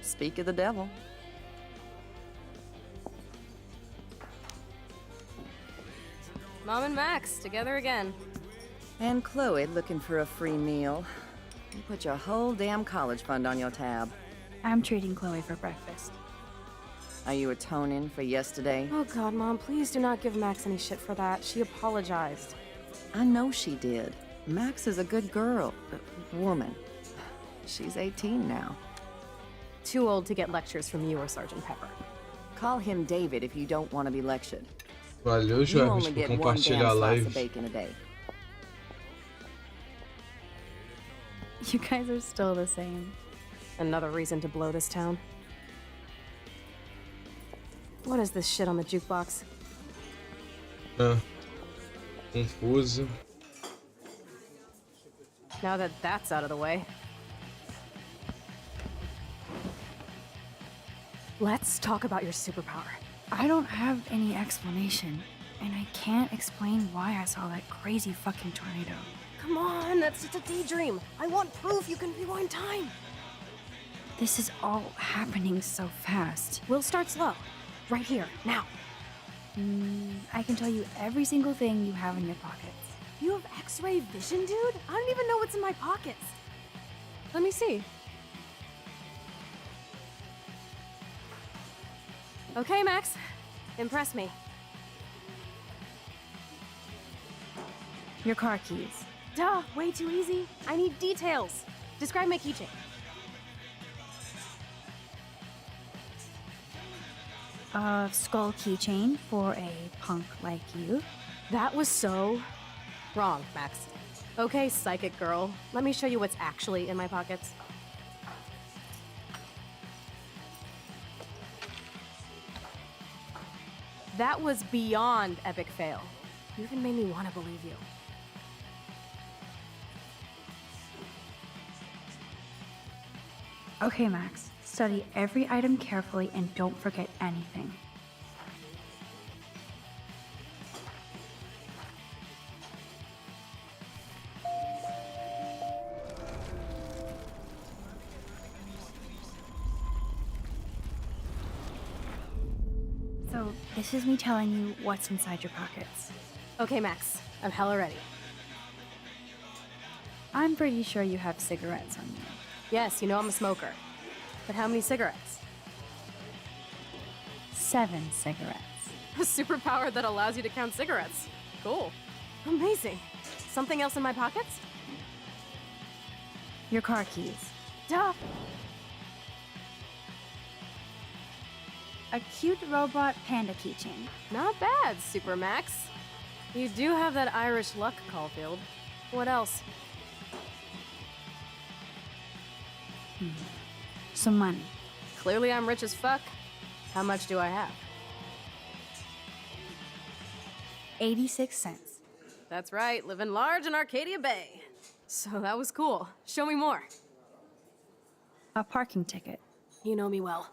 speak of the devil. Mom and Max, together again. And Chloe looking for a free meal. You put your whole damn college fund on your tab. I'm treating Chloe for breakfast. Are you atoning for yesterday? Oh god, Mom, please do not give Max any shit for that. She apologized. I know she did. Max is a good girl. Woman. She's 18 now. Too old to get lectures from you or Sergeant Pepper. Call him David if you don't want to be lectured. Valeu, You Jarvis, only por get one compartilhar a damn slice live. of bacon a day. You guys are still the same. Another reason to blow this town. What is this shit on the jukebox? Confuso. Now that that's out of the way. Let's talk about your superpower. I don't have any explanation, and I can't explain why I saw that crazy fucking tornado. Come on, that's just a daydream. I want proof you can rewind time. This is all happening so fast. We'll start slow. Right here, now. I can tell you every single thing you have in your pockets. You have X-ray vision, dude? I don't even know what's in my pockets. Let me see. Okay, Max. Impress me. Your car keys. Duh, way too easy. I need details. Describe my keychain. A skull keychain for a punk like you. That was so wrong, Max. Okay, psychic girl. Let me show you what's actually in my pockets. That was beyond epic fail. You even made me want to believe you. Okay, Max. Study every item carefully and don't forget anything. So, this is me telling you what's inside your pockets. Okay, Max. I'm hella ready. I'm pretty sure you have cigarettes on you. Yes, you know I'm a smoker. But how many cigarettes? 7 cigarettes. A superpower that allows you to count cigarettes. Cool. Amazing. Something else in my pockets? Your car keys. Duh. A cute robot panda keychain. Not bad, Super Max. You do have that Irish luck, Caufield. What else? Some money. Clearly I'm rich as fuck. How much do I have? 86 cents. That's right, living large in Arcadia Bay. So that was cool. Show me more. A parking ticket. You know me well.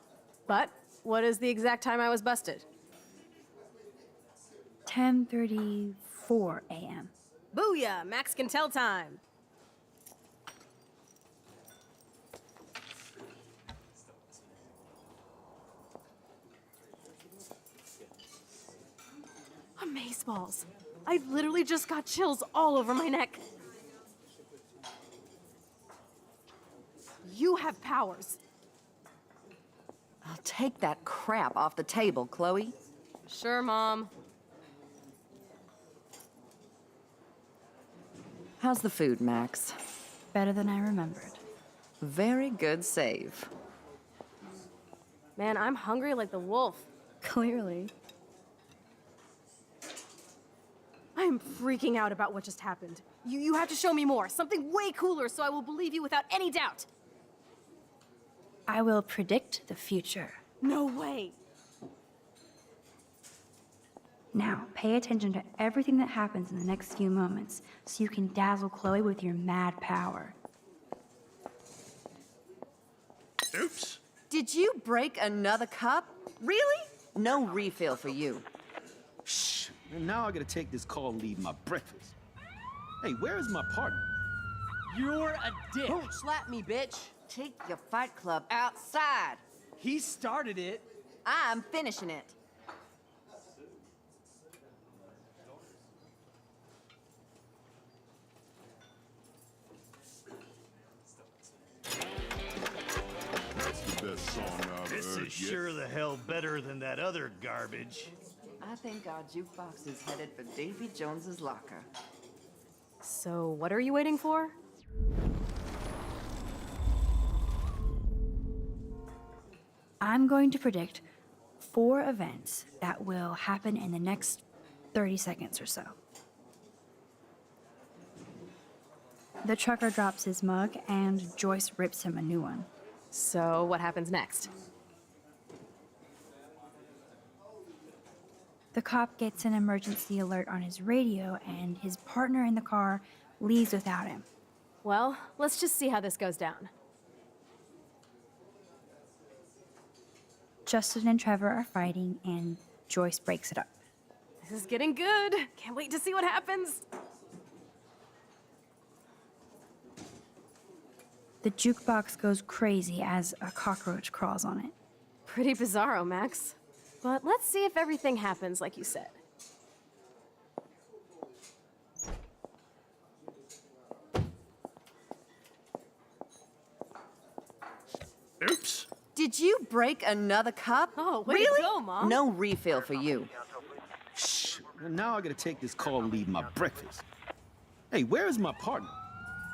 But what is the exact time I was busted? 10:34 a.m. Booyah! Max can tell time. Amazeballs. I literally just got chills all over my neck. You have powers. I'll take that crap off the table, Chloe. Sure, Mom. How's the food, Max? Better than I remembered. Very good save. Man, I'm hungry like the wolf. Clearly. I'm freaking out about what just happened. You have to show me more. Something way cooler so I will believe you without any doubt. I will predict the future. No way. Now, pay attention to everything that happens in the next few moments so you can dazzle Chloe with your mad power. Oops. Did you break another cup? Really? No refill for you. Shh. And now I gotta take this call and leave my breakfast. Hey, where is my partner? You're a dick. Don't slap me, bitch. Take your fight club outside. He started it. I'm finishing it. is sure the hell better than that other garbage. I think our jukebox is headed for Davy Jones's locker. So, what are you waiting for? I'm going to predict 4 events that will happen in the next 30 seconds or so. The trucker drops his mug, and Joyce rips him a new one. So, what happens next? The cop gets an emergency alert on his radio, and his partner in the car leaves without him. Well, let's just see how this goes down. Justin and Trevor are fighting, and Joyce breaks it up. This is getting good. Can't wait to see what happens. The jukebox goes crazy as a cockroach crawls on it. Pretty bizarro, Max. But let's see if everything happens like you said. Oops. Did you break another cup? Oh, way really? to go, Mom. No refill for you. Shh. Now I gotta take this call and leave my breakfast. Hey, where is my partner?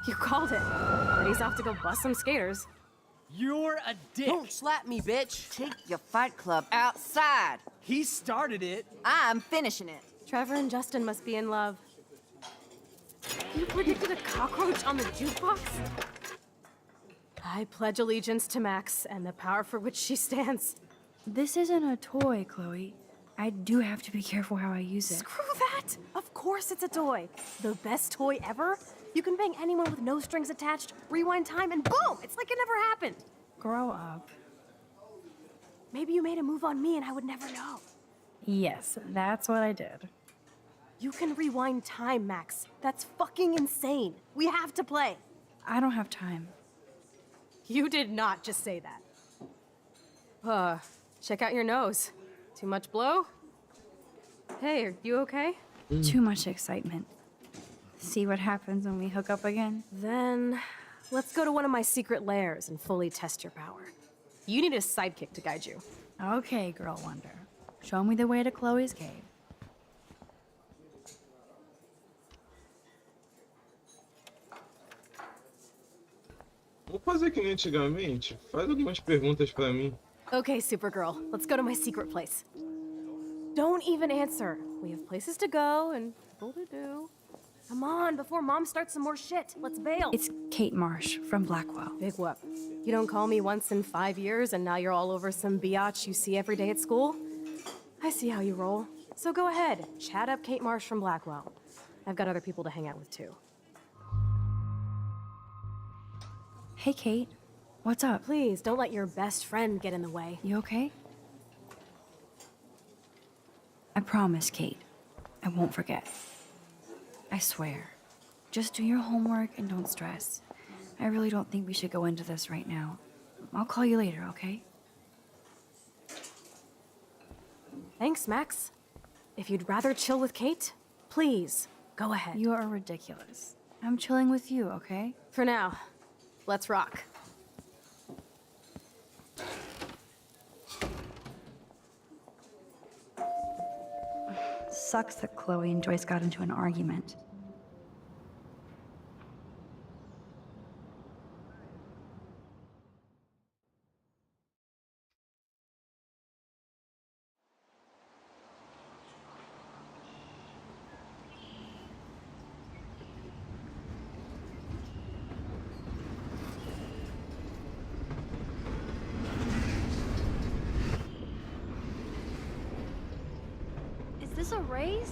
You called it. But he's off to go bust some skaters. You're a dick. Don't slap me, bitch. Take your fight club outside. He started it. I'm finishing it. Trevor and Justin must be in love. You predicted a cockroach on the jukebox? I pledge allegiance to Max and the power for which she stands. This isn't a toy, Chloe. I do have to be careful how I use it. Screw that! Of course it's a toy. The best toy ever? You can bang anyone with no strings attached, rewind time, and boom! It's like it never happened. Grow up. Maybe you made a move on me and I would never know. Yes, that's what I did. You can rewind time, Max. That's fucking insane. We have to play. I don't have time. You did not just say that. Check out your nose. Too much blow? Hey, are you okay? Too much excitement. See what happens when we hook up again? Then, let's go to one of my secret lairs and fully test your power. You need a sidekick to guide you. Okay, Girl Wonder. Show me the way to Chloe's cave. Vou fazer que nem antigamente. Faz algumas perguntas pra mim. Okay, Supergirl, let's go to my secret place. Don't even answer. We have places to go and people to do. Come on, before Mom starts some more shit. Let's bail. It's Kate Marsh from Blackwell. Big whoop. You don't call me once in 5 years and now you're all over some biatch you see every day at school? I see how you roll. So go ahead, chat up Kate Marsh from Blackwell. I've got other people to hang out with too. Hey, Kate. What's up? Please, don't let your best friend get in the way. You okay? I promise, Kate. I won't forget. I swear. Just do your homework and don't stress. I really don't think we should go into this right now. I'll call you later, okay? Thanks, Max. If you'd rather chill with Kate, please, go ahead. You are ridiculous. I'm chilling with you, okay? For now, let's rock. Sucks that Chloe and Joyce got into an argument. Is this a race?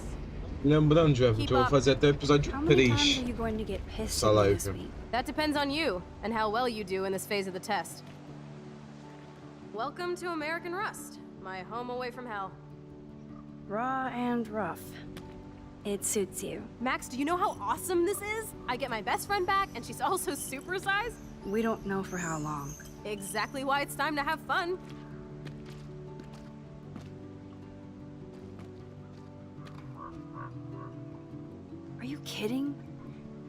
Lembrando, Jeff, Keep eu vou up. fazer até o episódio How many times 3 are you going to get pissed dessa at me live. this week? That depends on you and how well you do in this phase of the test. Welcome to American Rust, my home away from hell. Raw and rough. It suits you. Max, do you know how awesome this is? I get my best friend back and she's also supersized. We don't know for how long. Exactly why it's time to have fun. Are you kidding?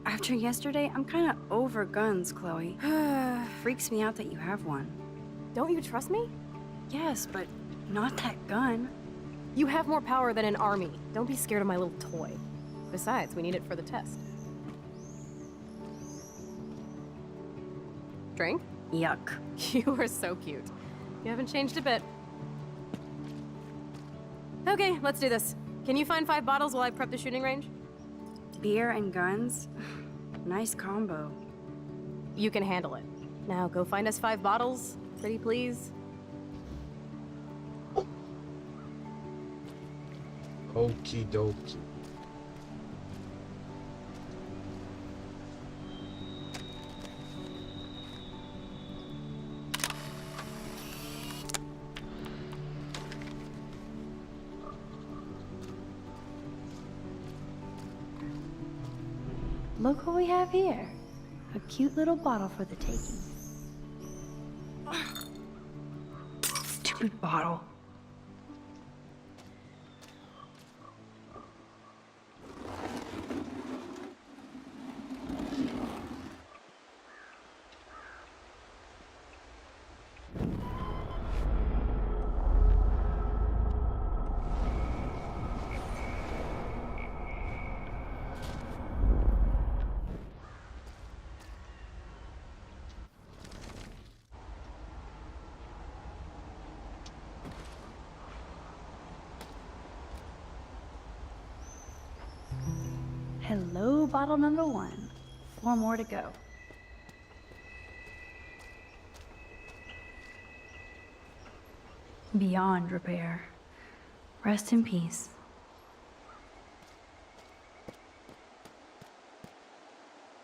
After yesterday, I'm kind of over guns, Chloe. Freaks me out that you have one. Don't you trust me? Yes, but not that gun. You have more power than an army. Don't be scared of my little toy. Besides, we need it for the test. Drink? Yuck. You are so cute. You haven't changed a bit. Okay, let's do this. Can you find 5 bottles while I prep the shooting range? Beer and guns? Nice combo. You can handle it. Now go find us 5 bottles, pretty please. Okie dokie. Look what we have here. A cute little bottle for the taking. Stupid bottle. Hello, bottle number 1. 4 more to go. Beyond repair. Rest in peace.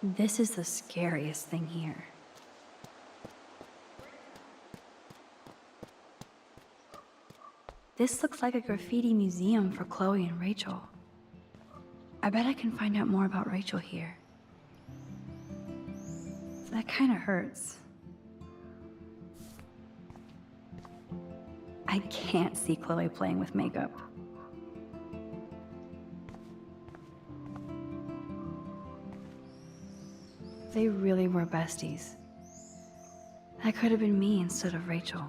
This is the scariest thing here. This looks like a graffiti museum for Chloe and Rachel. I bet I can find out more about Rachel here. That kind of hurts. I can't see Chloe playing with makeup. They really were besties. That could have been me instead of Rachel.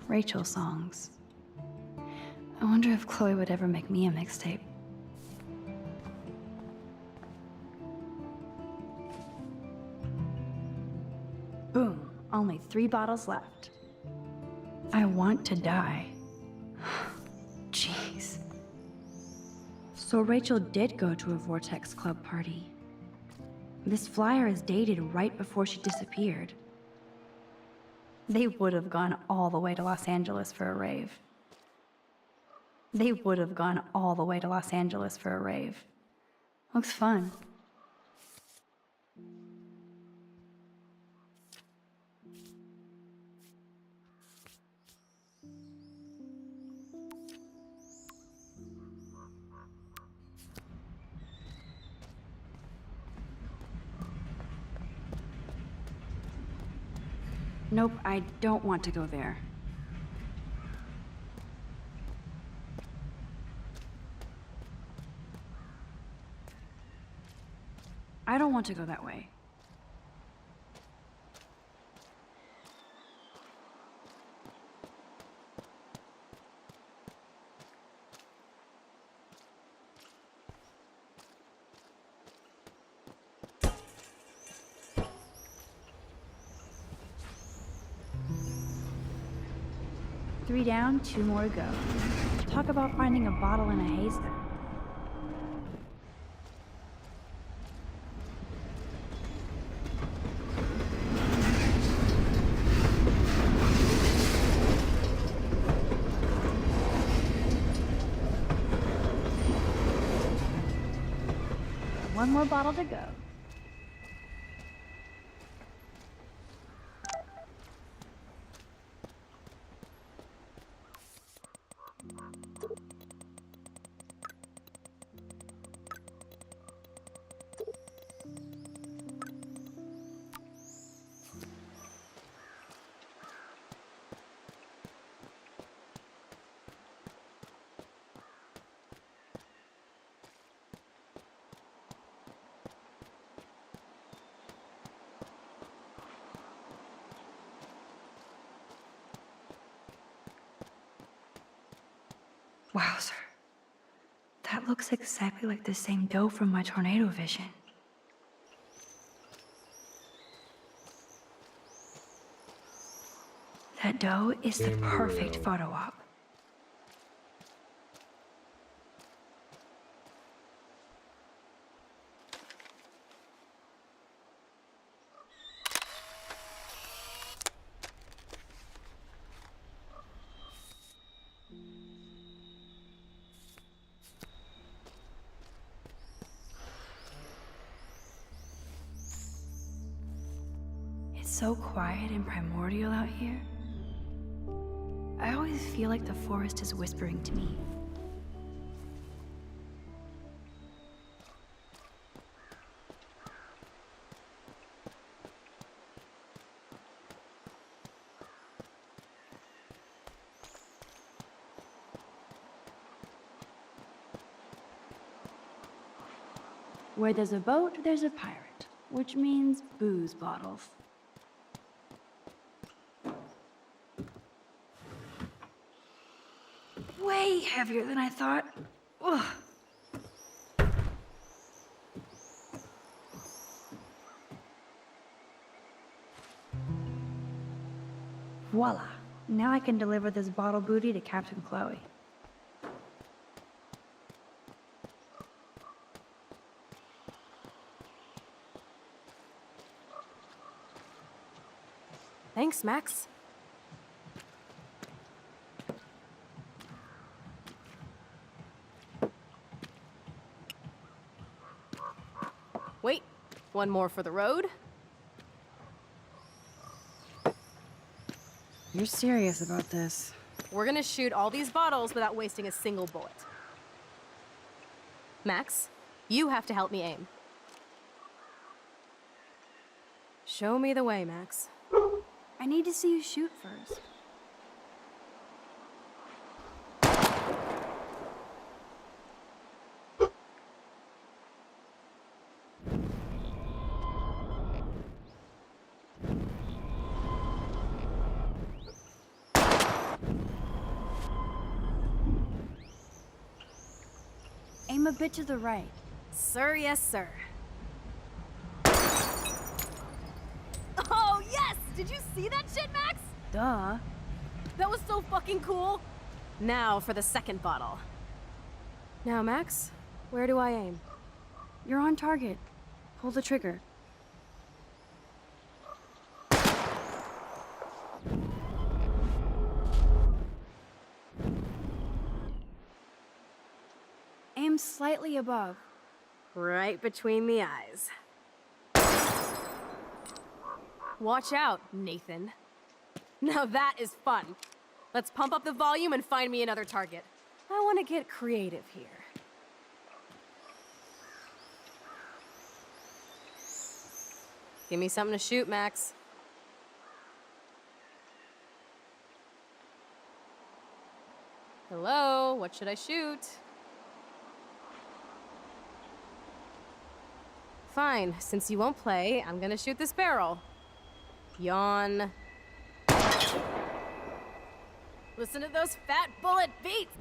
Rachel songs. I wonder if Chloe would ever make me a mixtape. Boom, only 3 bottles left. I want to die. Jeez. So Rachel did go to a Vortex Club party. This flyer is dated right before she disappeared. They would have gone all the way to Los Angeles for a rave. They would have gone all the way to Los Angeles for a rave. Looks fun. Nope, I don't want to go there. I don't want to go that way. Three down, 2 more to go. Talk about finding a bottle in a haystack. One more bottle to go. Wowzer. That looks exactly like the same doe from my tornado vision. That doe is the perfect photo op. It's so quiet and primordial out here. I always feel like the forest is whispering to me. Where there's a boat, there's a pirate, which means booze bottles. Way heavier than I thought. Ugh. Voila. Now I can deliver this bottle booty to Captain Chloe. Thanks, Max. Wait, one more for the road. You're serious about this? We're gonna shoot all these bottles without wasting a single bullet. Max, you have to help me aim. Show me the way, Max. I need to see you shoot first. Aim a bit to the right. Sir, yes, sir. Oh, yes! Did you see that shit, Max? Duh. That was so fucking cool. Now for the second bottle. Now, Max, where do I aim? You're on target. Pull the trigger. Aim slightly above. Right between the eyes. Watch out, Nathan. Now that is fun. Let's pump up the volume and find me another target. I want to get creative here. Give me something to shoot, Max. Hello, what should I shoot? Fine, since you won't play, I'm gonna shoot this barrel. Yawn. Listen to those fat bullet beats!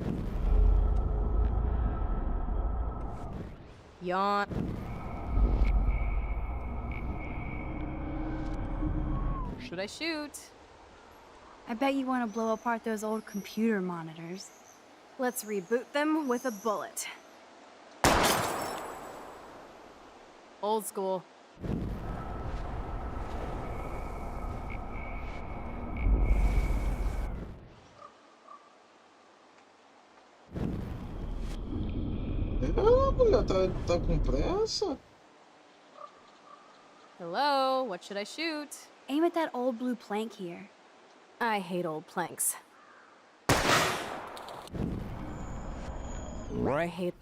Yawn. Should I shoot? I bet you want to blow apart those old computer monitors. Let's reboot them with a bullet. Old school. Mulher, tá com pressa? Hello, what should I shoot? Aim at that old blue plank here. I hate old planks. I hate...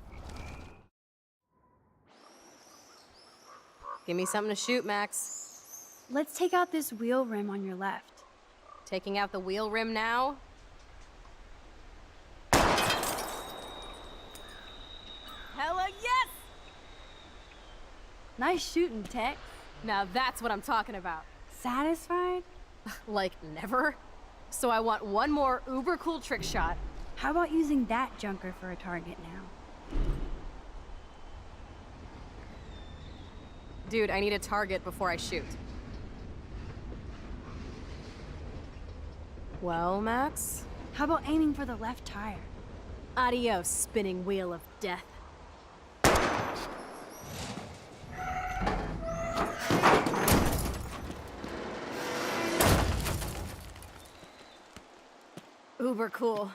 Give me something to shoot, Max. Let's take out this wheel rim on your left. Taking out the wheel rim now? Hella yes! Nice shooting, Tech. Now that's what I'm talking about. Satisfied? Like never. So I want one more uber cool trick shot. How about using that junker for a target now? Dude, I need a target before I shoot. Well, Max? How about aiming for the left tire? Adios, spinning wheel of death. Uber cool.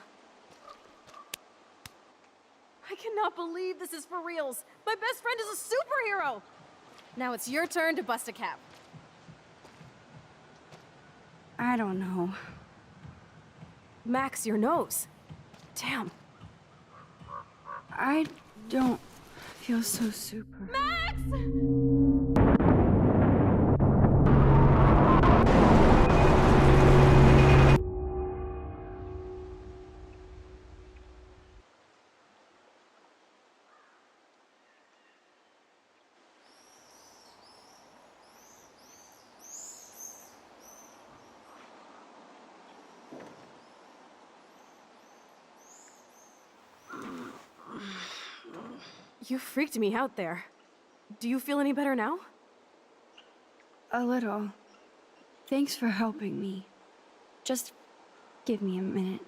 I cannot believe this is for reals. My best friend is a superhero! Now it's your turn to bust a cap. I don't know. Max, your nose. Damn. I don't feel so super. Max! You freaked me out there. Do you feel any better now? A little. Thanks for helping me. Just give me a minute.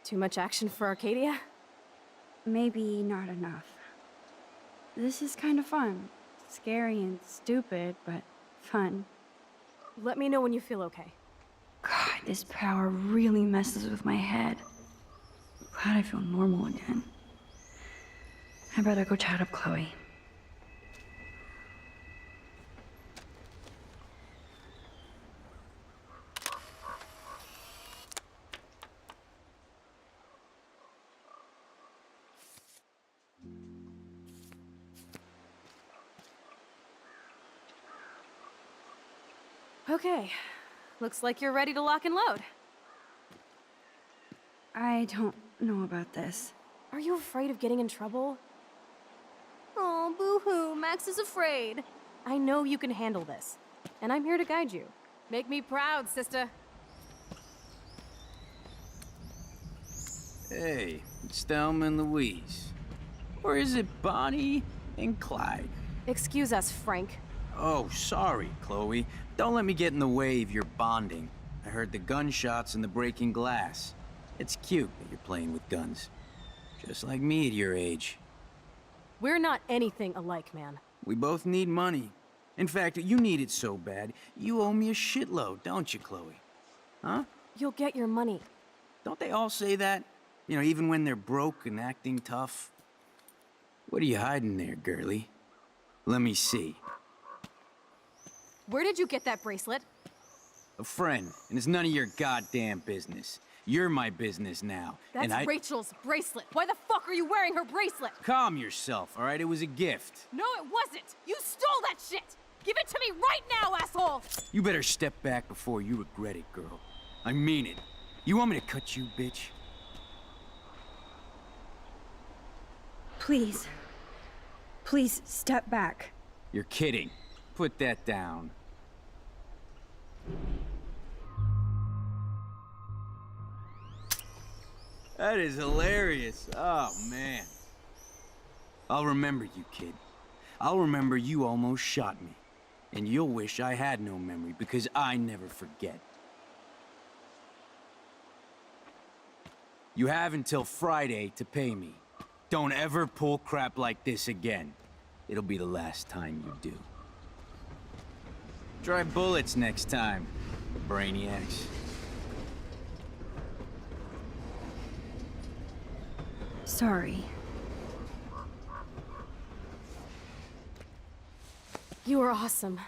Too much action for Arcadia? Maybe not enough. This is kind of fun. Scary and stupid, but fun. Let me know when you feel okay. God, this power really messes with my head. Glad I feel normal again. I better go chat up Chloe. Okay. Looks like you're ready to lock and load. I don't know about this. Are you afraid of getting in trouble? Oh, boo-hoo, Max is afraid. I know you can handle this, and I'm here to guide you. Make me proud, sister. Hey, it's Thelma and Louise. Or is it Bonnie and Clyde? Excuse us, Frank. Oh, sorry, Chloe. Don't let me get in the way of your bonding. I heard the gunshots and the breaking glass. It's cute that you're playing with guns. Just like me at your age. We're not anything alike, man. We both need money. In fact, you need it so bad, you owe me a shitload, don't you, Chloe? Huh? You'll get your money. Don't they all say that? You know, even when they're broke and acting tough? What are you hiding there, girlie? Let me see. Where did you get that bracelet? A friend, and it's none of your goddamn business. You're my business now. That's Rachel's bracelet. Why the fuck are you wearing her bracelet? Calm yourself, all right? It was a gift. No, it wasn't. You stole that shit. Give it to me right now, asshole. You better step back before you regret it, girl. I mean it. You want me to cut you, bitch? Please. Please, step back. You're kidding. Put that down. That is hilarious. Oh, man. I'll remember you, kid. I'll remember you almost shot me. And you'll wish I had no memory, because I never forget. You have until Friday to pay me. Don't ever pull crap like this again. It'll be the last time you do. Try bullets next time, brainiacs. Sorry. You were awesome.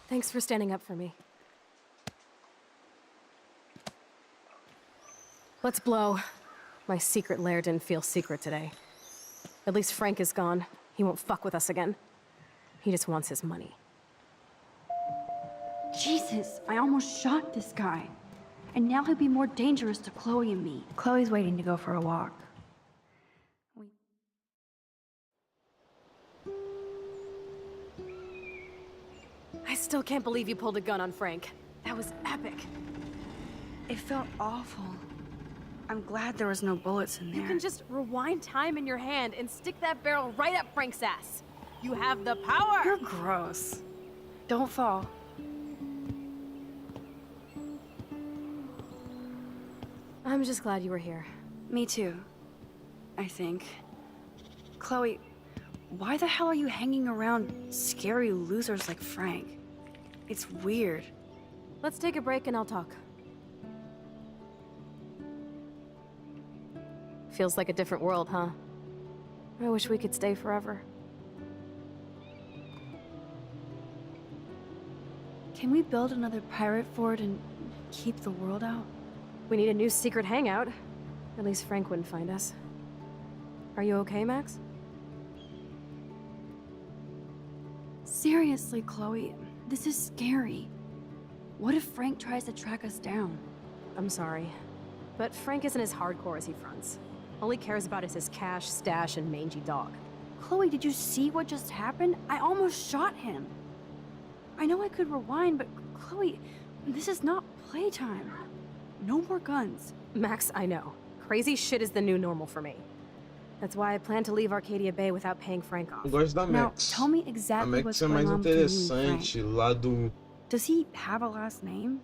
Thanks for standing up for me. Let's blow. My secret lair didn't feel secret today. At least Frank is gone. He won't fuck with us again. He just wants his money. Jesus, I almost shot this guy. And now he'll be more dangerous to Chloe and me. Chloe's waiting to go for a walk. I still can't believe you pulled a gun on Frank. That was epic. It felt awful. I'm glad there was no bullets in there. You can just rewind time in your hand and stick that barrel right up Frank's ass. You have the power! You're gross. Don't fall. I'm just glad you were here. Me too, I think. Chloe, why the hell are you hanging around scary losers like Frank? It's weird. Let's take a break and I'll talk. Feels like a different world, huh? I wish we could stay forever. Can we build another pirate fort and keep the world out? We need a new secret hangout. At least Frank wouldn't find us. Are you okay, Max? Seriously, Chloe, this is scary. What if Frank tries to track us down? I'm sorry, but Frank isn't as hardcore as he fronts. All he cares about is his cash, stash, and mangy dog. Chloe, did you see what just happened? I almost shot him. I know I could rewind, but Chloe, this is not playtime. No more guns. Max, I know. Crazy shit is the new normal for me. That's why I plan to leave Arcadia Bay without paying Frank off. Eu gosto da Now, Max. tell me exactly A what's Max é mais going on between you and interessante lá do Does he have a last name?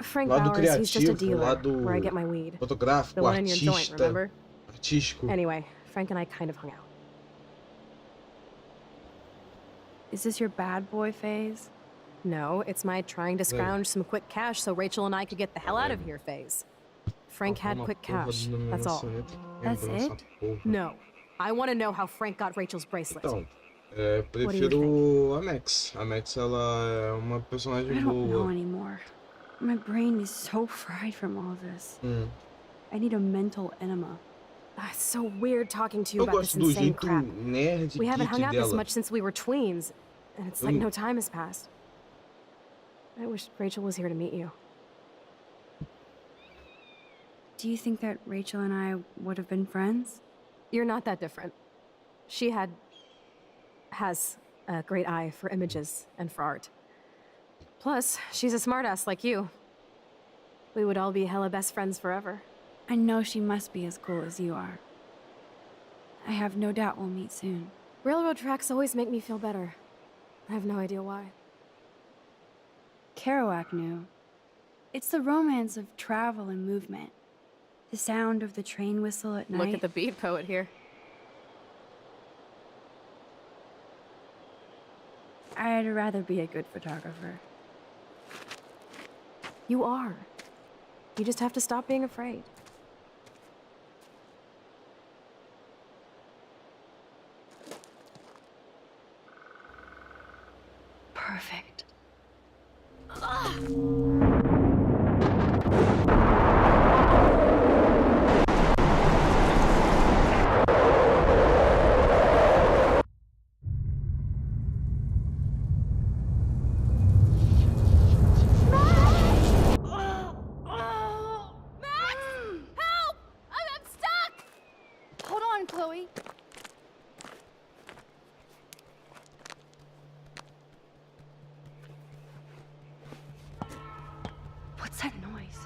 Frank lado Bowers, he's just a criativo, dealer, lado where I get my weed. fotográfico, The one in your joint, artista, remember? artístico. Anyway, Frank and I kind of hung out. Is this your bad boy phase? No, it's my trying to scrounge some quick cash so Rachel and I could get the hell out of here phase. Frank had quick cash, that's all. That's it? No. I want to know how Frank got Rachel's bracelet. Então, What do you prefiro a Max. A Max, ela é uma I personagem don't know boa. anymore. My brain is so fried from all this. Hum. I need a mental enema. It's so weird talking to you Eu about this gosto do insane jeito crap. nerd We haven't hung geek out this dela. much since we were tweens, and it's like no time has passed. I wish Rachel was here to meet you. Do you think that Rachel and I would have been friends? You're not that different. She has a great eye for images and for art. Plus, she's a smartass like you. We would all be hella best friends forever. I know she must be as cool as you are. I have no doubt we'll meet soon. Railroad tracks always make me feel better. I have no idea why. Kerouac knew. It's the romance of travel and movement. The sound of the train whistle at night. Look at the beat poet here. I'd rather be a good photographer. You are. You just have to stop being afraid. Perfect. Hold on, Chloe. What's that noise?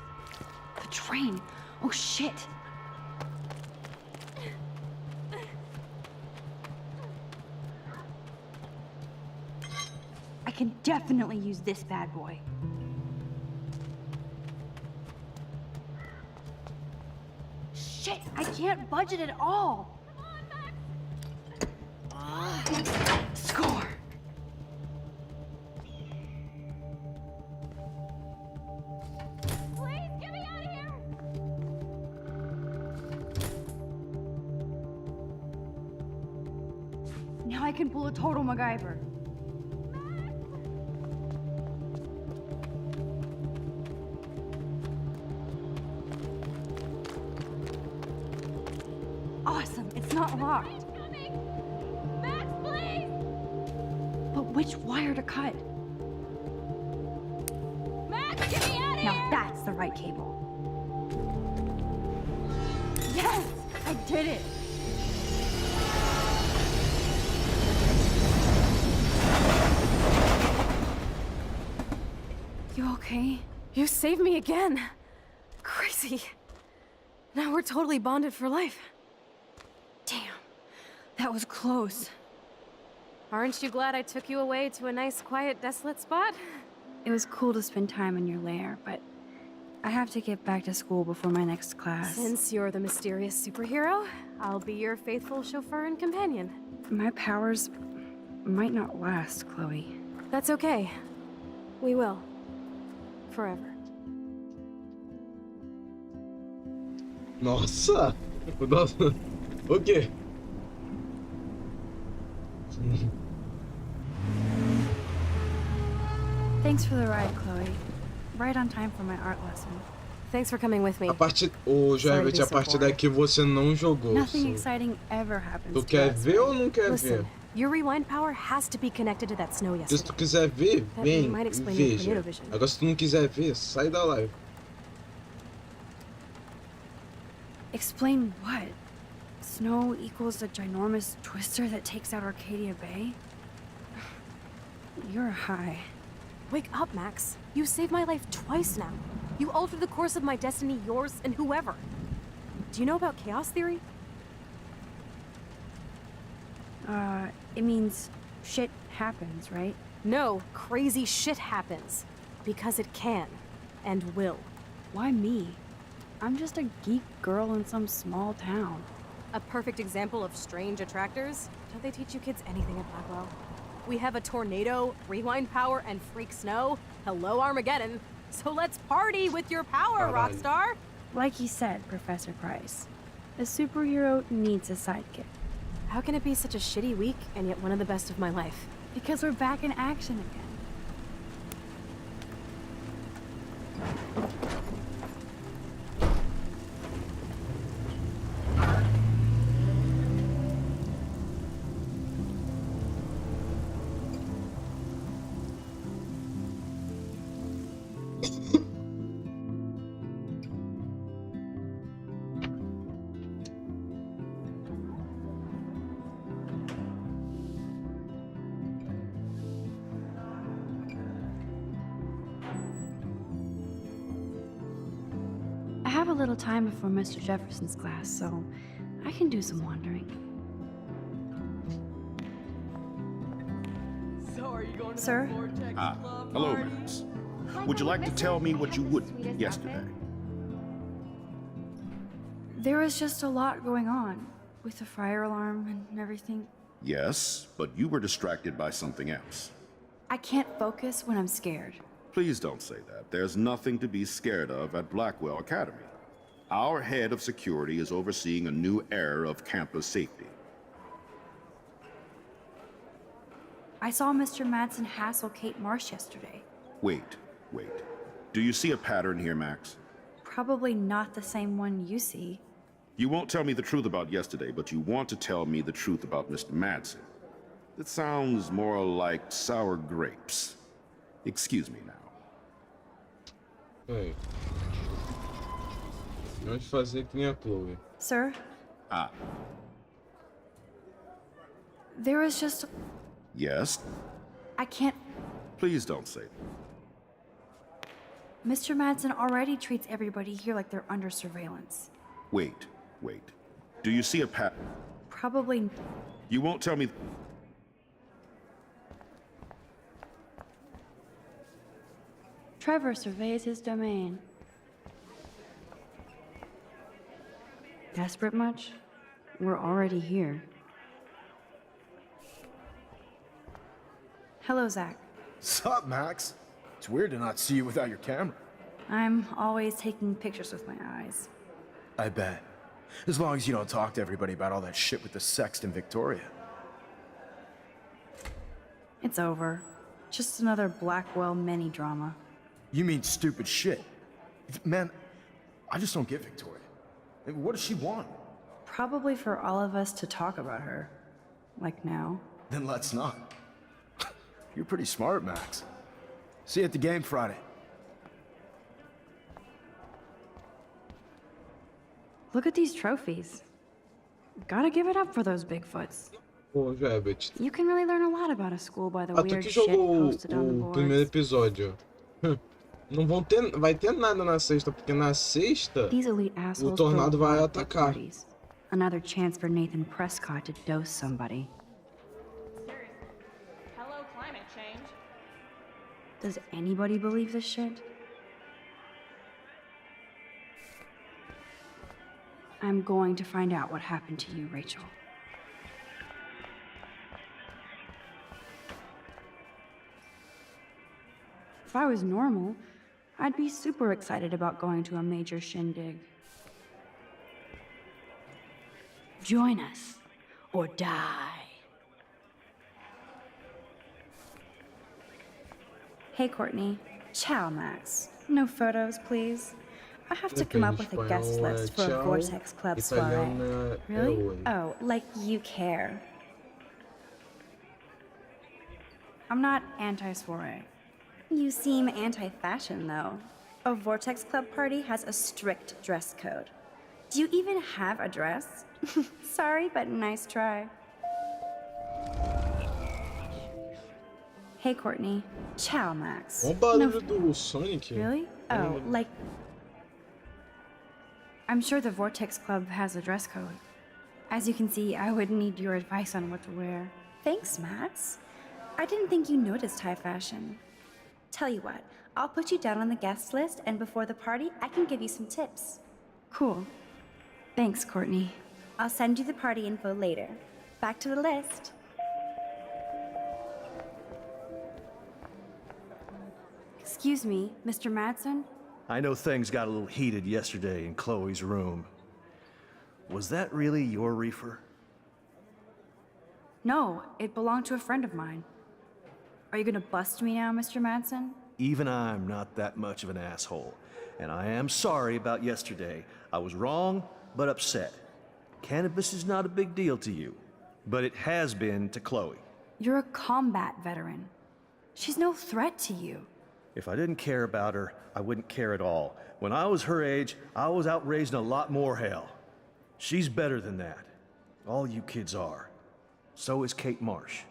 The train. Oh, shit. I can definitely use this bad boy. Shit, I can't budget at all. Score. Please, get me out of here! Now I can pull a total MacGyver. Awesome, it's not locked. Max, please! But which wire to cut? Max, get me out of Now here! that's the right cable. Yes! I did it! You okay? You saved me again. Crazy. Now we're totally bonded for life. Damn, that was close. Aren't you glad I took you away to a nice, quiet, desolate spot? It was cool to spend time in your lair, but I have to get back to school before my next class. Since you're the mysterious superhero, I'll be your faithful chauffeur and companion. My powers might not last, Chloe. That's okay. We will. Forever. Nossa! Nossa. Ok. Thanks for the ride, Chloe. Right on time for my art lesson. Thanks for coming with me. A parte... Ô, Javet, a parte daqui você não jogou. Nothing exciting ever happens. Tu quer ver ou não quer ver? Your rewind power has to be connected to that snow yesterday. Se tu quiser ver, vem e veja. Agora se tu não quiser ver, sai da live. Explain what? Snow equals a ginormous twister that takes out Arcadia Bay? You're high. Wake up, Max. You saved my life twice now. You altered the course of my destiny, yours, and whoever. Do you know about chaos theory? It means shit happens, right? No, crazy shit happens. Because it can. And will. Why me? I'm just a geek girl in some small town. A perfect example of strange attractors? Don't they teach you kids anything at Blackwell? We have a tornado, rewind power, and freak snow. Hello, Armageddon. So let's party with your power, Rockstar! Like you said, Professor Price, a superhero needs a sidekick. How can it be such a shitty week and yet one of the best of my life? Because we're back in action again. I have a little time before Mr. Jefferson's class, so I can do some wandering. So are you going to Sir? the Vortex Club Hello, party? Max. Would you like to tell me what you wouldn't yesterday? There was just a lot going on, with the fire alarm and everything. Yes, but you were distracted by something else. I can't focus when I'm scared. Please don't say that. There's nothing to be scared of at Blackwell Academy. Our head of security is overseeing a new era of campus safety. I saw Mr. Madsen hassle Kate Marsh yesterday. Wait. Do you see a pattern here, Max? Probably not the same one you see. You won't tell me the truth about yesterday, but you want to tell me the truth about Mr. Madsen. It sounds more like sour grapes. Excuse me now. Hey. Vamos fazer que nem a Chloe. Sir? Ah. There was just... Yes? I can't... Please don't say that. Mr. Madsen already treats everybody here like they're under surveillance. Wait. Do you see a pattern? Probably... You won't tell me... Trevor surveys his domain. Desperate much? We're already here. Hello, Zach. Sup, Max? It's weird to not see you without your camera. I'm always taking pictures with my eyes. I bet. As long as you don't talk to everybody about all that shit with the sext in Victoria. It's over. Just another Blackwell mini-drama. You mean stupid shit. Man, I just don't get Victoria. What does she want? Probably for all of us to talk about her. Like now. Then let's not. You're pretty smart, Max. See you at the game Friday. Look at these trophies. Gotta give it up for those Bigfoots. Pô, Jebet. You can really learn a lot about a school by the Tu weird que shit jogou posted on the o boards. primeiro episódio. Não vai ter nada na sexta, porque na sexta These elite o assholes tornado throw a vai lot of book atacar. parties. Another chance for Nathan Prescott to dose somebody. Seriously. Hello, climate change. Does anybody believe this shit? I'm going to find out what happened to you, Rachel. If I was normal, I'd be super excited about going to a major shindig. Join us, or die. Hey, Courtney. Ciao, Max. No photos, please. I have to come up with a guest list for a Vortex Club soiree. Really? Oh, like you care. I'm not anti-soiree. You seem anti-fashion, though. A Vortex Club party has a strict dress code. Do you even have a dress? Sorry, but nice try. Hey, Courtney. Ciao, Max. Olha o barulho do Sonic. Really? Oh, like... I'm sure the Vortex Club has a dress code. As you can see, I would need your advice on what to wear. Thanks, Max. I didn't think you noticed high fashion. Tell you what, I'll put you down on the guest list, and before the party, I can give you some tips. Cool. Thanks, Courtney. I'll send you the party info later. Back to the list. Excuse me, Mr. Madsen? I know things got a little heated yesterday in Chloe's room. Was that really your reefer? No, it belonged to a friend of mine. Are you gonna bust me now, Mr. Madsen? Even I'm not that much of an asshole. And I am sorry about yesterday. I was wrong, but upset. Cannabis is not a big deal to you, but it has been to Chloe. You're a combat veteran. She's no threat to you. If I didn't care about her, I wouldn't care at all. When I was her age, I was out raising a lot more hell. She's better than that. All you kids are. So is Kate Marsh.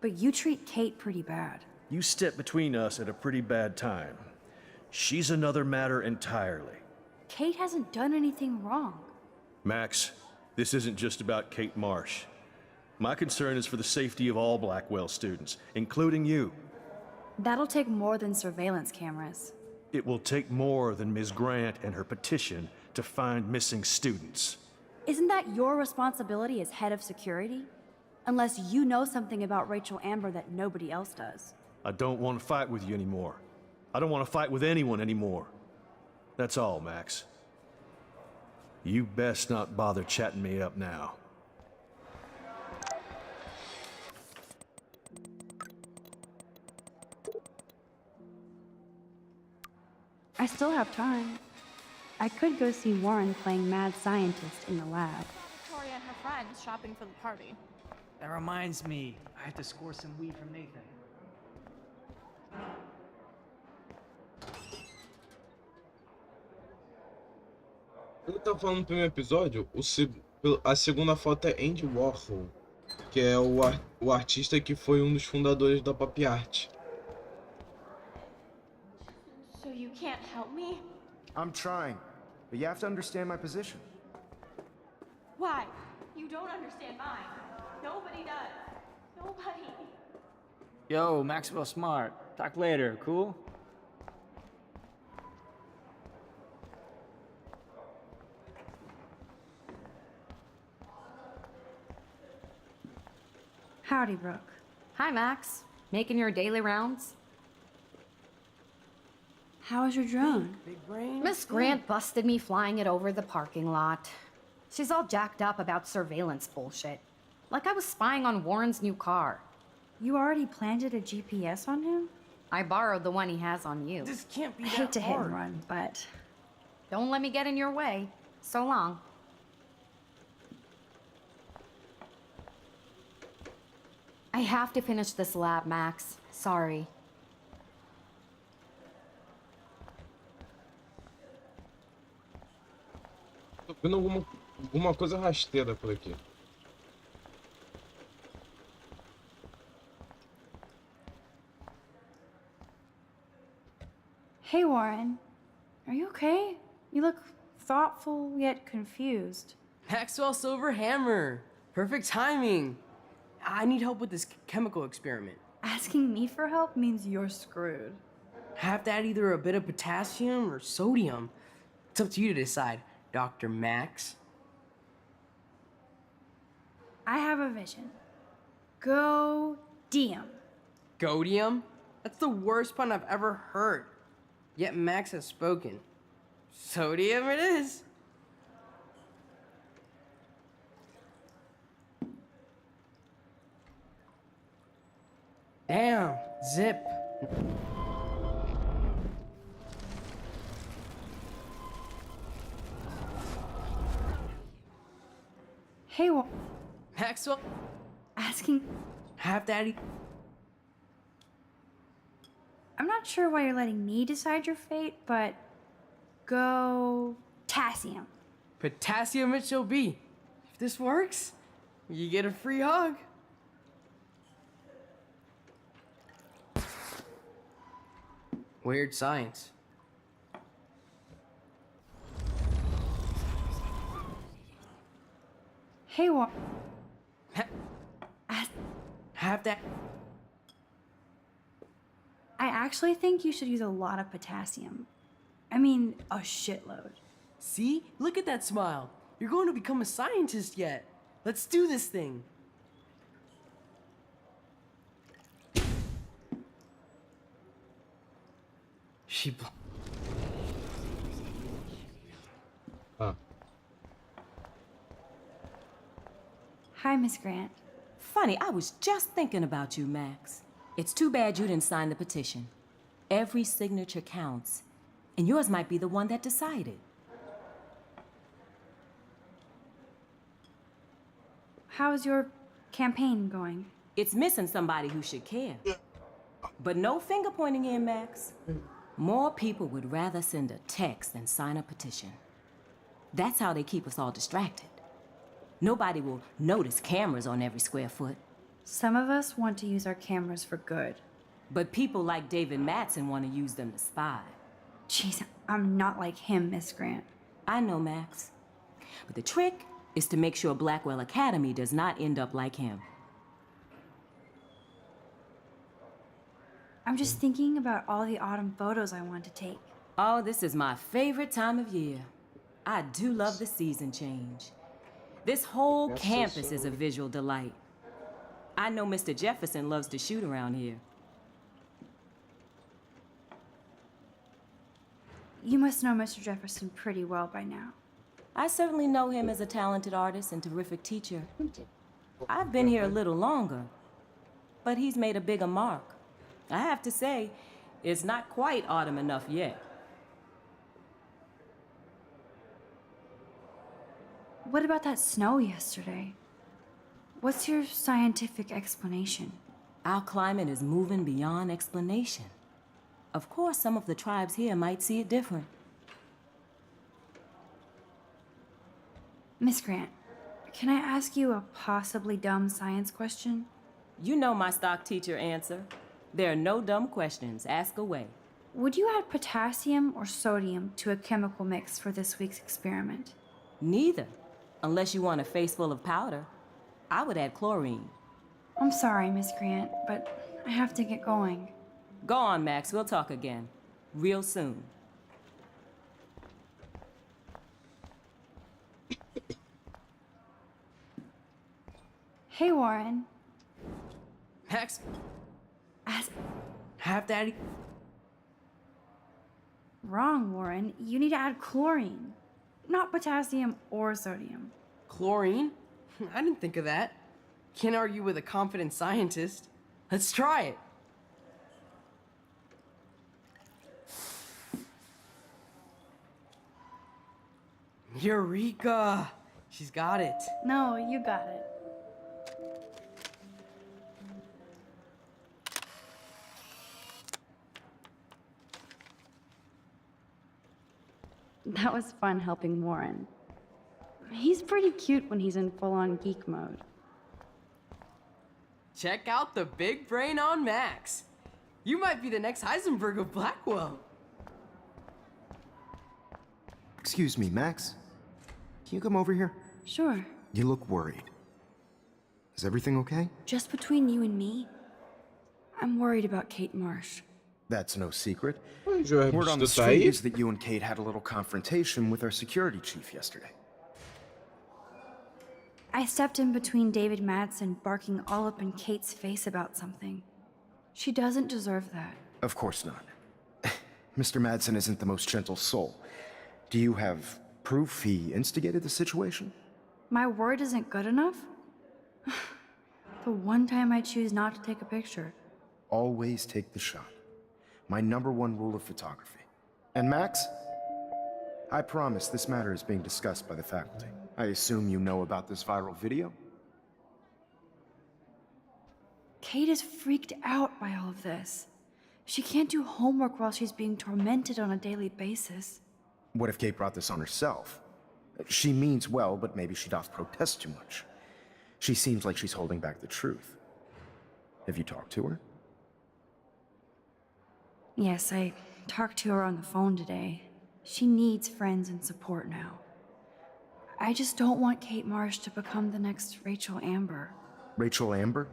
But you treat Kate pretty bad. You stepped between us at a pretty bad time. She's another matter entirely. Kate hasn't done anything wrong. Max, this isn't just about Kate Marsh. My concern is for the safety of all Blackwell students, including you. That'll take more than surveillance cameras. It will take more than Ms. Grant and her petition to find missing students. Isn't that your responsibility as head of security? Unless you know something about Rachel Amber that nobody else does. I don't want to fight with you anymore. I don't want to fight with anyone anymore. That's all, Max. You best not bother chatting me up now. I still have time. I could go see Warren playing mad scientist in the lab. Victoria and her friends shopping for the party. That reminds me, I have to score some weed from Nathan. Ele tá falando no primeiro episódio, a segunda foto é Andy Warhol, que é o artista que foi um dos fundadores da pop art. So you can't help me? I'm trying, but you have to understand my position. Why? You don't understand mine. Nobody does. Nobody. Yo, Maxwell Smart. Talk later, cool? Howdy, Brooke. Hi, Max. Making your daily rounds? How's your drone? Miss Grant busted me flying it over the parking lot. She's all jacked up about surveillance bullshit. Like I was spying on Warren's new car. You already planted a GPS on him? I borrowed the one he has on you. This can't be I that hate to hit hard. and run, but... Don't let me get in your way. So long. I have to finish this lab, Max. Sorry. Tô vendo alguma coisa rasteira por aqui. okay? You look thoughtful yet confused. Maxwell Silver Hammer. Perfect timing. I need help with this chemical experiment. Asking me for help means you're screwed. I have to add either a bit of potassium or sodium. It's up to you to decide, Dr. Max. I have a vision. Go Diem. Godium? That's the worst pun I've ever heard. Yet Max has spoken. Sodium it is. Damn, zip. Hey, Maxwell? Asking. Half Daddy? I'm not sure why you're letting me decide your fate, but go potassium. Potassium it shall be. If this works, you get a free hug. Weird science. Hey, Have that. I actually think you should use a lot of potassium. I mean, a shitload. See? Look at that smile. You're going to become a scientist yet. Let's do this thing. She. Hi, Miss Grant. Funny, I was just thinking about you, Max. It's too bad you didn't sign the petition. Every signature counts, and yours might be the one that decided. How's your campaign going? It's missing somebody who should care. But no finger pointing here, Max. More people would rather send a text than sign a petition. That's how they keep us all distracted. Nobody will notice cameras on every square foot. Some of us want to use our cameras for good. But people like David Mattson want to use them to spy. Jeez, I'm not like him, Miss Grant. I know, Max. But the trick is to make sure Blackwell Academy does not end up like him. I'm just thinking about all the autumn photos I want to take. Oh, this is my favorite time of year. I do love the season change. This whole campus is a visual delight. I know Mr. Jefferson loves to shoot around here. You must know Mr. Jefferson pretty well by now. I certainly know him as a talented artist and terrific teacher. I've been here a little longer, but he's made a bigger mark. I have to say, it's not quite autumn enough yet. What about that snow yesterday? What's your scientific explanation? Our climate is moving beyond explanation. Of course, some of the tribes here might see it different. Miss Grant, can I ask you a possibly dumb science question? You know my stock teacher answer. There are no dumb questions. Ask away. Would you add potassium or sodium to a chemical mix for this week's experiment? Neither. Unless you want a face full of powder. I would add chlorine. I'm sorry, Miss Grant, but I have to get going. Go on, Max. We'll talk again. Real soon. Hey, Warren. Max? As Half Daddy? Wrong, Warren. You need to add chlorine, not potassium or sodium. Chlorine? I didn't think of that. Can't argue with a confident scientist. Let's try it. Eureka! She's got it. No, you got it. That was fun helping Warren. He's pretty cute when he's in full-on geek mode. Check out the big brain on Max. You might be the next Heisenberg of Blackwell. Excuse me, Max. Can you come over here? Sure. You look worried. Is everything okay? Just between you and me, I'm worried about Kate Marsh. That's no secret. Word Word on the street is that you and Kate had a little confrontation with our security chief yesterday. I stepped in between David Madsen barking all up in Kate's face about something. She doesn't deserve that. Of course not. Mr. Madsen isn't the most gentle soul. Do you have proof he instigated the situation? My word isn't good enough? The one time I choose not to take a picture. Always take the shot. My #1 rule of photography. And Max? I promise this matter is being discussed by the faculty. I assume you know about this viral video? Kate is freaked out by all of this. She can't do homework while she's being tormented on a daily basis. What if Kate brought this on herself? She means well, but maybe she doth protest too much. She seems like she's holding back the truth. Have you talked to her? Yes, I talked to her on the phone today. She needs friends and support now. I just don't want Kate Marsh to become the next Rachel Amber. Rachel Amber?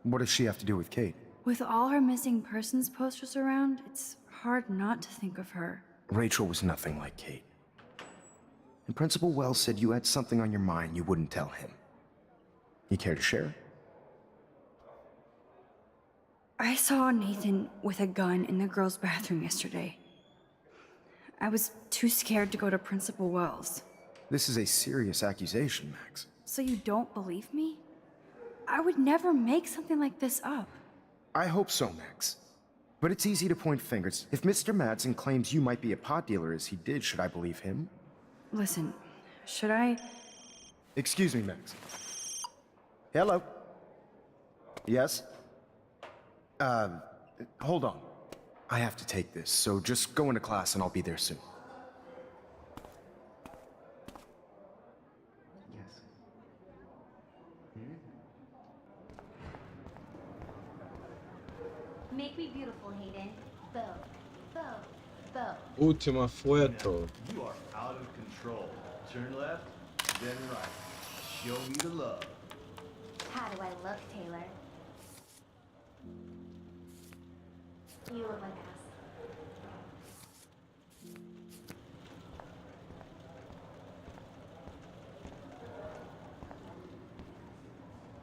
What does she have to do with Kate? With all her missing persons posters around, it's hard not to think of her. Rachel was nothing like Kate. And Principal Wells said you had something on your mind you wouldn't tell him. You care to share? I saw Nathan with a gun in the girls' bathroom yesterday. I was too scared to go to Principal Wells. This is a serious accusation, Max. So you don't believe me? I would never make something like this up. I hope so, Max. But it's easy to point fingers. If Mr. Madsen claims you might be a pot dealer as he did, should I believe him? Listen, should I... Excuse me, Max. Hello? Yes? Hold on. I have to take this, so just go into class and I'll be there soon. Yes. Make me beautiful, Hayden. Bow, bow, bow. Última foto. You are out of control. Turn left, then right. Show me the love. How do I look, Taylor? You look like ass.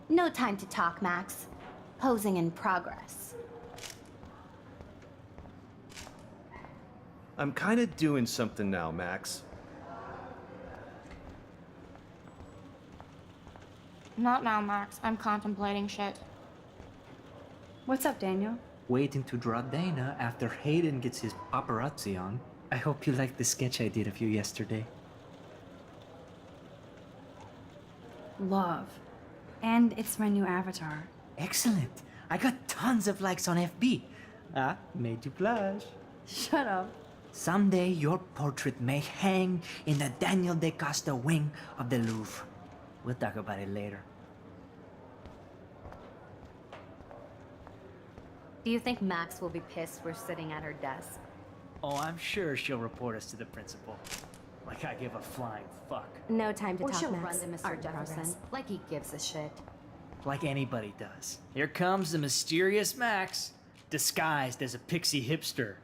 No time to talk, Max. Posing in progress. I'm kind of doing something now, Max. Not now, Max. I'm contemplating shit. What's up, Daniel? Waiting to draw Dana after Hayden gets his paparazzi on. I hope you liked the sketch I did of you yesterday. Love. And it's my new avatar. Excellent. I got tons of likes on FB. Made you blush. Shut up. Someday your portrait may hang in the Daniel de Costa wing of the Louvre. We'll talk about it later. Do you think Max will be pissed we're sitting at her desk? Oh, I'm sure she'll report us to the principal. Like I give a flying fuck. No time to Or talk, she'll Max. run to Mr. Art Jefferson. Jefferson. Like he gives a shit. Like anybody does. Here comes the mysterious Max, disguised as a pixie hipster.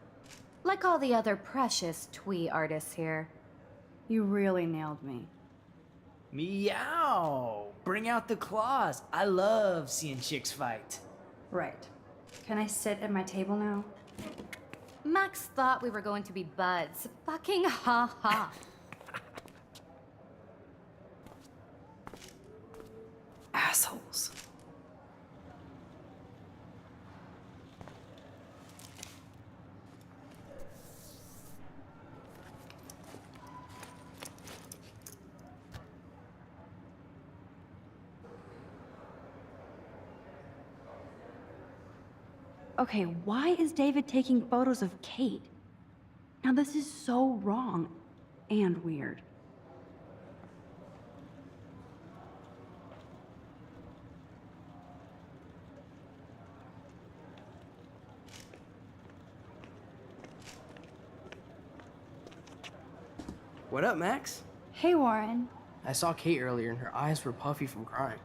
Like all the other precious twee artists here. You really nailed me. Meow! Bring out the claws. I love seeing chicks fight. Right. Can I sit at my table now? Max thought we were going to be buds. Fucking ha ha. Assholes. Okay, why is David taking photos of Kate? Now this is so wrong and weird. What up, Max? Hey, Warren. I saw Kate earlier and her eyes were puffy from crying.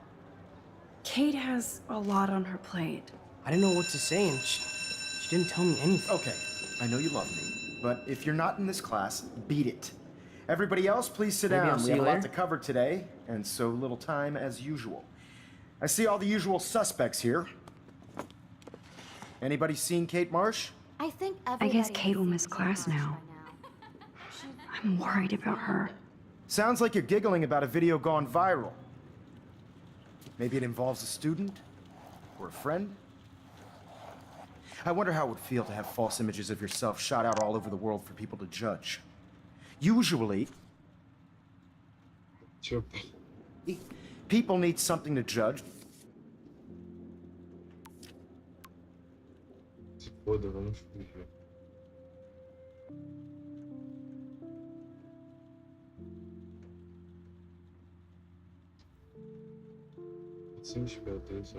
Kate has a lot on her plate. I didn't know what to say and she didn't tell me anything. Okay, I know you love me, but if you're not in this class, beat it. Everybody else, please sit Maybe I'll down. see We have you a lot later. to cover today, and so little time as usual. I see all the usual suspects here. Anybody seen Kate Marsh? I think I guess Kate will miss class now. I'm worried about her. Sounds like you're giggling about a video gone viral. Maybe it involves a student or a friend. I wonder how it would feel to have false images of yourself shot out all over the world for people to judge. Usually, people need something to judge. Se foda, vamos fugir. Sim, espera, só.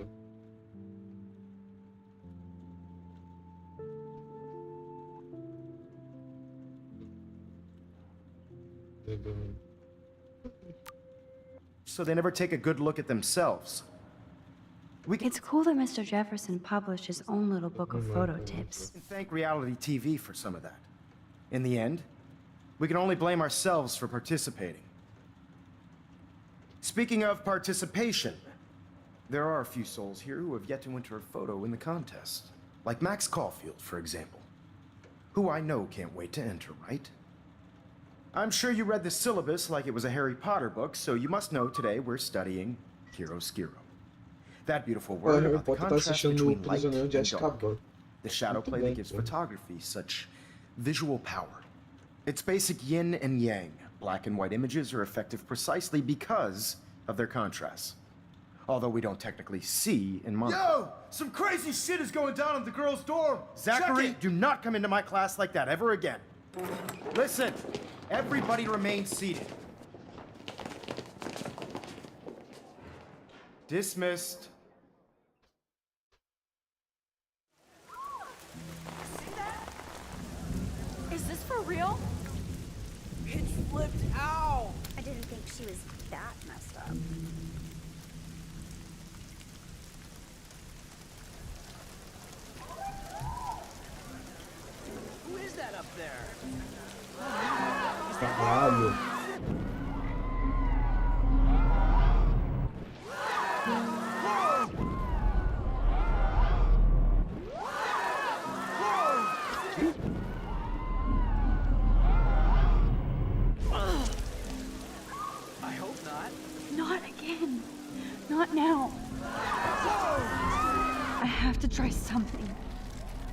So they never take a good look at themselves. It's cool that Mr. Jefferson published his own little book of photo tips. And thank reality TV for some of that. In the end, we can only blame ourselves for participating. Speaking of participation, there are a few souls here who have yet to enter a photo in the contest. Like Max Caufield, for example. Who I know can't wait to enter, right? I'm sure you read the syllabus like it was a Harry Potter book, so you must know today we're studying chiaroscuro. That beautiful word about the contrast between light and dark. The shadow play that gives photography such visual power. It's basic yin and yang. Black and white images are effective precisely because of their contrasts. Although we don't technically see in monocle. Yo! Some crazy shit is going down in the girls' dorm! Zachary, do not come into my class like that ever again. Listen, everybody remain seated. Dismissed. Is this for real? It flipped out! I didn't think she was that messed up. Who is that up there? Caralho. I hope not. Not again. Not now. I have to try something.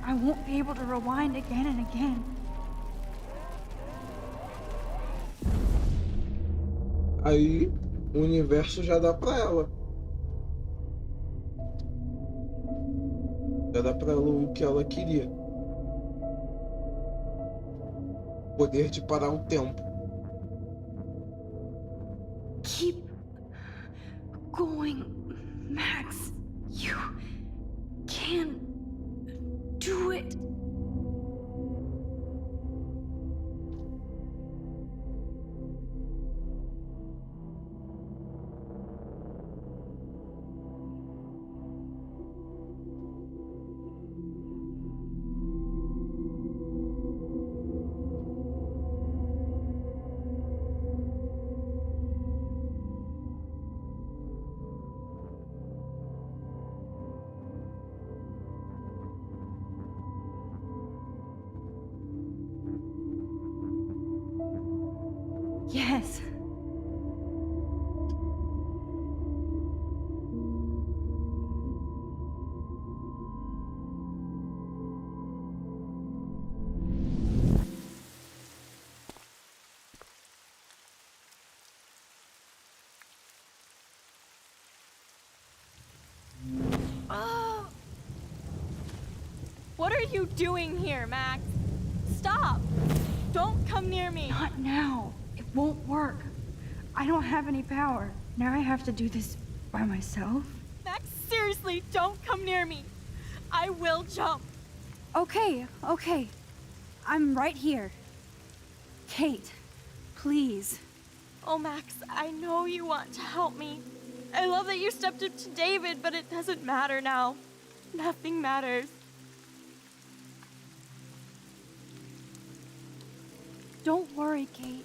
I won't be able to rewind again and again. Aí o universo já dá pra ela. Já dá pra ela o que ela queria. Poder de parar o tempo. Keep going, Max. You can do it. Yes. What are you doing here, Max? Stop! Don't come near me! Not now. It won't work. I don't have any power. Now I have to do this by myself. Max, seriously, don't come near me. I will jump. Okay. I'm right here. Kate, Please. Oh, Max, I know you want to help me. I love that you stepped up to David, but it doesn't matter now. Nothing matters. Don't worry, Kate.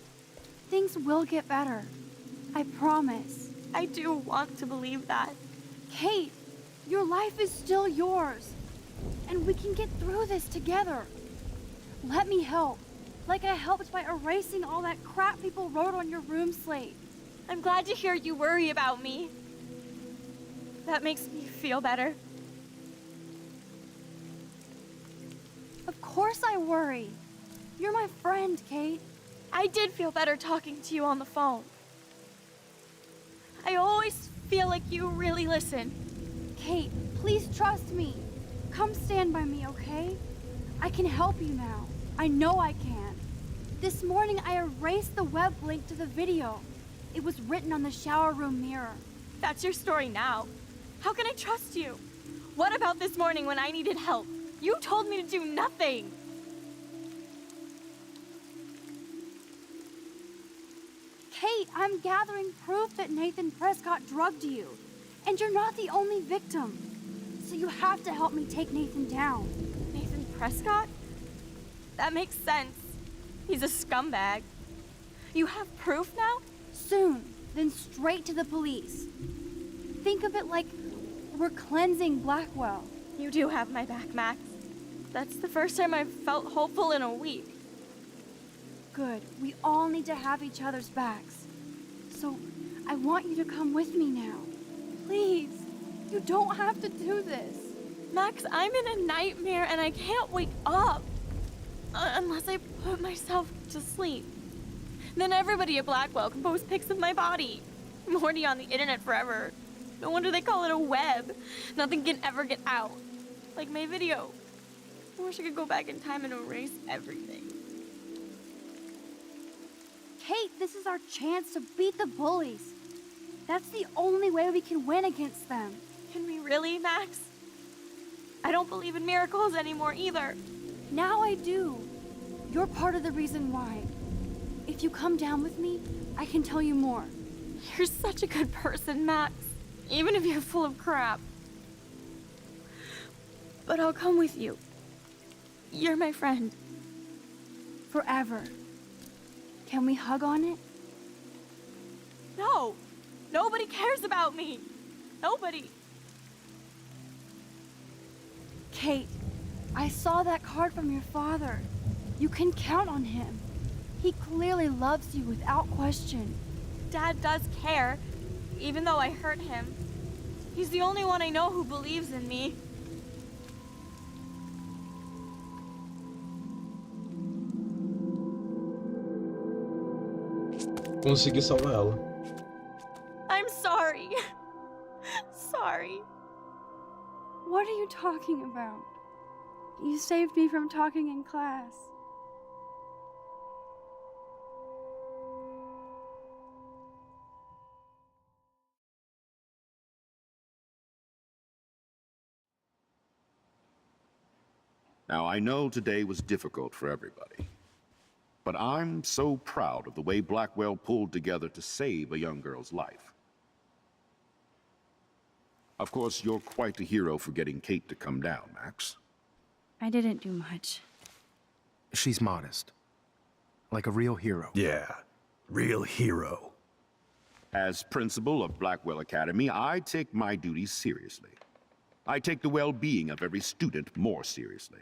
Things will get better. I promise. I do want to believe that. Kate, your life is still yours. And we can get through this together. Let me help. Like I helped by erasing all that crap people wrote on your room slate. I'm glad to hear you worry about me. That makes me feel better. Of course I worry. You're my friend, Kate. I did feel better talking to you on the phone. I always feel like you really listen. Kate, please trust me. Come stand by me, okay? I can help you now. I know I can. This morning I erased the web link to the video. It was written on the shower room mirror. That's your story now. How can I trust you? What about this morning when I needed help? You told me to do nothing. Kate, I'm gathering proof that Nathan Prescott drugged you. And you're not the only victim. So you have to help me take Nathan down. Nathan Prescott? That makes sense. He's a scumbag. You have proof now? Soon, then straight to the police. Think of it like we're cleansing Blackwell. You do have my back, Max. That's the first time I've felt hopeful in a week. Good. We all need to have each other's backs. So, I want you to come with me now. Please. You don't have to do this. Max, I'm in a nightmare and I can't wake up. Unless I put myself to sleep. Then everybody at Blackwell can post pics of my body. I'm already on the internet forever. No wonder they call it a web. Nothing can ever get out. Like my video. I wish I could go back in time and erase everything. Kate, this is our chance to beat the bullies. That's the only way we can win against them. Can we really, Max? I don't believe in miracles anymore either. Now I do. You're part of the reason why. If you come down with me, I can tell you more. You're such a good person, Max. Even if you're full of crap. But I'll come with you. You're my friend. Forever. Can we hug on it? No! Nobody cares about me! Nobody! Kate, I saw that card from your father. You can count on him. He clearly loves you without question. Dad does care, even though I hurt him. He's the only one I know who believes in me. Consegui salvar ela. I'm sorry. Sorry. What are you talking about? You saved me from talking in class. Now, I know today was difficult for everybody, but I'm so proud of the way Blackwell pulled together to save a young girl's life. Of course, you're quite a hero for getting Kate to come down, Max. I didn't do much. She's modest. Like a real hero. Yeah, real hero. As principal of Blackwell Academy, I take my duties seriously. I take the well-being of every student more seriously.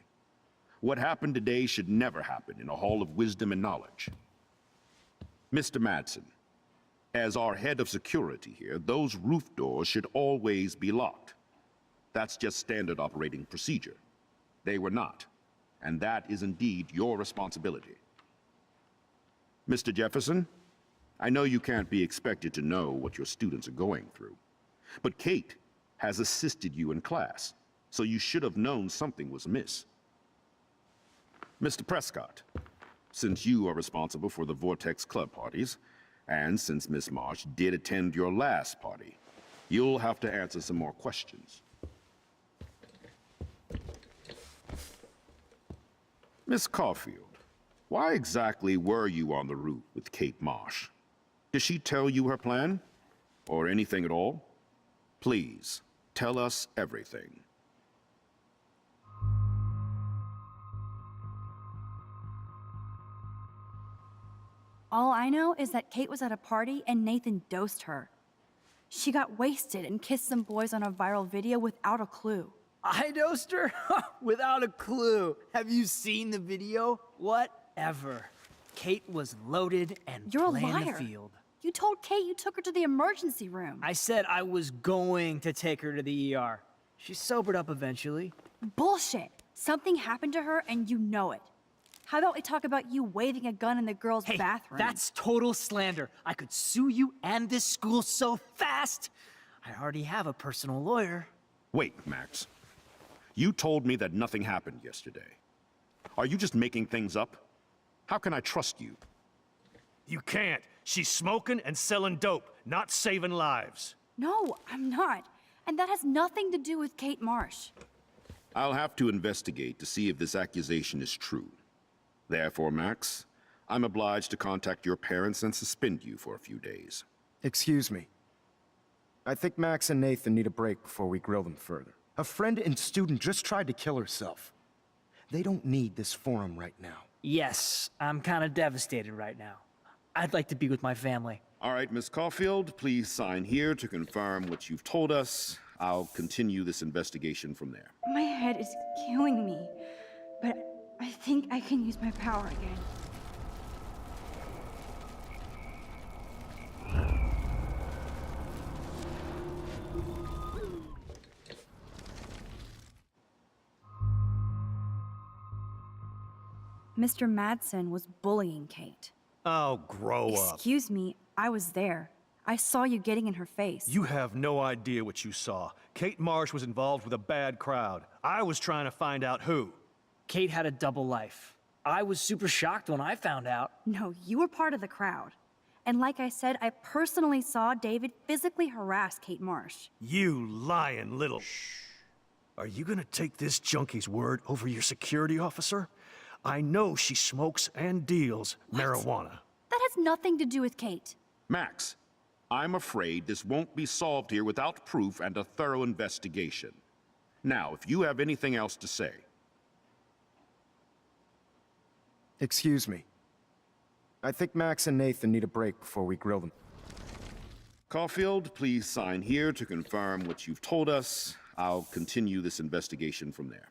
What happened today should never happen in a hall of wisdom and knowledge. Mr. Madsen, as our head of security here, those roof doors should always be locked. That's just standard operating procedure. They were not, and that is indeed your responsibility. Mr. Jefferson, I know you can't be expected to know what your students are going through, but Kate has assisted you in class, so you should have known something was amiss. Mr. Prescott, since you are responsible for the Vortex Club parties, and since Miss Marsh did attend your last party, you'll have to answer some more questions. Miss Caufield, Why exactly were you on the route with Kate Marsh? Did she tell you her plan? Or anything at all? Please, tell us everything. All I know is that Kate was at a party and Nathan dosed her. She got wasted and kissed some boys on a viral video without a clue. I dosed her? Without a clue. Have you seen the video? Whatever. Kate was loaded and You're a playing liar. the field. You told Kate you took her to the emergency room. I said I was going to take her to the ER. She sobered up eventually. Bullshit. Something happened to her and you know it. How about we talk about you waving a gun in the girls' bathroom? That's total slander. I could sue you and this school so fast. I already have a personal lawyer. Wait, Max. You told me that nothing happened yesterday. Are you just making things up? How can I trust you? You can't. She's smoking and selling dope, not saving lives. No, I'm not. And that has nothing to do with Kate Marsh. I'll have to investigate to see if this accusation is true. Therefore, Max, I'm obliged to contact your parents and suspend you for a few days. Excuse me. I think Max and Nathan need a break before we grill them further. A friend and student just tried to kill herself. They don't need this forum right now. Yes, I'm kind of devastated right now. I'd like to be with my family. All right, Miss Caufield, please sign here to confirm what you've told us. I'll continue this investigation from there. My head is killing me, but I think I can use my power again. Mr. Madsen was bullying Kate. Oh, grow up. Excuse me, I was there. I saw you getting in her face. You have no idea what you saw. Kate Marsh was involved with a bad crowd. I was trying to find out who. Kate had a double life. I was super shocked when I found out. No, you were part of the crowd. And like I said, I personally saw David physically harass Kate Marsh. You lying little... Shh. Are you gonna take this junkie's word over your security officer? I know she smokes and deals marijuana. That has nothing to do with Kate. Max, I'm afraid this won't be solved here without proof and a thorough investigation. Now, if you have anything else to say... Excuse me. I think Max and Nathan need a break before we grill them. Caufield, please sign here to confirm what you've told us. I'll continue this investigation from there.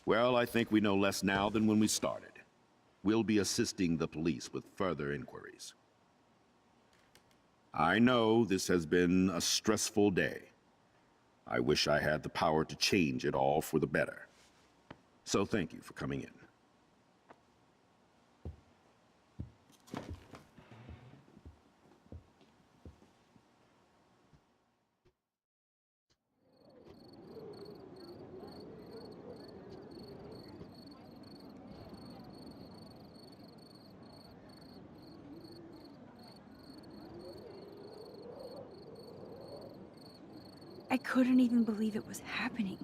Well, I think we know less now than when we started. We'll be assisting the police with further inquiries. I know this has been a stressful day. I wish I had the power to change it all for the better. So thank you for coming in. I couldn't even believe it was happening.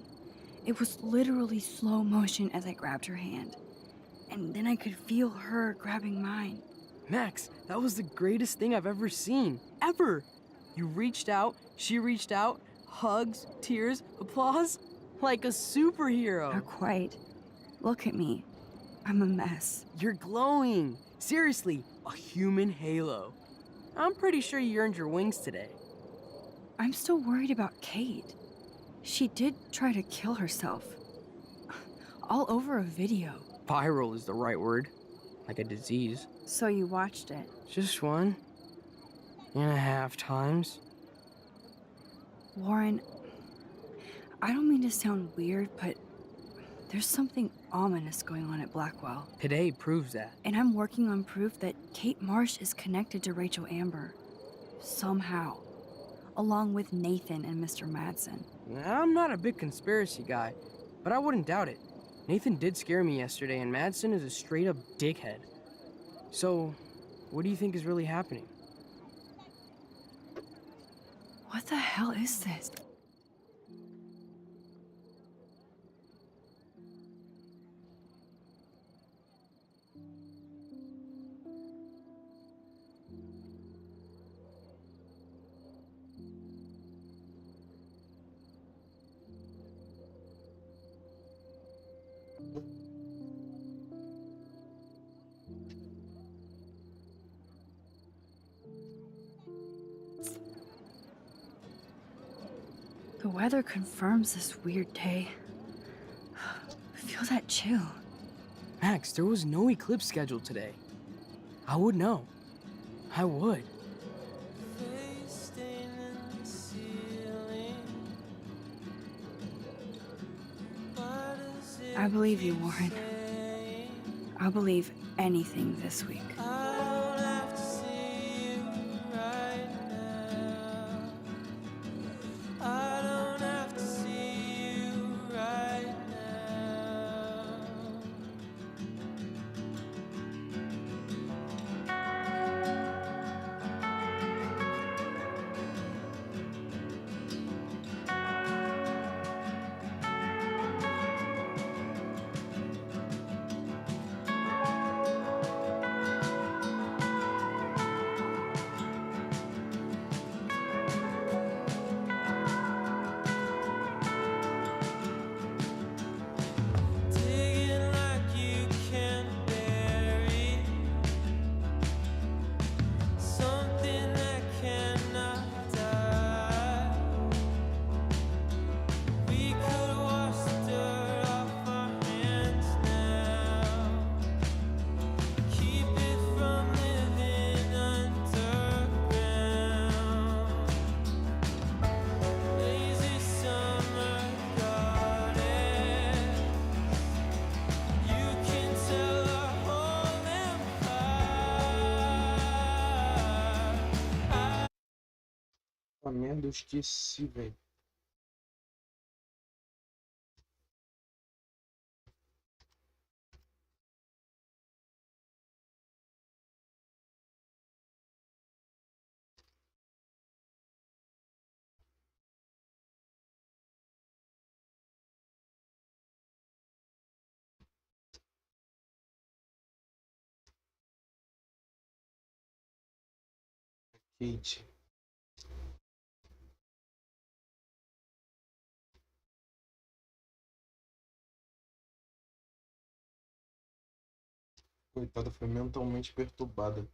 It was literally slow motion as I grabbed her hand. And then I could feel her grabbing mine. Max, that was the greatest thing I've ever seen. Ever! You reached out, she reached out, hugs, tears, applause. Like a superhero. Not quite. Look at me. I'm a mess. You're glowing. Seriously, a human halo. I'm pretty sure you earned your wings today. I'm still worried about Kate. She did try to kill herself. All over a video. Viral is the right word. Like a disease. So you watched it? Just 1.5 times. Warren, I don't mean to sound weird, but there's something ominous going on at Blackwell. Today proves that. And I'm working on proof that Kate Marsh is connected to Rachel Amber. Somehow. Along with Nathan and Mr. Madsen. I'm not a big conspiracy guy, but I wouldn't doubt it. Nathan did scare me yesterday, and Madsen is a straight-up dickhead. So, what do you think is really happening? What the hell is this? The weather confirms this weird day. Feel that chill. Max, there was no eclipse scheduled today. I would know. I would. I believe you, Warren. I'll believe anything this week. A merda, eu esqueci, velho. Kate. Coitada, foi mentalmente perturbada.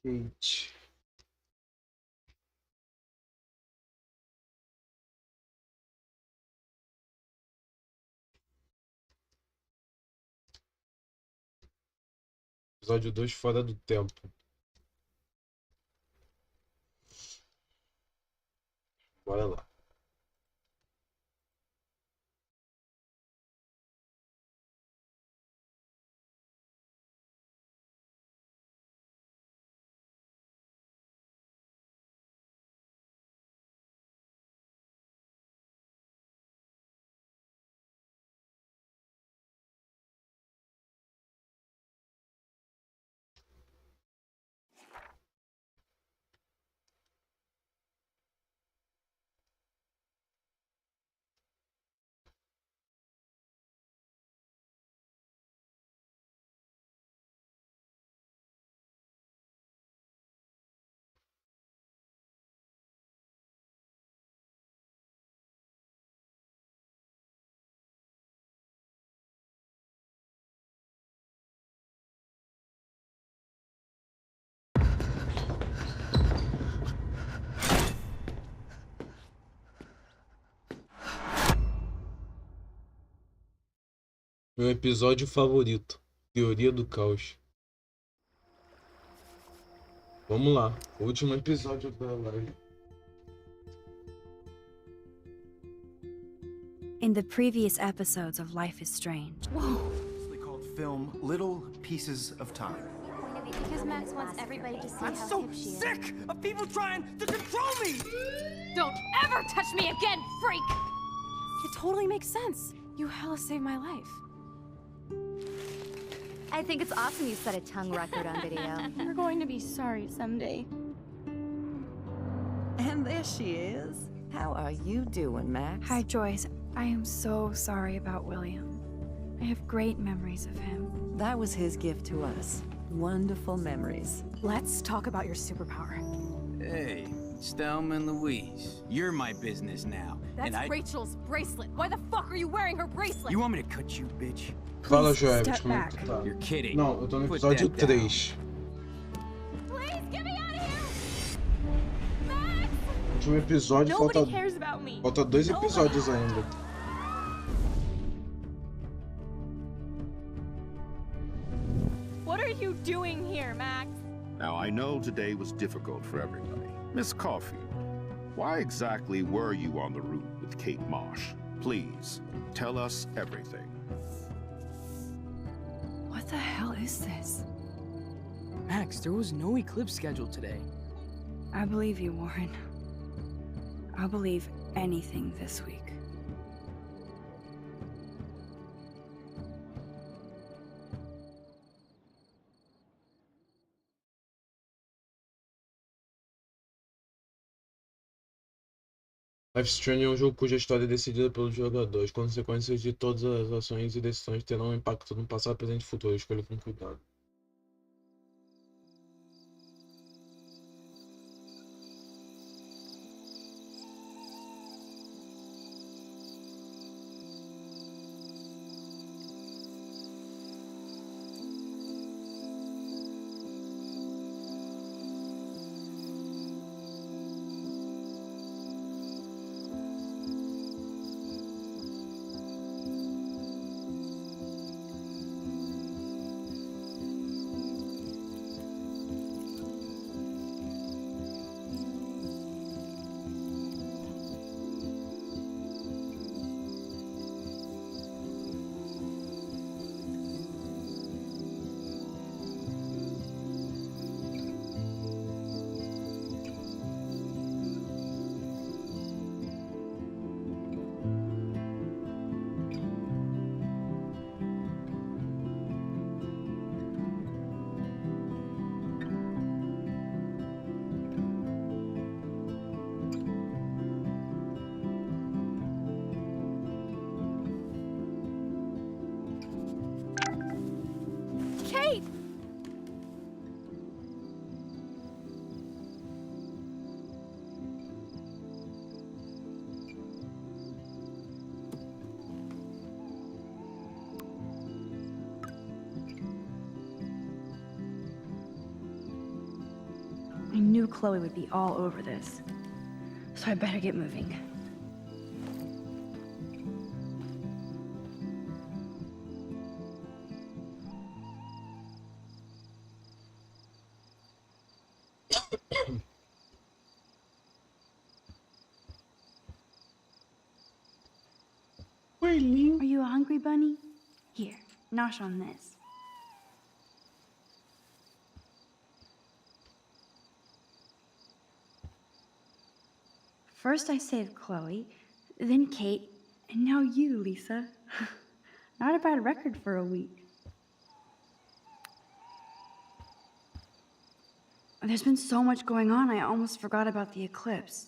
Kate. Episódio 2 Fora do Tempo. Bora lá. Meu episódio favorito. Teoria do Caos. Vamos lá. Último episódio da live. In the previous episodes of Life is Strange. Whoa! Called film Little Pieces of Time. Because Max wants everybody to see I'm how so hip she is. sick of people trying to control me! Don't ever touch me again, freak! It totally makes sense. You hella saved my life. I think it's awesome you set a tongue record on video. You're going to be sorry someday. And there she is. How are you doing, Max? Hi, Joyce. I am so sorry about William. I have great memories of him. That was his gift to us. Wonderful memories. Let's talk about your superpower. Hey, Stelma and Louise, you're my business now. That's Rachel's bracelet. Why the fuck are you wearing her bracelet? You want me to cut you, bitch? Fala, Joelvis, como é que tu tá? You're kidding. Não, eu tô no episódio 3. Please get me out of here! Último episódio, Nobody cares about me. falta 2 episódios ainda. What are you doing here, Max? Now, I know today was difficult for everybody. Miss Caufield, why exactly were you on the route with Kate Marsh? Please, tell us everything. What the hell is this? Max, there was no eclipse scheduled today. I believe you, Warren. I'll believe anything this week. Life is Strange é um jogo cuja história é decidida pelos jogadores. Consequências de todas as ações e decisões terão um impacto no passado, presente e futuro. Escolha com cuidado. Kate! I knew Chloe would be all over this, so I better get moving. Are you a hungry bunny? Here, nosh on this. First I saved Chloe, then Kate, and now you, Lisa. Not a bad record for a week. There's been so much going on, I almost forgot about the eclipse.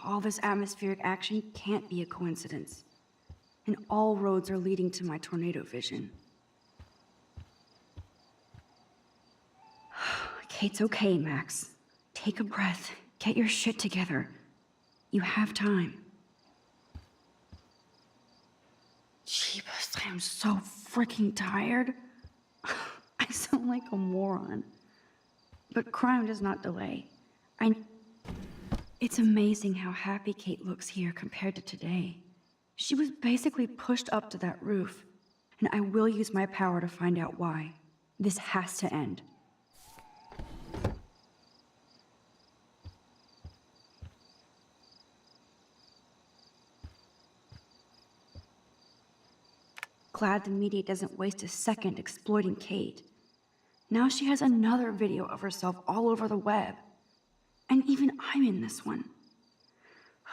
All this atmospheric action can't be a coincidence. And all roads are leading to my tornado vision. Kate's okay, Max. Take a breath. Get your shit together. You have time. Jeebus, I am so freaking tired. I sound like a moron. But crime does not delay. It's amazing how happy Kate looks here compared to today. She was basically pushed up to that roof, and I will use my power to find out why. This has to end. Glad the media doesn't waste a second exploiting Kate. Now she has another video of herself all over the web. And even I'm in this one.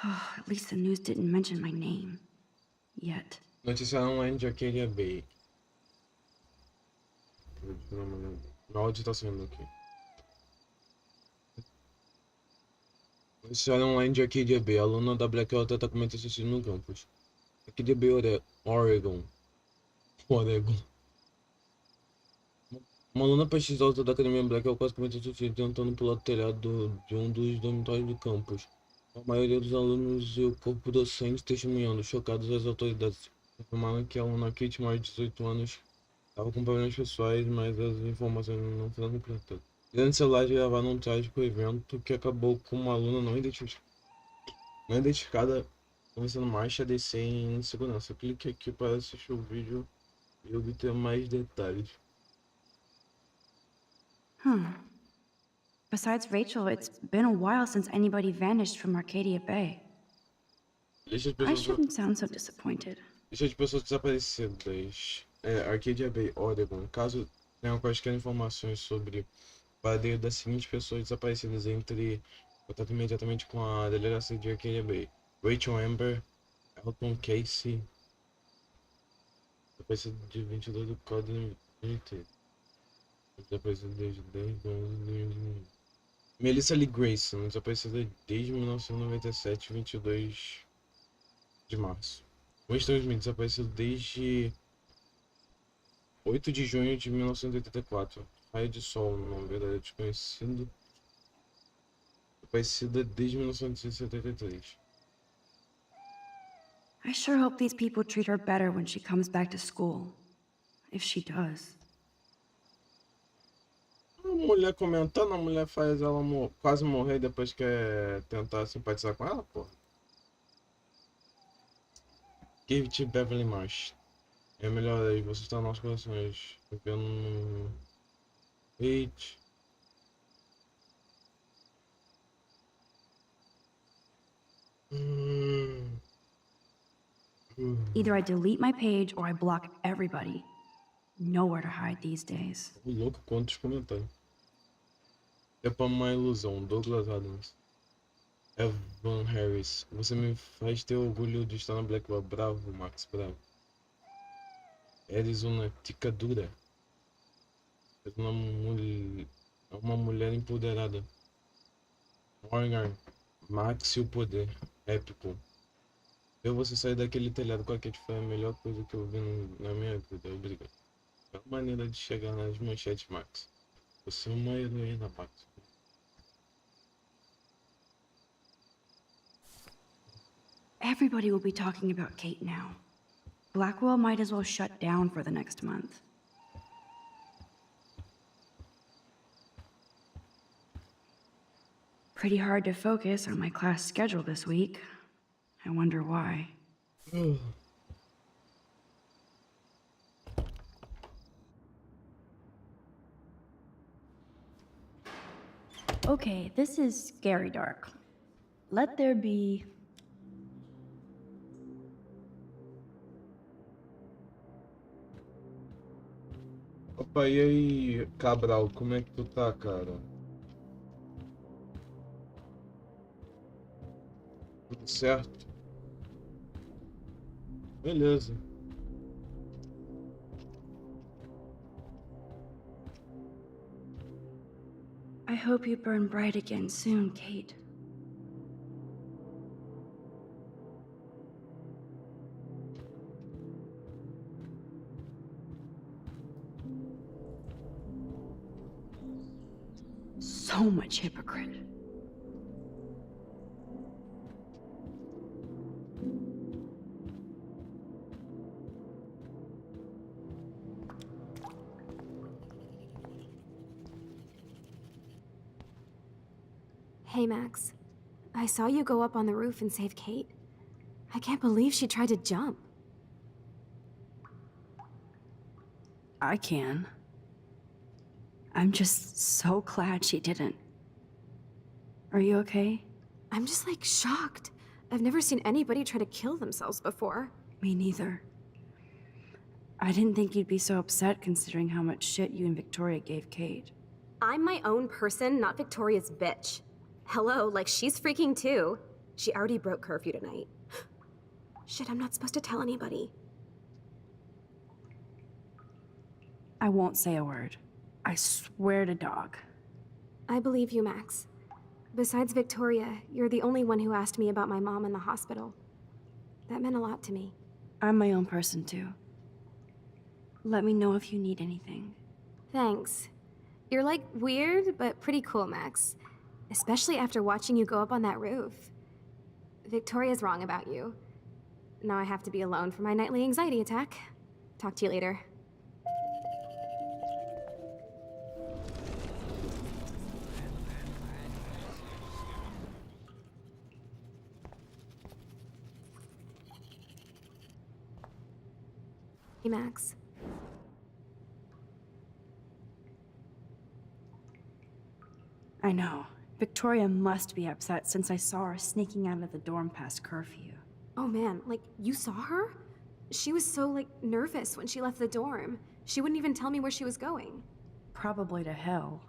At least the news didn't mention my name. Yet. Notícia online de Arcadia Bay. Meu áudio tá saindo aqui. Notícia online de Arcadia Bay. A aluna da Blackwell tenta cometer suicídio no campus. Arcadia Bay, Oregon. Uma aluna prestigiosa da Academia Blackwell quase cometeu suicídio tentando pular do telhado de um dos dormitórios do campus. A maioria dos alunos e o corpo docente testemunhando, chocados, as autoridades informaram que a aluna Kate, mais de 18 anos, estava com problemas pessoais, mas as informações não foram completadas. Grandes celulares gravaram um trágico evento que acabou com uma aluna não identificada começando marcha a descer em segurança. Clique aqui para assistir o vídeo e obter mais detalhes. Besides Rachel, it's been a while since anybody vanished from Arcadia Bay. I shouldn't sound so disappointed. Lista de pessoas desaparecidas. Arcadia Bay, Oregon. Caso tenham quaisquer informações sobre o paradeiro das seguintes pessoas desaparecidas, contato imediatamente com a delegacia de Arcadia Bay. Rachel Amber, Elton Casey, desaparecido de 22 do Código de 2013. Desaparecida desde 10 de 11 de 2001. Melissa Lee Grayson, desaparecida desde 1997, 22 de março. Winston Smith, desaparecido desde 8 de junho de 1984. Raio de Sol, nome verdadeiro desconhecido. Desaparecida desde 1973. I sure hope these people treat her better when she comes back to school. If she does. A mulher comentando, a mulher faz ela quase morrer depois quer tentar simpatizar com ela, porra. Give to Beverly Marsh. É melhor aí, você está nos nossos corações. Vivendo no hate. Either I delete my page or I block everybody. Nowhere to hide these days. O louco, quantos comentários. É para uma ilusão, Douglas Adams. Evan Harris. Você me faz ter orgulho de estar na Blackwell. Bravo, Max, bravo. Eres uma tica dura. És uma mulher empoderada. Morgan. Max e o poder. Épico. Ver você sair daquele telhado com a Kate foi a melhor coisa que eu vi na minha vida. Obrigado. É uma maneira de chegar nas manchetes, Max. Você é uma heroína, Max. Everybody will be talking about Kate now. Blackwell might as well shut down for the next month. Pretty hard to focus on my class schedule this week. I wonder why. Okay, this is scary dark. Let there be... Opa, e aí, Cabral, como é que tu tá, cara? Tudo certo? Beleza. I hope you burn bright again soon, Kate. So much hypocrite. Hey, Max. I saw you go up on the roof and save Kate. I can't believe she tried to jump. I can. I'm just so glad she didn't. Are you okay? I'm just like shocked. I've never seen anybody try to kill themselves before. Me neither. I didn't think you'd be so upset considering how much shit you and Victoria gave Kate. I'm my own person, not Victoria's bitch. Hello, like she's freaking too. She already broke curfew tonight. Shit, I'm not supposed to tell anybody. I won't say a word. I swear to dog. I believe you, Max. Besides Victoria, you're the only one who asked me about my mom in the hospital. That meant a lot to me. I'm my own person too. Let me know if you need anything. Thanks. You're like weird, but pretty cool, Max. Especially after watching you go up on that roof. Victoria's wrong about you. Now I have to be alone for my nightly anxiety attack. Talk to you later. Hey, Max. I know. Victoria must be upset since I saw her sneaking out of the dorm past curfew. Oh man, like, you saw her? She was so, like, nervous when she left the dorm. She wouldn't even tell me where she was going. Probably to hell.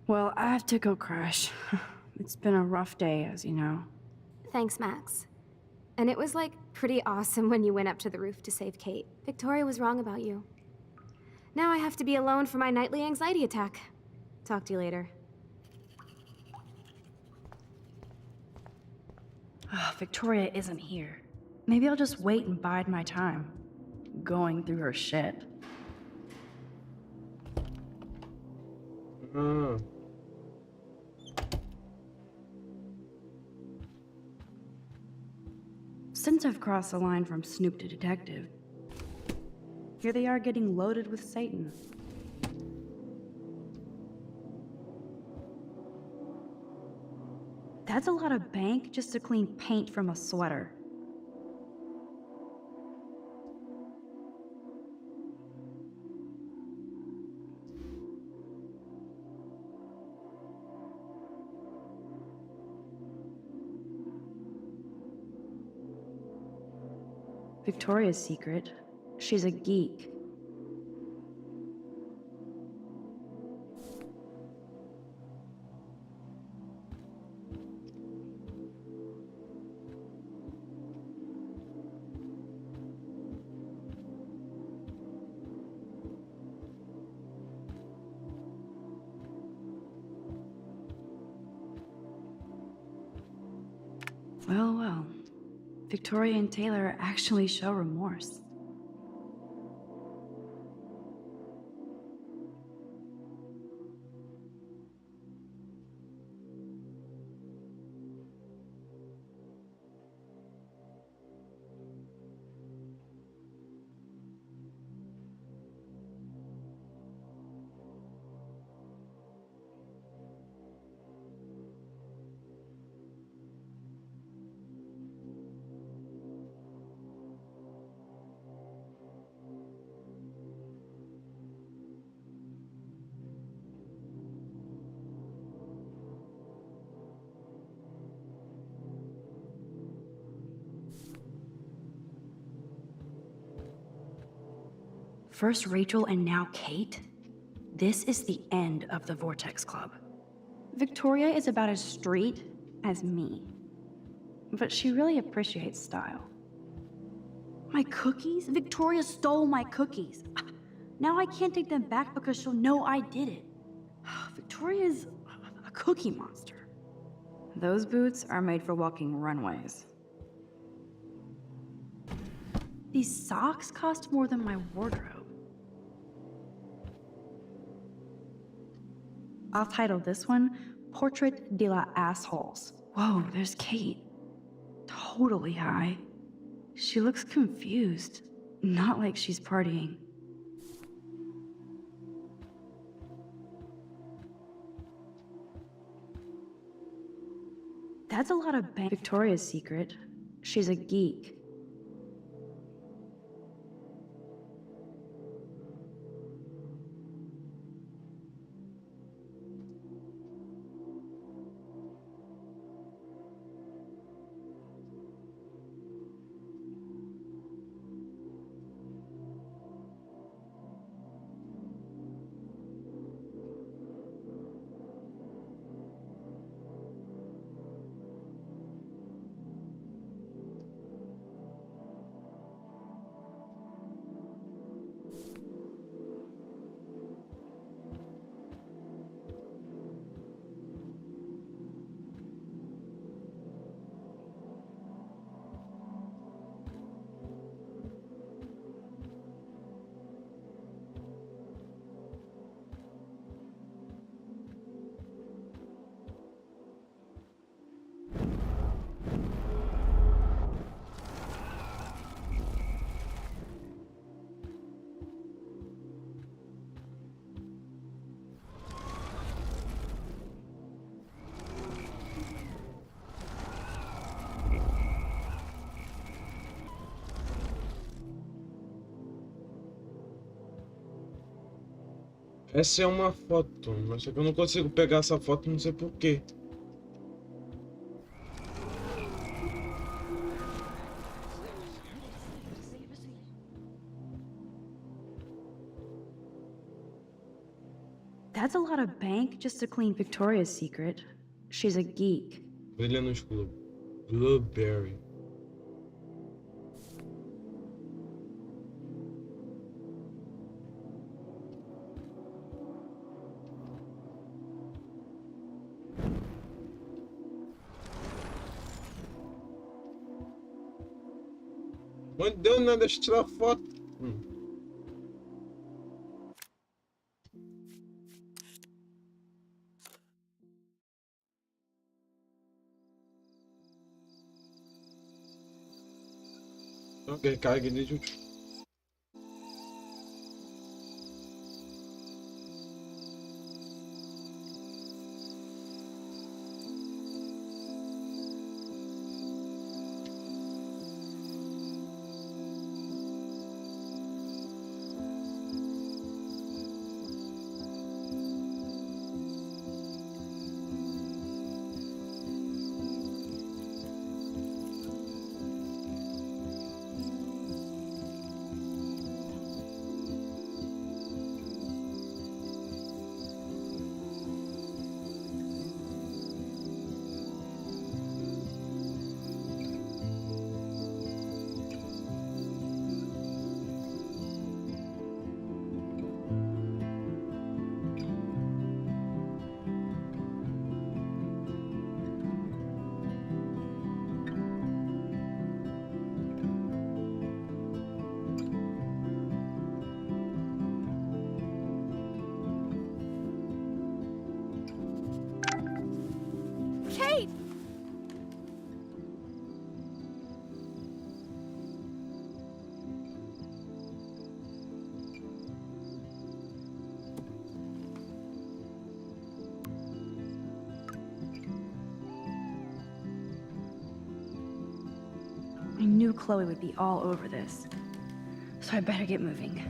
Well, I have to go crash. It's been a rough day, as you know. Thanks, Max. And it was, like, pretty awesome when you went up to the roof to save Kate. Victoria was wrong about you. Now I have to be alone for my nightly anxiety attack. Talk to you later. Victoria isn't here. Maybe I'll just wait and bide my time. Going through her shit. Since I've crossed the line from Snoop to detective, here they are getting loaded with Satan. That's a lot of bank just to clean paint from a sweater. Victoria's secret. She's a geek. Well. Victoria and Taylor actually show remorse. First Rachel and now Kate? This is the end of the Vortex Club. Victoria is about as street as me. But she really appreciates style. My cookies? Victoria stole my cookies. Now I can't take them back because she'll know I did it. Victoria's a cookie monster. Those boots are made for walking runways. These socks cost more than my wardrobe. I'll title this one, Portrait de la Assholes. Whoa, there's Kate. Totally high. She looks confused. Not like she's partying. That's a lot of bank. Victoria's secret. She's a geek. Essa é uma foto, mas só que eu não consigo pegar essa foto, não sei porquê. That's a lot of bank just to clean Victoria's secret. She's a geek. Brilha no escuro. Blueberry. Não deu nada, deixa eu tirar foto. Ok, carga de útil. Kate! I knew Chloe would be all over this, so I better get moving.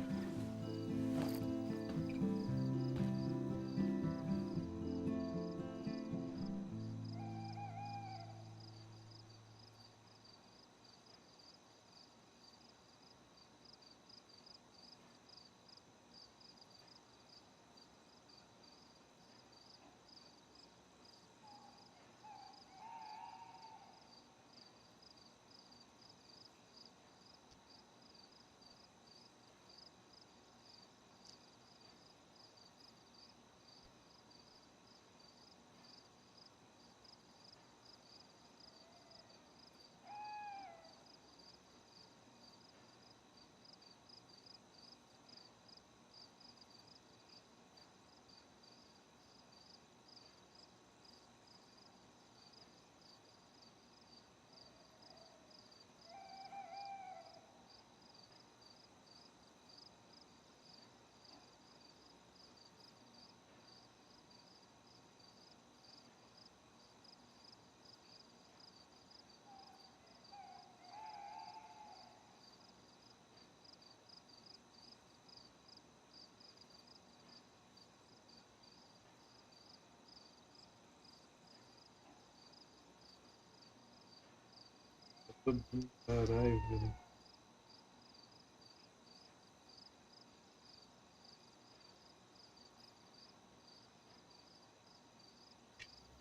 Caralho, velho.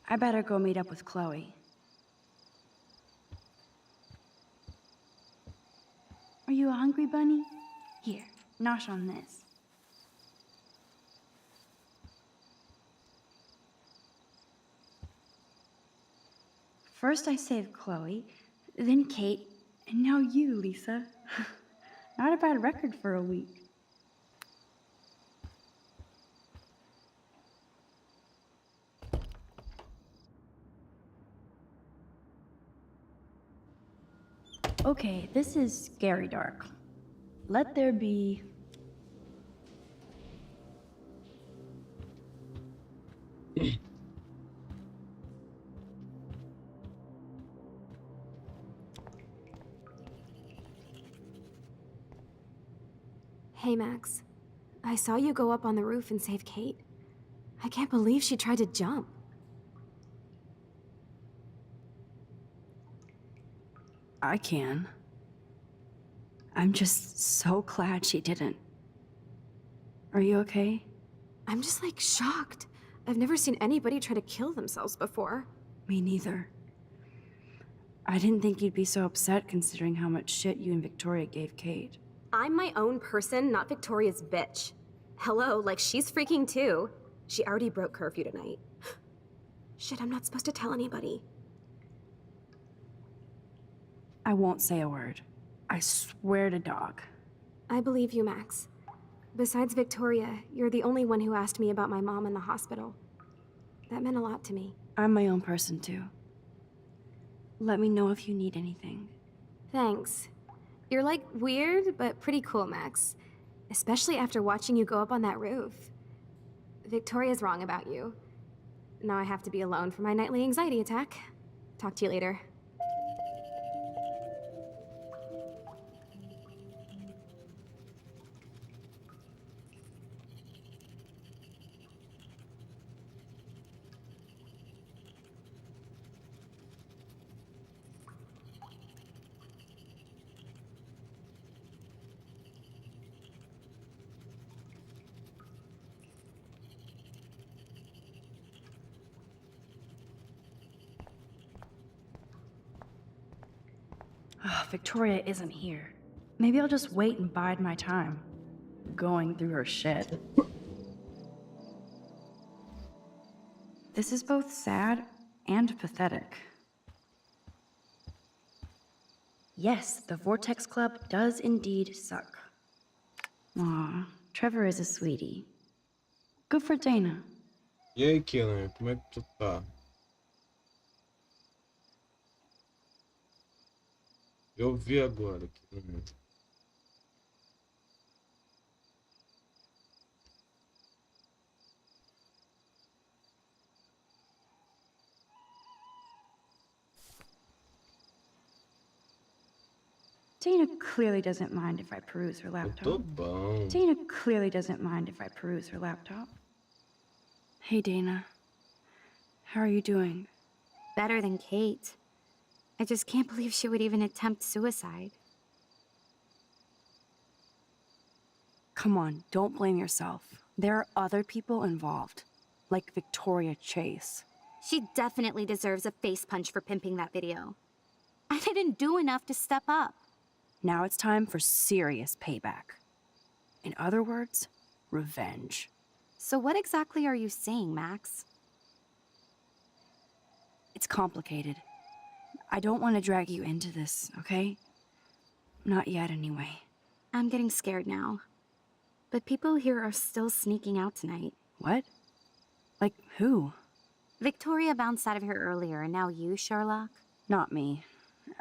I better go meet up with Chloe. Are you a hungry bunny? Here, nosh on this. First I saved Chloe, then Kate, and now you, Lisa. Not a bad record for a week. Okay, this is scary dark. Let there be... Hey, Max. I saw you go up on the roof and save Kate. I can't believe she tried to jump. I can. I'm just so glad she didn't. Are you okay? I'm just like shocked. I've never seen anybody try to kill themselves before. Me neither. I didn't think you'd be so upset considering how much shit you and Victoria gave Kate. I'm my own person, not Victoria's bitch. Hello, like she's freaking too. She already broke curfew tonight. Shit, I'm not supposed to tell anybody. I won't say a word. I swear to dog. I believe you, Max. Besides Victoria, you're the only one who asked me about my mom in the hospital. That meant a lot to me. I'm my own person too. Let me know if you need anything. Thanks. You're like weird, but pretty cool, Max. Especially after watching you go up on that roof. Victoria's wrong about you. Now I have to be alone for my nightly anxiety attack. Talk to you later. Victoria isn't here. Maybe I'll just wait and bide my time. Going through her shit. This is both sad and pathetic. Yes, the Vortex Club does indeed suck. Aw, Trevor is a sweetie. Good for Dana. E aí, Killian, como é que tu tá? Eu vi agora, Killian. Dana clearly doesn't mind if I peruse her Eu laptop. tô bom. Dana clearly doesn't mind if I peruse her laptop. Hey, Dana. How are you doing? Better than Kate. I just can't believe she would even attempt suicide. Come on, don't blame yourself. There are other people involved, like Victoria Chase. She definitely deserves a face punch for pimping that video. I didn't do enough to step up. Now it's time for serious payback. In other words, revenge. So what exactly are you saying, Max? It's complicated. I don't want to drag you into this, okay? Not yet, anyway. I'm getting scared now. But people here are still sneaking out tonight. What? Like who? Victoria bounced out of here earlier, and now you, Sherlock? Not me.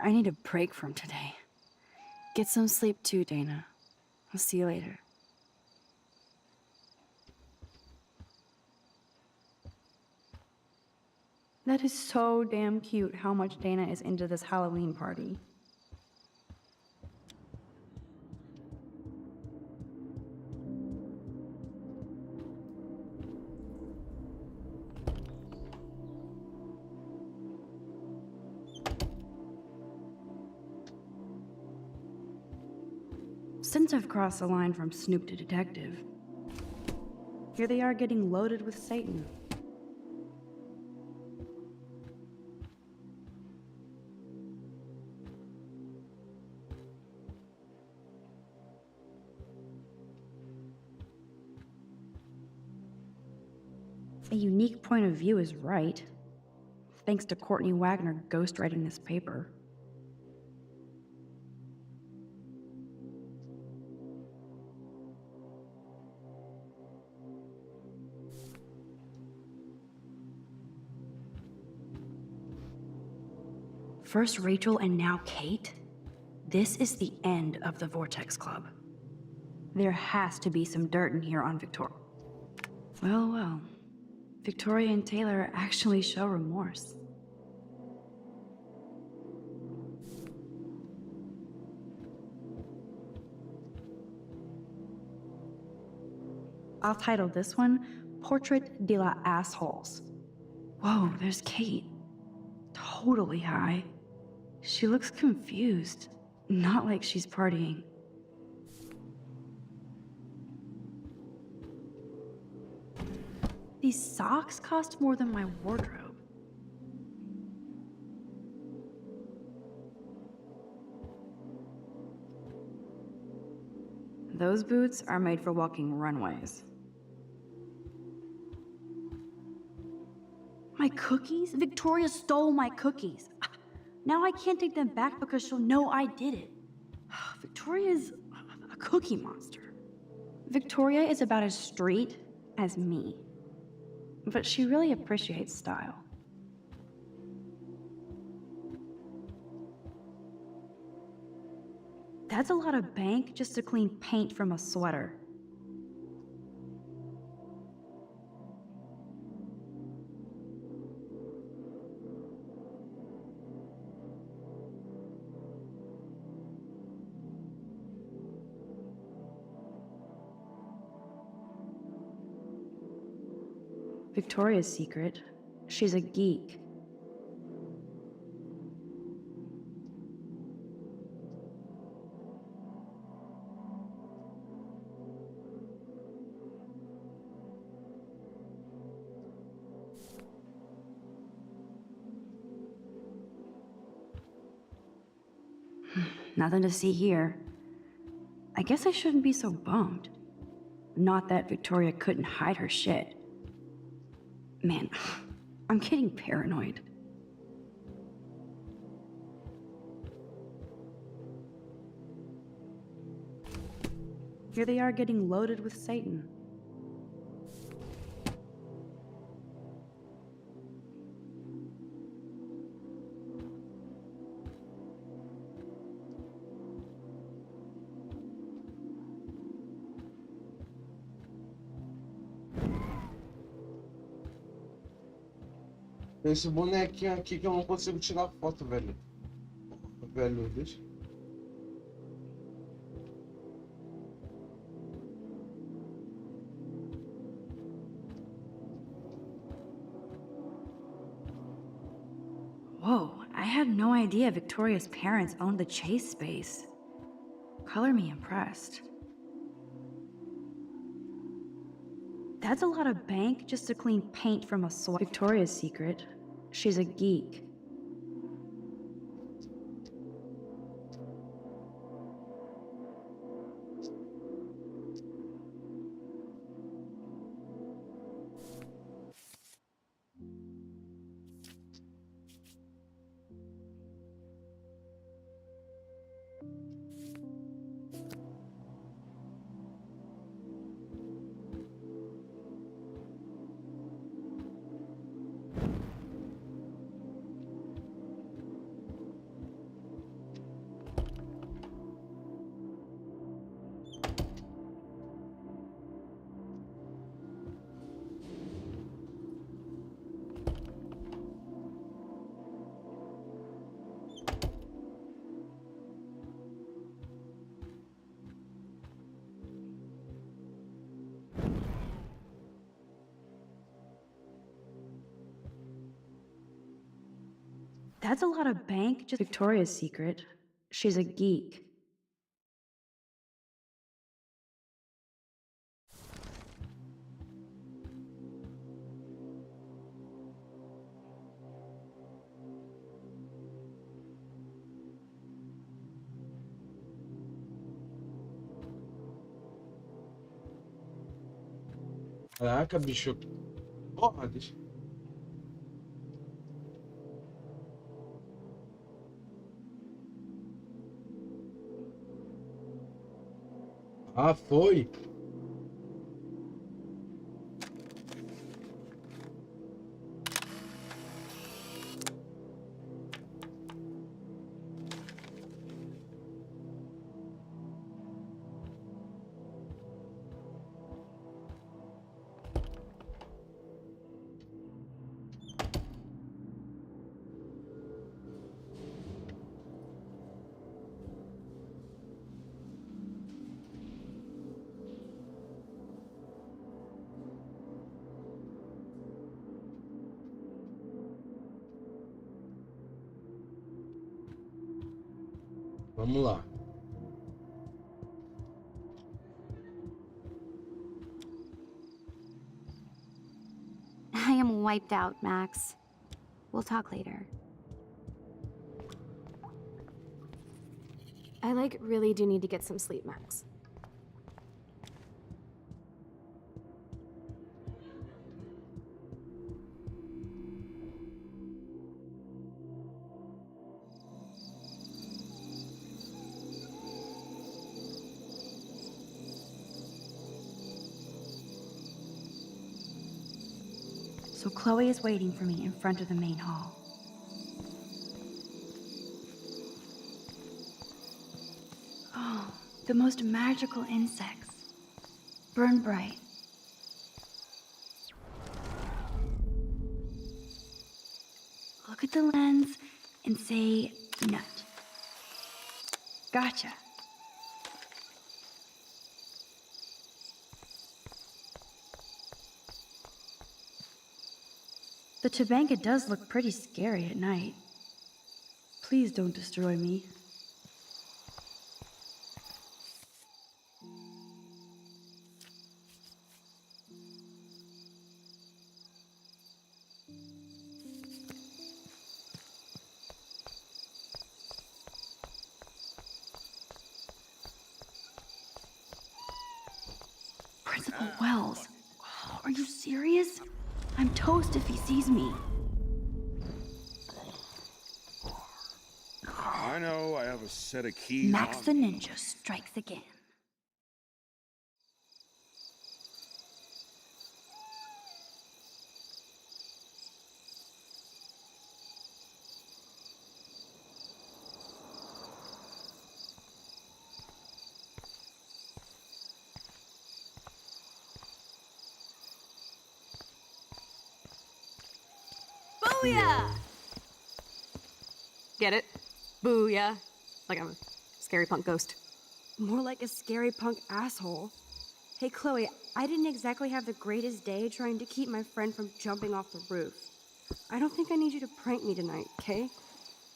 I need a break from today. Get some sleep too, Dana. I'll see you later. That is so damn cute how much Dana is into this Halloween party. Since I've crossed the line from Snoop to detective, here they are getting loaded with Satan. A unique point of view is right, thanks to Courtney Wagner ghostwriting this paper. First Rachel and now Kate? This is the end of the Vortex Club. There has to be some dirt in here on Victoria. Well, well. Victoria and Taylor actually show remorse. I'll title this one Portrait de la Assholes. Whoa, there's Kate. Totally high. She looks confused. Not like she's partying. These socks cost more than my wardrobe. Those boots are made for walking runways. My cookies? Victoria stole my cookies. Now I can't take them back because she'll know I did it. Victoria's a cookie monster. Victoria is about as street as me. But she really appreciates style. That's a lot of bank just to clean paint from a sweater. Victoria's secret. She's a geek. Nothing to see here. I guess I shouldn't be so bummed. Not that Victoria couldn't hide her shit. Man, I'm getting paranoid. Here they are getting loaded with Satan. Esse bonequinho aqui que eu não consigo tirar foto, velho. Velho, deixa. Whoa, I had no idea Victoria's parents owned the chase space. Color me impressed. That's a lot of bank just to clean paint from a sweater. Victoria's secret. She's a geek. That's a lot of bank just Victoria's secret. She's a geek. Caraca, bicho. Porra, deixa. Ah, foi? Vamos lá. I am wiped out, Max. We'll talk later. I really do need to get some sleep, Max. So Chloe is waiting for me in front of the main hall. Oh, the most magical insects. Burn bright. Look at the lens and say nut. Gotcha. The Tabanka does look pretty scary at night. Please don't destroy me. Principal Wells. Oh, are you serious? I'm toast if he sees me. I know I have a set of keys. Max the Ninja strikes again. Booyah! Get it? Booyah. Like I'm a scary punk ghost. More like a scary punk asshole. Hey, Chloe, I didn't exactly have the greatest day trying to keep my friend from jumping off the roof. I don't think I need you to prank me tonight, okay?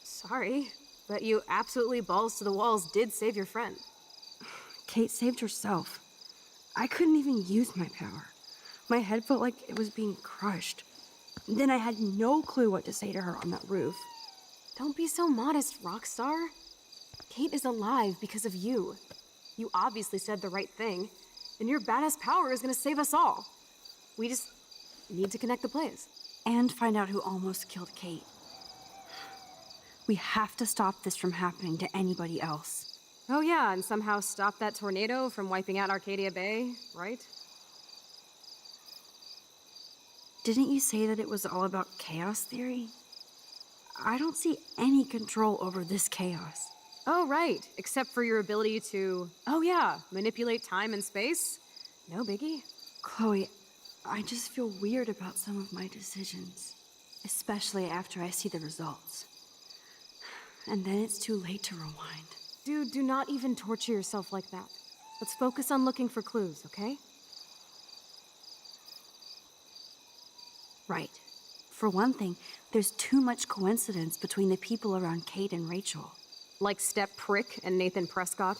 Sorry, but you absolutely balls to the walls did save your friend. Kate saved herself. I couldn't even use my power. My head felt like it was being crushed. Then I had no clue what to say to her on that roof. Don't be so modest, Rockstar. Kate is alive because of you. You obviously said the right thing, and your badass power is gonna save us all. We just need to connect the plays. And find out who almost killed Kate. We have to stop this from happening to anybody else. Oh yeah, and somehow stop that tornado from wiping out Arcadia Bay, right? Didn't you say that it was all about chaos theory? I don't see any control over this chaos. Oh, right. Except for your ability to, oh yeah, manipulate time and space. No biggie. Chloe, I just feel weird about some of my decisions. Especially after I see the results. And then it's too late to rewind. Dude, do not even torture yourself like that. Let's focus on looking for clues, okay? Right. For one thing, there's too much coincidence between the people around Kate and Rachel. Like Step Prick and Nathan Prescott?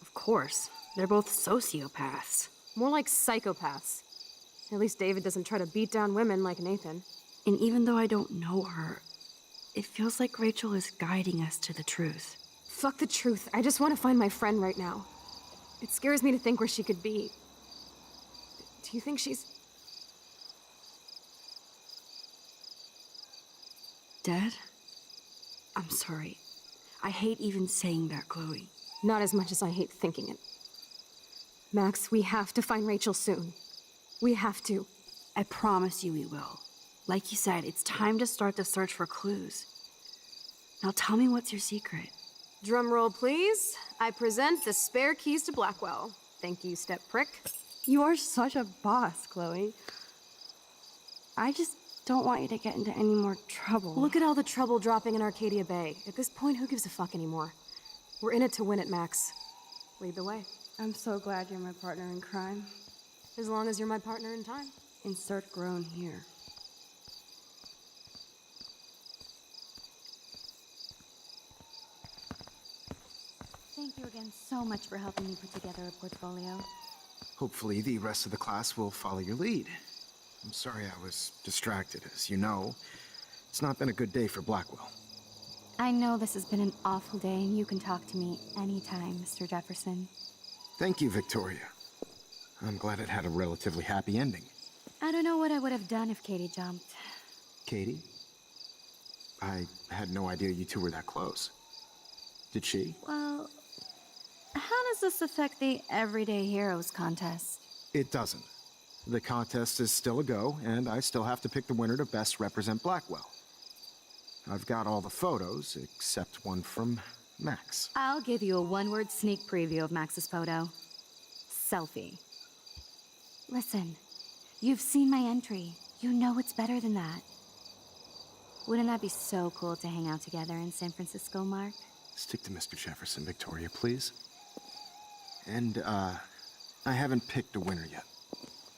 Of course. They're both sociopaths. More like psychopaths. At least David doesn't try to beat down women like Nathan. And even though I don't know her, it feels like Rachel is guiding us to the truth. Fuck the truth. I just want to find my friend right now. It scares me to think where she could be. Do you think she's... dead? I'm sorry. I hate even saying that, Chloe. Not as much as I hate thinking it. Max, we have to find Rachel soon. We have to. I promise you we will. Like you said, it's time to start the search for clues. Now tell me what's your secret. Drum roll, please. I present the spare keys to Blackwell. Thank you, Step Prick. You are such a boss, Chloe. I just don't want you to get into any more trouble. Look at all the trouble dropping in Arcadia Bay. At this point, who gives a fuck anymore? We're in it to win it, Max. Lead the way. I'm so glad you're my partner in crime. As long as you're my partner in time. Insert groan here. Thank you again so much for helping me put together a portfolio. Hopefully the rest of the class will follow your lead. I'm sorry I was distracted. As you know, it's not been a good day for Blackwell. I know this has been an awful day, and you can talk to me anytime, Mr. Jefferson. Thank you, Victoria. I'm glad it had a relatively happy ending. I don't know what I would have done if Katie jumped. Katie? I had no idea you two were that close. Did she? Well, how does this affect the Everyday Heroes contest? It doesn't. The contest is still a go, and I still have to pick the winner to best represent Blackwell. I've got all the photos, except one from Max. I'll give you a one-word sneak preview of Max's photo. Selfie. Listen, you've seen my entry. You know it's better than that. Wouldn't that be so cool to hang out together in San Francisco, Mark? Stick to Mr. Jefferson, Victoria, please. And, I haven't picked a winner yet.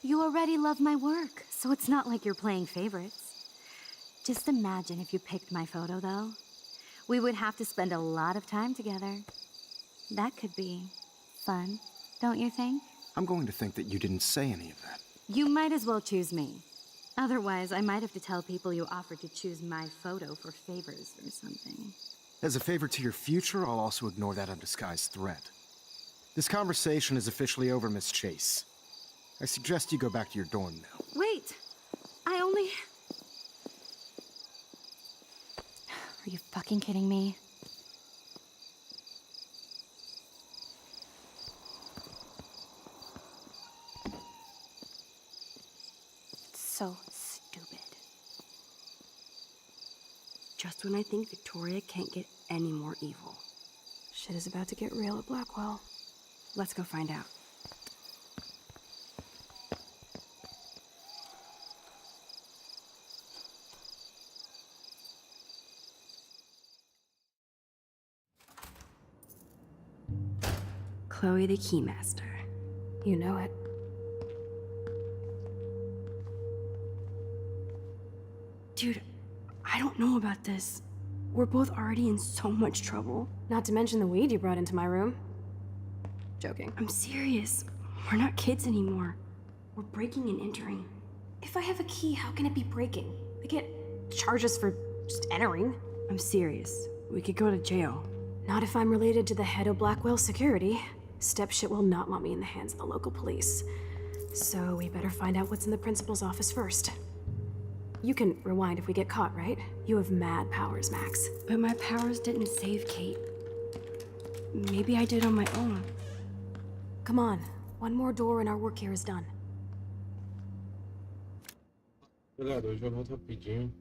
You already love my work, so it's not like you're playing favorites. Just imagine if you picked my photo, though. We would have to spend a lot of time together. That could be fun, don't you think? I'm going to think that you didn't say any of that. You might as well choose me. Otherwise, I might have to tell people you offered to choose my photo for favors or something. As a favor to your future, I'll also ignore that undisguised threat. This conversation is officially over, Miss Chase. I suggest you go back to your dorm now. Wait! I only... Are you fucking kidding me? It's so stupid. Just when I think Victoria can't get any more evil. Shit is about to get real at Blackwell. Let's go find out. Chloe the Keymaster. You know it. Dude, I don't know about this. We're both already in so much trouble. Not to mention the weed you brought into my room. Joking. I'm serious. We're not kids anymore. We're breaking and entering. If I have a key, how can it be breaking? I get charges for just entering. I'm serious. We could go to jail. Not if I'm related to the head of Blackwell Security. Stepshit will not want me in the hands of the local police. So we better find out what's in the principal's office first. You can rewind if we get caught, right? You have mad powers, Max. But my powers didn't save Kate. Maybe I did on my own. Come on. One more door and our work here is done. Galera, hoje eu volto rapidinho.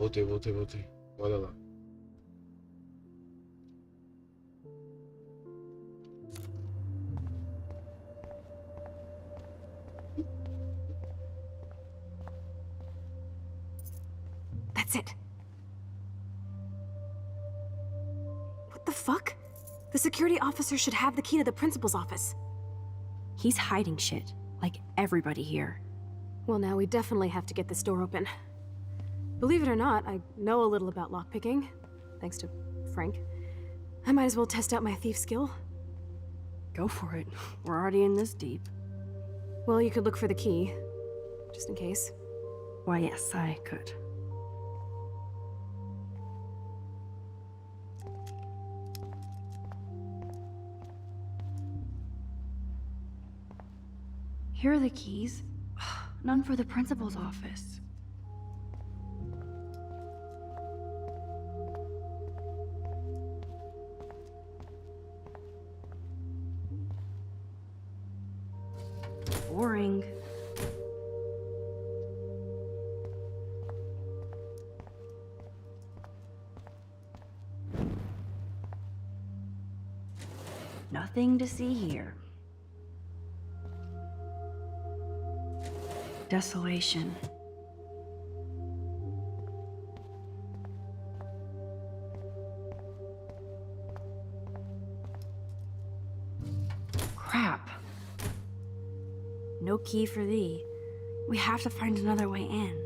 Voltei. Olha lá. That's it. What the fuck? The security officer should have the key to the principal's office. He's hiding shit, like everybody here. Well, now we definitely have to get this door open. Believe it or not, I know a little about lockpicking, thanks to Frank. I might as well test out my thief skill. Go for it. We're already in this deep. Well, you could look for the key, just in case. Why, yes, I could. Here are the keys. None for the principal's office. Boring. Nothing to see here. Desolation. Crap. No key for thee. We have to find another way in.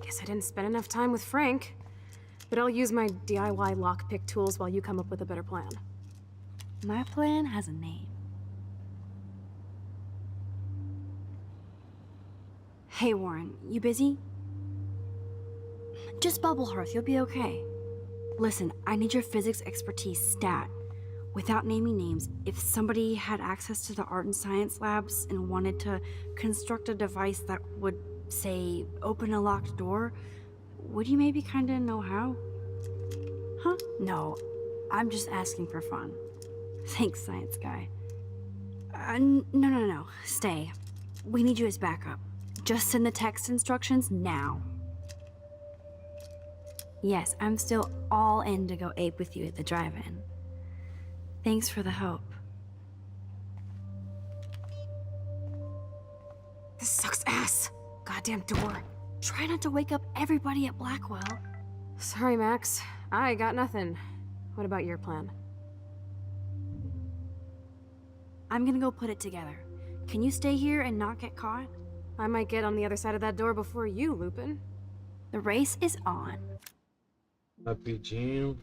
Guess I didn't spend enough time with Frank. But I'll use my DIY lockpick tools while you come up with a better plan. My plan has a name. Hey, Warren, you busy? Just bubble hearth, you'll be okay. Listen, I need your physics expertise stat. Without naming names, if somebody had access to the art and science labs and wanted to construct a device that would, say, open a locked door, would you maybe kinda know how? Huh? No, I'm just asking for fun. Thanks, science guy. No. Stay. We need you as backup. Just send the text instructions now. Yes, I'm still all in to go ape with you at the drive-in. Thanks for the help. This sucks ass. Goddamn door. Try not to wake up everybody at Blackwell. Sorry, Max. I got nothing. What about your plan? I'm gonna go put it together. Can you stay here and not get caught? I might get on the other side of that door before you, Lupin. The race is on. Rapidinho.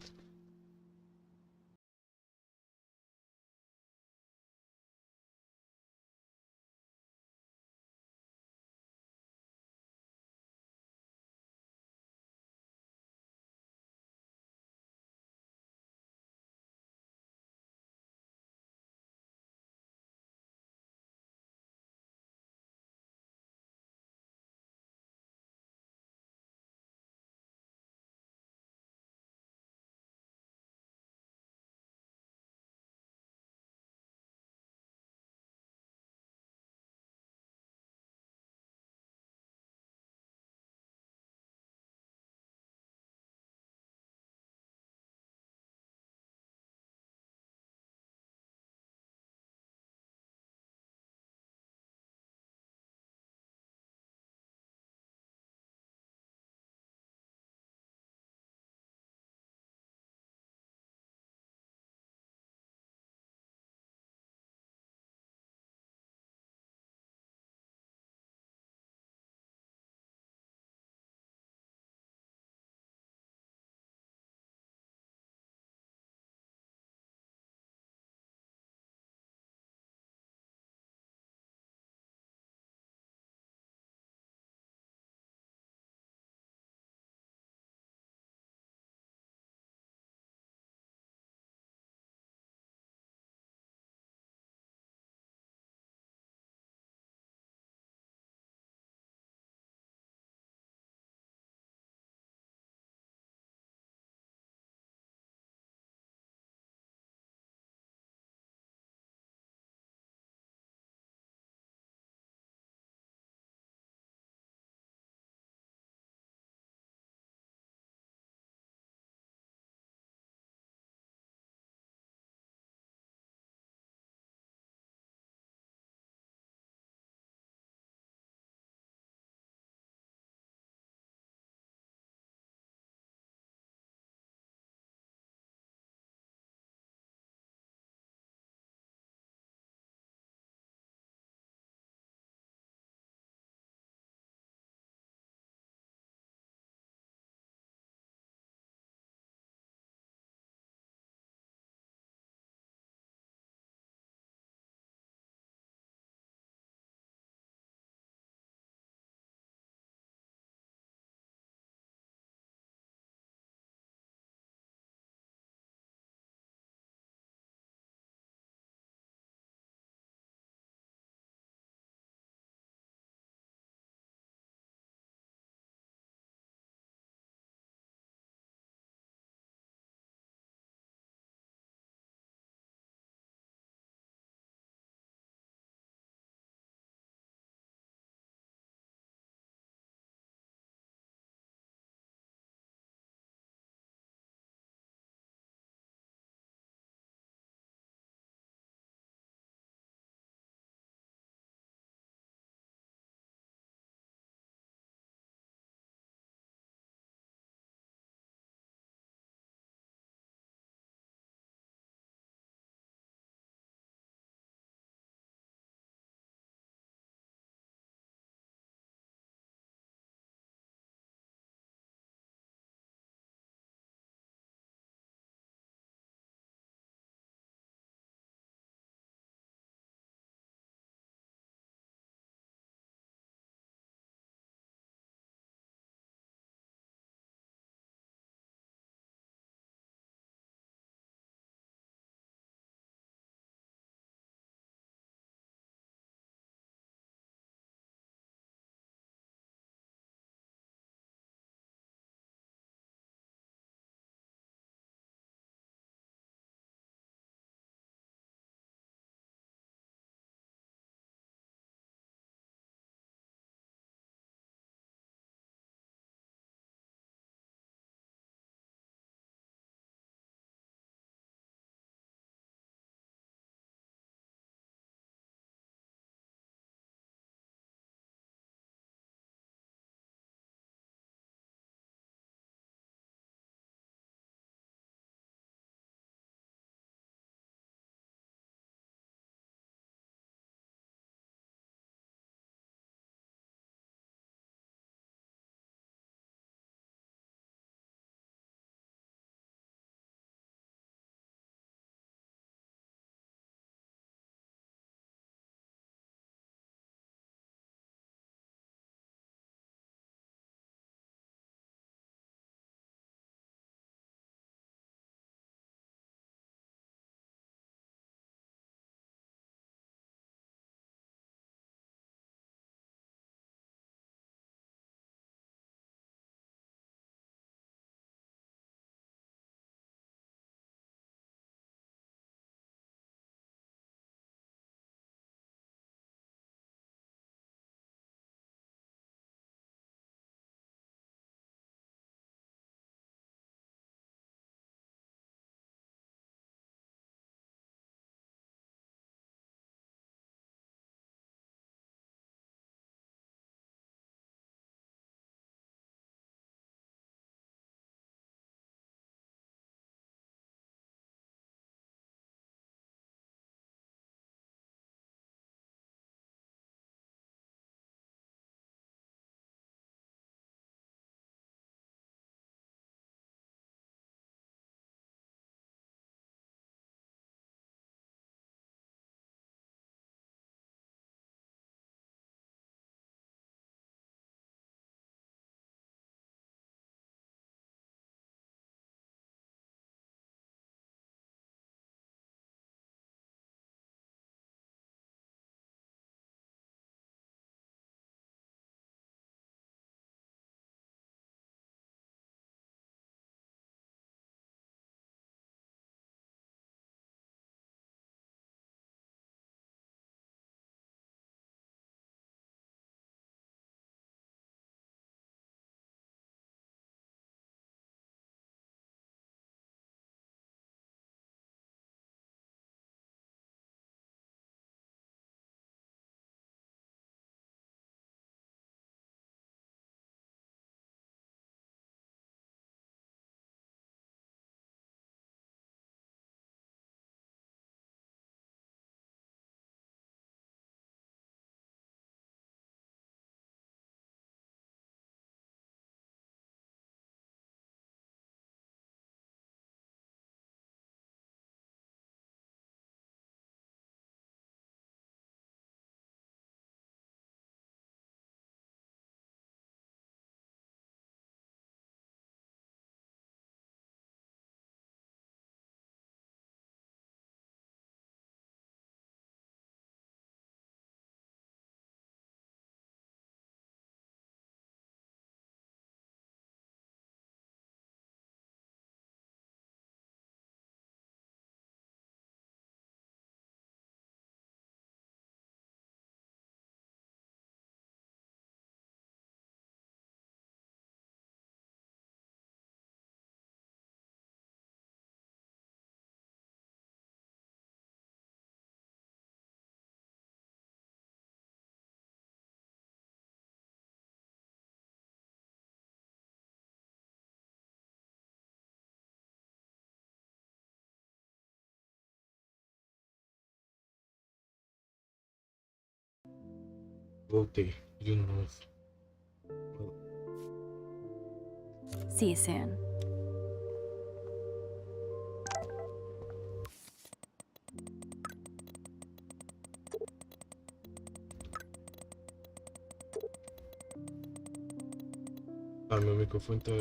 Voltei de novo. See you soon. Ah, meu microfone tá.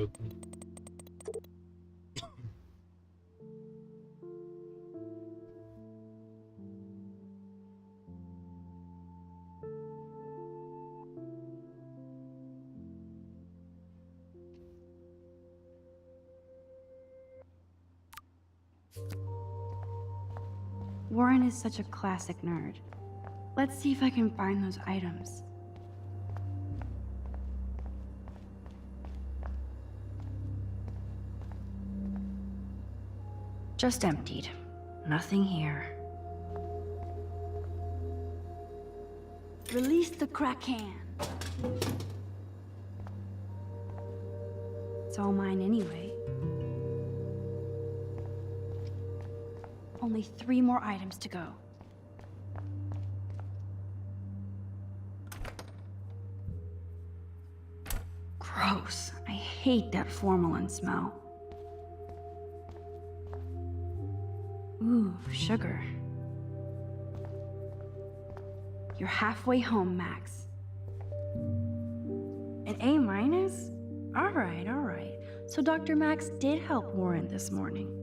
Warren is such a classic nerd. Let's see if I can find those items. Just emptied. Nothing here. Release the crack can. It's all mine anyway. Only 3 more items to go. Gross. I hate that formalin smell. Ooh, sugar. You're halfway home, Max. An A minus? All right, all right. So Dr. Max did help Warren this morning.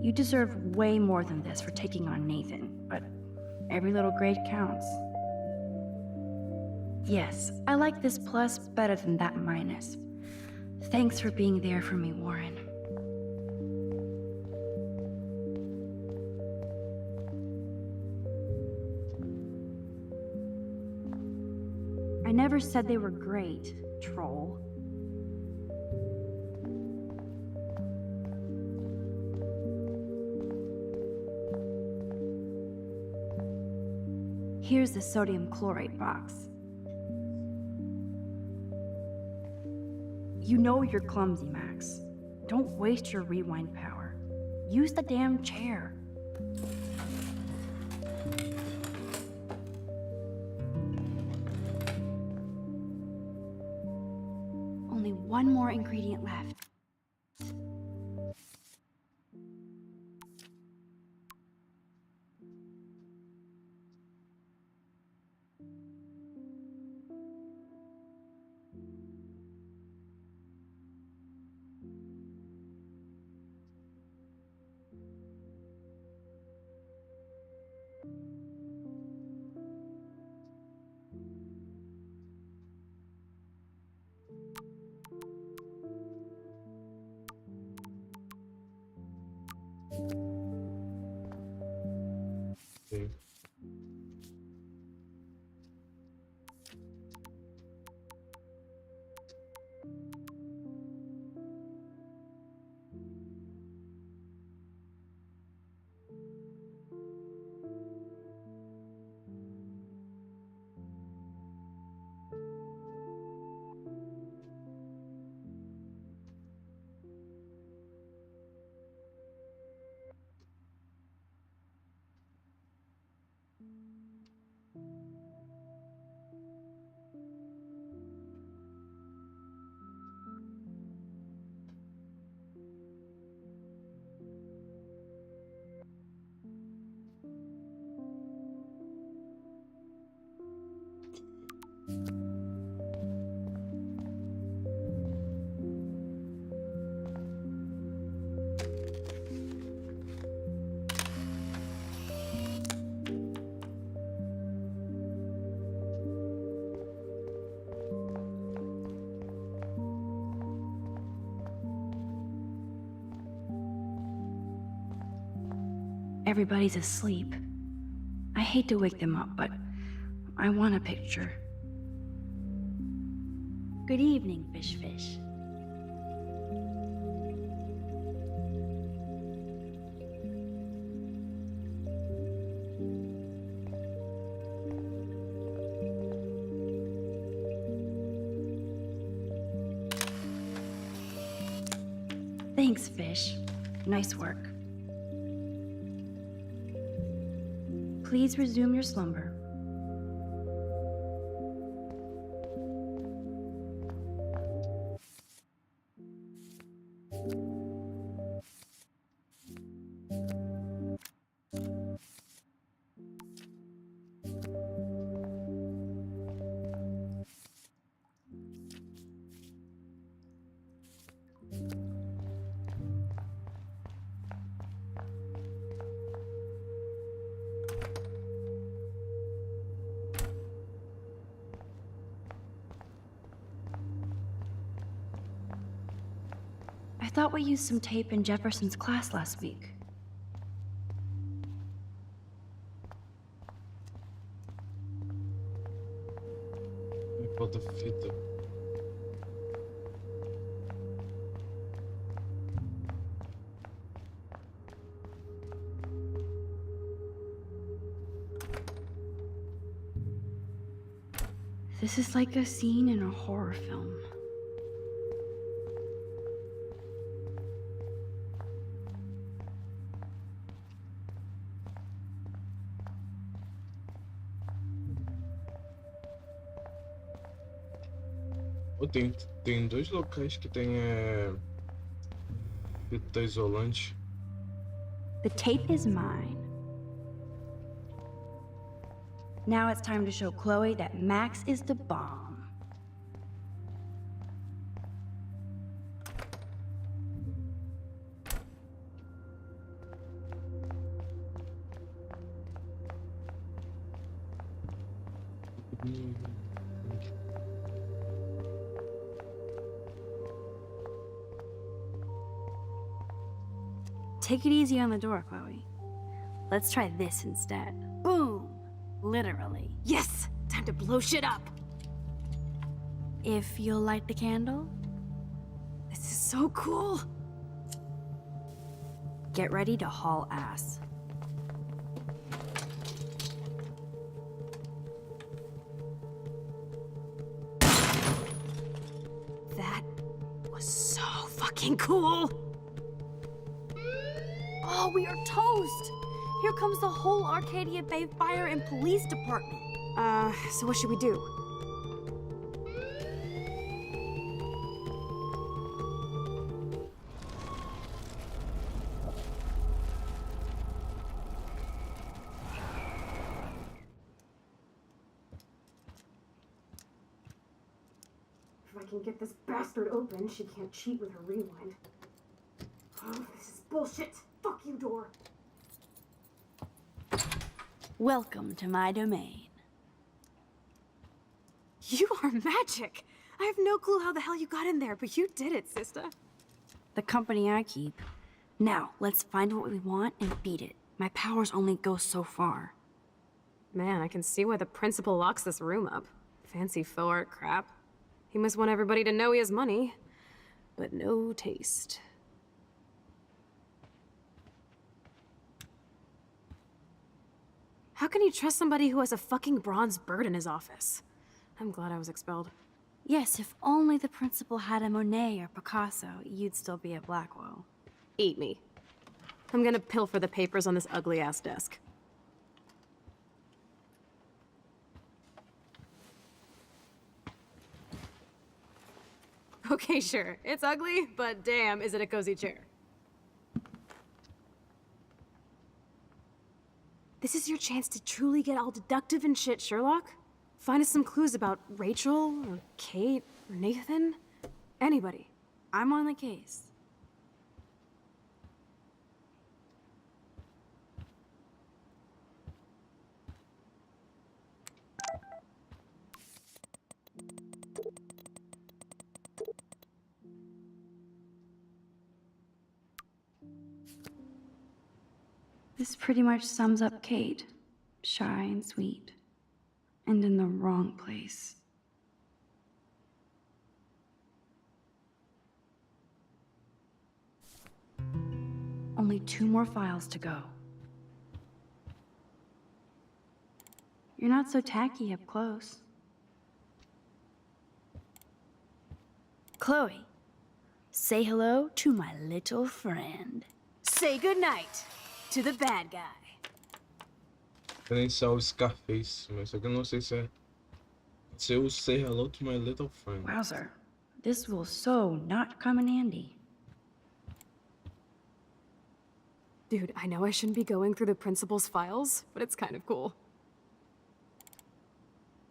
You deserve way more than this for taking on Nathan, but every little grade counts. Yes, I like this plus better than that minus. Thanks for being there for me, Warren. I never said they were great, troll. Here's the sodium chlorate box. You know you're clumsy, Max. Don't waste your rewind power. Use the damn chair. Only one more ingredient left. Okay. Everybody's asleep. I hate to wake them up, but I want a picture. Good evening, Fish Fish. Thanks, Fish. Nice work. Please resume your slumber. I thought we used some tape in Jefferson's class last week. Bota fita. This is like a scene in a horror film. Oh, tem dois locais que tem fita isolante. The tape is mine. Now it's time to show Chloe that Max is the bomb. Take it easy on the door, Chloe. Let's try this instead. Boom! Literally. Yes! Time to blow shit up! If you'll light the candle. This is so cool! Get ready to haul ass. That was so fucking cool! Oh, we are toast! Here comes the whole Arcadia Bay Fire and Police Department. So what should we do? If I can get this bastard open, she can't cheat with her rewind. Oh, this is bullshit! Fuck you, door! Welcome to my domain. You are magic! I have no clue how the hell you got in there, but you did it, sister. The company I keep. Now, let's find what we want and beat it. My powers only go so far. Man, I can see why the principal locks this room up. Fancy faux art crap. He must want everybody to know he has money, but no taste. How can you trust somebody who has a fucking bronze bird in his office? I'm glad I was expelled. Yes, if only the principal had a Monet or Picasso, you'd still be at Blackwell. Eat me. I'm gonna pilfer the papers on this ugly-ass desk. Okay, sure. It's ugly, but damn, is it a cozy chair. This is your chance to truly get all deductive and shit, Sherlock. Find us some clues about Rachel, or Kate, or Nathan. Anybody. I'm on the case. This pretty much sums up Kate. Shy and sweet. And in the wrong place. Only 2 more files to go. You're not so tacky up close. Chloe, say hello to my little friend. Say goodnight to the bad guy. Referenciar o Scarface, mas só que eu não sei se é. Se eu say hello to my little friend. Wowzer. This will so not come in handy. Dude, I know I shouldn't be going through the principal's files, but it's kind of cool.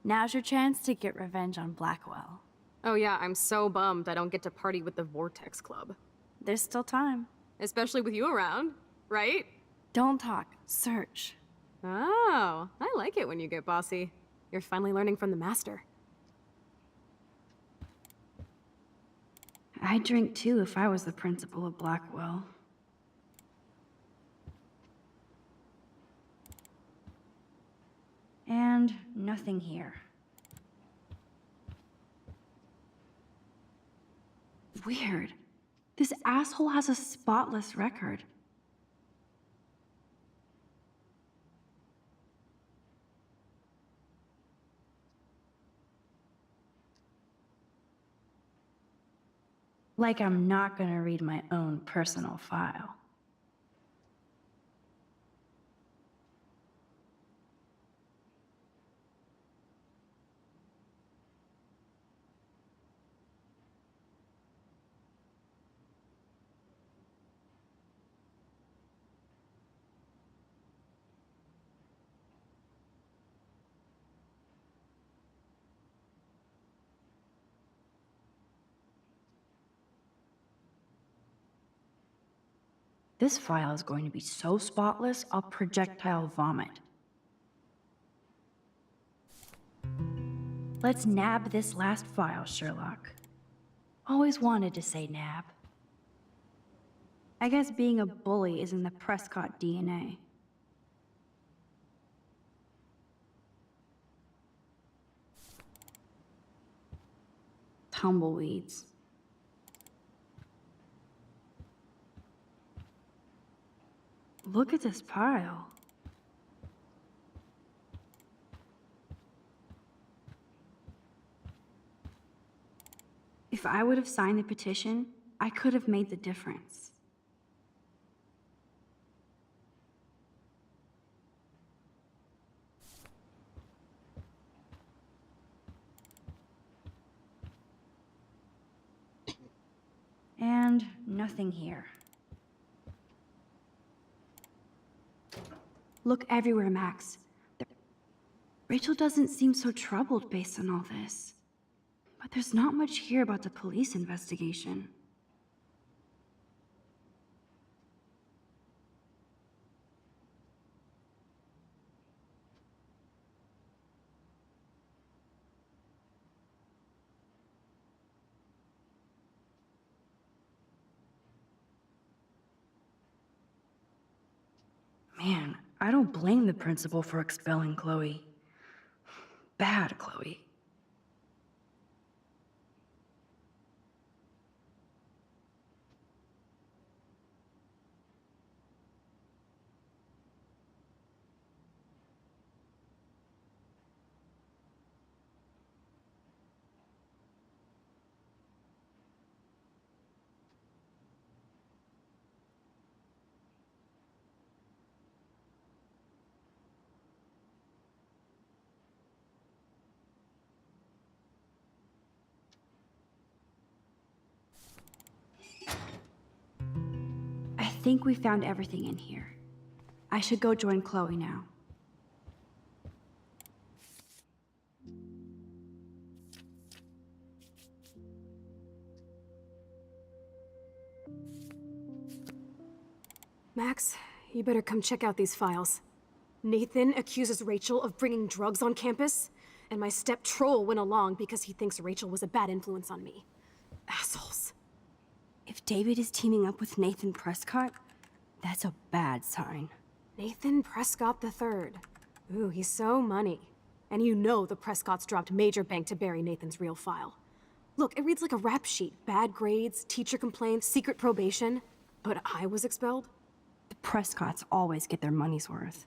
Now's your chance to get revenge on Blackwell. Oh yeah, I'm so bummed I don't get to party with the Vortex Club. There's still time. Especially with you around, right? Don't talk. Search. Oh, I like it when you get bossy. You're finally learning from the master. I'd drink too if I was the principal of Blackwell. And nothing here. Weird. This asshole has a spotless record. Like I'm not gonna read my own personal file. This file is going to be so spotless, I'll projectile vomit. Let's nab this last file, Sherlock. Always wanted to say nab. I guess being a bully is in the Prescott DNA. Tumbleweeds. Look at this pile. If I would have signed the petition, I could have made the difference. And nothing here. Look everywhere, Max. Rachel doesn't seem so troubled based on all this. But there's not much here about the police investigation. Man, I don't blame the principal for expelling Chloe. Bad Chloe. I think we found everything in here. I should go join Chloe now. Max, you better come check out these files. Nathan accuses Rachel of bringing drugs on campus, and my step troll went along because he thinks Rachel was a bad influence on me. Assholes. If David is teaming up with Nathan Prescott, that's a bad sign. Nathan Prescott III. Ooh, he's so money. And you know the Prescotts dropped major bank to bury Nathan's real file. Look, it reads like a rap sheet. Bad grades, teacher complaints, secret probation. But I was expelled? The Prescotts always get their money's worth.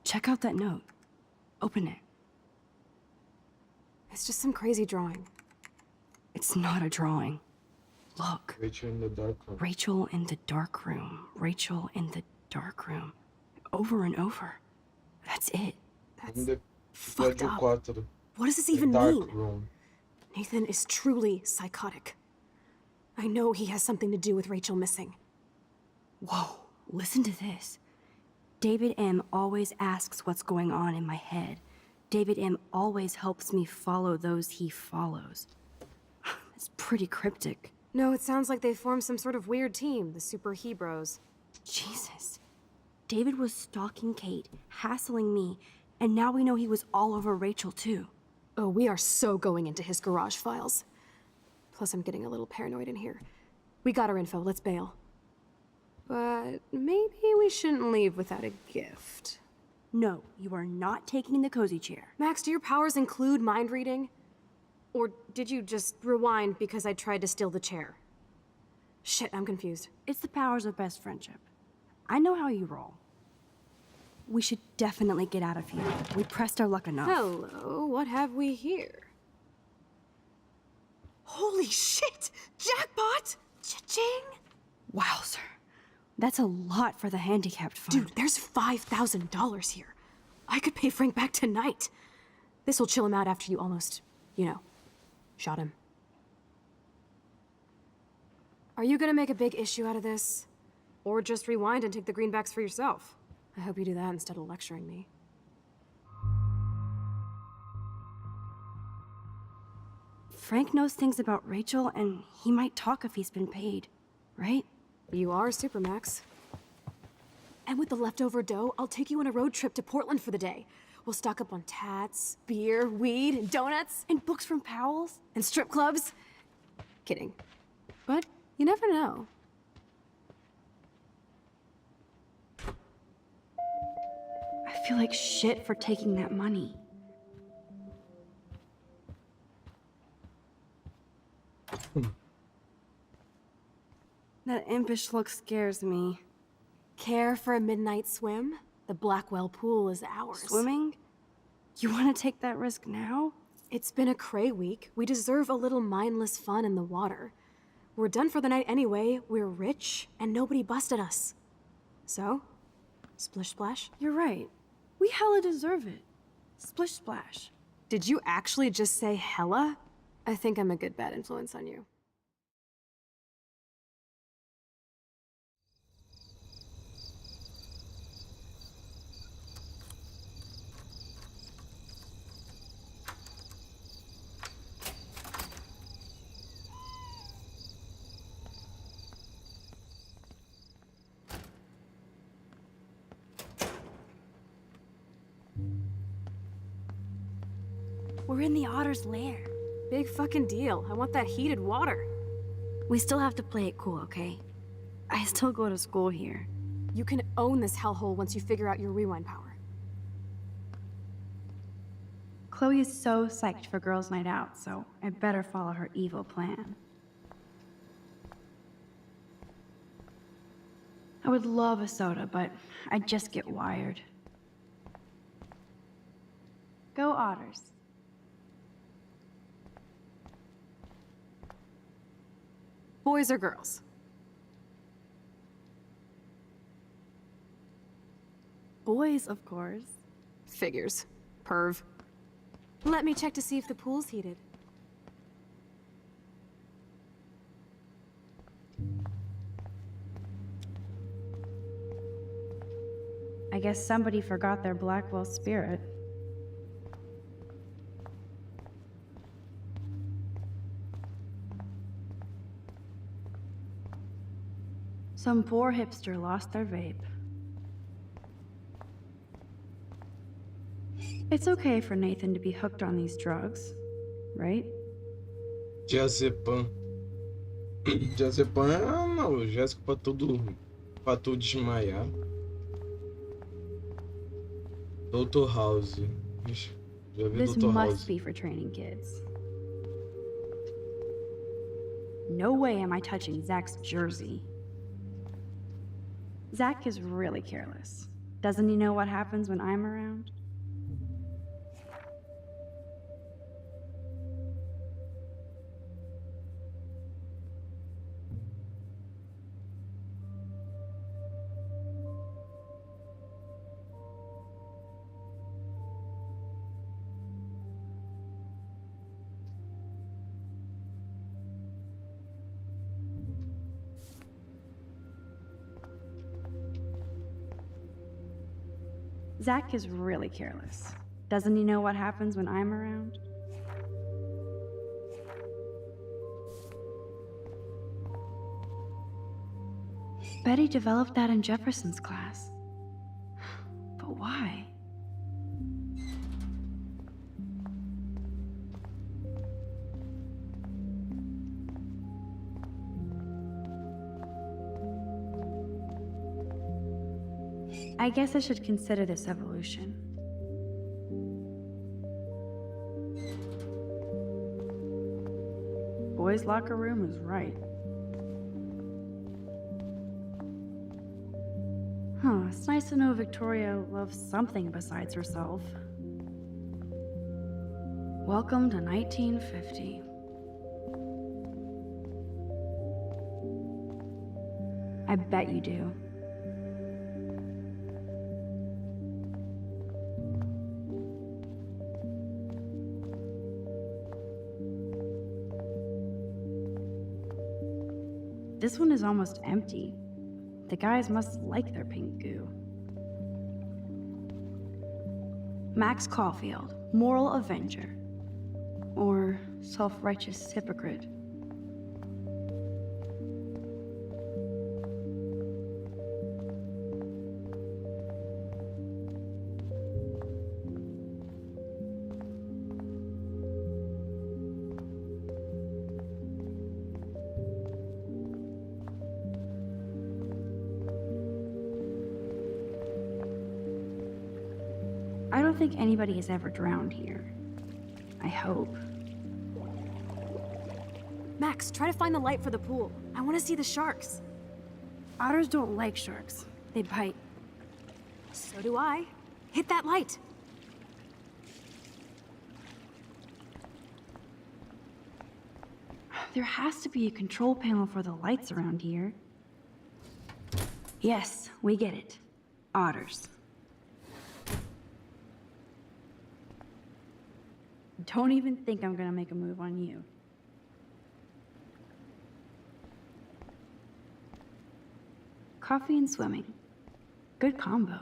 Check out that note. Open it. It's just some crazy drawing. It's not a drawing. Look. Rachel in the dark room. Rachel in the dark room. Rachel in the dark room. Over and over. That's it. That's Ainda fucked episódio up. 4. What does this The even Dark mean? Room. Nathan is truly psychotic. I know he has something to do with Rachel missing. Whoa, listen to this. David M. always asks what's going on in my head. David M. always helps me follow those he follows. It's pretty cryptic. No, it sounds like they formed some sort of weird team, the Super Hebrews. Jesus. David was stalking Kate, hassling me, and now we know he was all over Rachel too. Oh, we are so going into his garage files. Plus, I'm getting a little paranoid in here. We got our info, let's bail. But maybe we shouldn't leave without a gift. No, you are not taking the cozy chair. Max, do your powers include mind reading? Or did you just rewind because I tried to steal the chair? Shit, I'm confused. It's the powers of best friendship. I know how you roll. We should definitely get out of here. We pressed our luck enough. Hello, what have we here? Holy shit! Jackpot! Cha-ching! Wow, sir. That's a lot for the handicapped fund. Dude, there's $5,000 here. I could pay Frank back tonight. This will chill him out after you almost, shot him. Are you gonna make a big issue out of this? Or just rewind and take the greenbacks for yourself? I hope you do that instead of lecturing me. Frank knows things about Rachel, and he might talk if he's been paid, right? You are Supermax. And with the leftover dough, I'll take you on a road trip to Portland for the day. We'll stock up on tats, beer, weed, and donuts. And books from Powell's? And strip clubs. Kidding. But you never know. I feel like shit for taking that money. That impish look scares me. Care for a midnight swim? The Blackwell pool is ours. Swimming? You want to take that risk now? It's been a cray week. We deserve a little mindless fun in the water. We're done for the night anyway. We're rich, and nobody busted us. So, splish splash? You're right. We hella deserve it. Splish splash. Did you actually just say hella? I think I'm a good bad influence on you. We're in the otter's lair. Big fucking deal. I want that heated water. We still have to play it cool, okay? I still go to school here. You can own this hellhole once you figure out your rewind power. Chloe is so psyched for girls' night out, so I better follow her evil plan. I would love a soda, but I'd just get wired. Go Otters. Boys or girls? Boys, of course. Figures. Perv. Let me check to see if the pool's heated. I guess somebody forgot their Blackwell spirit. Some poor hipster lost their vape. It's okay for Nathan to be hooked on these drugs, right? Diazepam. Diazepam é analgésico pra tu desmaiar. Dr. House. Ixi, já vi This Dr. must House. be for training kids. No way am I touching Zach's jersey. Zach is really careless. Doesn't he know what happens when I'm around? Zach is really careless. Doesn't he know what happens when I'm around? Betty developed that in Jefferson's class. But why? I guess I should consider this evolution. Boys' locker room is right. Huh, it's nice to know Victoria loves something besides herself. Welcome to 1950. I bet you do. This one is almost empty. The guys must like their pink goo. Max Caufield, moral avenger. Or self-righteous hypocrite. I don't think anybody has ever drowned here. I hope. Max, try to find the light for the pool. I want to see the sharks. Otters don't like sharks. They bite. So do I. Hit that light. There has to be a control panel for the lights around here. Yes, we get it. Otters. Don't even think I'm gonna make a move on you. Coffee and swimming. Good combo.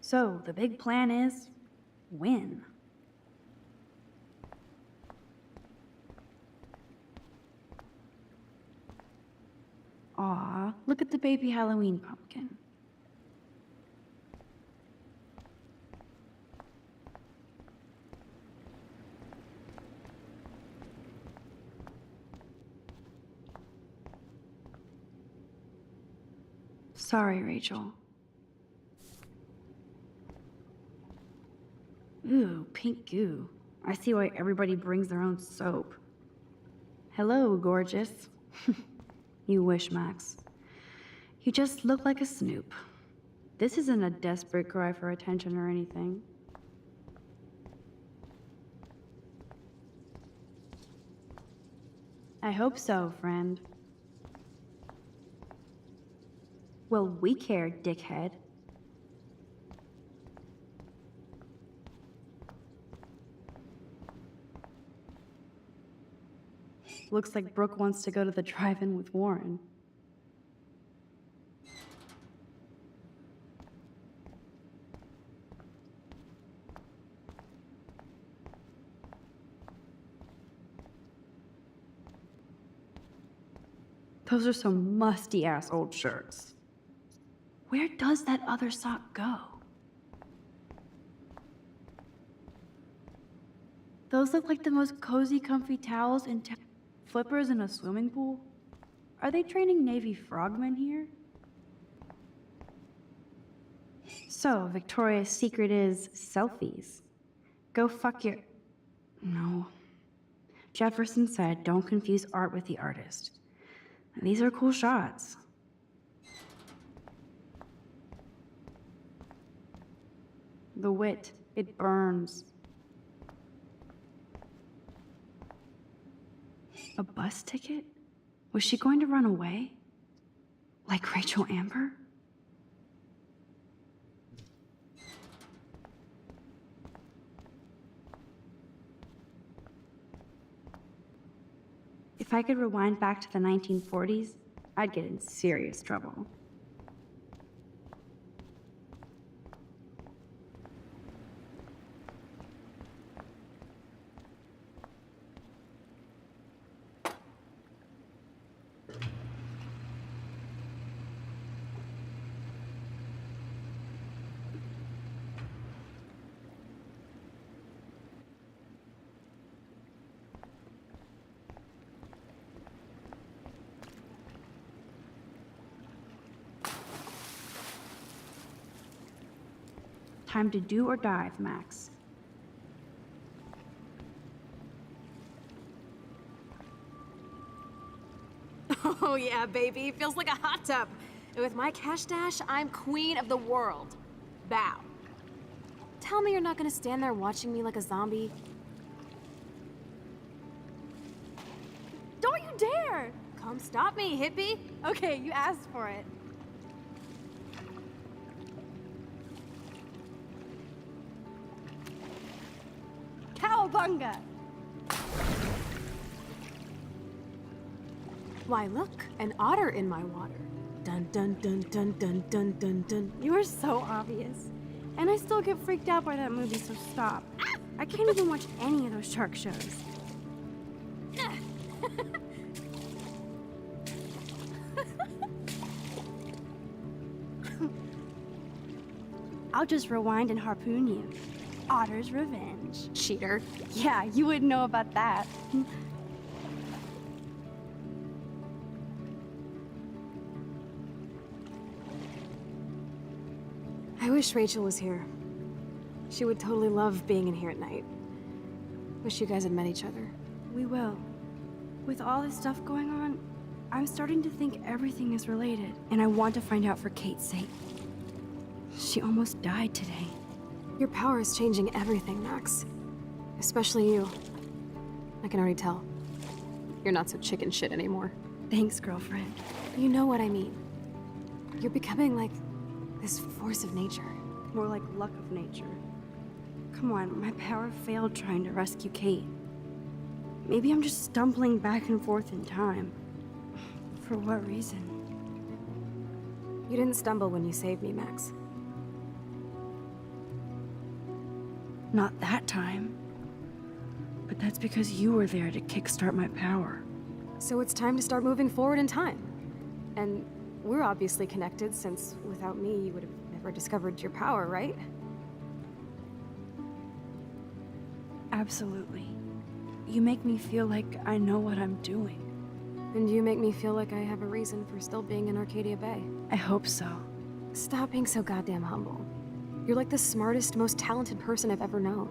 So, the big plan is win. Aw, look at the baby Halloween pumpkin. Sorry, Rachel. Ooh, pink goo. I see why everybody brings their own soap. Hello, gorgeous. You wish, Max. You just look like a snoop. This isn't a desperate cry for attention or anything. I hope so, friend. Well, we care, dickhead. Looks like Brooke wants to go to the drive-in with Warren. Those are some musty-ass old shirts. Where does that other sock go? Those look like the most cozy, comfy towels and flippers in a swimming pool. Are they training Navy frogmen here? So, Victoria's secret is selfies. Go fuck your... No. Jefferson said, don't confuse art with the artist. These are cool shots. The wit, it burns. A bus ticket? Was she going to run away? Like Rachel Amber? If I could rewind back to the 1940s, I'd get in serious trouble. Time to do or dive, Max. Oh yeah, baby. Feels like a hot tub. And with my cash dash, I'm queen of the world. Bow. Tell me you're not gonna stand there watching me like a zombie. Don't you dare! Come stop me, hippie. Okay, you asked for it. Cowabunga! Why, look, an otter in my water. Dun dun dun dun dun dun dun dun. You are so obvious. And I still get freaked out by that movie, so stop. I can't even watch any of those shark shows. I'll just rewind and harpoon you. Otter's revenge. Cheater. Yeah, you wouldn't know about that. I wish Rachel was here. She would totally love being in here at night. Wish you guys had met each other. We will. With all this stuff going on, I'm starting to think everything is related, and I want to find out for Kate's sake. She almost died today. Your power is changing everything, Max. Especially you. I can already tell. You're not so chicken shit anymore. Thanks, girlfriend. You know what I mean. You're becoming like this force of nature. More like luck of nature. Come on, my power failed trying to rescue Kate. Maybe I'm just stumbling back and forth in time. For what reason? You didn't stumble when you saved me, Max. Not that time. But that's because you were there to kickstart my power. So it's time to start moving forward in time. And we're obviously connected, since without me, you would have never discovered your power, right? Absolutely. You make me feel like I know what I'm doing. And you make me feel like I have a reason for still being in Arcadia Bay. I hope so. Stop being so goddamn humble. You're like the smartest, most talented person I've ever known.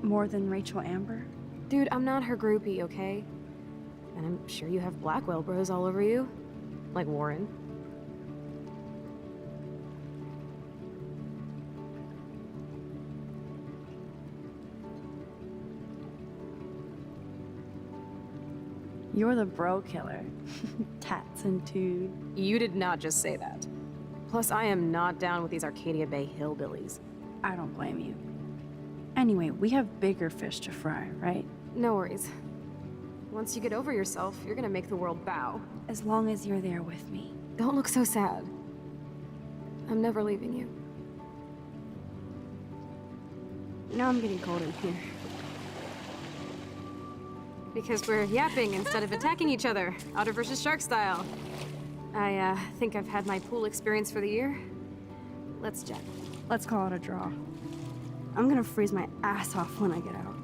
More than Rachel Amber? Dude, I'm not her groupie, okay? And I'm sure you have Blackwell bros all over you. Like Warren. You're the bro killer. Tats and tood. You did not just say that. Plus, I am not down with these Arcadia Bay hillbillies. I don't blame you. Anyway, we have bigger fish to fry, right? No worries. Once you get over yourself, you're gonna make the world bow. As long as you're there with me. Don't look so sad. I'm never leaving you. Now I'm getting cold in here. Because we're yapping instead of attacking each other, otter versus shark style. I think I've had my pool experience for the year. Let's jet. Let's call it a draw. I'm gonna freeze my ass off when I get out.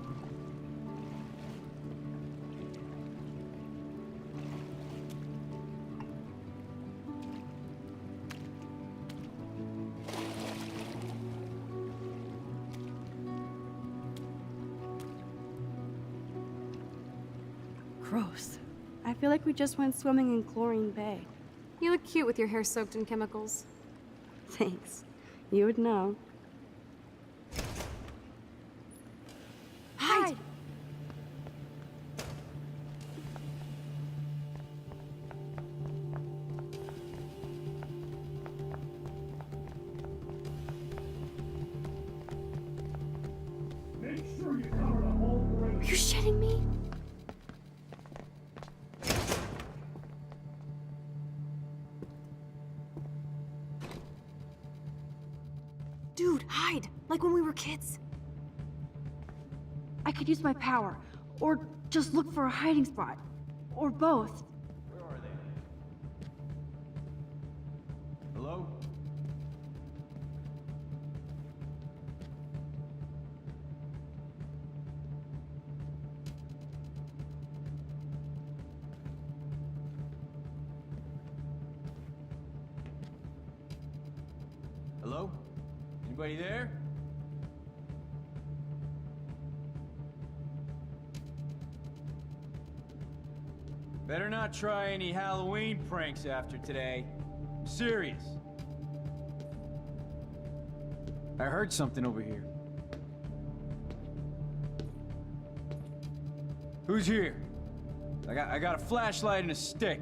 Gross. I feel like we just went swimming in Chlorine Bay. You look cute with your hair soaked in chemicals. Thanks. You would know. Hide! Are you shitting me? Dude, hide! Like when we were kids. I could use my power, or just look for a hiding spot, or both. Where are they? Hello? Hello? Anybody there? Better not try any Halloween pranks after today. I'm serious. I heard something over here. Who's here? I got a flashlight and a stick.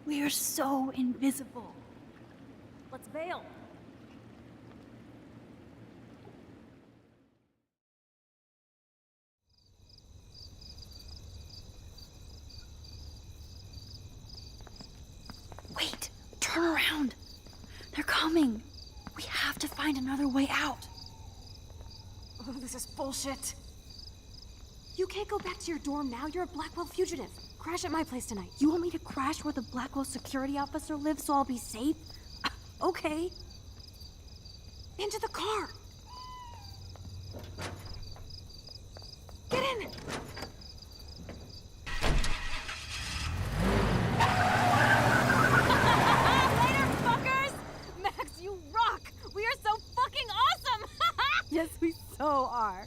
We're so invisible. Let's bail. Wait, turn around. They're coming. We have to find another way out. Oh, this is bullshit. You can't go back to your dorm now. You're a Blackwell fugitive. Crash at my place tonight. You want me to crash where the Blackwell security officer lives so I'll be safe? Okay. Into the car. Get in. Later, fuckers! Max, you rock! We are so fucking awesome! Yes, we so are.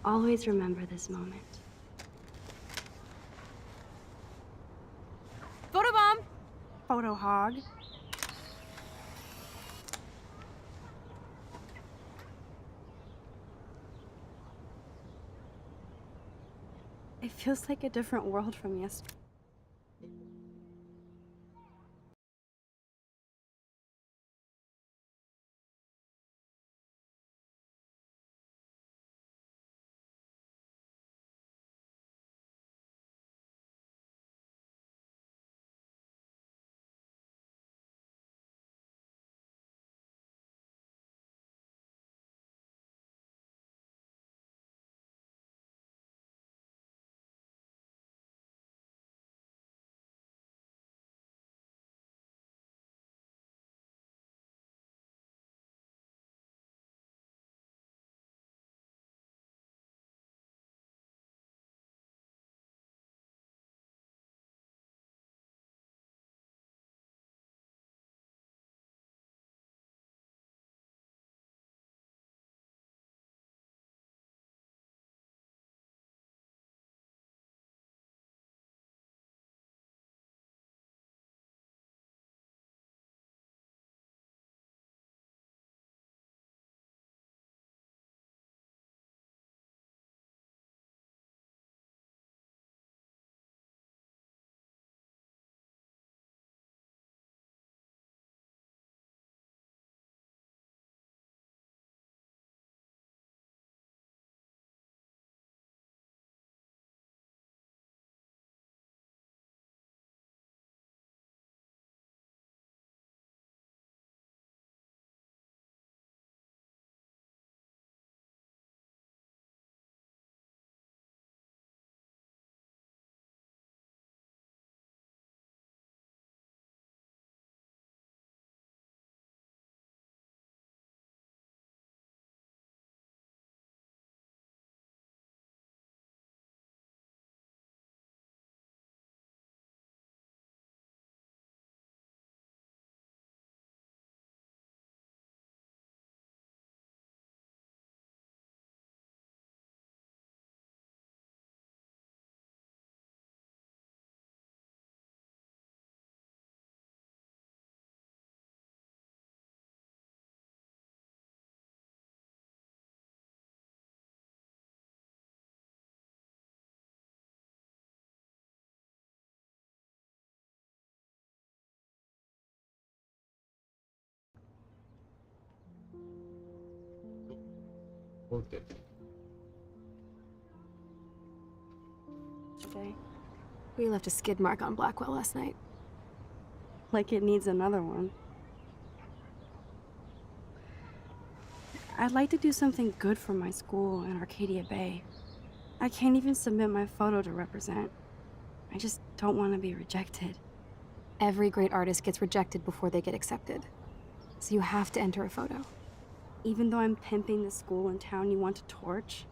Always remember this moment. Photobomb! Photo hog. It feels like a different world from yesterday. Voltei. Today, we left a skid mark on Blackwell last night. Like it needs another one. I'd like to do something good for my school in Arcadia Bay. I can't even submit my photo to represent. I just don't want to be rejected. Every great artist gets rejected before they get accepted. So you have to enter a photo. Even though I'm pimping the school in town you want to torch?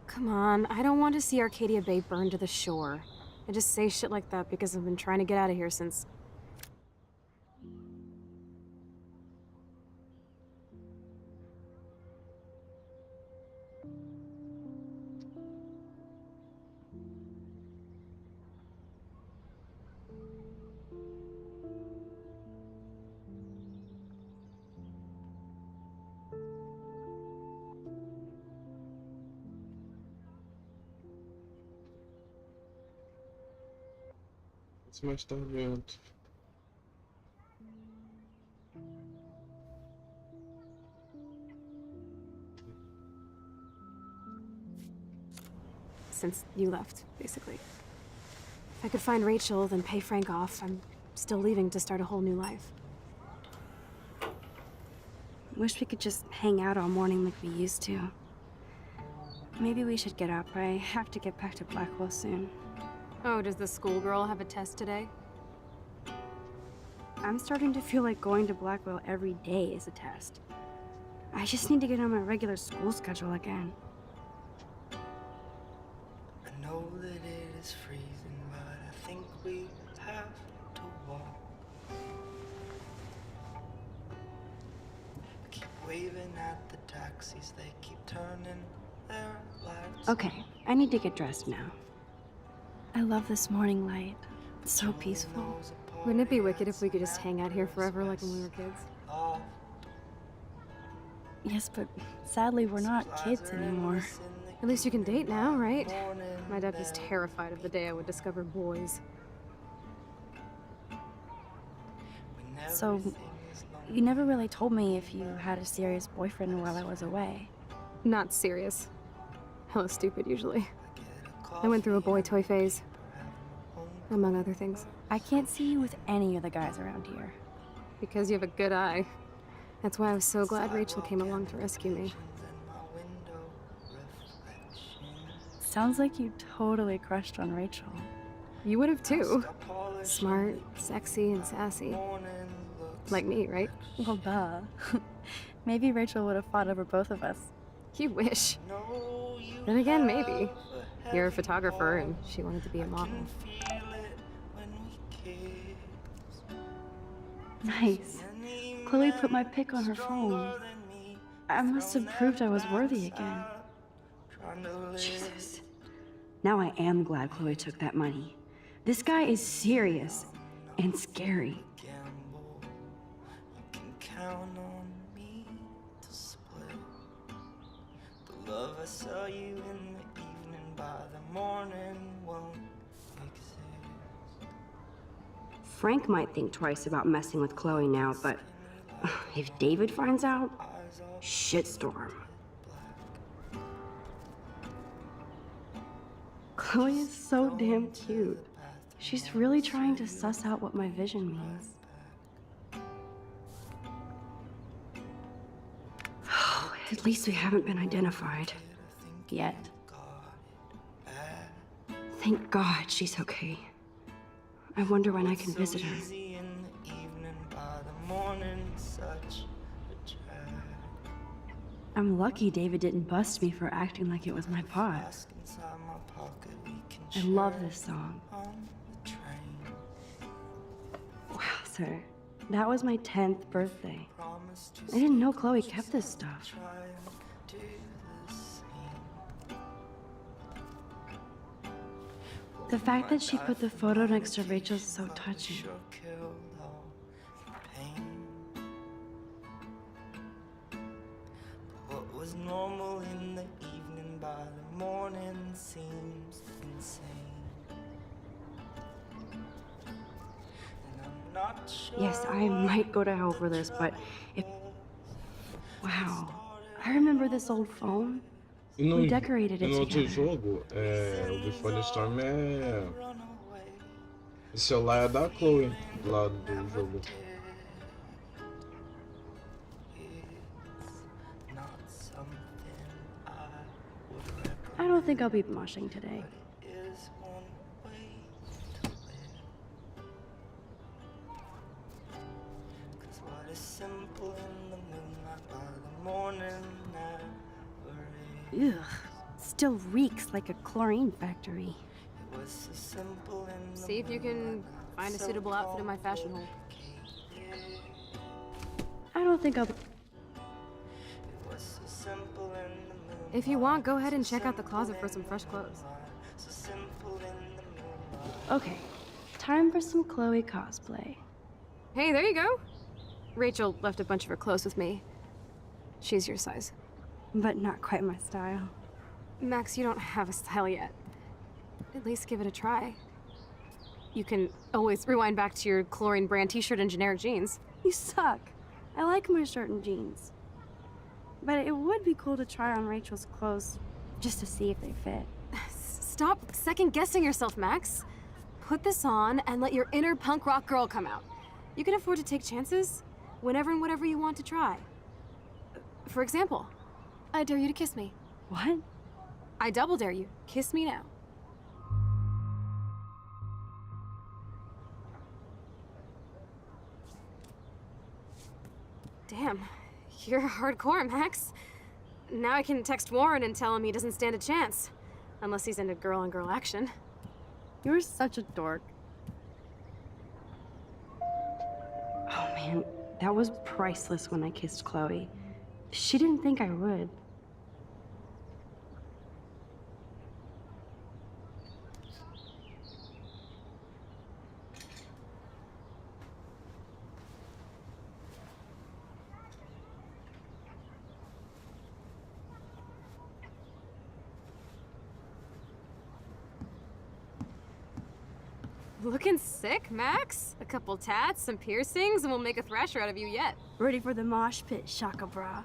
Come on, I don't want to see Arcadia Bay burned to the shore. I just say shit like that because I've been trying to get out of here since... Mas tá vendo. Since you left, basically. If I could find Rachel, then pay Frank off, I'm still leaving to start a whole new life. Wish we could just hang out all morning like we used to. Maybe we should get up. I have to get back to Blackwell soon. Oh, does the schoolgirl have a test today? I'm starting to feel like going to Blackwell every day is a test. I just need to get on my regular school schedule again. I know that it is freezing, but I think we have to walk. I keep waving at the taxis, they keep turning their lights. Okay, I need to get dressed now. I love this morning light. It's so peaceful. Wouldn't it be wicked if we could just hang out here forever like when we were kids? Yes, but sadly we're not kids anymore. At least you can date now, right? My dad was terrified of the day I would discover boys. So, you never really told me if you had a serious boyfriend while I was away. Not serious. Hella stupid, usually. I went through a boy toy phase, among other things. I can't see you with any of the guys around here. Because you have a good eye. That's why I was so glad Rachel came along to rescue me. Sounds like you totally crushed on Rachel. You would have too. Smart, sexy, and sassy. Like me, right? Well, duh. Maybe Rachel would have fought over both of us. You wish. Then again, maybe. You're a photographer and she wanted to be a model. Nice. Chloe put my pic on her phone. I must have proved I was worthy again. Jesus. Now I am glad Chloe took that money. This guy is serious and scary. Love I saw you in the evening, by the morning won't exist. Frank might think twice about messing with Chloe now, but if David finds out, shitstorm. Chloe is so damn cute. She's really trying to suss out what my vision means. At least we haven't been identified. Yet. Thank God she's okay. I wonder when I can visit her. I'm lucky David didn't bust me for acting like it was my pot. I love this song. Wow, sir. That was my 10th birthday. I didn't know Chloe kept this stuff. The fact that she put the photo next to Rachel's is so touching. What was normal in the evening by the morning seems insane. And I'm not Yes, I might go to hell for this, but if... Wow. I remember remember this old phone? We decorated E it no outro together. jogo, o Before the Storm é... Esse celular é da Chloe, lá do jogo. I don't think I'll be moshing today. Ugh, still reeks like a chlorine factory. See if you can find a suitable outfit in my fashion hole. I don't think I'll be... If you want, go ahead and check out the closet for some fresh clothes. Okay, time for some Chloe cosplay. Hey, there you go. Rachel left a bunch of her clothes with me. She's your size. But not quite my style. Max, you don't have a style yet. At least give it a try. You can always rewind back to your chlorine brand t-shirt and generic jeans. You suck. I like my shirt and jeans. But it would be cool to try on Rachel's clothes just to see if they fit. Stop second-guessing yourself, Max. Put this on and let your inner punk rock girl come out. You can afford to take chances whenever and whatever you want to try. For example, I dare you to kiss me. What? I double dare you. Kiss me now. Damn, you're hardcore, Max. Now I can text Warren and tell him he doesn't stand a chance. Unless he's into girl-on-girl action. You're such a dork. Oh man, that was priceless when I kissed Chloe. She didn't think I would. Looking sick, Max? A couple tats, some piercings, and we'll make a thrasher out of you yet. Ready for the mosh pit, Shaka Bra?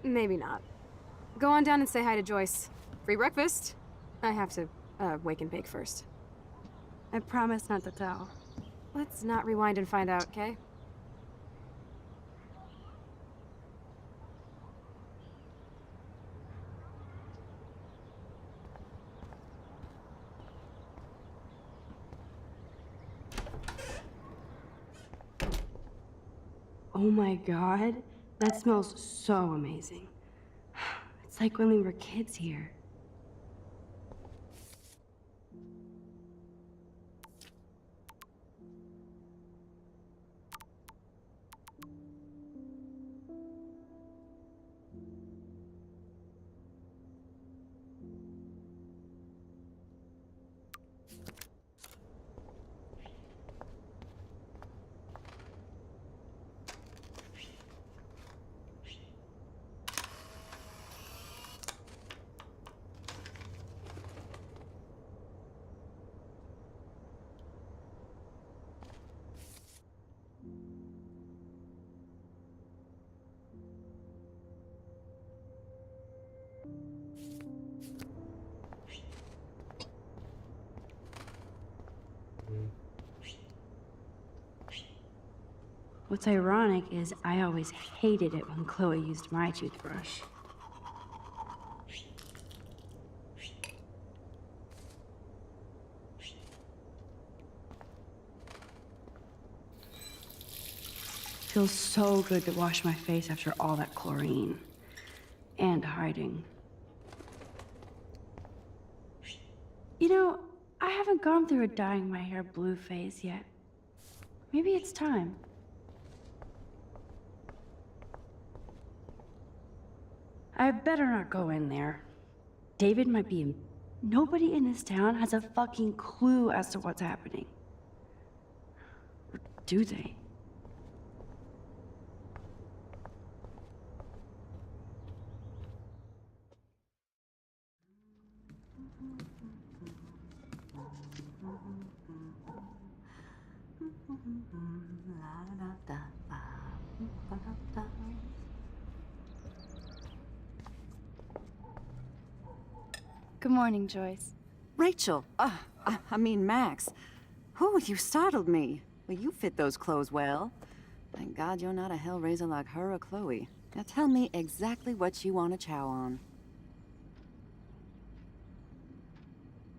Maybe not. Go on down and say hi to Joyce. Free breakfast. I have to, wake and bake first. I promise not to tell. Let's not rewind and find out, okay? Oh my god, that smells so amazing. It's like when we were kids here. What's ironic is I always hated it when Chloe used my toothbrush. Feels so good to wash my face after all that chlorine. And hiding. You know, I haven't gone through a dyeing my hair blue phase yet. Maybe it's time. I better not go in there. David might be in... Nobody in this town has a fucking clue as to what's happening. Or do they? Good morning, Joyce. Rachel, I mean Max. Oh, you startled me. Well, you fit those clothes well. Thank God you're not a hellraiser like her or Chloe. Now tell me exactly what you want to chow on.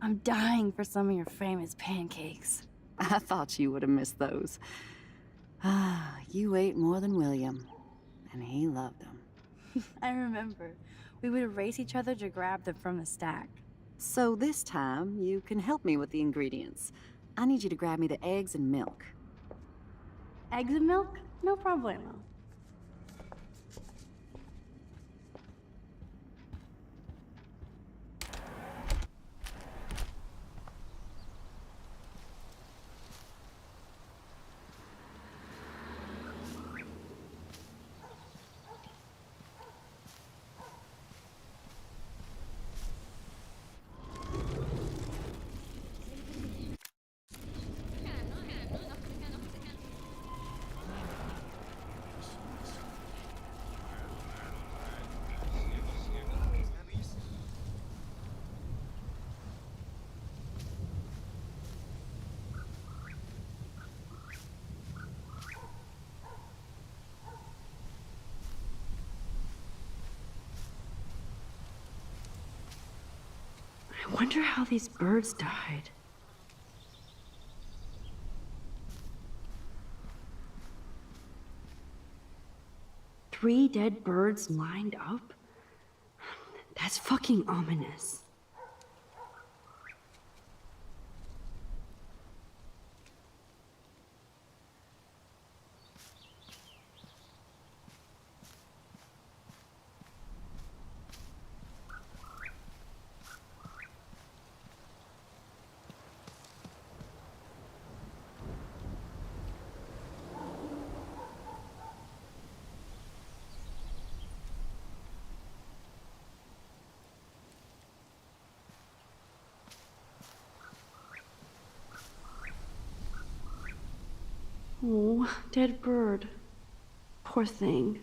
I'm dying for some of your famous pancakes. I thought you would have missed those. Ah, you ate more than William, and he loved them. I remember. We would race each other to grab them from the stack. So this time, you can help me with the ingredients. I need you to grab me the eggs and milk. Eggs and milk? No problemo. I wonder how these birds died. Three dead birds lined up? That's fucking ominous. Oh, dead bird. Poor thing.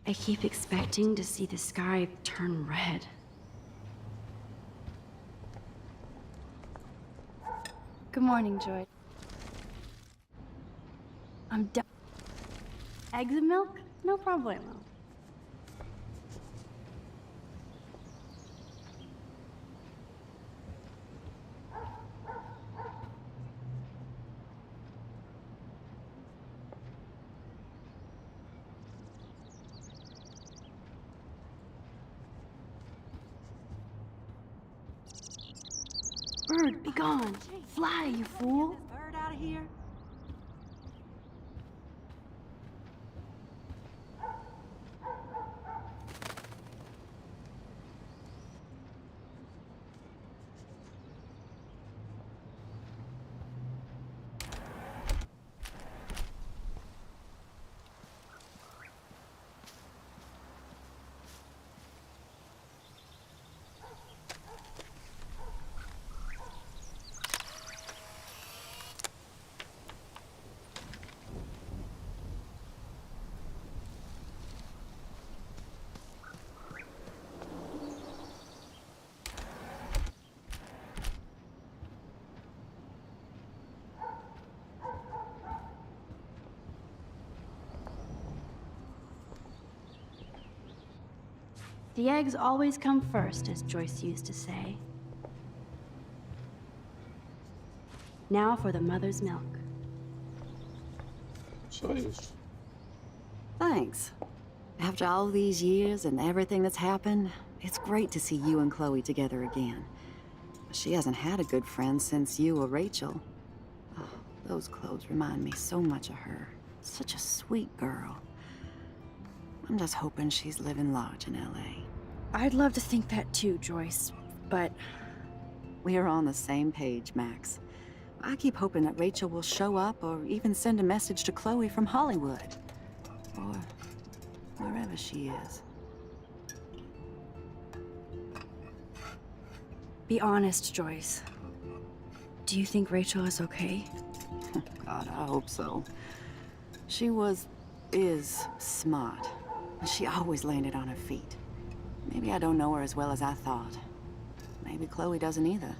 I keep expecting to see the sky turn red. Good morning, Joy. I'm done. Eggs and milk? No problemo. Bird, be gone! Fly, you fool! Bird out of here. The eggs always come first, as Joyce used to say. Now for the mother's milk. Só isso. Thanks. After all these years and everything that's happened, it's great to see you and Chloe together again. She hasn't had a good friend since you or Rachel. Oh, those clothes remind me so much of her. Such a sweet girl. I'm just hoping she's living large in LA. I'd love to think that too, Joyce, but... We're on the same page, Max. I keep hoping that Rachel will show up or even send a message to Chloe from Hollywood. Or wherever she is. Be honest, Joyce. Do you think Rachel is okay? God, I hope so. She is smart. She always landed on her feet. Maybe I don't know her as well as I thought. Maybe Chloe doesn't either.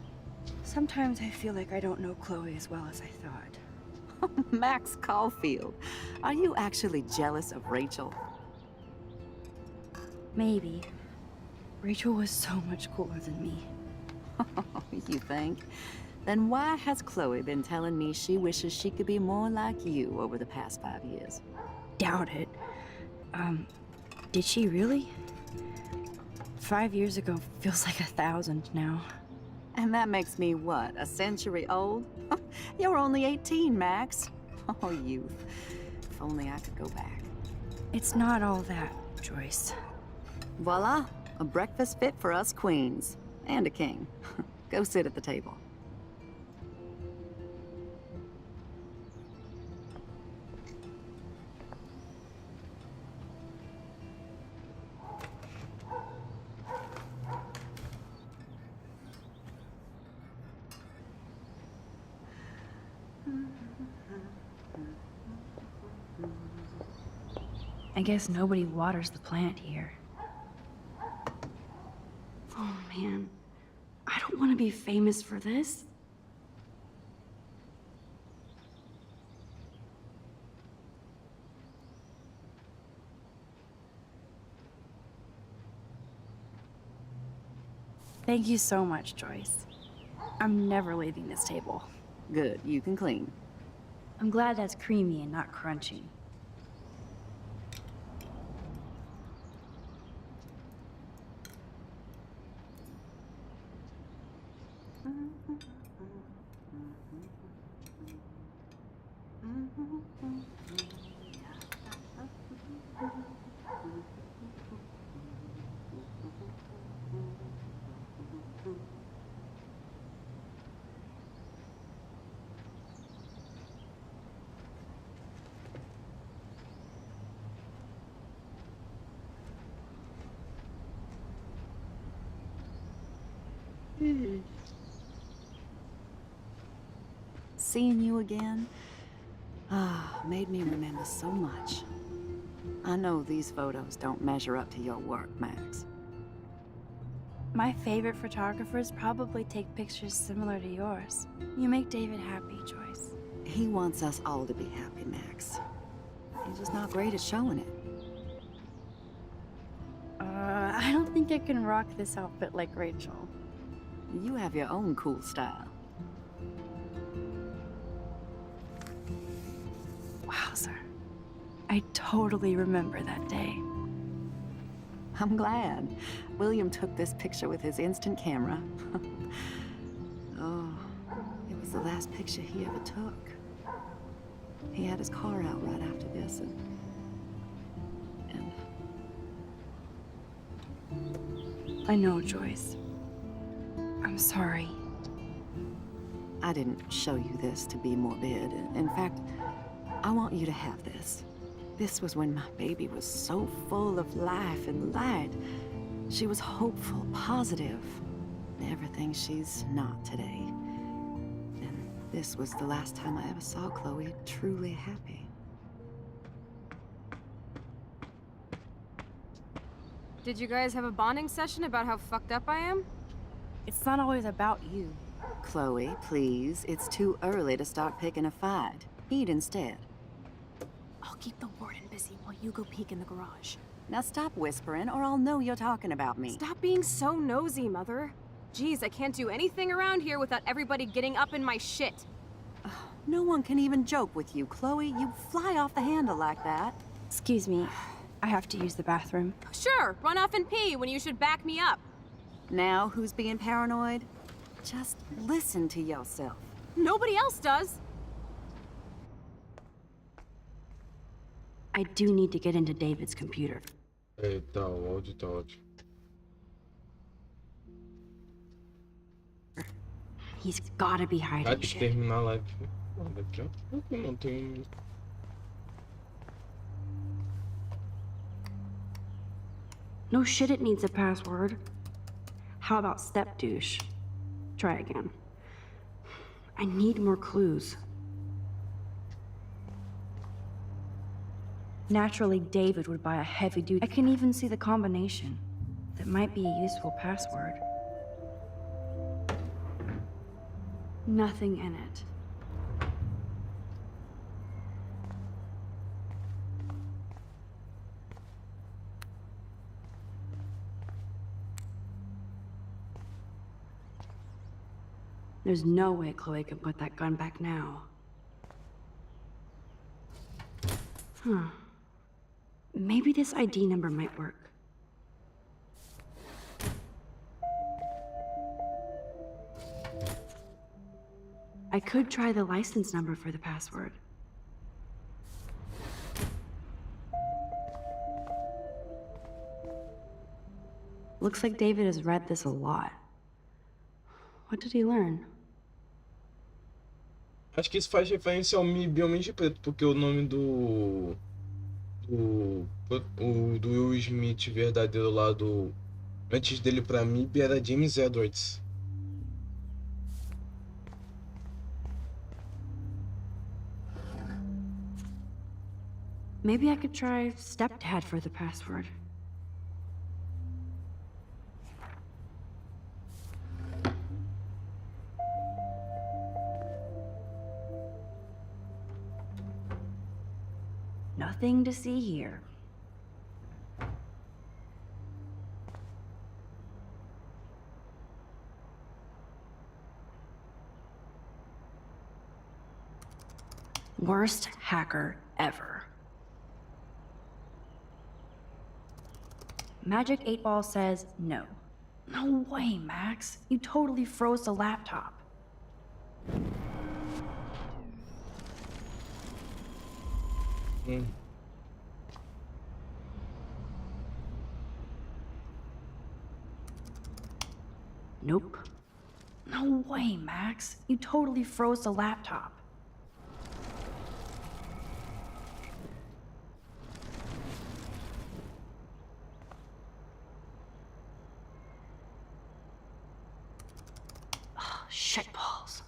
Sometimes I feel like I don't know Chloe as well as I thought. Max Caufield, are you actually jealous of Rachel? Maybe. Rachel was so much cooler than me. You think? Then why has Chloe been telling me she wishes she could be more like you over the past 5 years? Doubt it. Did she really? 5 years ago feels like 1,000 now. And that makes me what, a century old? You're only 18, Max. Oh, youth. If only I could go back. It's not all that, Joyce. Voila, a breakfast fit for us queens. And a king. Go sit at the table. I guess nobody waters the plant here. Oh man, I don't want to be famous for this. Thank you so much, Joyce. I'm never leaving this table. Good, you can clean. I'm glad that's creamy and not crunchy. Seeing you again, made me remember so much. I know these photos don't measure up to your work, Max. My favorite photographers probably take pictures similar to yours. You make David happy, Joyce. He wants us all to be happy, Max. He's just not great at showing it. I don't think I can rock this outfit like Rachel. You have your own cool style. Wowzer. I totally remember that day. I'm glad. William took this picture with his instant camera. Oh, it was the last picture he ever took. He had his car out right after this, and I know, Joyce. I'm sorry. I didn't show you this to be morbid. In fact, I want you to have this. This was when my baby was so full of life and light. She was hopeful, positive. Everything she's not today. And this was the last time I ever saw Chloe truly happy. Did you guys have a bonding session about how fucked up I am? It's not always about you. Chloe, please. It's too early to start picking a fight. Eat instead. I'll keep the warden busy while you go peek in the garage. Now stop whispering, or I'll know you're talking about me. Stop being so nosy, Mother. Geez, I can't do anything around here without everybody getting up in my shit. No one can even joke with you, Chloe. You fly off the handle like that. Excuse me, I have to use the bathroom. Sure, run off and pee when you should back me up. Now who's being paranoid? Just listen to yourself. Nobody else does. I do need to get into David's computer. Eita, o áudio tá ótimo. He's gotta be Vai hiding ter que shit. terminar a live. Daqui a pouco não tem. No shit, it needs a password. How about step douche? Try again. I need more clues. Naturally, David would buy a heavy duty. I can even see the combination. That might be a useful password. Nothing in it. There's no way Chloe can put that gun back now. Huh. Maybe this ID number might work. I could try the license number for the password. Looks like David has read this a lot. What did he learn? Acho que isso faz referência ao Homem de Preto, porque o nome do Will Smith verdadeiro lá do antes dele pra MIB era James Edwards. Maybe I could try stepdad for the password. Nothing to see here. Worst hacker ever. Magic 8 Ball says no. No way, Max. You totally froze the laptop. Nope. No way, Max. You totally froze the laptop. Shit balls.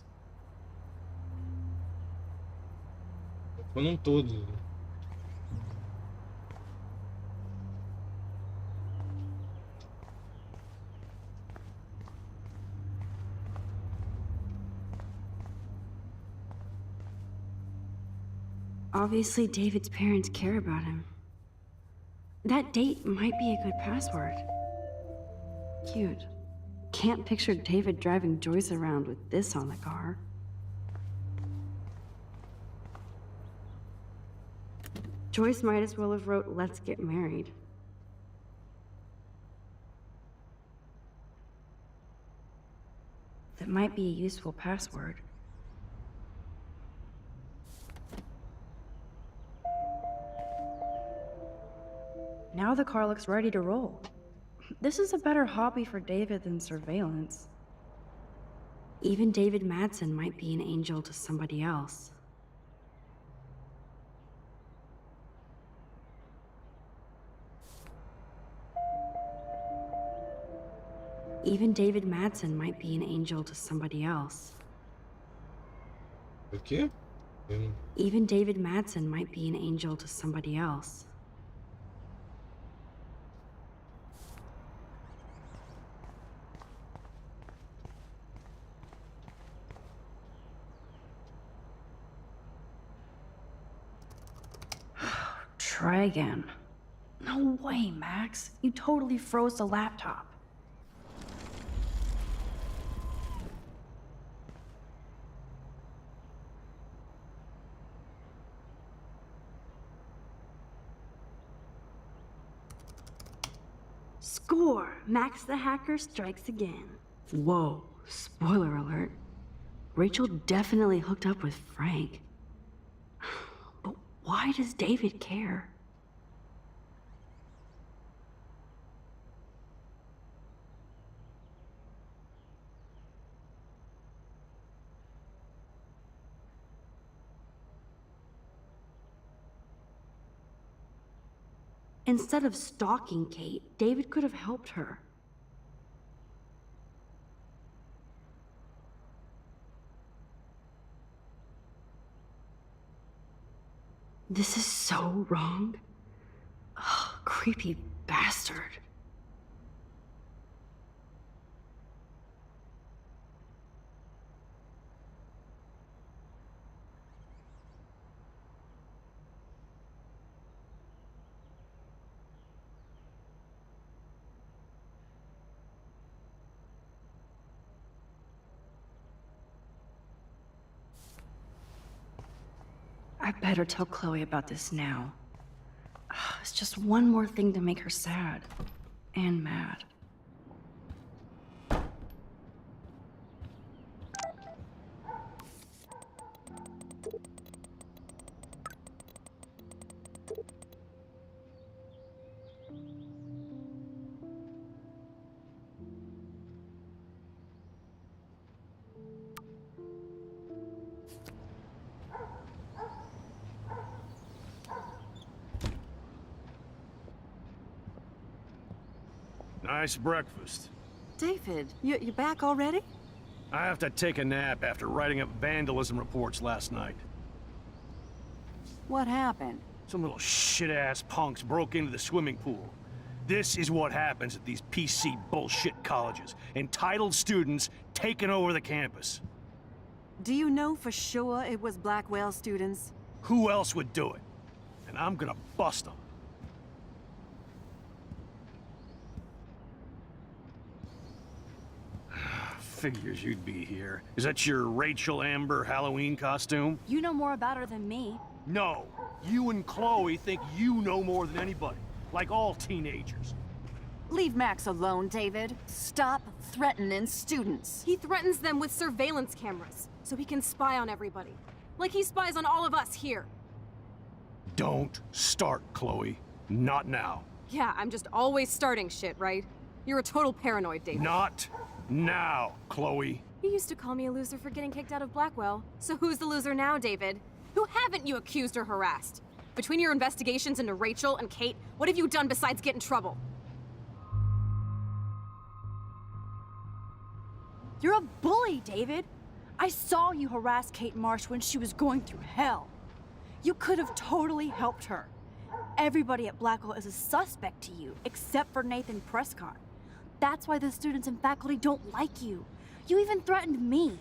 Foram todos. Obviously, David's parents care about him. That date might be a good password. Cute. Can't picture David driving Joyce around with this on the car. Joyce might as well have wrote, "Let's get married." That might be a useful password. Now the car looks ready to roll. This is a better hobby for David than surveillance. Even David Madsen might be an angel to somebody else. Even David Madsen might be an angel to somebody else. Okay. Even David Madsen might be an angel to somebody else. Try again. No way, Max. You totally froze the laptop. Score! Max the hacker strikes again. Whoa, spoiler alert. Rachel definitely hooked up with Frank. But why does David care? Instead of stalking Kate, David could have helped her. This is so wrong. Ugh, creepy bastard. I better tell Chloe about this now. It's just one more thing to make her sad and mad. Nice breakfast. David, you back already? I have to take a nap after writing up vandalism reports last night. What happened? Some little shit-ass punks broke into the swimming pool. This is what happens at these PC bullshit colleges. Entitled students taking over the campus. Do you know for sure it was Blackwell students? Who else would do it? And I'm gonna bust them. Figures you'd be here. Is that your Rachel Amber Halloween costume? You know more about her than me. No. You and Chloe think you know more than anybody. Like all teenagers. Leave Max alone, David. Stop threatening students. He threatens them with surveillance cameras, so he can spy on everybody. Like he spies on all of us here. Don't start, Chloe. Not now. Yeah, I'm just always starting shit, right? You're a total paranoid, David. Not now, Chloe. You used to call me a loser for getting kicked out of Blackwell. So who's the loser now, David? Who haven't you accused or harassed? Between your investigations into Rachel and Kate, what have you done besides get in trouble? You're a bully, David. I saw you harass Kate Marsh when she was going through hell. You could have totally helped her. Everybody at Blackwell is a suspect to you, except for Nathan Prescott. That's why the students and faculty don't like you. You even threatened me.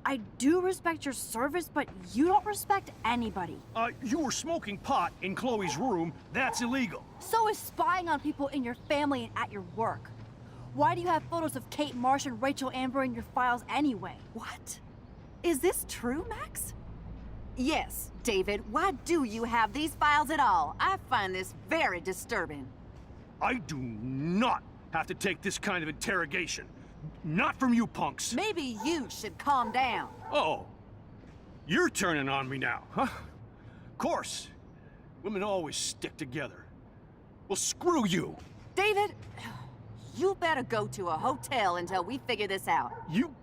I do respect your service, but you don't respect anybody. You were smoking pot in Chloe's room. That's illegal. So is spying on people in your family and at your work. Why do you have photos of Kate Marsh and Rachel Amber in your files anyway? What? Is this true, Max? Yes, David. Why do you have these files at all? I find this very disturbing. I do not have to take this kind of interrogation. Not from you punks. Maybe you should calm down. Oh, you're turning on me now, huh? Of course. Women always stick together. Well, screw you. David, you better go to a hotel until we figure this out. You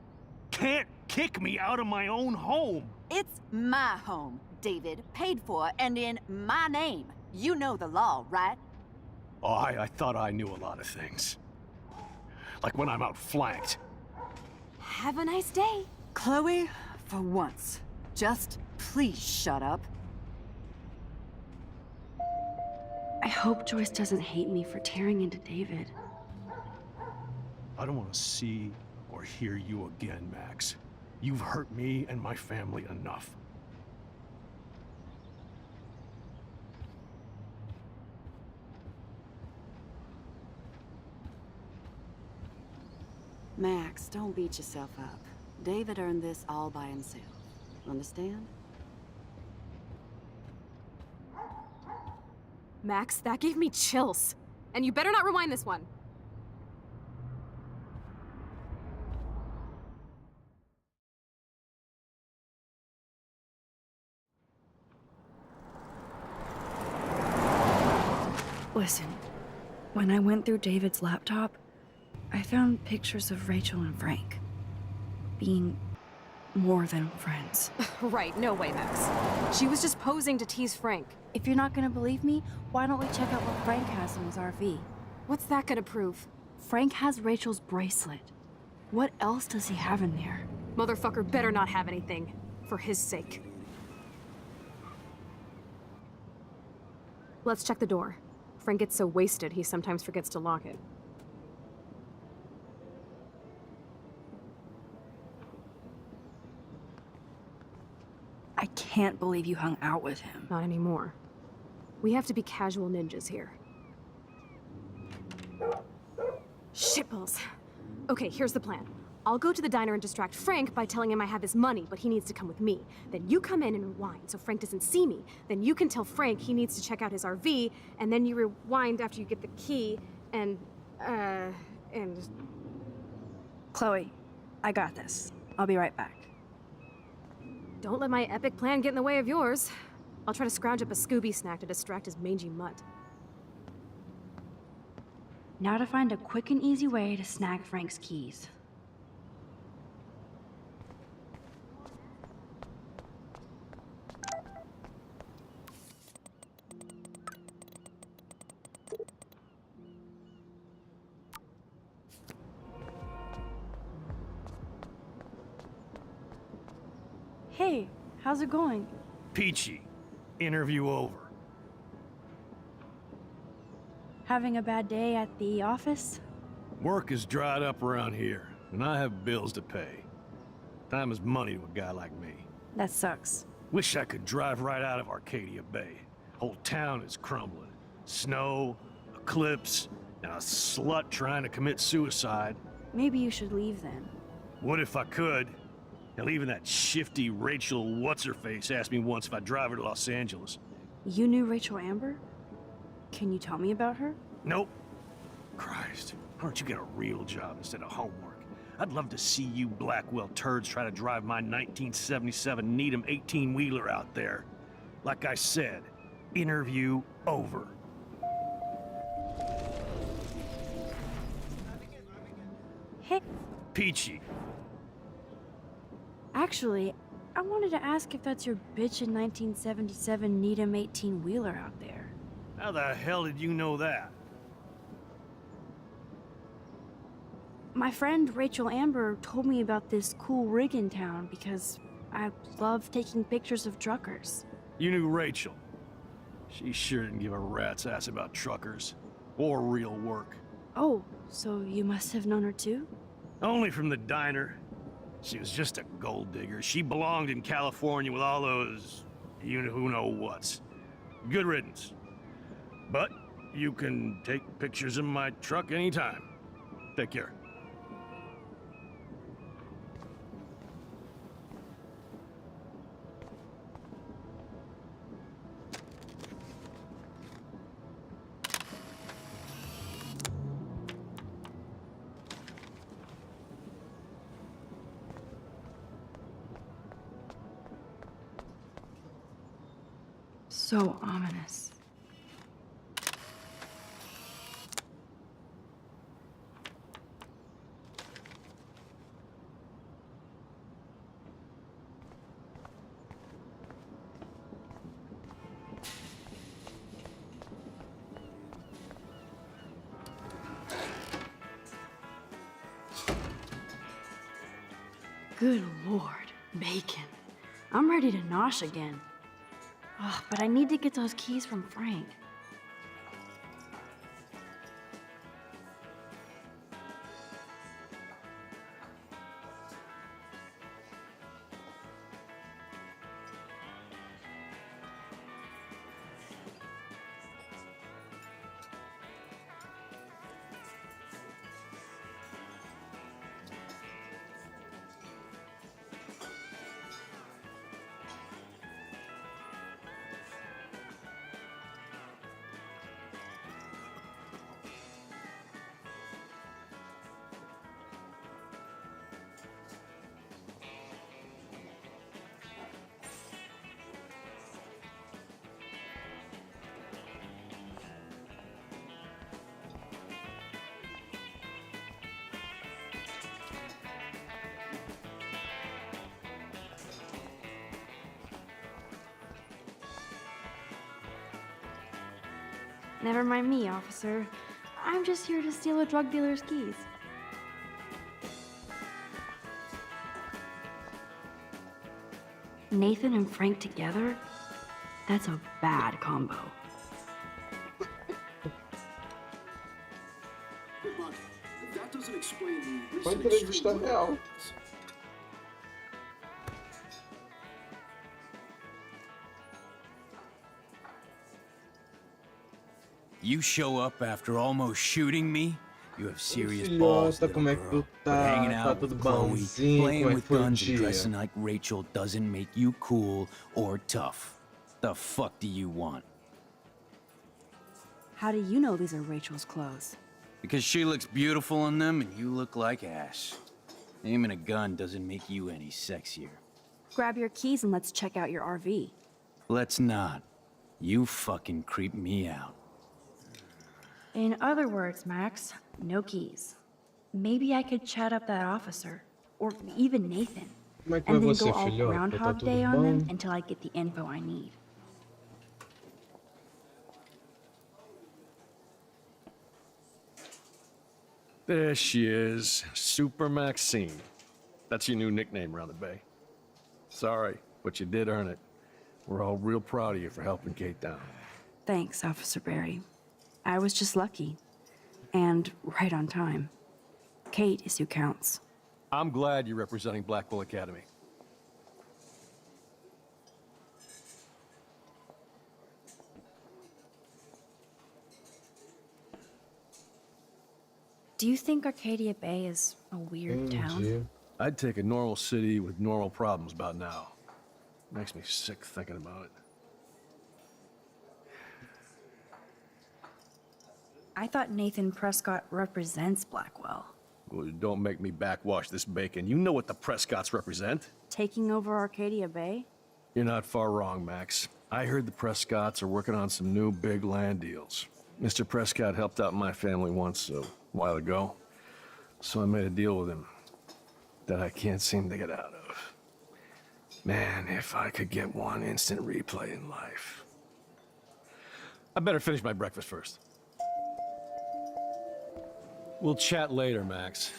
can't kick me out of my own home. It's my home, David. Paid for and in my name. You know the law, right? Oh, I thought I knew a lot of things. Like when I'm outflanked. Have a nice day. Chloe, for once, just please shut up. I hope Joyce doesn't hate me for tearing into David. I don't want to see or hear you again, Max. You've hurt me and my family enough. Max, don't beat yourself up. David earned this all by himself. Understand? Max, that gave me chills. And you better not rewind this one. Listen, when I went through David's laptop, I found pictures of Rachel and Frank being more than friends. Right, no way, Max. She was just posing to tease Frank. If you're not gonna believe me, why don't we check out what Frank has in his RV? What's that gonna prove? Frank has Rachel's bracelet. What else does he have in there? Motherfucker better not have anything. For his sake. Let's check the door. Frank gets so wasted, he sometimes forgets to lock it. I can't believe you hung out with him. Not anymore. We have to be casual ninjas here. Shitballs. Okay, here's the plan. I'll go to the diner and distract Frank by telling him I have his money, but he needs to come with me. Then you come in and rewind so Frank doesn't see me. Then you can tell Frank he needs to check out his RV, and then you rewind after you get the key, and... Chloe, I got this. I'll be right back. Don't let my epic plan get in the way of yours. I'll try to scrounge up a Scooby snack to distract his mangy mutt. Now to find a quick and easy way to snag Frank's keys. Hey, how's it going? Peachy. Interview over. Having a bad day at the office? Work is dried up around here, and I have bills to pay. Time is money to a guy like me. That sucks. Wish I could drive right out of Arcadia Bay. Whole town is crumbling. Snow, eclipse, and a slut trying to commit suicide. Maybe you should leave then. What if I could? Hell, even that shifty Rachel What's-Her-Face asked me once if I'd drive her to Los Angeles. You knew Rachel Amber? Can you tell me about her? Nope. Christ, why don't you get a real job instead of homework? I'd love to see you Blackwell turds try to drive my 1977 Needham 18-wheeler out there. Like I said, interview over. Hey. Peachy. Actually, I wanted to ask if that's your bitchin' 1977 Needham 18-wheeler out there. How the hell did you know that? My friend Rachel Amber told me about this cool rig in town because I love taking pictures of truckers. You knew Rachel. She sure didn't give a rat's ass about truckers. Or real work. Oh, so you must have known her too? Only from the diner. She was just a gold digger. She belonged in California with all those you-know-who-know-whats. Good riddance. But you can take pictures of my truck anytime. Take care. So ominous. Good Lord, bacon. I'm ready to nosh again. Oh, but I need to get those keys from Frank. Never mind me, officer. I'm just here to steal a drug dealer's keys. Nathan and Frank together? That's a bad combo. That doesn't explain the Foi entrevista real. You show up after almost shooting me? You have serious Filhota, balls, little como é que girl. tu But tá? hanging Tá out tudo with Chloe, bonzinho? playing Como é que with foi o guns and dia? dressing like Rachel doesn't make you cool or tough. The fuck do you want? How do you know these are Rachel's clothes? Because she looks beautiful in them and you look like ass. Aiming a gun doesn't make you any sexier. Grab your keys and let's check out your RV. Let's not. You fucking creep me out. In other words, Max, no keys. Maybe I could chat up that officer, or even Nathan, Como é que and vai then você, go all filhote? Tá Groundhog tudo Day on them bom? until I get the info I need. There she is, Super Maxine. That's your new nickname around the bay. Sorry, but you did earn it. We're all real proud of you for helping Kate down. Thanks, Officer Barry. I was just lucky. And right on time. Kate is who counts. I'm glad you're representing Blackwell Academy. Do you think Arcadia Bay is a weird town? I'd take a normal city with normal problems about now. Makes me sick thinking about it. I thought Nathan Prescott represents Blackwell. Well, don't make me backwash this bacon. You know what the Prescotts represent. Taking over Arcadia Bay? You're not far wrong, Max. I heard the Prescotts are working on some new big land deals. Mr. Prescott helped out my family once a while ago, so I made a deal with him that I can't seem to get out of. Man, if I could get one instant replay in life. I better finish my breakfast first. We'll chat later, Max.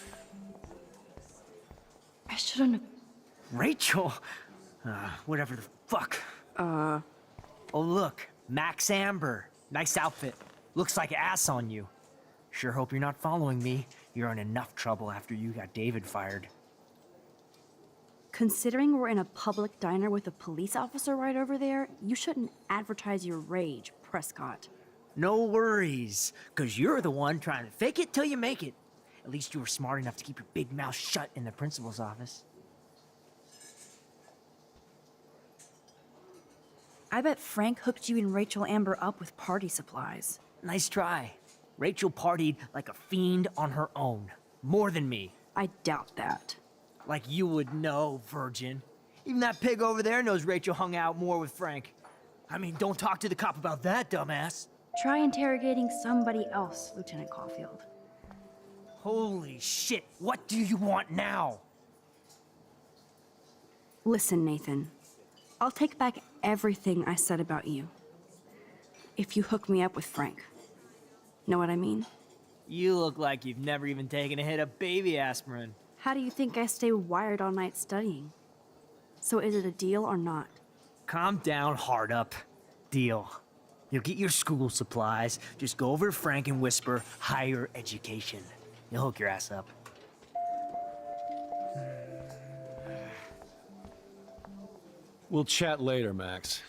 I shouldn't have... Rachel? Whatever the fuck. Oh, look. Max Amber. Nice outfit. Looks like ass on you. Sure hope you're not following me. You're in enough trouble after you got David fired. Considering we're in a public diner with a police officer right over there, you shouldn't advertise your rage, Prescott. No worries, because you're the one trying to fake it till you make it. At least you were smart enough to keep your big mouth shut in the principal's office. I bet Frank hooked you and Rachel Amber up with party supplies. Nice try. Rachel partied like a fiend on her own. More than me. I doubt that. Like you would know, virgin. Even that pig over there knows Rachel hung out more with Frank. I mean, don't talk to the cop about that, dumbass. Try interrogating somebody else, Lieutenant Caufield. Holy shit, what do you want now? Listen, Nathan. I'll take back everything I said about you. If you hook me up with Frank. Know what I mean? You look like you've never even taken a hit of baby aspirin. How do you think I stay wired all night studying? So is it a deal or not? Calm down, hard up. Deal. You'll get your school supplies, just go over to Frank and whisper higher education. You'll hook your ass up. We'll chat later, Max.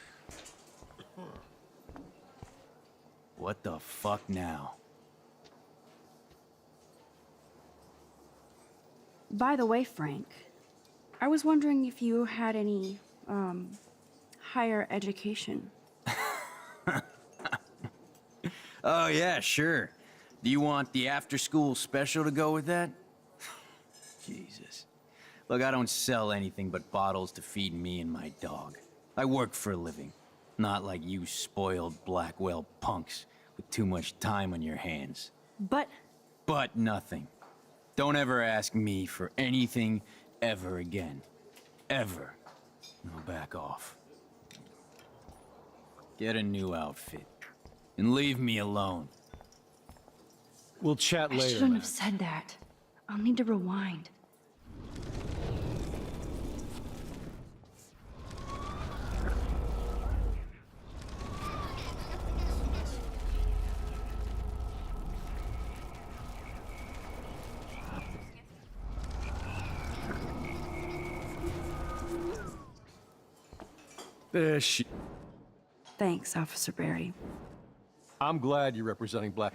What the fuck now? By the way, Frank, I was wondering if you had any, higher education. Oh, yeah, sure. Do you want the after-school special to go with that? Jesus. Look, I don't sell anything but bottles to feed me and my dog. I work for a living. Not like you spoiled Blackwell punks with too much time on your hands. But nothing. Don't ever ask me for anything ever again. Ever. Now back off. Get a new outfit. And leave me alone. We'll chat I later, shouldn't Max. have said that. I'll need to rewind. There she... Thanks, Officer Barry. I'm glad you're representing Black...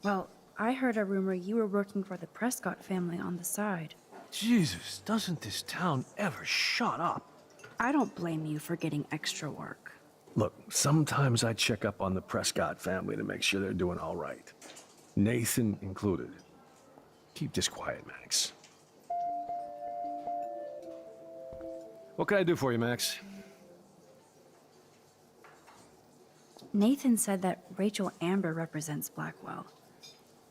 Well, I heard a rumor you were working for the Prescott family on the side. Jesus, doesn't this town ever shut up? I don't blame you for getting extra work. Look, sometimes I check up on the Prescott family to make sure they're doing all right. Nathan included. Keep this quiet, Max. What can I do for you, Max? Nathan said that Rachel Amber represents Blackwell,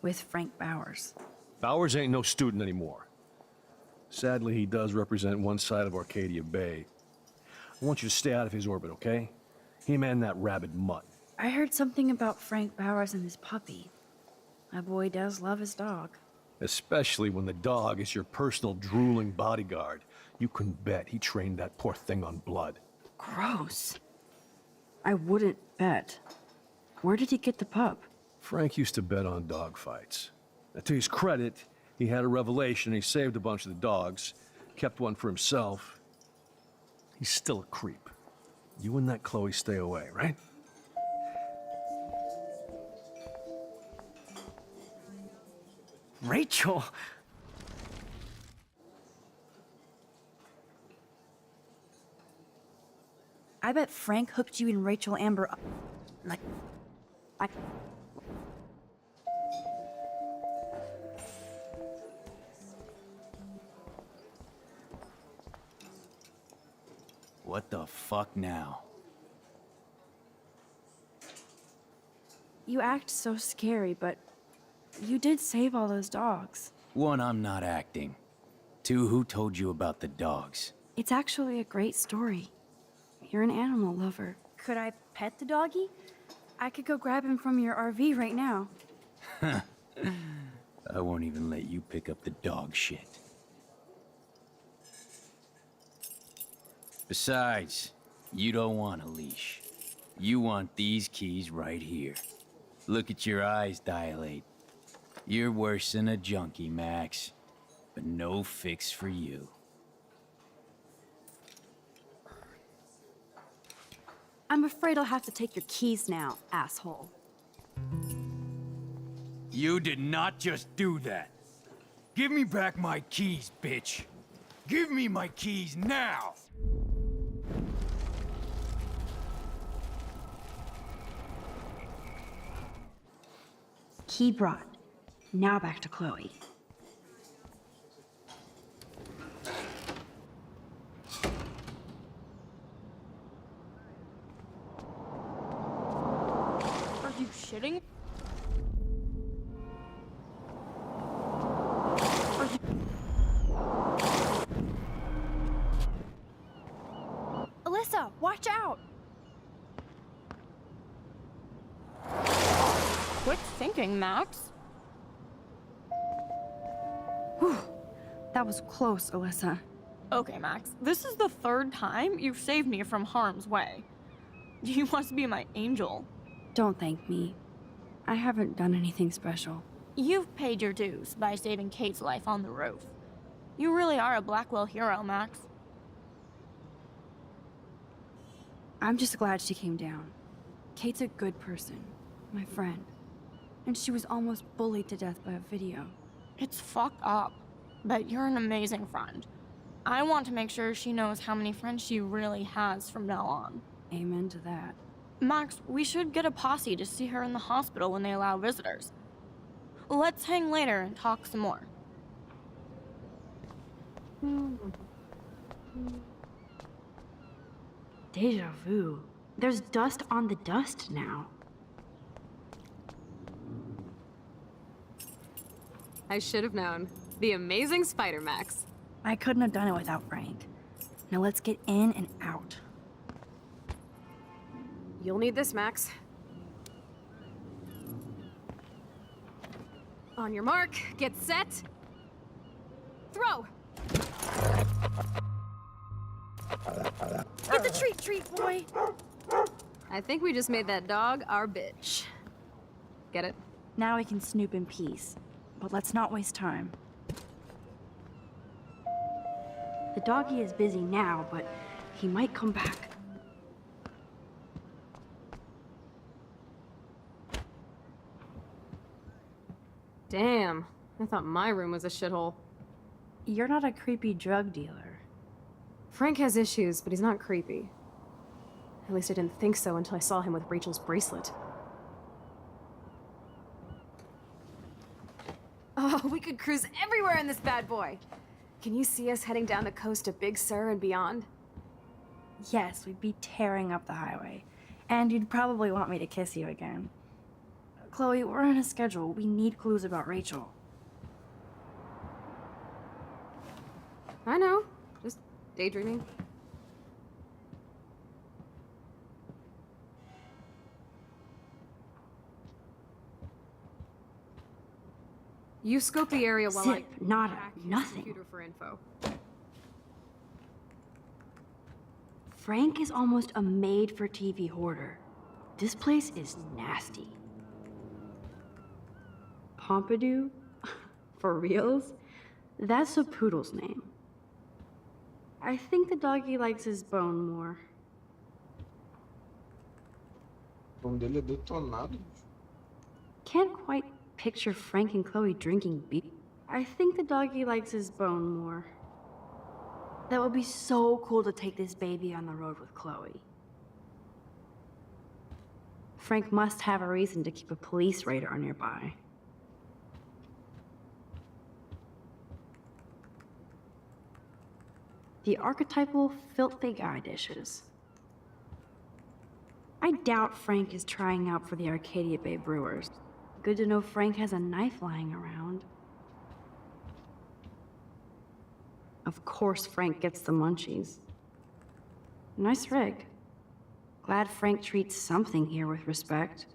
with Frank Bowers. Bowers ain't no student anymore. Sadly, he does represent one side of Arcadia Bay. I want you to stay out of his orbit, okay? Him and that rabid mutt. I heard something about Frank Bowers and his puppy. My boy does love his dog. Especially when the dog is your personal drooling bodyguard. You can bet he trained that poor thing on blood. Gross. I wouldn't bet. Where did he get the pup? Frank used to bet on dog fights. Now, to his credit, he had a revelation. He saved a bunch of the dogs, kept one for himself. He's still a creep. You and that Chloe stay away, right? Rachel! I bet Frank hooked you and Rachel Amber up. Like... What the fuck now? You act so scary, but you did save all those dogs. One, I'm not acting. Two, who told you about the dogs? It's actually a great story. You're an animal lover. Could I pet the doggy? I could go grab him from your RV right now. I won't even let you pick up the dog shit. Besides, you don't want a leash. You want these keys right here. Look at your eyes dilate. You're worse than a junkie, Max. But no fix for you. I'm afraid I'll have to take your keys now, asshole. You did not just do that. Give me back my keys, bitch. Give me my keys now! Key brought. Now back to Chloe. Are you shitting? Alyssa, watch out! Quit thinking, Max. Whew. That was close, Alyssa. Okay, Max, this is the third time you've saved me from harm's way. You must be my angel. Don't thank me. I haven't done anything special. You've paid your dues by saving Kate's life on the roof. You really are a Blackwell hero, Max. I'm just glad she came down. Kate's a good person, my friend. And she was almost bullied to death by a video. It's fucked up, but you're an amazing friend. I want to make sure she knows how many friends she really has from now on. Amen to that. Max, we should get a posse to see her in the hospital when they allow visitors. Let's hang later and talk some more. Deja vu. There's dust on the dust now. I should have known. The amazing Spider Max. I couldn't have done it without Frank. Now let's get in and out. You'll need this, Max. On your mark, get set. Throw! Get the treat, boy! I think we just made that dog our bitch. Get it? Now we can snoop in peace, but let's not waste time. The doggy is busy now, but he might come back. Damn, I thought my room was a shithole. You're not a creepy drug dealer. Frank has issues, but he's not creepy. At least I didn't think so until I saw him with Rachel's bracelet. Oh, we could cruise everywhere in this bad boy! Can you see us heading down the coast to Big Sur and beyond? Yes, we'd be tearing up the highway. And you'd probably want me to kiss you again. Chloe, we're on a schedule. We need clues about Rachel. I know. Just daydreaming. You scope the area while Zip, I nada, hack his nothing. computer for info. Frank is almost a made-for-TV hoarder. This place is nasty. Pompidou? For reals? That's a poodle's name. I think the doggy likes his bone more. O nome dele é detonado. Can't quite picture Frank and Chloe drinking beer. I think the doggy likes his bone more. That would be so cool to take this baby on the road with Chloe. Frank must have a reason to keep a police radar nearby. The archetypal filthy guy dishes. I doubt Frank is trying out for the Arcadia Bay Brewers. Good to know Frank has a knife lying around. Of course Frank gets the munchies. Nice rig. Glad Frank treats something here with respect.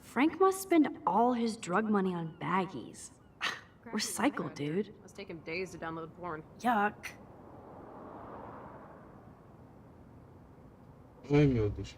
Frank must spend all his drug money on baggies. Recycle, dude. Must take him days to download porn. Yuck. Ai, meu Deus.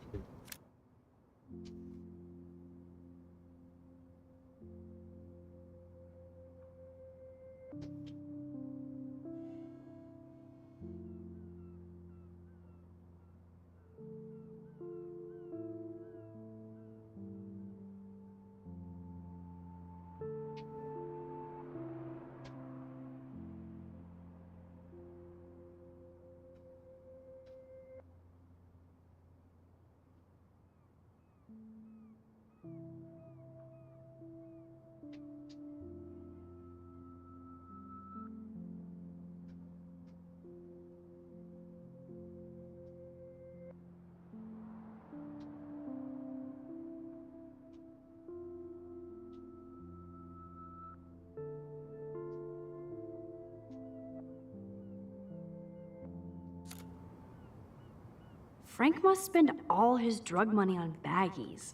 Frank must spend all his drug money on baggies.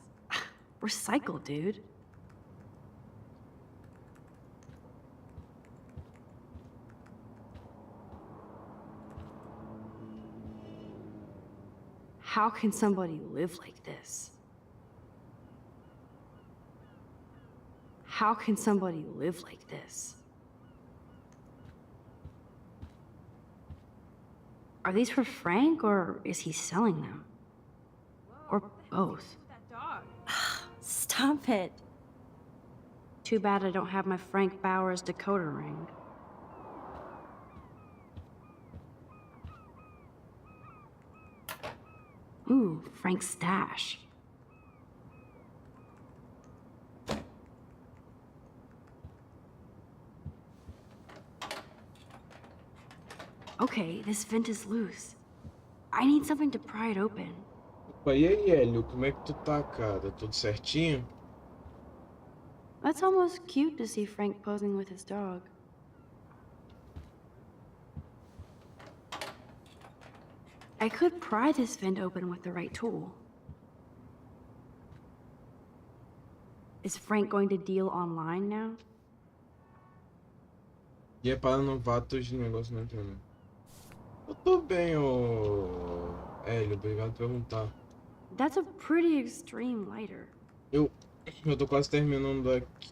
Recycle, dude. How can somebody live like this? How can somebody live like this? Are these for Frank, or is he selling them? Or both? Stop it. Too bad I don't have my Frank Bowers decoder ring. Ooh, Frank's stash. Okay, this vent is loose. I need something to pry it open. Opa, e aí, Hélio, como é que tu tá, cara? Tudo certinho? That's almost cute to see Frank posing with his dog. I could pry this vent open with the right tool. Is Frank going to deal online now? E é para novatos de negócio na internet. Eu tô bem, ô Hélio, obrigado por perguntar. That's a pretty extreme lighter. Eu tô quase terminando aqui.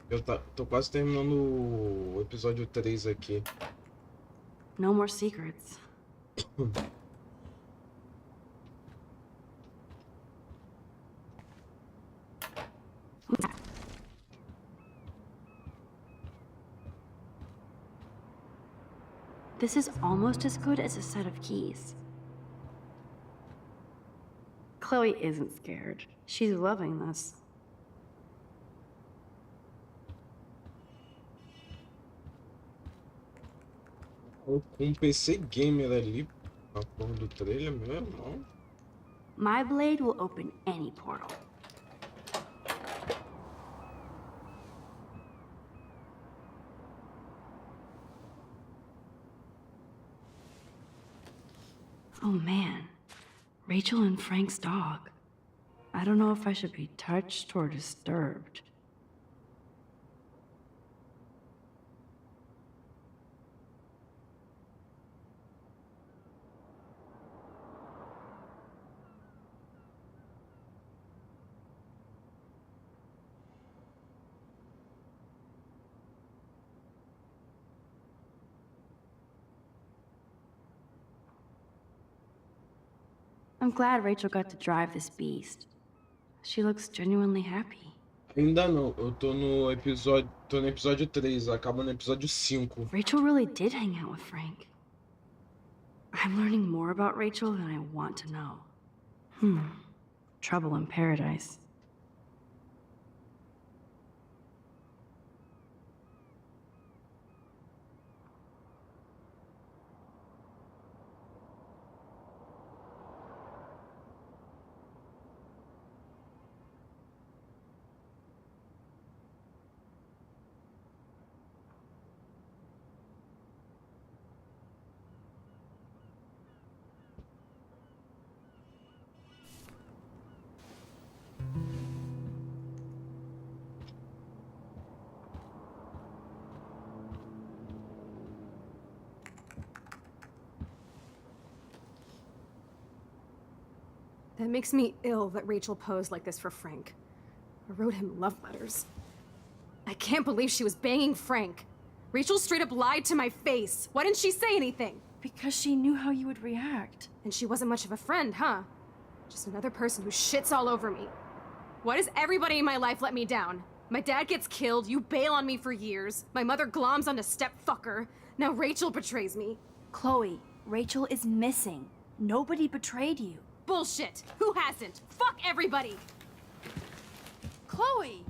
Tô quase terminando o episódio 3 aqui. No more secrets. This is almost as good as a set of keys. Chloe isn't scared. She's loving this. PC gamer ali, a porra do trailer, meu irmão. My blade will open any portal. Oh man, Rachel and Frank's dog. I don't know if I should be touched or disturbed. I'm glad Rachel got to drive this beast. She looks genuinely happy. Ainda não, eu tô no episódio 3, acaba no episódio 5. Rachel really did hang out with Frank. I'm learning more about Rachel than I want to know. Trouble in paradise. That makes me ill that Rachel posed like this for Frank. Or wrote him love letters. I can't believe she was banging Frank. Rachel straight up lied to my face. Why didn't she say anything? Because she knew how you would react. And she wasn't much of a friend, huh? Just another person who shits all over me. Why does everybody in my life let me down? My dad gets killed, you bail on me for years. My mother gloms onto stepfucker. Now Rachel betrays me. Chloe, Rachel is missing. Nobody betrayed you. Bullshit! Who hasn't? Fuck everybody! Chloe!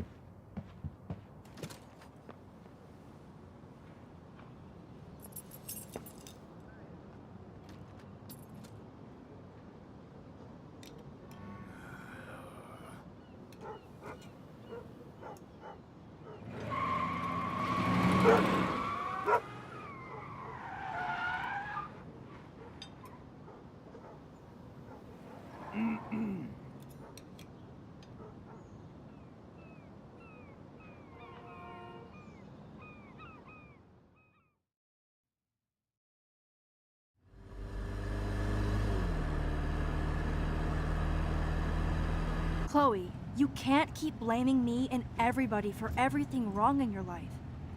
Chloe, you can't keep blaming me and everybody for everything wrong in your life.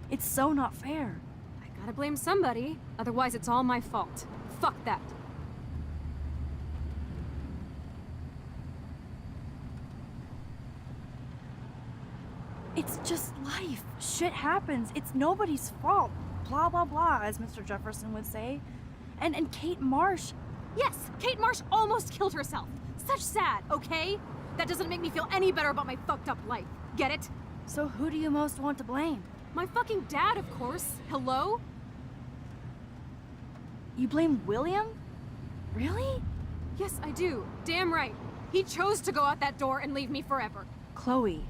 It's so not fair. I gotta blame somebody, otherwise it's all my fault. Fuck that. It's just life. Shit happens. It's nobody's fault. Blah, blah, blah, as Mr. Jefferson would say. And Kate Marsh. Yes, Kate Marsh almost killed herself. Such sad, okay? That doesn't make me feel any better about my fucked up life. Get it? So who do you most want to blame? My fucking dad, of course. Hello? You blame William? Really? Yes, I do. Damn right. He chose to go out that door and leave me forever. Chloe,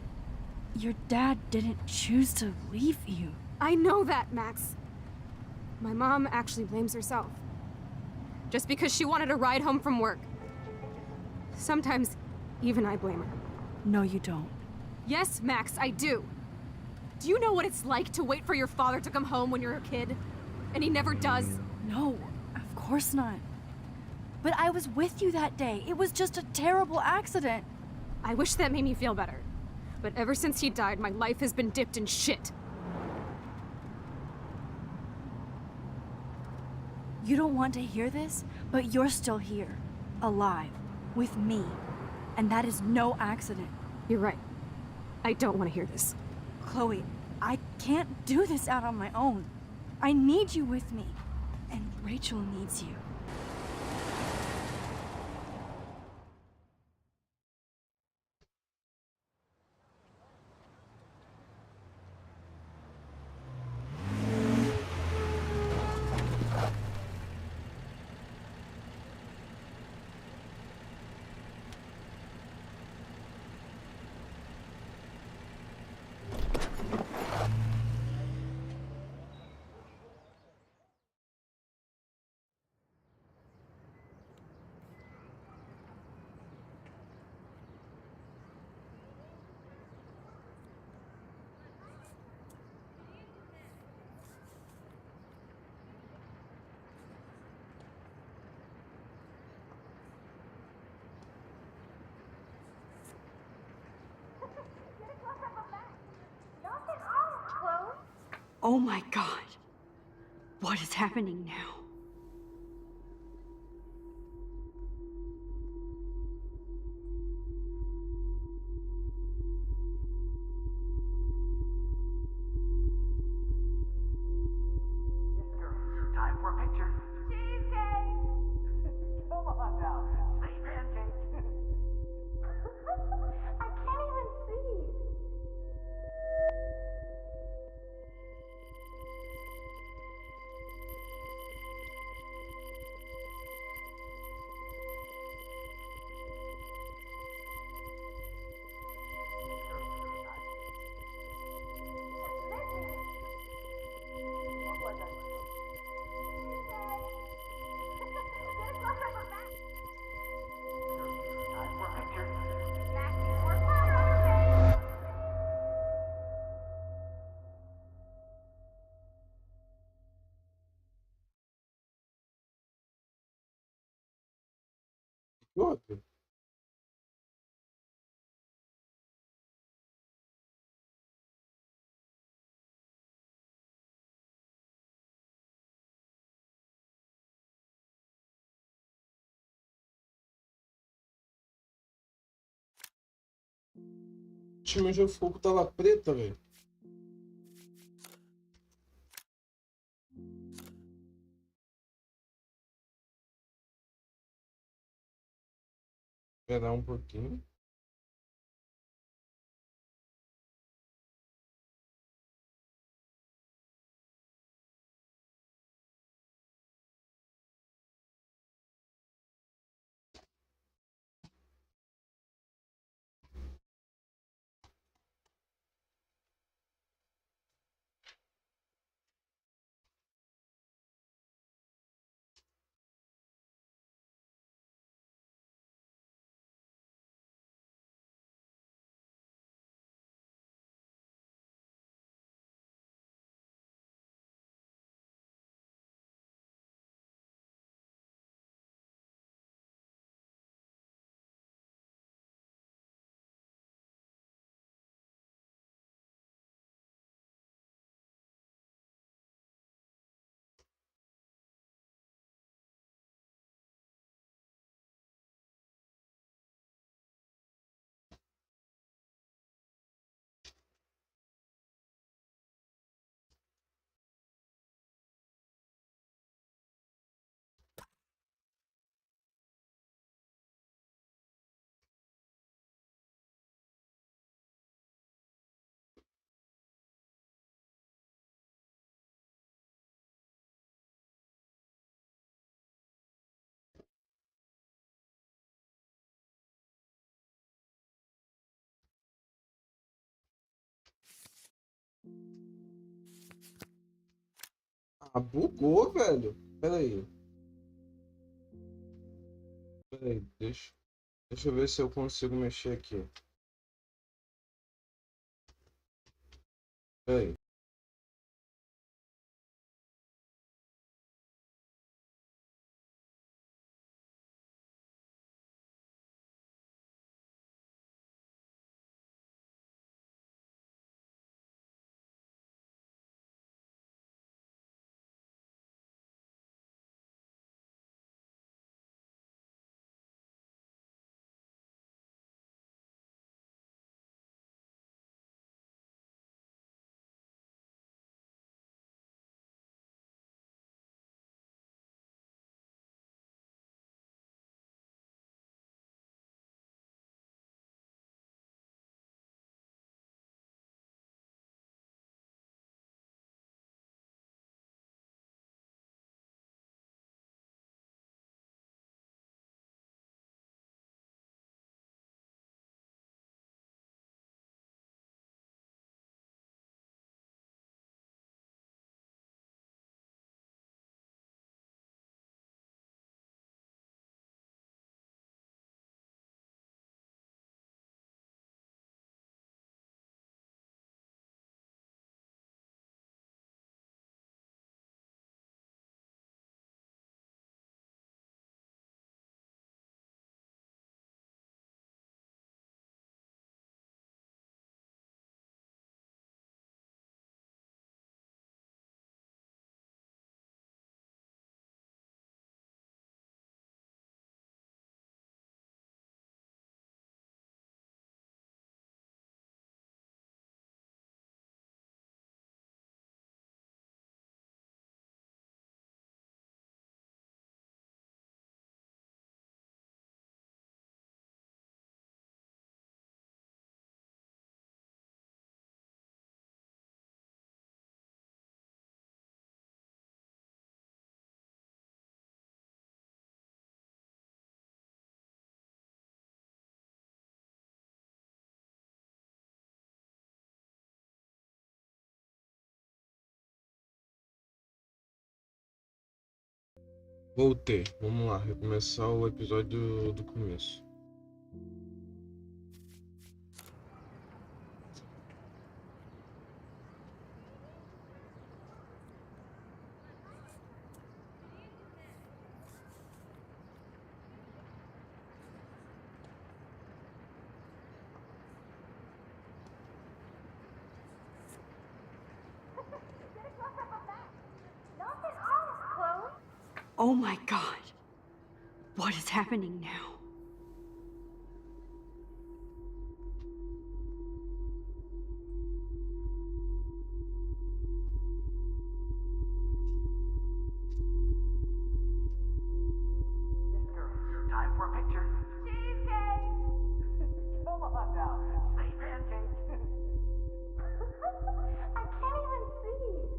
your dad didn't choose to leave you. I know that, Max. My mom actually blames herself. just because she wanted a ride home from work. Sometimes, even I blame her. No, you don't. Yes, Max, I do. Do you know what it's like to wait for your father to come home when you're a kid? And he never does? No, of course not. But I was with you that day. It was just a terrible accident. I wish that made me feel better. But ever since he died, my life has been dipped in shit. You don't want to hear this, but you're still here, alive, with me. And that is no accident. You're right. I don't want to hear this. Chloe, I can't do this out on my own. I need you with me. And Rachel needs you. Oh my God. What is happening now? Time for a picture. Cheesecake! Come on now. Say pancake. I can't even see. What? Tinha de fogo tava preta, velho. Esperar um pouquinho. Ah, bugou, velho. Pera aí. Peraí, deixa eu ver se eu consigo mexer aqui. Peraí. Voltei. Vamos lá, recomeçar o episódio do começo. Oh my god. What is happening now? Time for a picture. Cheesecake! Come on now. Say pancake. I can't even see.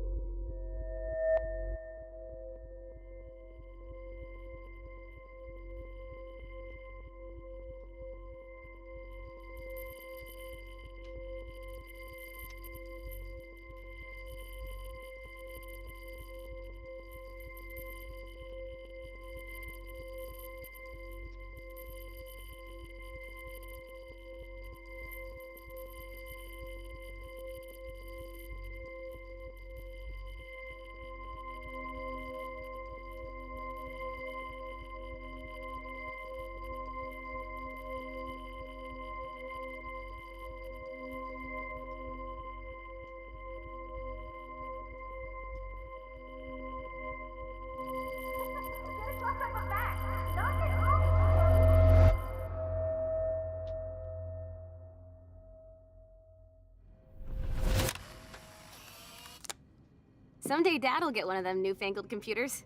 Someday Dad'll get one of them newfangled computers.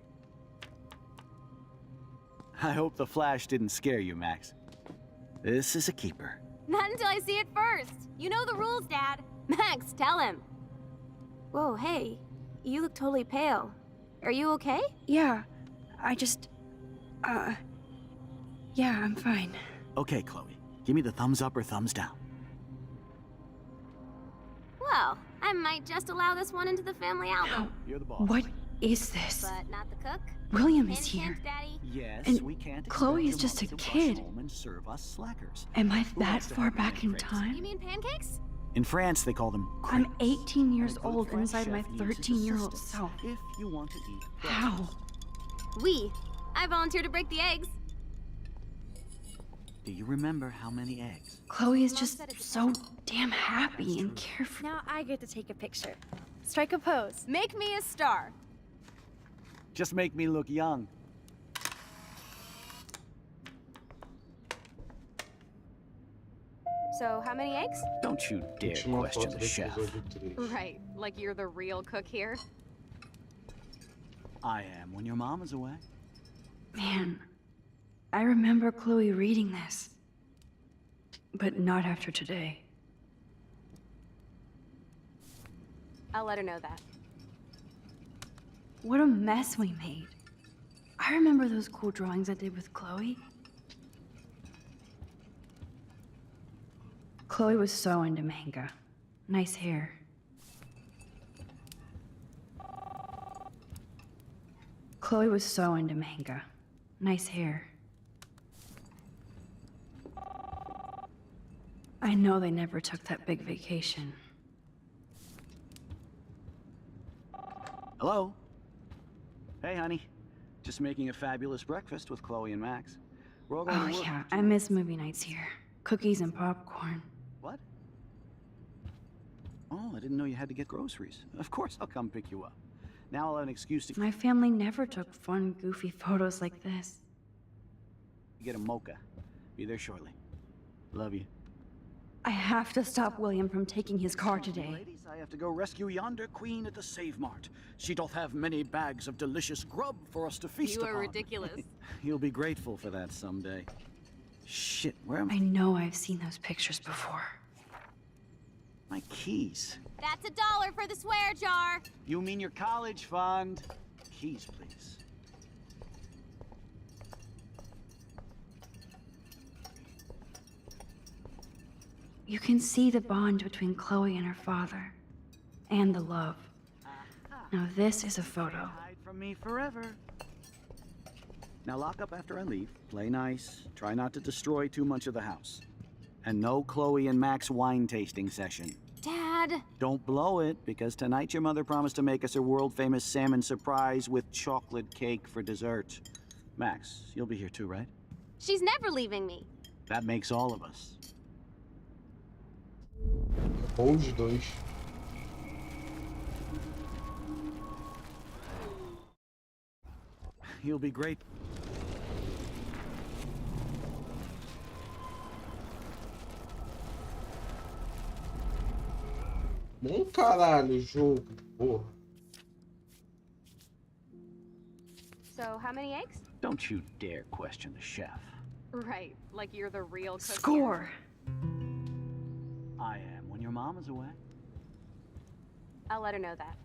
I hope the flash didn't scare you, Max. This is a keeper. Not until I see it first. You know the rules, Dad. Max, tell him. Whoa, hey. You look totally pale. Are you okay? Yeah, I just... yeah, I'm fine. Okay, Chloe. Give me the thumbs up or thumbs down. Well, I might just allow this one into the family album. You're the boss. What is this? But not the cook? William is Hint, here. hint, Daddy. Yes, And we can't expect Chloe is your just a mother to rush kid. home and serve us slackers. Am I Who that wants to far have your back in crepes? time? You mean pancakes? In France, they call them I'm crepes. 18 years And a good old French inside my chef needs his 13-year-old assistance self. If you want to eat How? We. I volunteer to break the eggs. Do you remember how many eggs? Chloe is just so damn happy and carefree. Now I get to take a picture. Strike a pose. Make me a star. Just make me look young. So, how many eggs? Don't you dare Última question foto the do chef. episódio 3. Right, like you're the real cook here. I am when your mom is away. Man, I remember Chloe reading this. But not after today. I'll let her know that. What a mess we made. I remember those cool drawings I did with Chloe. Chloe was so into manga. Nice hair. Chloe was so into manga. Nice hair. I know they never took that big vacation. Hello? Hey, honey. Just making a fabulous breakfast with Chloe and Max. We're all going Oh to work. yeah, I miss movie nights here. Cookies and popcorn. What? Oh, I didn't know you had to get groceries. Of course I'll come pick you up. Now I'll have an excuse to My family never took fun, goofy photos like this. get a mocha. Be there shortly. Love you. I have to stop William from taking his car today. Ladies, I have to go rescue yonder queen at the Save Mart. She doth have many bags of delicious grub for us to feast You upon. are ridiculous. You'll be grateful for that someday. Shit, where am I know I've seen those pictures before. my keys? That's $1 for the swear jar. You mean your college fund? Keys, please. You can see the bond between Chloe and her father. And the love. Now this is a photo. Hide from me forever. Now lock up after I leave. Play nice. Try not to destroy too much of the house. And no Chloe and Max wine tasting session. Dad. Don't blow it, because tonight your mother promised to make us a world-famous salmon surprise with chocolate cake for dessert. Max, you'll be here too, right? She's never leaving me. That makes all of us. Ou os dois. You'll be great. Bom caralho, jogo, porra. So, how many eggs? Don't you dare question the chef. Right, like you're the real cook Score! I am when your mom is away. I'll let her know that.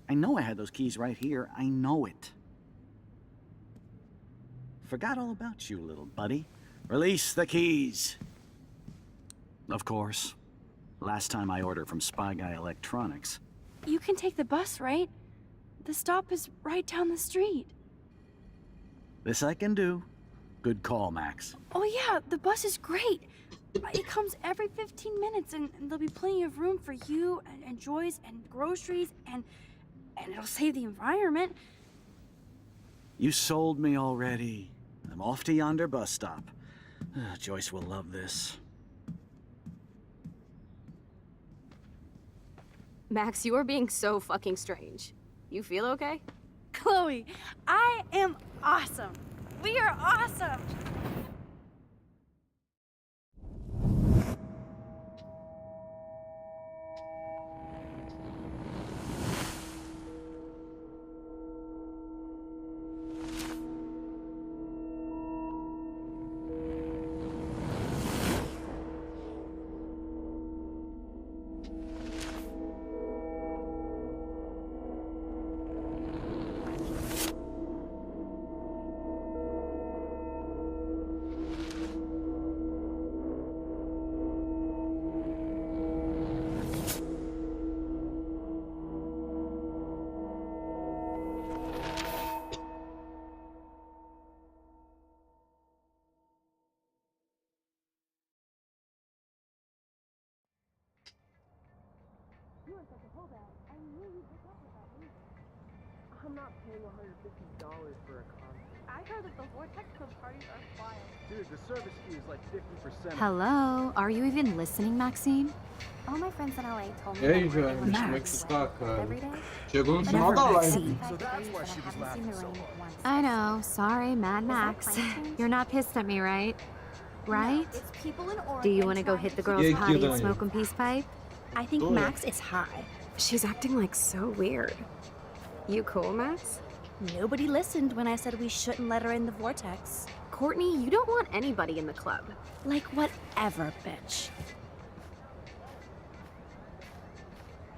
I know I had those keys right here. I know it. Forgot all about you, little buddy. Release the keys. Of course. Last time I ordered from Spy Guy Electronics. You can take the bus, right? The stop is right down the street. This I can do. Good call, Max. Oh yeah, the bus is great. It comes every 15 minutes and there'll be plenty of room for you and Joyce and groceries and it'll save the environment. You sold me already. I'm off to yonder bus stop. Joyce will love this. Max, you are being so fucking strange. You feel okay? Chloe, I am awesome. We are awesome. I'm not paying $150 for a concert. I heard that the Vortex Club parties are wild. Dude, the service fee is like 50%. Hello? Are you even listening, Maxine? All my friends in LA told E me aí, that velho, we're como é que você tá, cara? every day. Chegou no But final never da live. Maxine. So that's why she was laughing so hard. I know. Sorry, Mad Max. You're not pissed at me, right? Right? It's people in Oregon. Do you want to go hit the girl's Yeah, potty and Daniel. smoke a peace pipe? I think Oh. Max is high. She's acting like so weird. You cool, Max? Nobody listened when I said we shouldn't let her in the vortex. Courtney, you don't want anybody in the club. Like, whatever, bitch.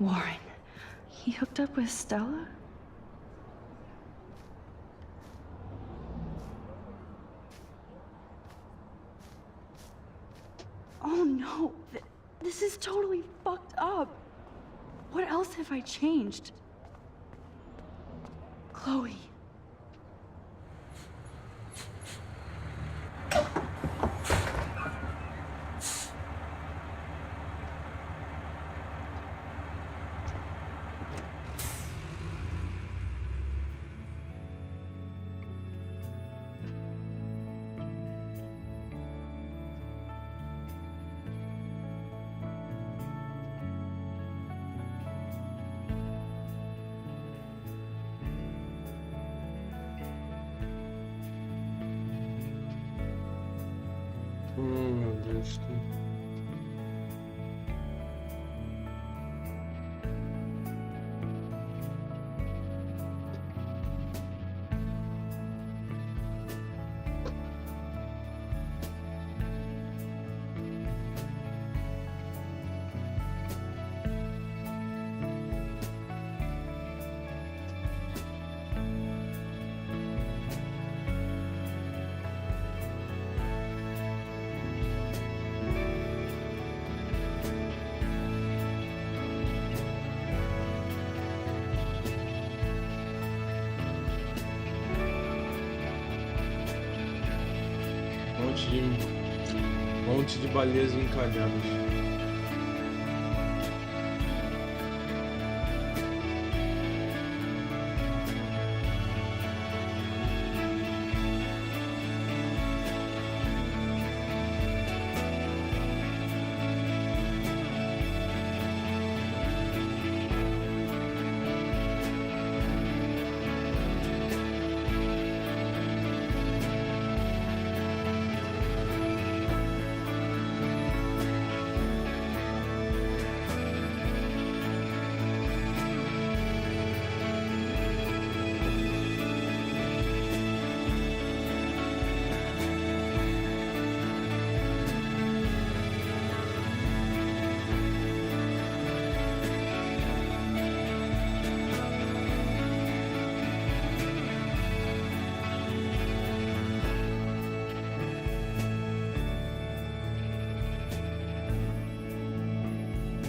Warren, he hooked up with Stella? Oh no, this is totally fucked up. What else have I changed? Chloe. Meu Deus. Monte de baleias encalhadas.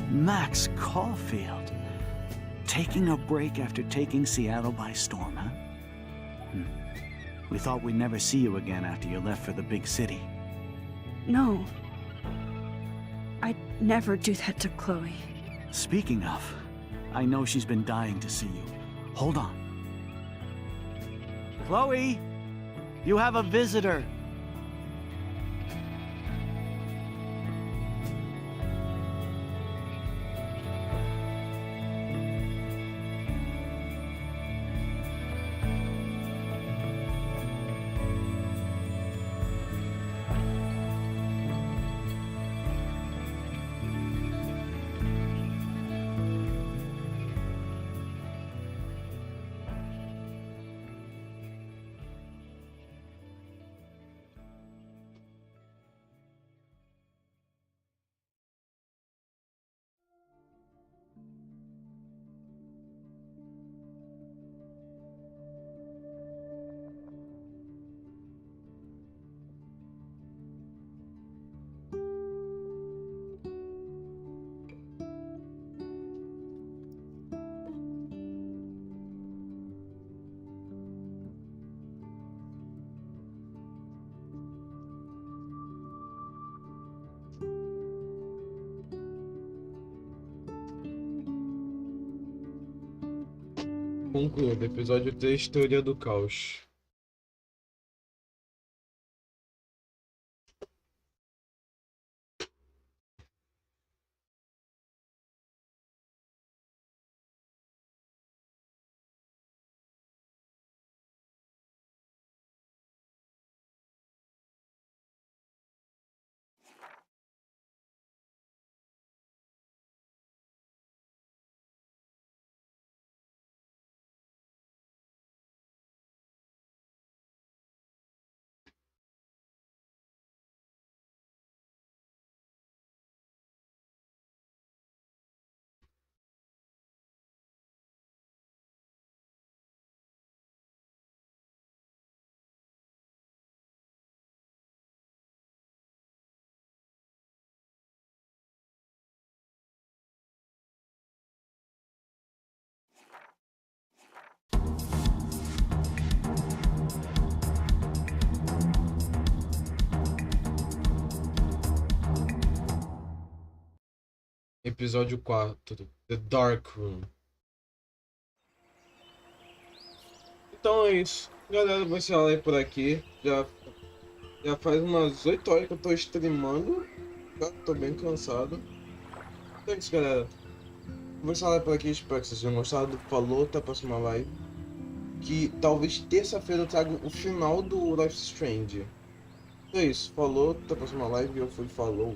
Max Caufield. Taking a break after taking Seattle by storm, huh? We thought we'd never see you again after you left for the big city. No. I'd never do that to Chloe. Speaking of, I know she's been dying to see you. Hold on. Chloe! You have a visitor! Concluído, episódio 3, Teoria do Caos. Episódio 4, The Dark Room. Então é isso. Galera, vou encerrar aí por aqui. Já faz umas 8 horas que eu tô streamando. Já tô bem cansado. Então é isso, galera. Vou encerrar por aqui. Espero que vocês tenham gostado. Falou, até a próxima live. Que talvez terça-feira eu traga o final do Life is Strange. Então é isso. Falou, até a próxima live. Eu fui, falou.